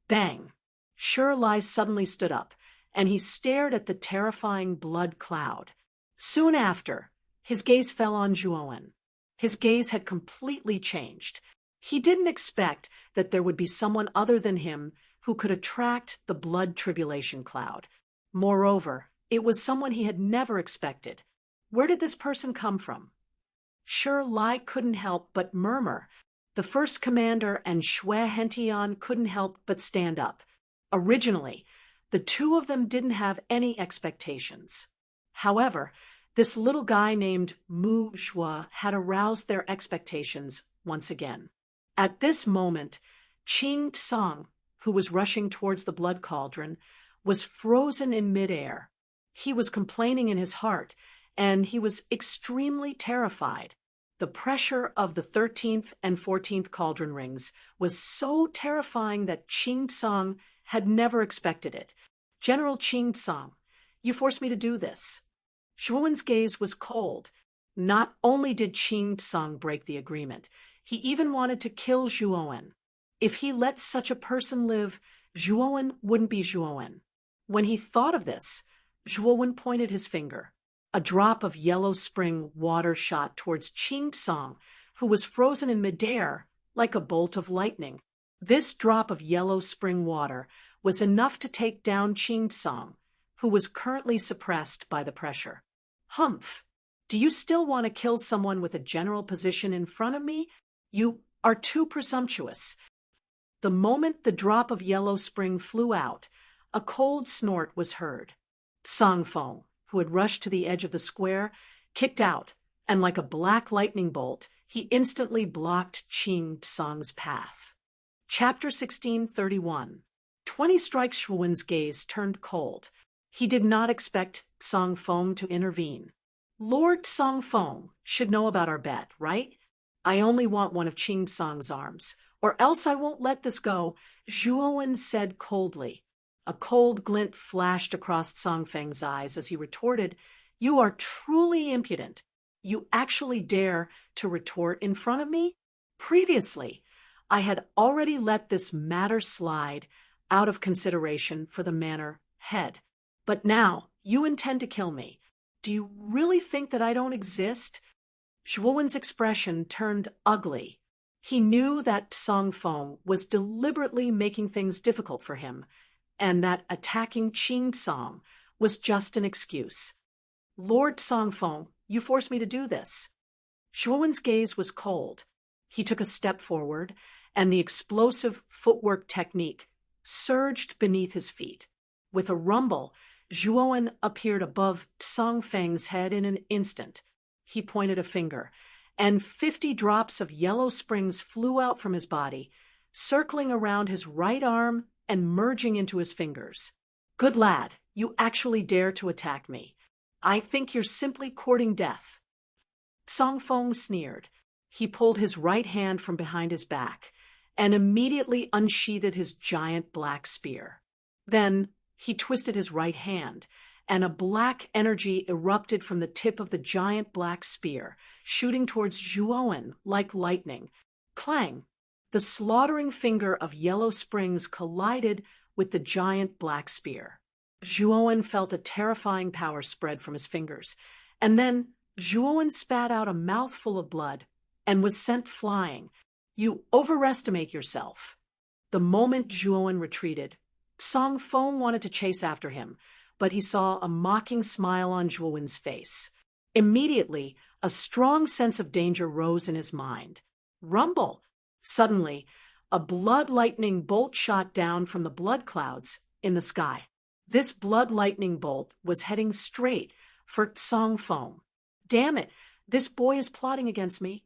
Bang! Shi Lai suddenly stood up, and he stared at the terrifying blood cloud. Soon after, his gaze fell on Zhuowen. His gaze had completely changed. He didn't expect that there would be someone other than him who could attract the blood tribulation cloud. Moreover, it was someone he had never expected. Where did this person come from? Shi Lai couldn't help but murmur. The first commander and Xue Hentian couldn't help but stand up. Originally, the two of them didn't have any expectations. However, this little guy named Mu Zhuo had aroused their expectations once again. At this moment, Qing Tsang, who was rushing towards the blood cauldron, was frozen in midair. He was complaining in his heart, and he was extremely terrified. The pressure of the 13th and 14th cauldron rings was so terrifying that Qing Tsang had never expected it. General Qing Tsang, you forced me to do this. Zhuowen's gaze was cold. Not only did Qing Tsang break the agreement, he even wanted to kill Zhuowen. If he let such a person live, Zhuowen wouldn't be Zhuowen. When he thought of this, Zhuowen pointed his finger. A drop of yellow spring water shot towards Qing Tsang, who was frozen in midair like a bolt of lightning. This drop of yellow spring water was enough to take down Qing Tsang, who was currently suppressed by the pressure. Humph! Do you still want to kill someone with a general position in front of me? You are too presumptuous. The moment the drop of yellow spring flew out, a cold snort was heard. Tsang Feng, who had rushed to the edge of the square, kicked out, and like a black lightning bolt, he instantly blocked Qing Tsang's path. Chapter 1631. 20 strikes. Zhuowen's gaze turned cold. He did not expect Tsang Feng to intervene. Lord Tsang Feng should know about our bet, right? I only want one of Qing Tsang's arms, or else I won't let this go, Zhuowen said coldly. A cold glint flashed across Tsang Feng's eyes as he retorted, "You are truly impudent. You actually dare to retort in front of me? Previously, I had already let this matter slide out of consideration for the manor head. But now you intend to kill me. Do you really think that I don't exist?" Zhuowen's expression turned ugly. He knew that Tsang Feng was deliberately making things difficult for him, and that attacking Qing Tsang was just an excuse. "Lord Tsang Feng, you forced me to do this." Zhuowen's gaze was cold. He took a step forward, and the explosive footwork technique surged beneath his feet. With a rumble, Zhuowen appeared above Tsang Feng's head in an instant. He pointed a finger, and 50 drops of yellow springs flew out from his body, circling around his right arm and merging into his fingers. "Good lad, you actually dare to attack me. I think you're simply courting death." Tsang Feng sneered. he pulled his right hand from behind his back and immediately unsheathed his giant black spear. Then he twisted his right hand, and a black energy erupted from the tip of the giant black spear, shooting towards Zhuowen like lightning. Clang! The slaughtering finger of yellow springs collided with the giant black spear. Zhuowen felt a terrifying power spread from his fingers, and then Zhuowen spat out a mouthful of blood and was sent flying. You overestimate yourself. The moment Zhuowen retreated, Song Feng wanted to chase after him, but he saw a mocking smile on Zhuowen's face. Immediately, a strong sense of danger rose in his mind. Rumble! Suddenly, a blood lightning bolt shot down from the blood clouds in the sky. This blood lightning bolt was heading straight for Song Feng. Damn it, this boy is plotting against me.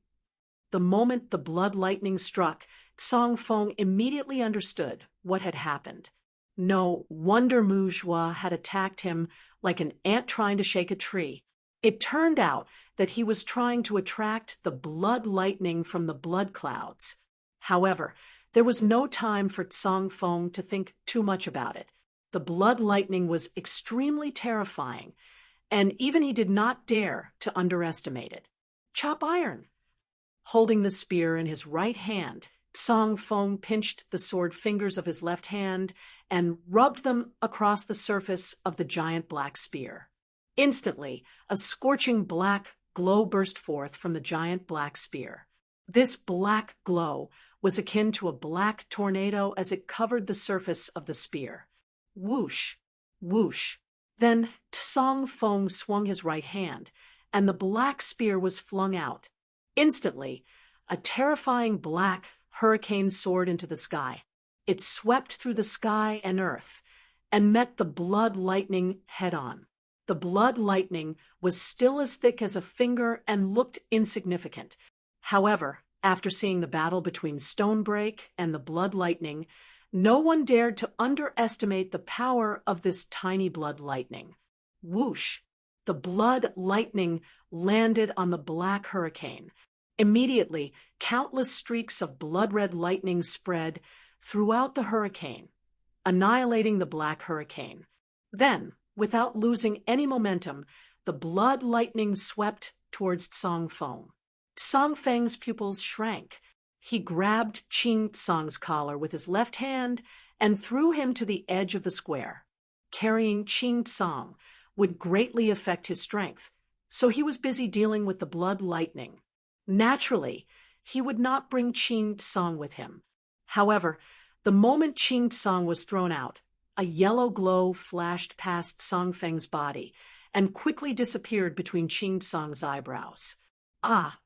The moment the blood lightning struck, Song Feng immediately understood what had happened. No wonder Mu Zhua had attacked him like an ant trying to shake a tree. It turned out that he was trying to attract the blood lightning from the blood clouds. However, there was no time for Song Feng to think too much about it. The blood lightning was extremely terrifying, and even he did not dare to underestimate it. Chop iron! Holding the spear in his right hand, Song Feng pinched the sword fingers of his left hand and rubbed them across the surface of the giant black spear. Instantly, a scorching black glow burst forth from the giant black spear. This black glow was akin to a black tornado as it covered the surface of the spear. Whoosh! Whoosh! Then Song Feng swung his right hand, and the black spear was flung out. Instantly, a terrifying black hurricane soared into the sky. It swept through the sky and earth and met the blood lightning head-on. The blood lightning was still as thick as a finger and looked insignificant. However, after seeing the battle between Stonebreak and the blood lightning, no one dared to underestimate the power of this tiny blood lightning. Whoosh! The blood lightning landed on the black hurricane. Immediately, countless streaks of blood-red lightning spread throughout the hurricane, annihilating the black hurricane. Then, without losing any momentum, the blood lightning swept towards Song Feng. Song Feng's pupils shrank. He grabbed Qing Tsang's collar with his left hand and threw him to the edge of the square. Carrying Qing Tsang would greatly affect his strength, so he was busy dealing with the blood lightning. Naturally, he would not bring Qing Tsang with him. However, the moment Qing Tsang was thrown out, a yellow glow flashed past Song Feng's body and quickly disappeared between Qing Tsang's eyebrows. Ah!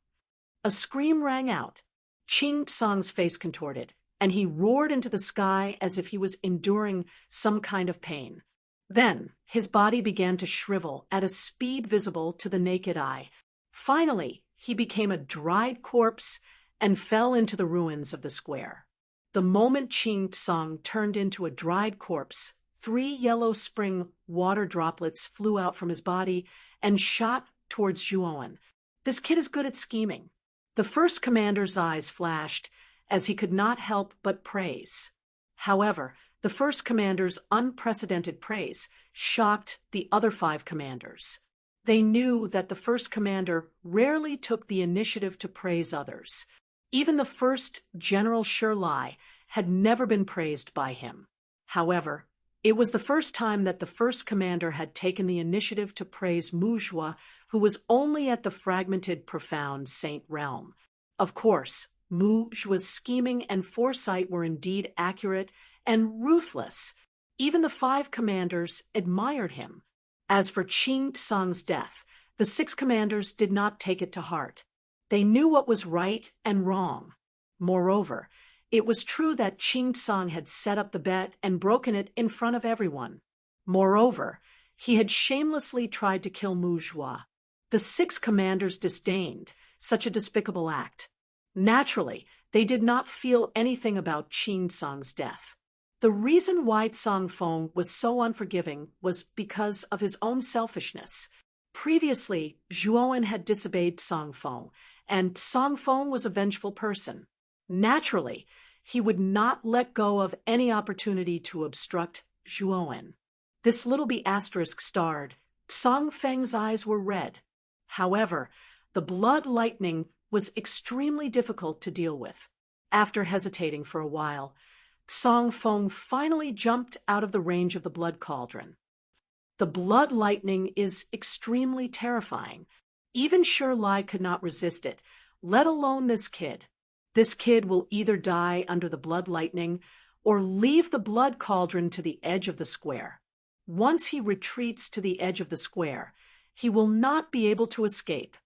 A scream rang out. Qing Tsang's face contorted, and he roared into the sky as if he was enduring some kind of pain. Then, his body began to shrivel at a speed visible to the naked eye. Finally, he became a dried corpse and fell into the ruins of the square. The moment Qing Tsang turned into a dried corpse, 3 yellow spring water droplets flew out from his body and shot towards Zhuowen. This kid is good at scheming. The first commander's eyes flashed as he could not help but praise. However, the first commander's unprecedented praise shocked the other 5 commanders. They knew that the first commander rarely took the initiative to praise others. Even the first General Shirlai had never been praised by him. However, it was the first time that the first commander had taken the initiative to praise Mu Zhua, who was only at the fragmented, profound Saint realm. Of course, Mu Zhua's scheming and foresight were indeed accurate and ruthless. Even the 5 commanders admired him. As for Qing Tsang's death, the 6 commanders did not take it to heart. They knew what was right and wrong. Moreover, it was true that Qing Tsang had set up the bet and broken it in front of everyone. Moreover, he had shamelessly tried to kill Mu Zhua. The 6 commanders disdained such a despicable act. Naturally, they did not feel anything about Qing Tsang's death. The reason why Song Feng was so unforgiving was because of his own selfishness. Previously, Zhuowen had disobeyed Song Feng and Song Feng was a vengeful person. Naturally, he would not let go of any opportunity to obstruct Zhuowen. This little b** starred. Song Feng's eyes were red. However, the blood lightning was extremely difficult to deal with. After hesitating for a while, Song Feng finally jumped out of the range of the blood cauldron. The blood lightning is extremely terrifying. Even Lai could not resist it, let alone this kid. This kid will either die under the blood lightning or leave the blood cauldron to the edge of the square. Once he retreats to the edge of the square, he will not be able to escape.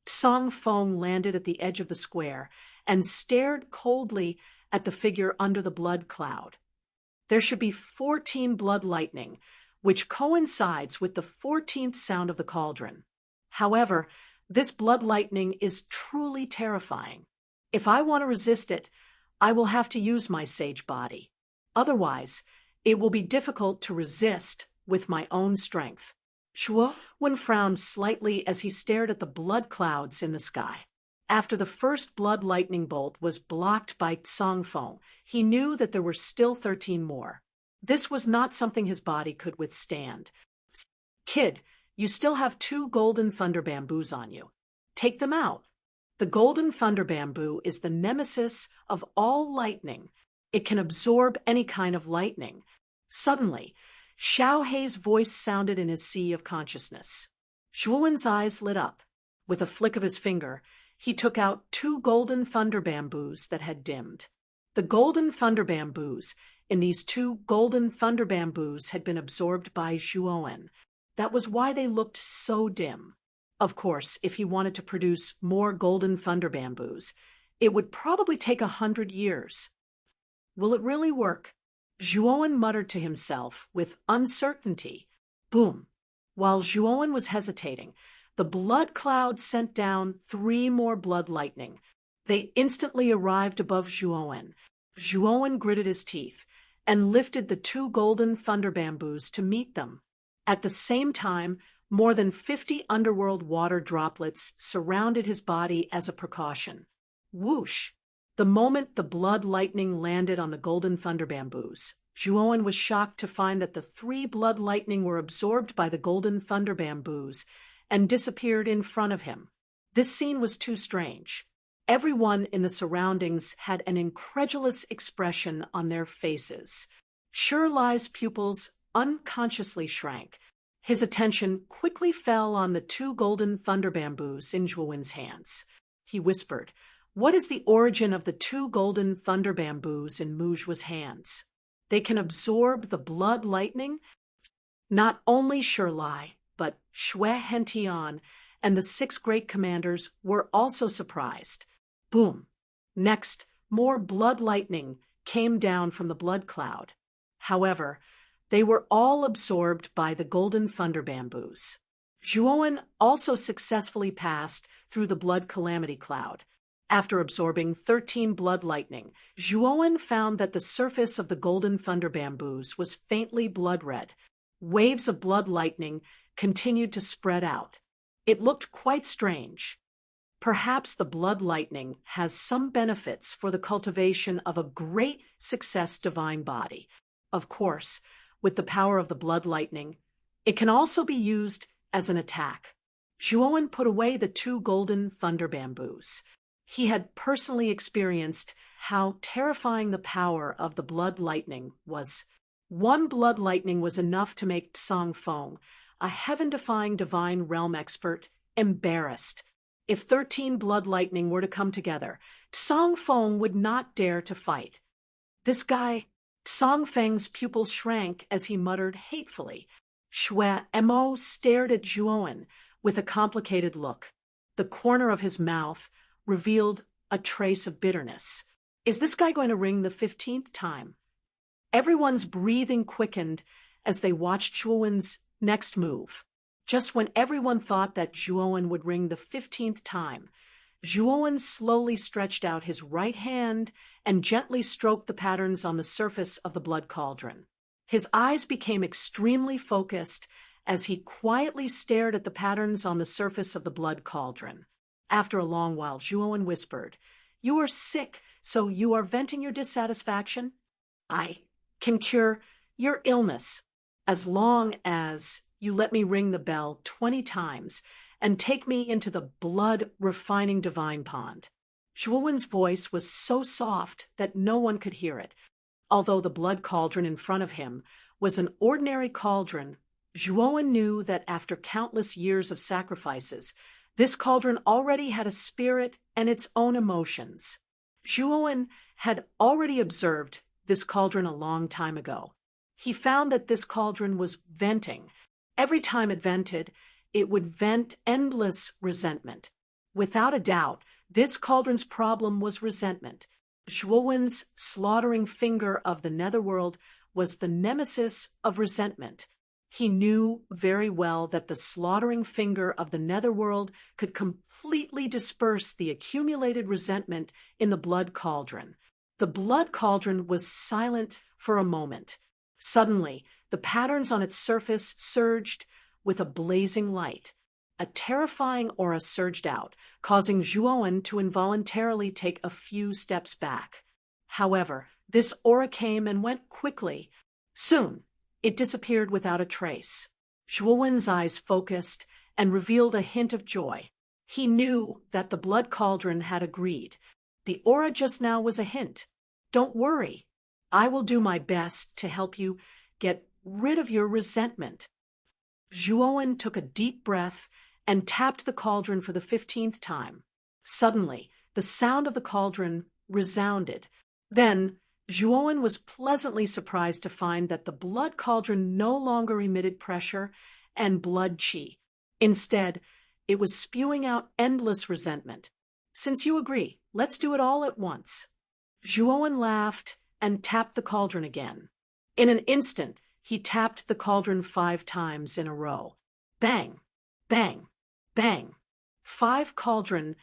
Song Feng landed at the edge of the square and stared coldly at the figure under the blood cloud. There should be 14 blood lightning, which coincides with the 14th sound of the cauldron. However, this blood lightning is truly terrifying. If I want to resist it, I will have to use my sage body. Otherwise, it will be difficult to resist with my own strength. Zhuowen frowned slightly as he stared at the blood clouds in the sky. After the first blood lightning bolt was blocked by Song Feng, he knew that there were still 13 more. This was not something his body could withstand. Kid, you still have 2 golden thunder bamboos on you. Take them out. The golden thunder bamboo is the nemesis of all lightning. It can absorb any kind of lightning. Suddenly, Xiao Hei's voice sounded in his sea of consciousness. Zhuowen's eyes lit up. With a flick of his finger, he took out 2 golden thunder bamboos that had dimmed. The golden thunder bamboos in these 2 golden thunder bamboos had been absorbed by Zhuowen. That was why they looked so dim. Of course, if he wanted to produce more golden thunder bamboos, it would probably take 100 years. Will it really work? Zhuowen muttered to himself with uncertainty. Boom! While Zhuowen was hesitating, the blood cloud sent down 3 more blood lightning. They instantly arrived above Zhuowen. Zhuowen gritted his teeth and lifted the 2 golden thunder bamboos to meet them. At the same time, more than 50 underworld water droplets surrounded his body as a precaution. Whoosh! The moment the blood lightning landed on the golden thunder bamboos, Zhuowen was shocked to find that the 3 blood lightning were absorbed by the golden thunder bamboos and disappeared in front of him. This scene was too strange. Everyone in the surroundings had an incredulous expression on their faces. Lai's pupils unconsciously shrank. His attention quickly fell on the 2 golden thunder bamboos in Zhuowen's hands. He whispered, "What is the origin of the 2 golden thunder bamboos in Muzhua's hands? They can absorb the blood lightning?" Not only Lai, but Xue Hentian and the 6 great commanders were also surprised. Boom! Next, more blood lightning came down from the blood cloud. However, they were all absorbed by the golden thunder bamboos. Zhuowen also successfully passed through the blood calamity cloud. After absorbing 13 blood lightning, Zhuowen found that the surface of the golden thunder bamboos was faintly blood red. Waves of blood lightning continued to spread out. It looked quite strange. Perhaps the blood lightning has some benefits for the cultivation of a great success divine body. Of course, with the power of the blood lightning, it can also be used as an attack. Zhuowen put away the 2 golden thunder bamboos. He had personally experienced how terrifying the power of the blood lightning was. 1 blood lightning was enough to make Song Feng, a heaven-defying divine realm expert, embarrassed. If 13 blood lightning were to come together, Song Feng would not dare to fight. This guy... Song Feng's pupils shrank as he muttered hatefully. Xue Mo stared at Zhuowen with a complicated look. The corner of his mouth revealed a trace of bitterness. Is this guy going to ring the 15th time? Everyone's breathing quickened as they watched Zhuowen's next move. Just when everyone thought that Zhuowen would ring the 15th time, Zhuowen slowly stretched out his right hand and gently stroked the patterns on the surface of the blood cauldron. His eyes became extremely focused as he quietly stared at the patterns on the surface of the blood cauldron. After a long while, Zhuowen whispered, "You are sick, so you are venting your dissatisfaction? I can cure your illness as long as you let me ring the bell 20 times and take me into the blood-refining divine pond." Zhuowen's voice was so soft that no one could hear it. Although the blood cauldron in front of him was an ordinary cauldron, Zhuowen knew that after countless years of sacrifices, this cauldron already had a spirit and its own emotions. Zhuowen had already observed this cauldron a long time ago. He found that this cauldron was venting. Every time it vented, it would vent endless resentment. Without a doubt, this cauldron's problem was resentment. Zhuowen's slaughtering finger of the netherworld was the nemesis of resentment. He knew very well that the slaughtering finger of the netherworld could completely disperse the accumulated resentment in the blood cauldron. The blood cauldron was silent for a moment. Suddenly, the patterns on its surface surged with a blazing light. A terrifying aura surged out, causing Zhuowen to involuntarily take a few steps back. However, this aura came and went quickly. Soon, it disappeared without a trace. Zhuowen's eyes focused and revealed a hint of joy. He knew that the blood cauldron had agreed. The aura just now was a hint. Don't worry. I will do my best to help you get rid of your resentment. Zhuowen took a deep breath and tapped the cauldron for the 15th time. Suddenly, the sound of the cauldron resounded. Then, Zhuowen was pleasantly surprised to find that the blood cauldron no longer emitted pressure and blood qi. Instead, it was spewing out endless resentment. "Since you agree, let's do it all at once." Zhuowen laughed and tapped the cauldron again. In an instant, he tapped the cauldron 5 times in a row. Bang! Bang! Bang! 5 cauldron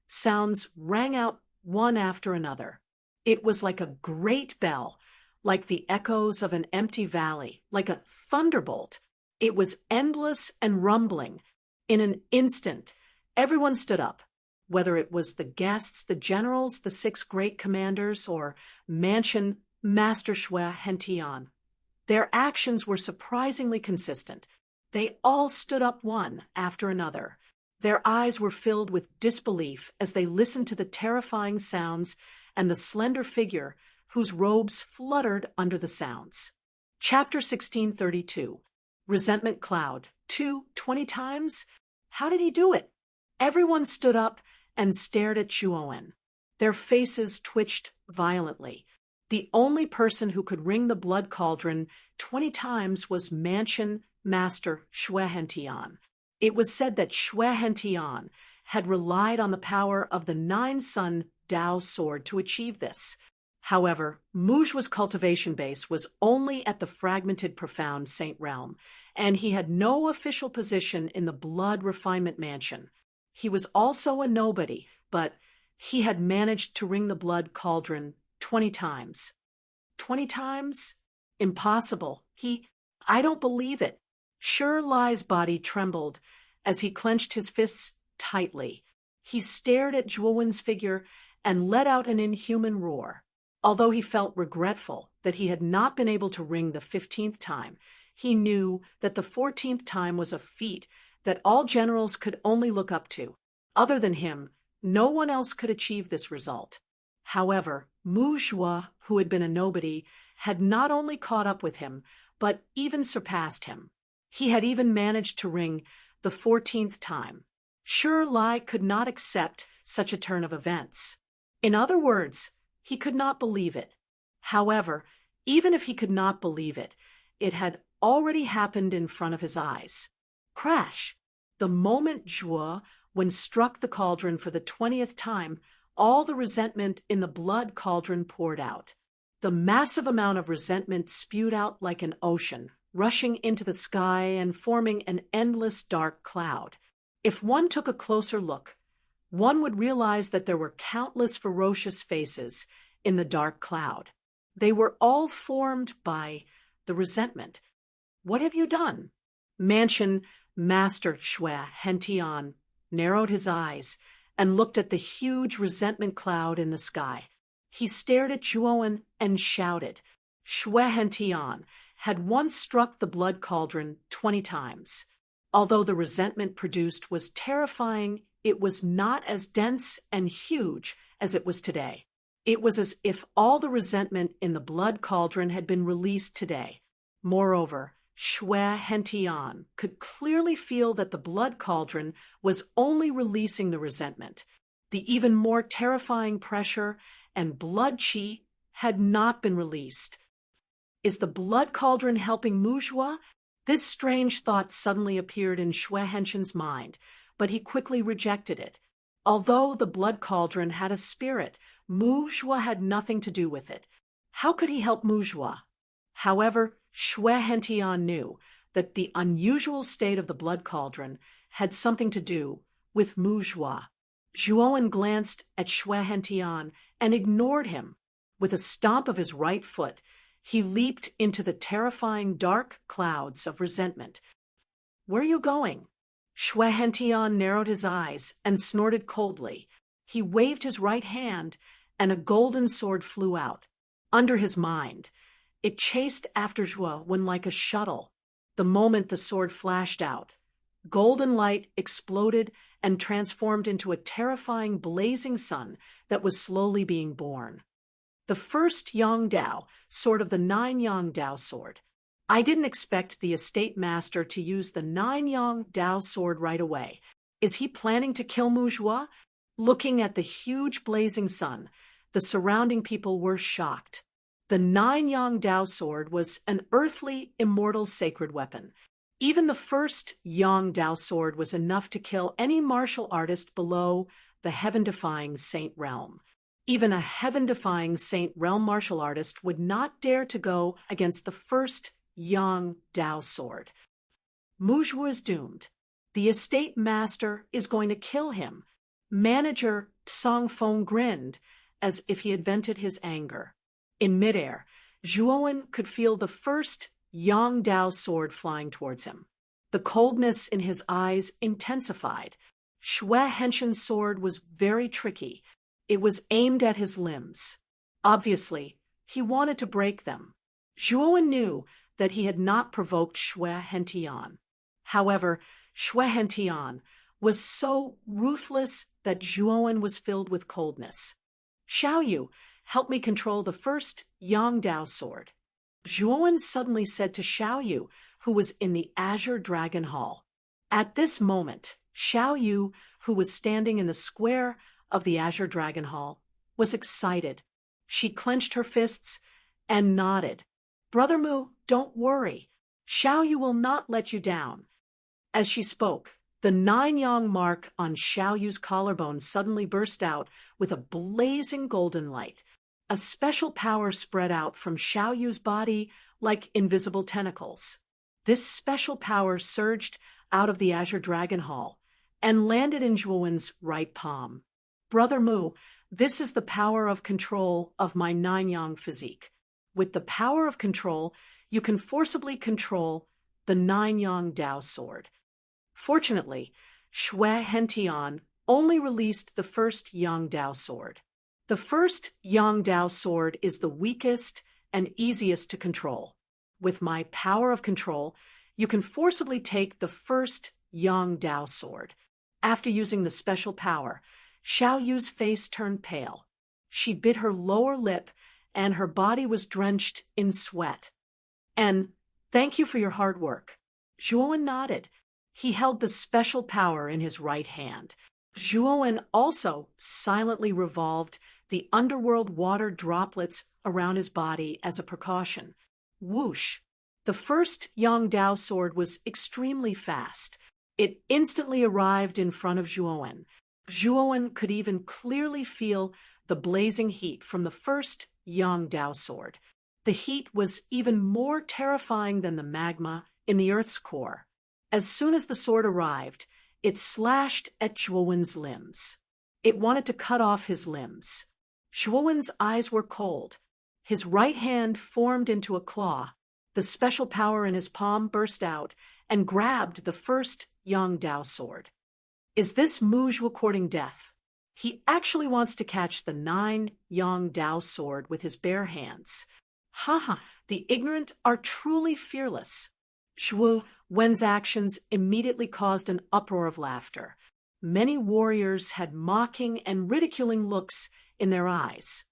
sounds rang out one after another. It was like a great bell, like the echoes of an empty valley, like a thunderbolt. It was endless and rumbling. In an instant, everyone stood up, whether it was the guests, the generals, the 6 great commanders, or Mansion Master Shui Hentian. Their actions were surprisingly consistent. They all stood up one after another. Their eyes were filled with disbelief as they listened to the terrifying sounds and the slender figure whose robes fluttered under the sounds. Chapter 1632. Resentment Cloud. 20 times? How did he do it? Everyone stood up and stared at Zhuowen. Their faces twitched violently. The only person who could ring the blood cauldron 20 times was Mansion Master Shui Hentian. It was said that Shui Hentian had relied on the power of the 9-sun Dao sword to achieve this. However, Muju's cultivation base was only at the fragmented profound Saint Realm, and he had no official position in the blood refinement mansion. He was also a nobody, but he had managed to ring the blood cauldron 20 times. 20 times? Impossible. I don't believe it. Sure Lai's body trembled as he clenched his fists tightly. He stared at Zhuowen's figure and let out an inhuman roar. Although he felt regretful that he had not been able to ring the 15th time, he knew that the 14th time was a feat that all generals could only look up to. Other than him, no one else could achieve this result. However, Muju, who had been a nobody, had not only caught up with him, but even surpassed him. He had even managed to ring the 14th time. Sure Lai could not accept such a turn of events. In other words, he could not believe it. However, even if he could not believe it, it had already happened in front of his eyes. Crash! The moment Zhuowen struck the cauldron for the 20th time, all the resentment in the blood cauldron poured out. The massive amount of resentment spewed out like an ocean, rushing into the sky and forming an endless dark cloud. If one took a closer look, one would realize that there were countless ferocious faces in the dark cloud. They were all formed by the resentment. "What have you done?" Mansion Master Shui Hentian narrowed his eyes and looked at the huge resentment cloud in the sky. He stared at Zhuowen and shouted. Xue Hentian had once struck the blood cauldron 20 times. Although the resentment produced was terrifying, it was not as dense and huge as it was today. It was as if all the resentment in the blood cauldron had been released today. Moreover, Xue Hentian could clearly feel that the blood cauldron was only releasing the resentment. The even more terrifying pressure and blood qi had not been released. Is the blood cauldron helping Muzhua? This strange thought suddenly appeared in Xue Hentian's mind, but he quickly rejected it. Although the blood cauldron had a spirit, Muzhua had nothing to do with it. How could he help Muzhua? However, Xue Hentian knew that the unusual state of the blood cauldron had something to do with Muzhua. Zhuowen glanced at Xue Hentian and ignored him. With a stomp of his right foot, he leaped into the terrifying dark clouds of resentment. Where are you going? Xue Hentian narrowed his eyes and snorted coldly. He waved his right hand, and a golden sword flew out. Under his mind, it chased after Zhuowen like a shuttle. The moment the sword flashed out, golden light exploded and transformed into a terrifying blazing sun that was slowly being born. The first Yang Dao, sword of the 9 Yang Dao sword. I didn't expect the estate master to use the 9 Yang Dao sword right away. Is he planning to kill Muzhua? Looking at the huge blazing sun, the surrounding people were shocked. The 9 Yang Dao sword was an earthly, immortal sacred weapon. Even the first Yang Dao sword was enough to kill any martial artist below the heaven-defying Saint Realm. Even a heaven-defying Saint Realm martial artist would not dare to go against the first Yang Dao sword. Muzhua is doomed. The estate master is going to kill him. Manager Tsang Feng grinned as if he had vented his anger. In midair, Zhuowen could feel the first Yang Dao sword flying towards him. The coldness in his eyes intensified. Xue Hentian's sword was very tricky. It was aimed at his limbs. Obviously, he wanted to break them. Zhuowen knew that he had not provoked Xue Hentian. However, Xue Hentian was so ruthless that Zhuowen was filled with coldness. Xiaoyu, help me control the first Yang Dao sword. Zhuowen suddenly said to Xiaoyu, who was in the Azure Dragon Hall. At this moment, Xiaoyu, who was standing in the square of the Azure Dragon Hall, was excited. She clenched her fists and nodded. Brother Mu, don't worry. Xiaoyu will not let you down. As she spoke, the 9 Yang mark on Xiaoyu's collarbone suddenly burst out with a blazing golden light. A special power spread out from Xiaoyu's body like invisible tentacles. This special power surged out of the Azure Dragon Hall and landed in Zhuowen's right palm. Brother Mu, this is the power of control of my 9 Yang physique. With the power of control, you can forcibly control the 9 Yang Dao sword. Fortunately, Xue Hentian only released the first Yang Dao sword. The first Yang Dao sword is the weakest and easiest to control. With my power of control, you can forcibly take the first Yang Dao sword. After using the special power, Xiaoyu's face turned pale. She bit her lower lip, and her body was drenched in sweat. And thank you for your hard work. Zhuowen nodded. He held the special power in his right hand. Zhuowen also silently revolved the underworld water droplets around his body as a precaution. Whoosh! The first Yang Dao sword was extremely fast. It instantly arrived in front of Zhuowen. Zhuowen could even clearly feel the blazing heat from the first Yang Dao sword. The heat was even more terrifying than the magma in the Earth's core. As soon as the sword arrived, it slashed at Zhuowen's limbs. It wanted to cut off his limbs. Zhuowen's eyes were cold. His right hand formed into a claw. The special power in his palm burst out and grabbed the first Yang Dao sword. Is this Muzhua courting death? He actually wants to catch the 9-yang Dao sword with his bare hands. Haha, the ignorant are truly fearless. Zhuo Wen's actions immediately caused an uproar of laughter. Many warriors had mocking and ridiculing looks in their eyes.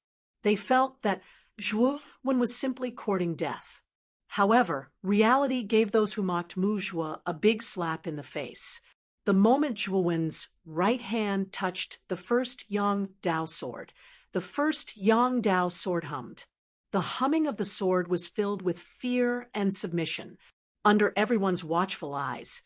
They felt that Zhuo Wen was simply courting death. However, reality gave those who mocked Mu Zhuo a big slap in the face. The moment Zhuo Wen's right hand touched the first Yang Dao sword, the first Yang Dao sword hummed. The humming of the sword was filled with fear and submission. Under everyone's watchful eyes,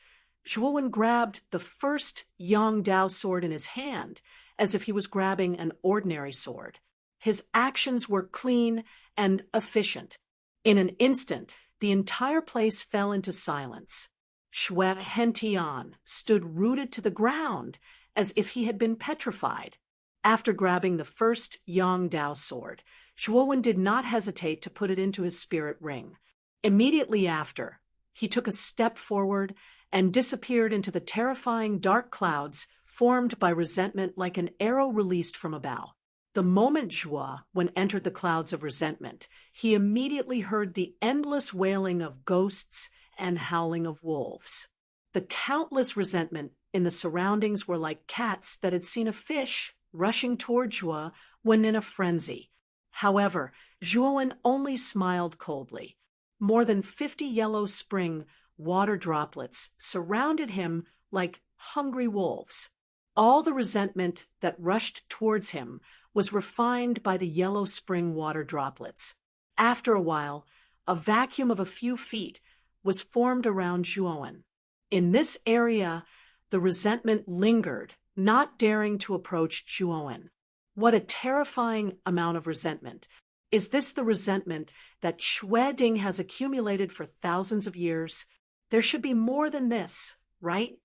Zhuo Wen grabbed the first Yang Dao sword in his hand as if he was grabbing an ordinary sword. His actions were clean and efficient. In an instant, the entire place fell into silence. Xue Hentian stood rooted to the ground as if he had been petrified. After grabbing the first Yang Dao sword, Zhuo Wen did not hesitate to put it into his spirit ring. Immediately after, he took a step forward and disappeared into the terrifying dark clouds formed by resentment like an arrow released from a bow. The moment Zhuo Wen entered the clouds of resentment, he immediately heard the endless wailing of ghosts and howling of wolves. The countless resentment in the surroundings were like cats that had seen a fish rushing toward Zhuo Wen in a frenzy. However, Zhuo Wen only smiled coldly. More than 50 yellow spring water droplets surrounded him like hungry wolves. All the resentment that rushed towards him was refined by the yellow spring water droplets. After a while, a vacuum of a few feet was formed around Zhuo Wen. In this area, the resentment lingered, not daring to approach Zhuo Wen. What a terrifying amount of resentment. Is this the resentment that Xue Ding has accumulated for thousands of years? There should be more than this, right?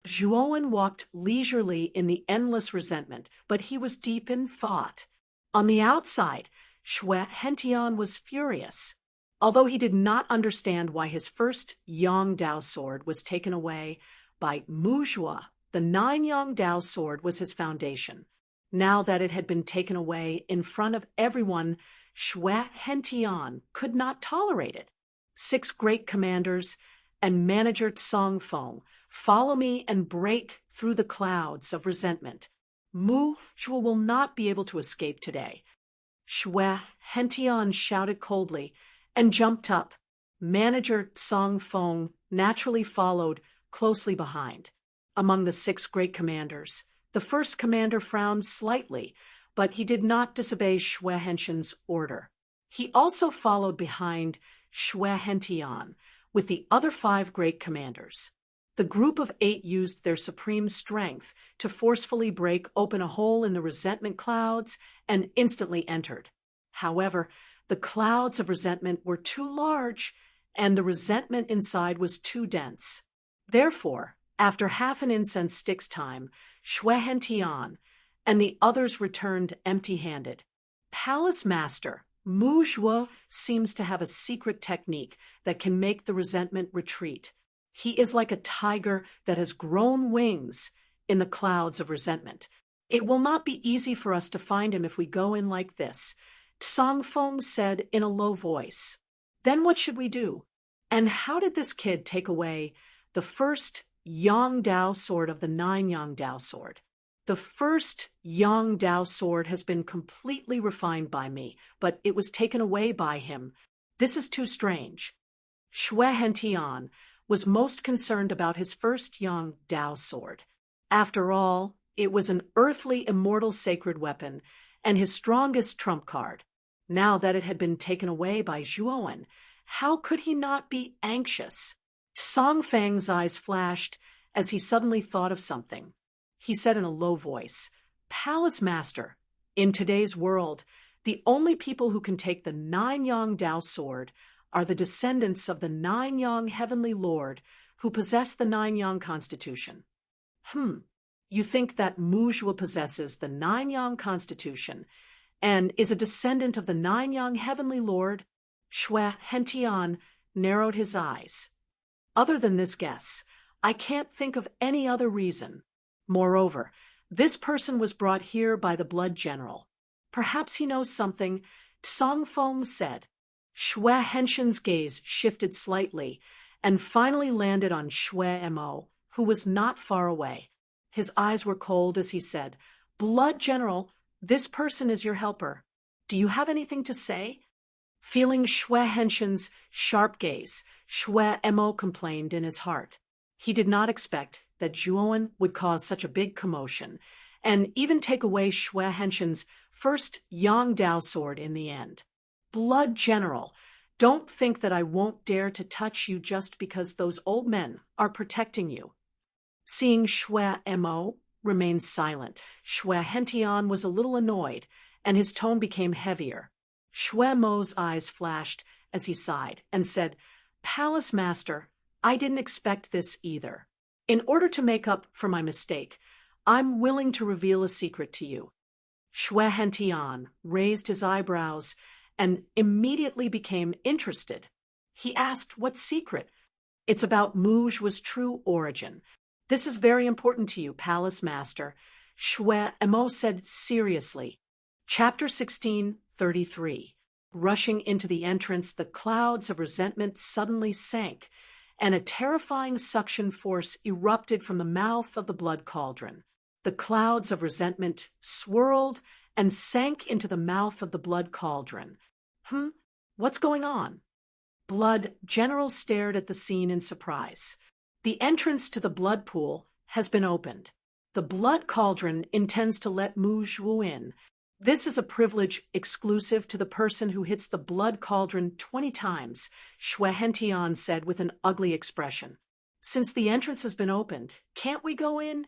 Zhuo Wen walked leisurely in the endless resentment, but he was deep in thought. On the outside, Xue Hentian was furious. Although he did not understand why his first Yang Dao sword was taken away by Mu Zhuo, the 9-yang Dao sword was his foundation. Now that it had been taken away in front of everyone, Xue Hentian could not tolerate it. 6 great commanders and manager Tsang Feng, follow me and break through the clouds of resentment. Mu Zhuo will not be able to escape today. Xue Hentian shouted coldly and jumped up. Manager Tsang Feng naturally followed closely behind. Among the 6 great commanders, the first commander frowned slightly, but he did not disobey Xue Hentian's order. He also followed behind Xue Hentian with the other 5 great commanders. The group of 8 used their supreme strength to forcefully break open a hole in the resentment clouds and instantly entered. However, the clouds of resentment were too large, and the resentment inside was too dense. Therefore, after half an incense stick's time, Xue Hentian and the others returned empty-handed. Palace Master Mu Zhuo seems to have a secret technique that can make the resentment retreat. He is like a tiger that has grown wings in the clouds of resentment. It will not be easy for us to find him if we go in like this, Tsang Feng said in a low voice. Then what should we do? And how did this kid take away the first Yang Dao sword of the 9-yang Dao sword? The first Yang Dao sword has been completely refined by me, but it was taken away by him. This is too strange. Xue Hentian was most concerned about his first Yang Dao sword. After all, it was an earthly immortal sacred weapon and his strongest trump card. Now that it had been taken away by Zhuo Wen, how could he not be anxious? Song Fang's eyes flashed as he suddenly thought of something. He said in a low voice, Palace Master, in today's world, the only people who can take the 9-yang Dao sword are the descendants of the 9-yang Heavenly Lord who possess the 9-yang Constitution. You think that Mu Zhuo possesses the 9-yang Constitution and is a descendant of the 9-yang Heavenly Lord? Xue Hentian narrowed his eyes. Other than this guess, I can't think of any other reason. Moreover, This person was brought here by the blood general. Perhaps he knows something, Tsang Feng said. Xue Henshin's gaze shifted slightly and finally landed on Xue Mo, who was not far away. His eyes were cold as he said, "Blood General, this person is your helper. Do you have anything to say?" Feeling Xue Henshin's sharp gaze, Xue Mo complained in his heart. He did not expect that Zhuowen would cause such a big commotion, and even take away Xue Henshin's first Yang Dao sword in the end. "Blood General, don't think that I won't dare to touch you just because those old men are protecting you." Seeing Xue Mo remain silent, Xue Hentian was a little annoyed, and his tone became heavier. Xue Mo's eyes flashed as he sighed and said, "Palace Master, I didn't expect this either. In order to make up for my mistake, I'm willing to reveal a secret to you." Xue Hentian raised his eyebrows and immediately became interested. He asked what secret. "It's about Mu Zhuo's true origin. This is very important to you, Palace Master," Xue Mo said seriously. Chapter 16:33. Rushing into the entrance, the clouds of resentment suddenly sank, and a terrifying suction force erupted from the mouth of the blood cauldron. The clouds of resentment swirled and sank into the mouth of the blood cauldron. What's going on?" Blood General stared at the scene in surprise. The entrance to the blood pool has been opened. The blood cauldron intends to let Mu Zhuo in. This is a privilege exclusive to the person who hits the blood cauldron 20 times, Xue Hentian said with an ugly expression. "Since the entrance has been opened, can't we go in?"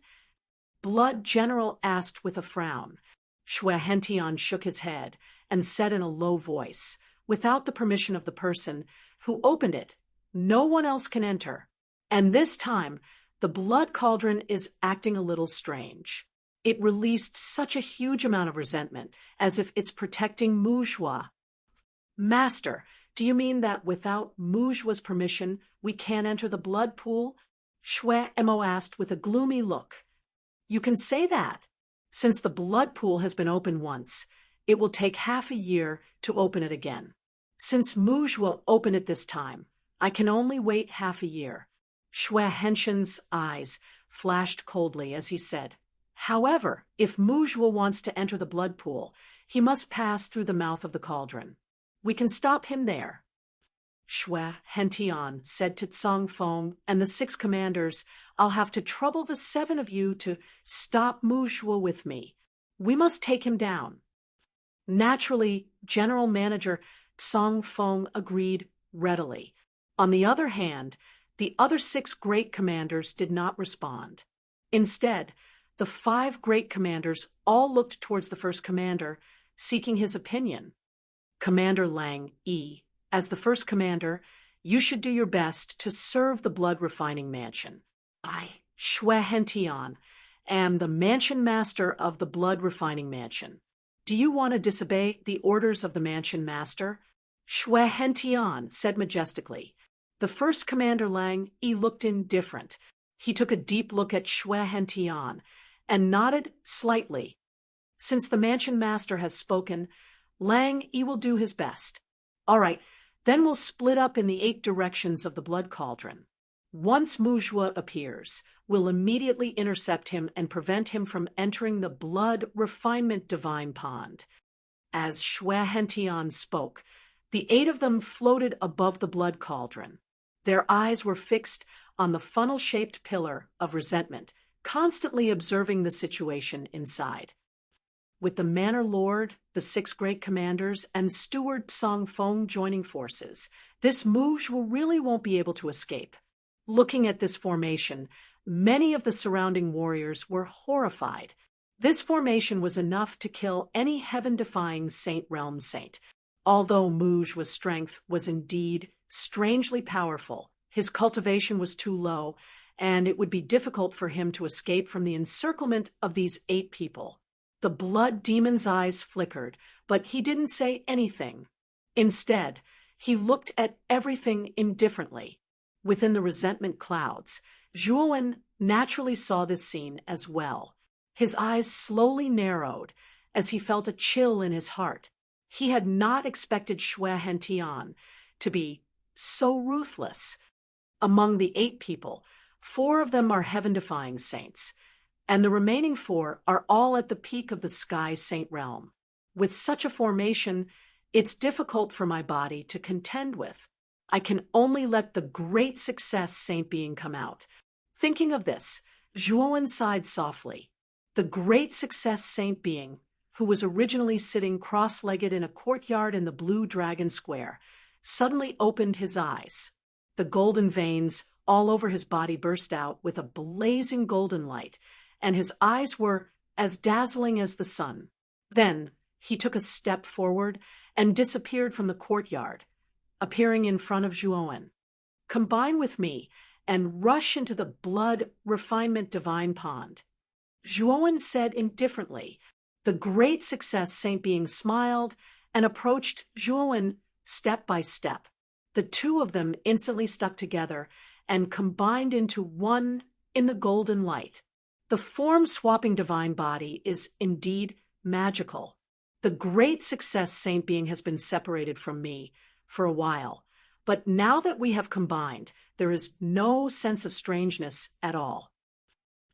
Blood General asked with a frown. Xue Hentian shook his head and said in a low voice, "Without the permission of the person who opened it, no one else can enter. And this time, the blood cauldron is acting a little strange. It released such a huge amount of resentment, as if it's protecting Mu Zhuo." "Master, do you mean that without Mu Zhuo's permission, we can't enter the blood pool?" Xue Mo asked with a gloomy look. "You can say that. Since the blood pool has been opened once, it will take half a year to open it again. Since Mu Zhuo opened it this time, I can only wait half a year." Xue Henshin's eyes flashed coldly as he said, "However, if Mu Zhuo wants to enter the blood pool, he must pass through the mouth of the cauldron. We can stop him there." Xue Hentian said to Tsang Feng and the 6 commanders, "I'll have to trouble the 7 of you to stop Mu Zhuo with me. We must take him down." Naturally, General Manager Tsang Feng agreed readily. On the other hand, the other 6 great commanders did not respond. Instead, the 5 great commanders all looked towards the first commander, seeking his opinion. "Commander Lang Yi, as the first commander, you should do your best to serve the blood refining mansion. I, Xue Hentian, am the mansion master of the blood refining mansion. Do you want to disobey the orders of the mansion master?" Xue Hentian said majestically. The first commander Lang Yi looked indifferent. He took a deep look at Xue Hentian and nodded slightly. Since the mansion master has spoken, Lang Yi will do his best. "All right, then we'll split up in the 8 directions of the blood cauldron. Once Mu Zhuo appears, we'll immediately intercept him and prevent him from entering the blood refinement divine pond." As Xue Hentian spoke, the 8 of them floated above the blood cauldron. Their eyes were fixed on the funnel-shaped pillar of resentment, constantly observing the situation inside. With the Manor Lord, the 6 great commanders, and Steward Tsang Feng joining forces, this Mu Zhuo really won't be able to escape. Looking at this formation, many of the surrounding warriors were horrified. This formation was enough to kill any heaven-defying Saint Realm saint. Although Mu Zhuo's strength was indeed strangely powerful, his cultivation was too low, and it would be difficult for him to escape from the encirclement of these 8 people. The blood demon's eyes flickered, but he didn't say anything. Instead, he looked at everything indifferently. Within the resentment clouds, Zhuowen naturally saw this scene as well. His eyes slowly narrowed as he felt a chill in his heart. He had not expected Xue Hentian to be so ruthless. Among the 8 people, 4 of them are heaven-defying saints, and the remaining 4 are all at the peak of the Sky Saint realm. With such a formation, it's difficult for my body to contend with. I can only let the great success saint being come out. Thinking of this, Zhuowen sighed softly. The great success saint being, who was originally sitting cross-legged in a courtyard in the Blue Dragon Square, suddenly opened his eyes. The golden veins all over his body burst out with a blazing golden light, and his eyes were as dazzling as the sun. Then he took a step forward and disappeared from the courtyard, appearing in front of Zhuowen. Combine with me and rush into the blood refinement divine pond. Zhuowen said indifferently. The great success saint being smiled and approached Zhuowen step by step. The 2 of them instantly stuck together and combined into one in the golden light. The form-swapping divine body is indeed magical. The great success saint being has been separated from me for a while, but now that we have combined, there is no sense of strangeness at all.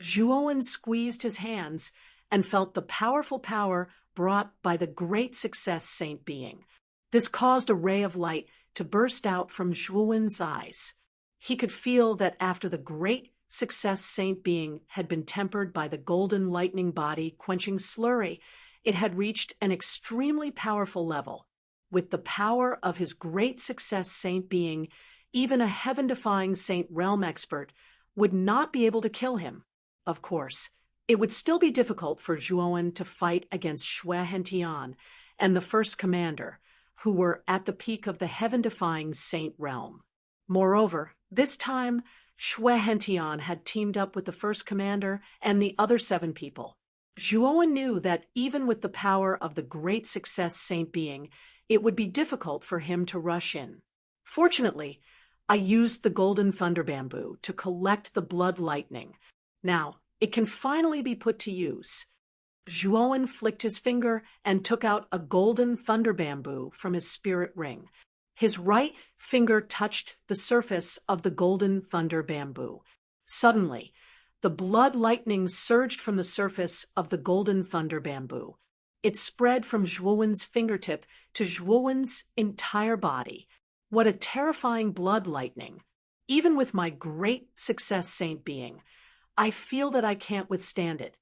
Zhuowen squeezed his hands and felt the powerful power brought by the great success saint being. This caused a ray of light to burst out from Zhuowen's eyes. He could feel that after the great success saint being had been tempered by the golden lightning body quenching slurry, it had reached an extremely powerful level. With the power of his great success saint being, even a heaven-defying saint realm expert would not be able to kill him. Of course, it would still be difficult for Zhuowen to fight against Xue Hentian and the first commander, who were at the peak of the heaven-defying saint realm. Moreover, this time, Xue Hentian had teamed up with the first commander and the other 7 people. Zhuowen knew that even with the power of the great success saint being, it would be difficult for him to rush in. Fortunately, I used the golden thunder bamboo to collect the blood lightning. Now, it can finally be put to use. Zhuowen flicked his finger and took out a golden thunder bamboo from his spirit ring. His right finger touched the surface of the golden thunder bamboo. Suddenly, the blood lightning surged from the surface of the golden thunder bamboo. It spread from Zhuowen's fingertip to Zhuowen's entire body. What a terrifying blood lightning! Even with my great success saint being, I feel that I can't withstand it.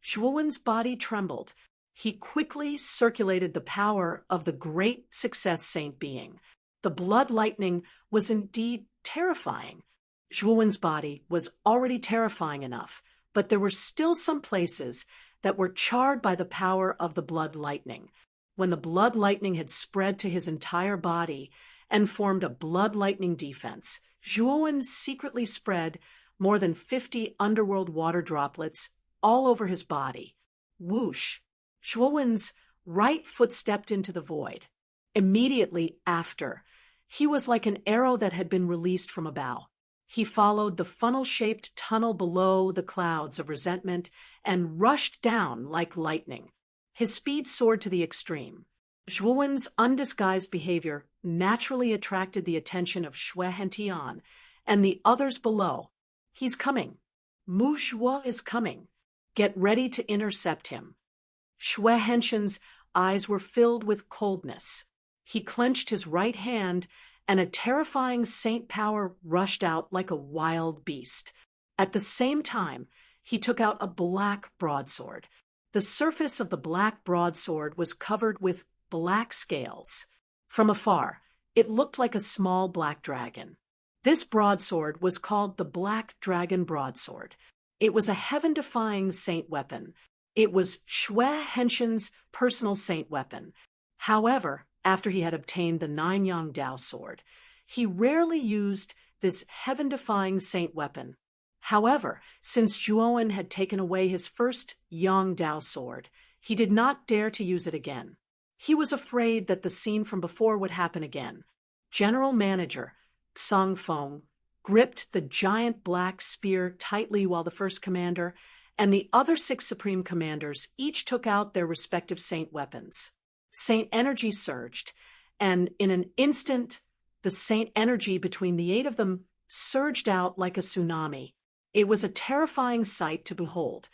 Zhuowen's body trembled. He quickly circulated the power of the great success saint being. The blood lightning was indeed terrifying. Zhuowen's body was already terrifying enough, but there were still some places that were charred by the power of the blood lightning. When the blood lightning had spread to his entire body and formed a blood lightning defense, Zhuowen secretly spread more than 50 underworld water droplets all over his body. Whoosh! Zhuowen's right foot stepped into the void. Immediately after, he was like an arrow that had been released from a bow. He followed the funnel-shaped tunnel below the clouds of resentment and rushed down like lightning. His speed soared to the extreme. Zhuowen's undisguised behavior naturally attracted the attention of Xue Hentian and the others below. He's coming. Mu Zhuo is coming. Get ready to intercept him. Xue Hentian's eyes were filled with coldness. He clenched his right hand, and a terrifying saint power rushed out like a wild beast. At the same time, he took out a black broadsword. The surface of the black broadsword was covered with black scales. From afar, it looked like a small black dragon. This broadsword was called the Black Dragon Broadsword. It was a heaven-defying saint weapon. It was Xue Hentian's personal saint weapon. However, after he had obtained the Nine-Yang Dao sword, he rarely used this heaven-defying saint weapon. However, since Zhuowen had taken away his first Yang Dao sword, he did not dare to use it again. He was afraid that the scene from before would happen again. General Manager Xang Feng gripped the giant black spear tightly while the first commander and the other 6 Supreme Commanders each took out their respective Saint weapons. Saint energy surged, and in an instant, the Saint energy between the 8 of them surged out like a tsunami. It was a terrifying sight to behold.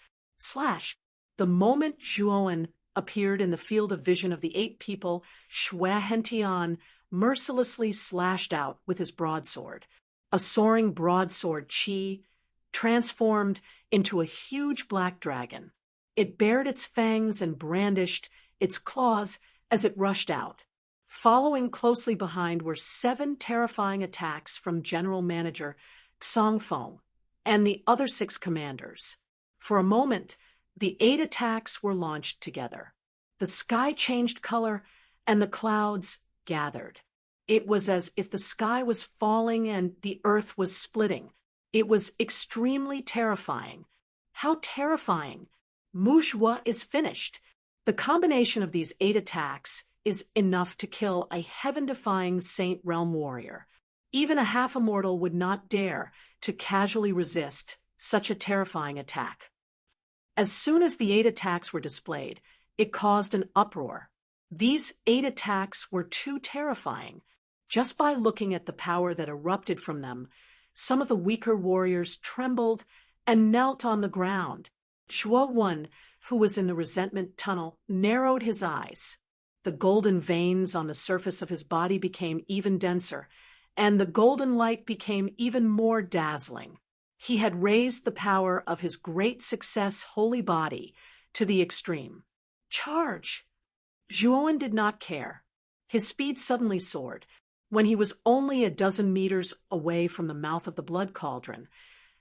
The moment Zhuowen appeared in the field of vision of the 8 people, Shui Hentian mercilessly slashed out with his broadsword. A soaring broadsword Qi transformed into a huge black dragon. It bared its fangs and brandished its claws as it rushed out. Following closely behind were 7 terrifying attacks from General Manager Xongfeng and the other 6 commanders. For a moment, the 8 attacks were launched together. The sky changed color and the clouds gathered. It was as if the sky was falling and the earth was splitting. It was extremely terrifying. How terrifying! Muzhua is finished. The combination of these 8 attacks is enough to kill a heaven-defying Saint Realm warrior. Even a half-immortal would not dare to casually resist such a terrifying attack. As soon as the 8 attacks were displayed, it caused an uproar. These 8 attacks were too terrifying. Just by looking at the power that erupted from them, some of the weaker warriors trembled and knelt on the ground. Zhuowen, who was in the resentment tunnel, narrowed his eyes. The golden veins on the surface of his body became even denser, and the golden light became even more dazzling. He had raised the power of his great success holy body to the extreme. Charge! Zhuowen did not care. His speed suddenly soared. When he was only a dozen meters away from the mouth of the blood cauldron,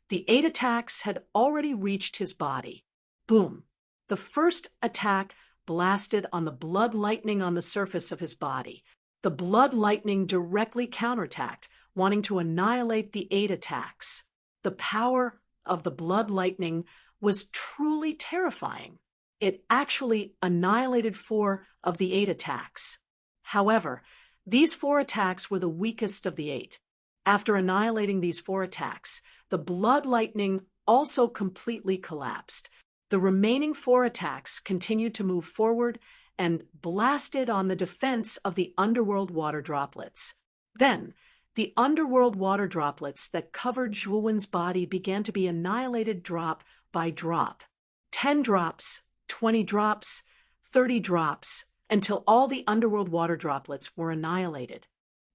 the 8 attacks had already reached his body. Boom! The first attack blasted on the blood lightning on the surface of his body. The blood lightning directly counterattacked, wanting to annihilate the 8 attacks. The power of the blood lightning was truly terrifying. It actually annihilated 4 of the 8 attacks. However, these 4 attacks were the weakest of the 8. After annihilating these 4 attacks, the blood lightning also completely collapsed. The remaining 4 attacks continued to move forward and blasted on the defense of the underworld water droplets. Then, the underworld water droplets that covered Zhuowen's body began to be annihilated drop by drop. 10 drops, 20 drops, 30 drops, until all the underworld water droplets were annihilated.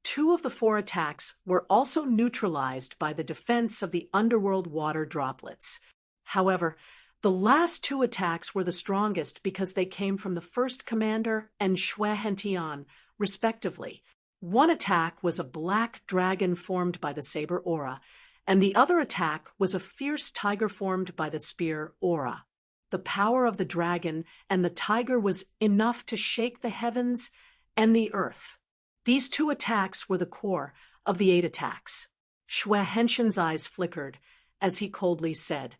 2 of the 4 attacks were also neutralized by the defense of the underworld water droplets. However, the last 2 attacks were the strongest because they came from the first commander and Shui Hentian, respectively. One attack was a black dragon formed by the saber aura, and the other attack was a fierce tiger formed by the spear aura. The power of the dragon and the tiger was enough to shake the heavens and the earth. These 2 attacks were the core of the 8 attacks. Shui Hentian's eyes flickered as he coldly said,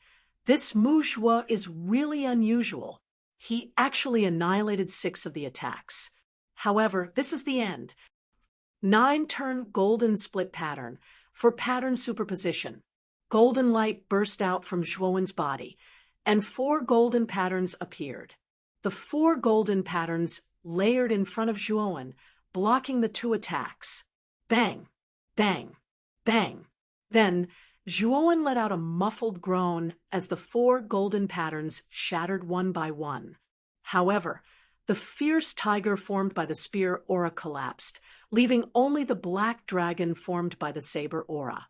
"This Muzhua is really unusual." He actually annihilated 6 of the attacks. However, this is the end. 9-turn golden split pattern for pattern superposition. Golden light burst out from Zhuowen's body, and 4 golden patterns appeared. The 4 golden patterns layered in front of Zhuowen, blocking the 2 attacks. Bang! Bang! Bang! Then, Zhuowen let out a muffled groan as the 4 golden patterns shattered one by one. However, the fierce tiger formed by the spear aura collapsed, leaving only the black dragon formed by the saber aura.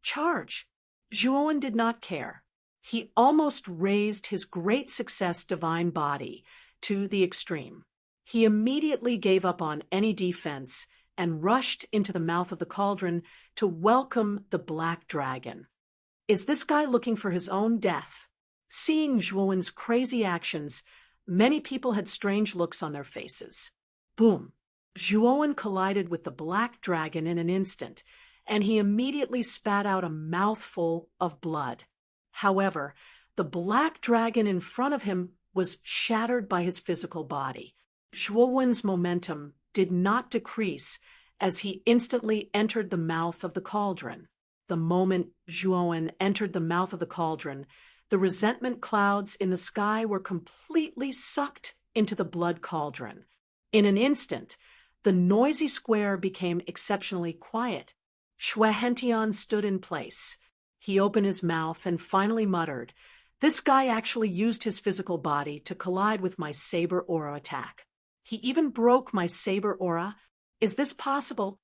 Charge! Zhuowen did not care. He almost raised his great success divine body to the extreme. He immediately gave up on any defense and rushed into the mouth of the cauldron to welcome the black dragon. Is this guy looking for his own death? Seeing Zhuowen's crazy actions, many people had strange looks on their faces. Boom! Zhuowen collided with the black dragon in an instant, and he immediately spat out a mouthful of blood. However, the black dragon in front of him was shattered by his physical body. Zhuowen's momentum did not decrease as he instantly entered the mouth of the cauldron. The moment Zhuowen entered the mouth of the cauldron, The resentment clouds in the sky were completely sucked into the blood cauldron. In an instant, the noisy square became exceptionally quiet. Shwehention stood in place. He opened his mouth and finally muttered, "This guy actually used his physical body to collide with my saber aura attack. He even broke my saber aura. Is this possible?"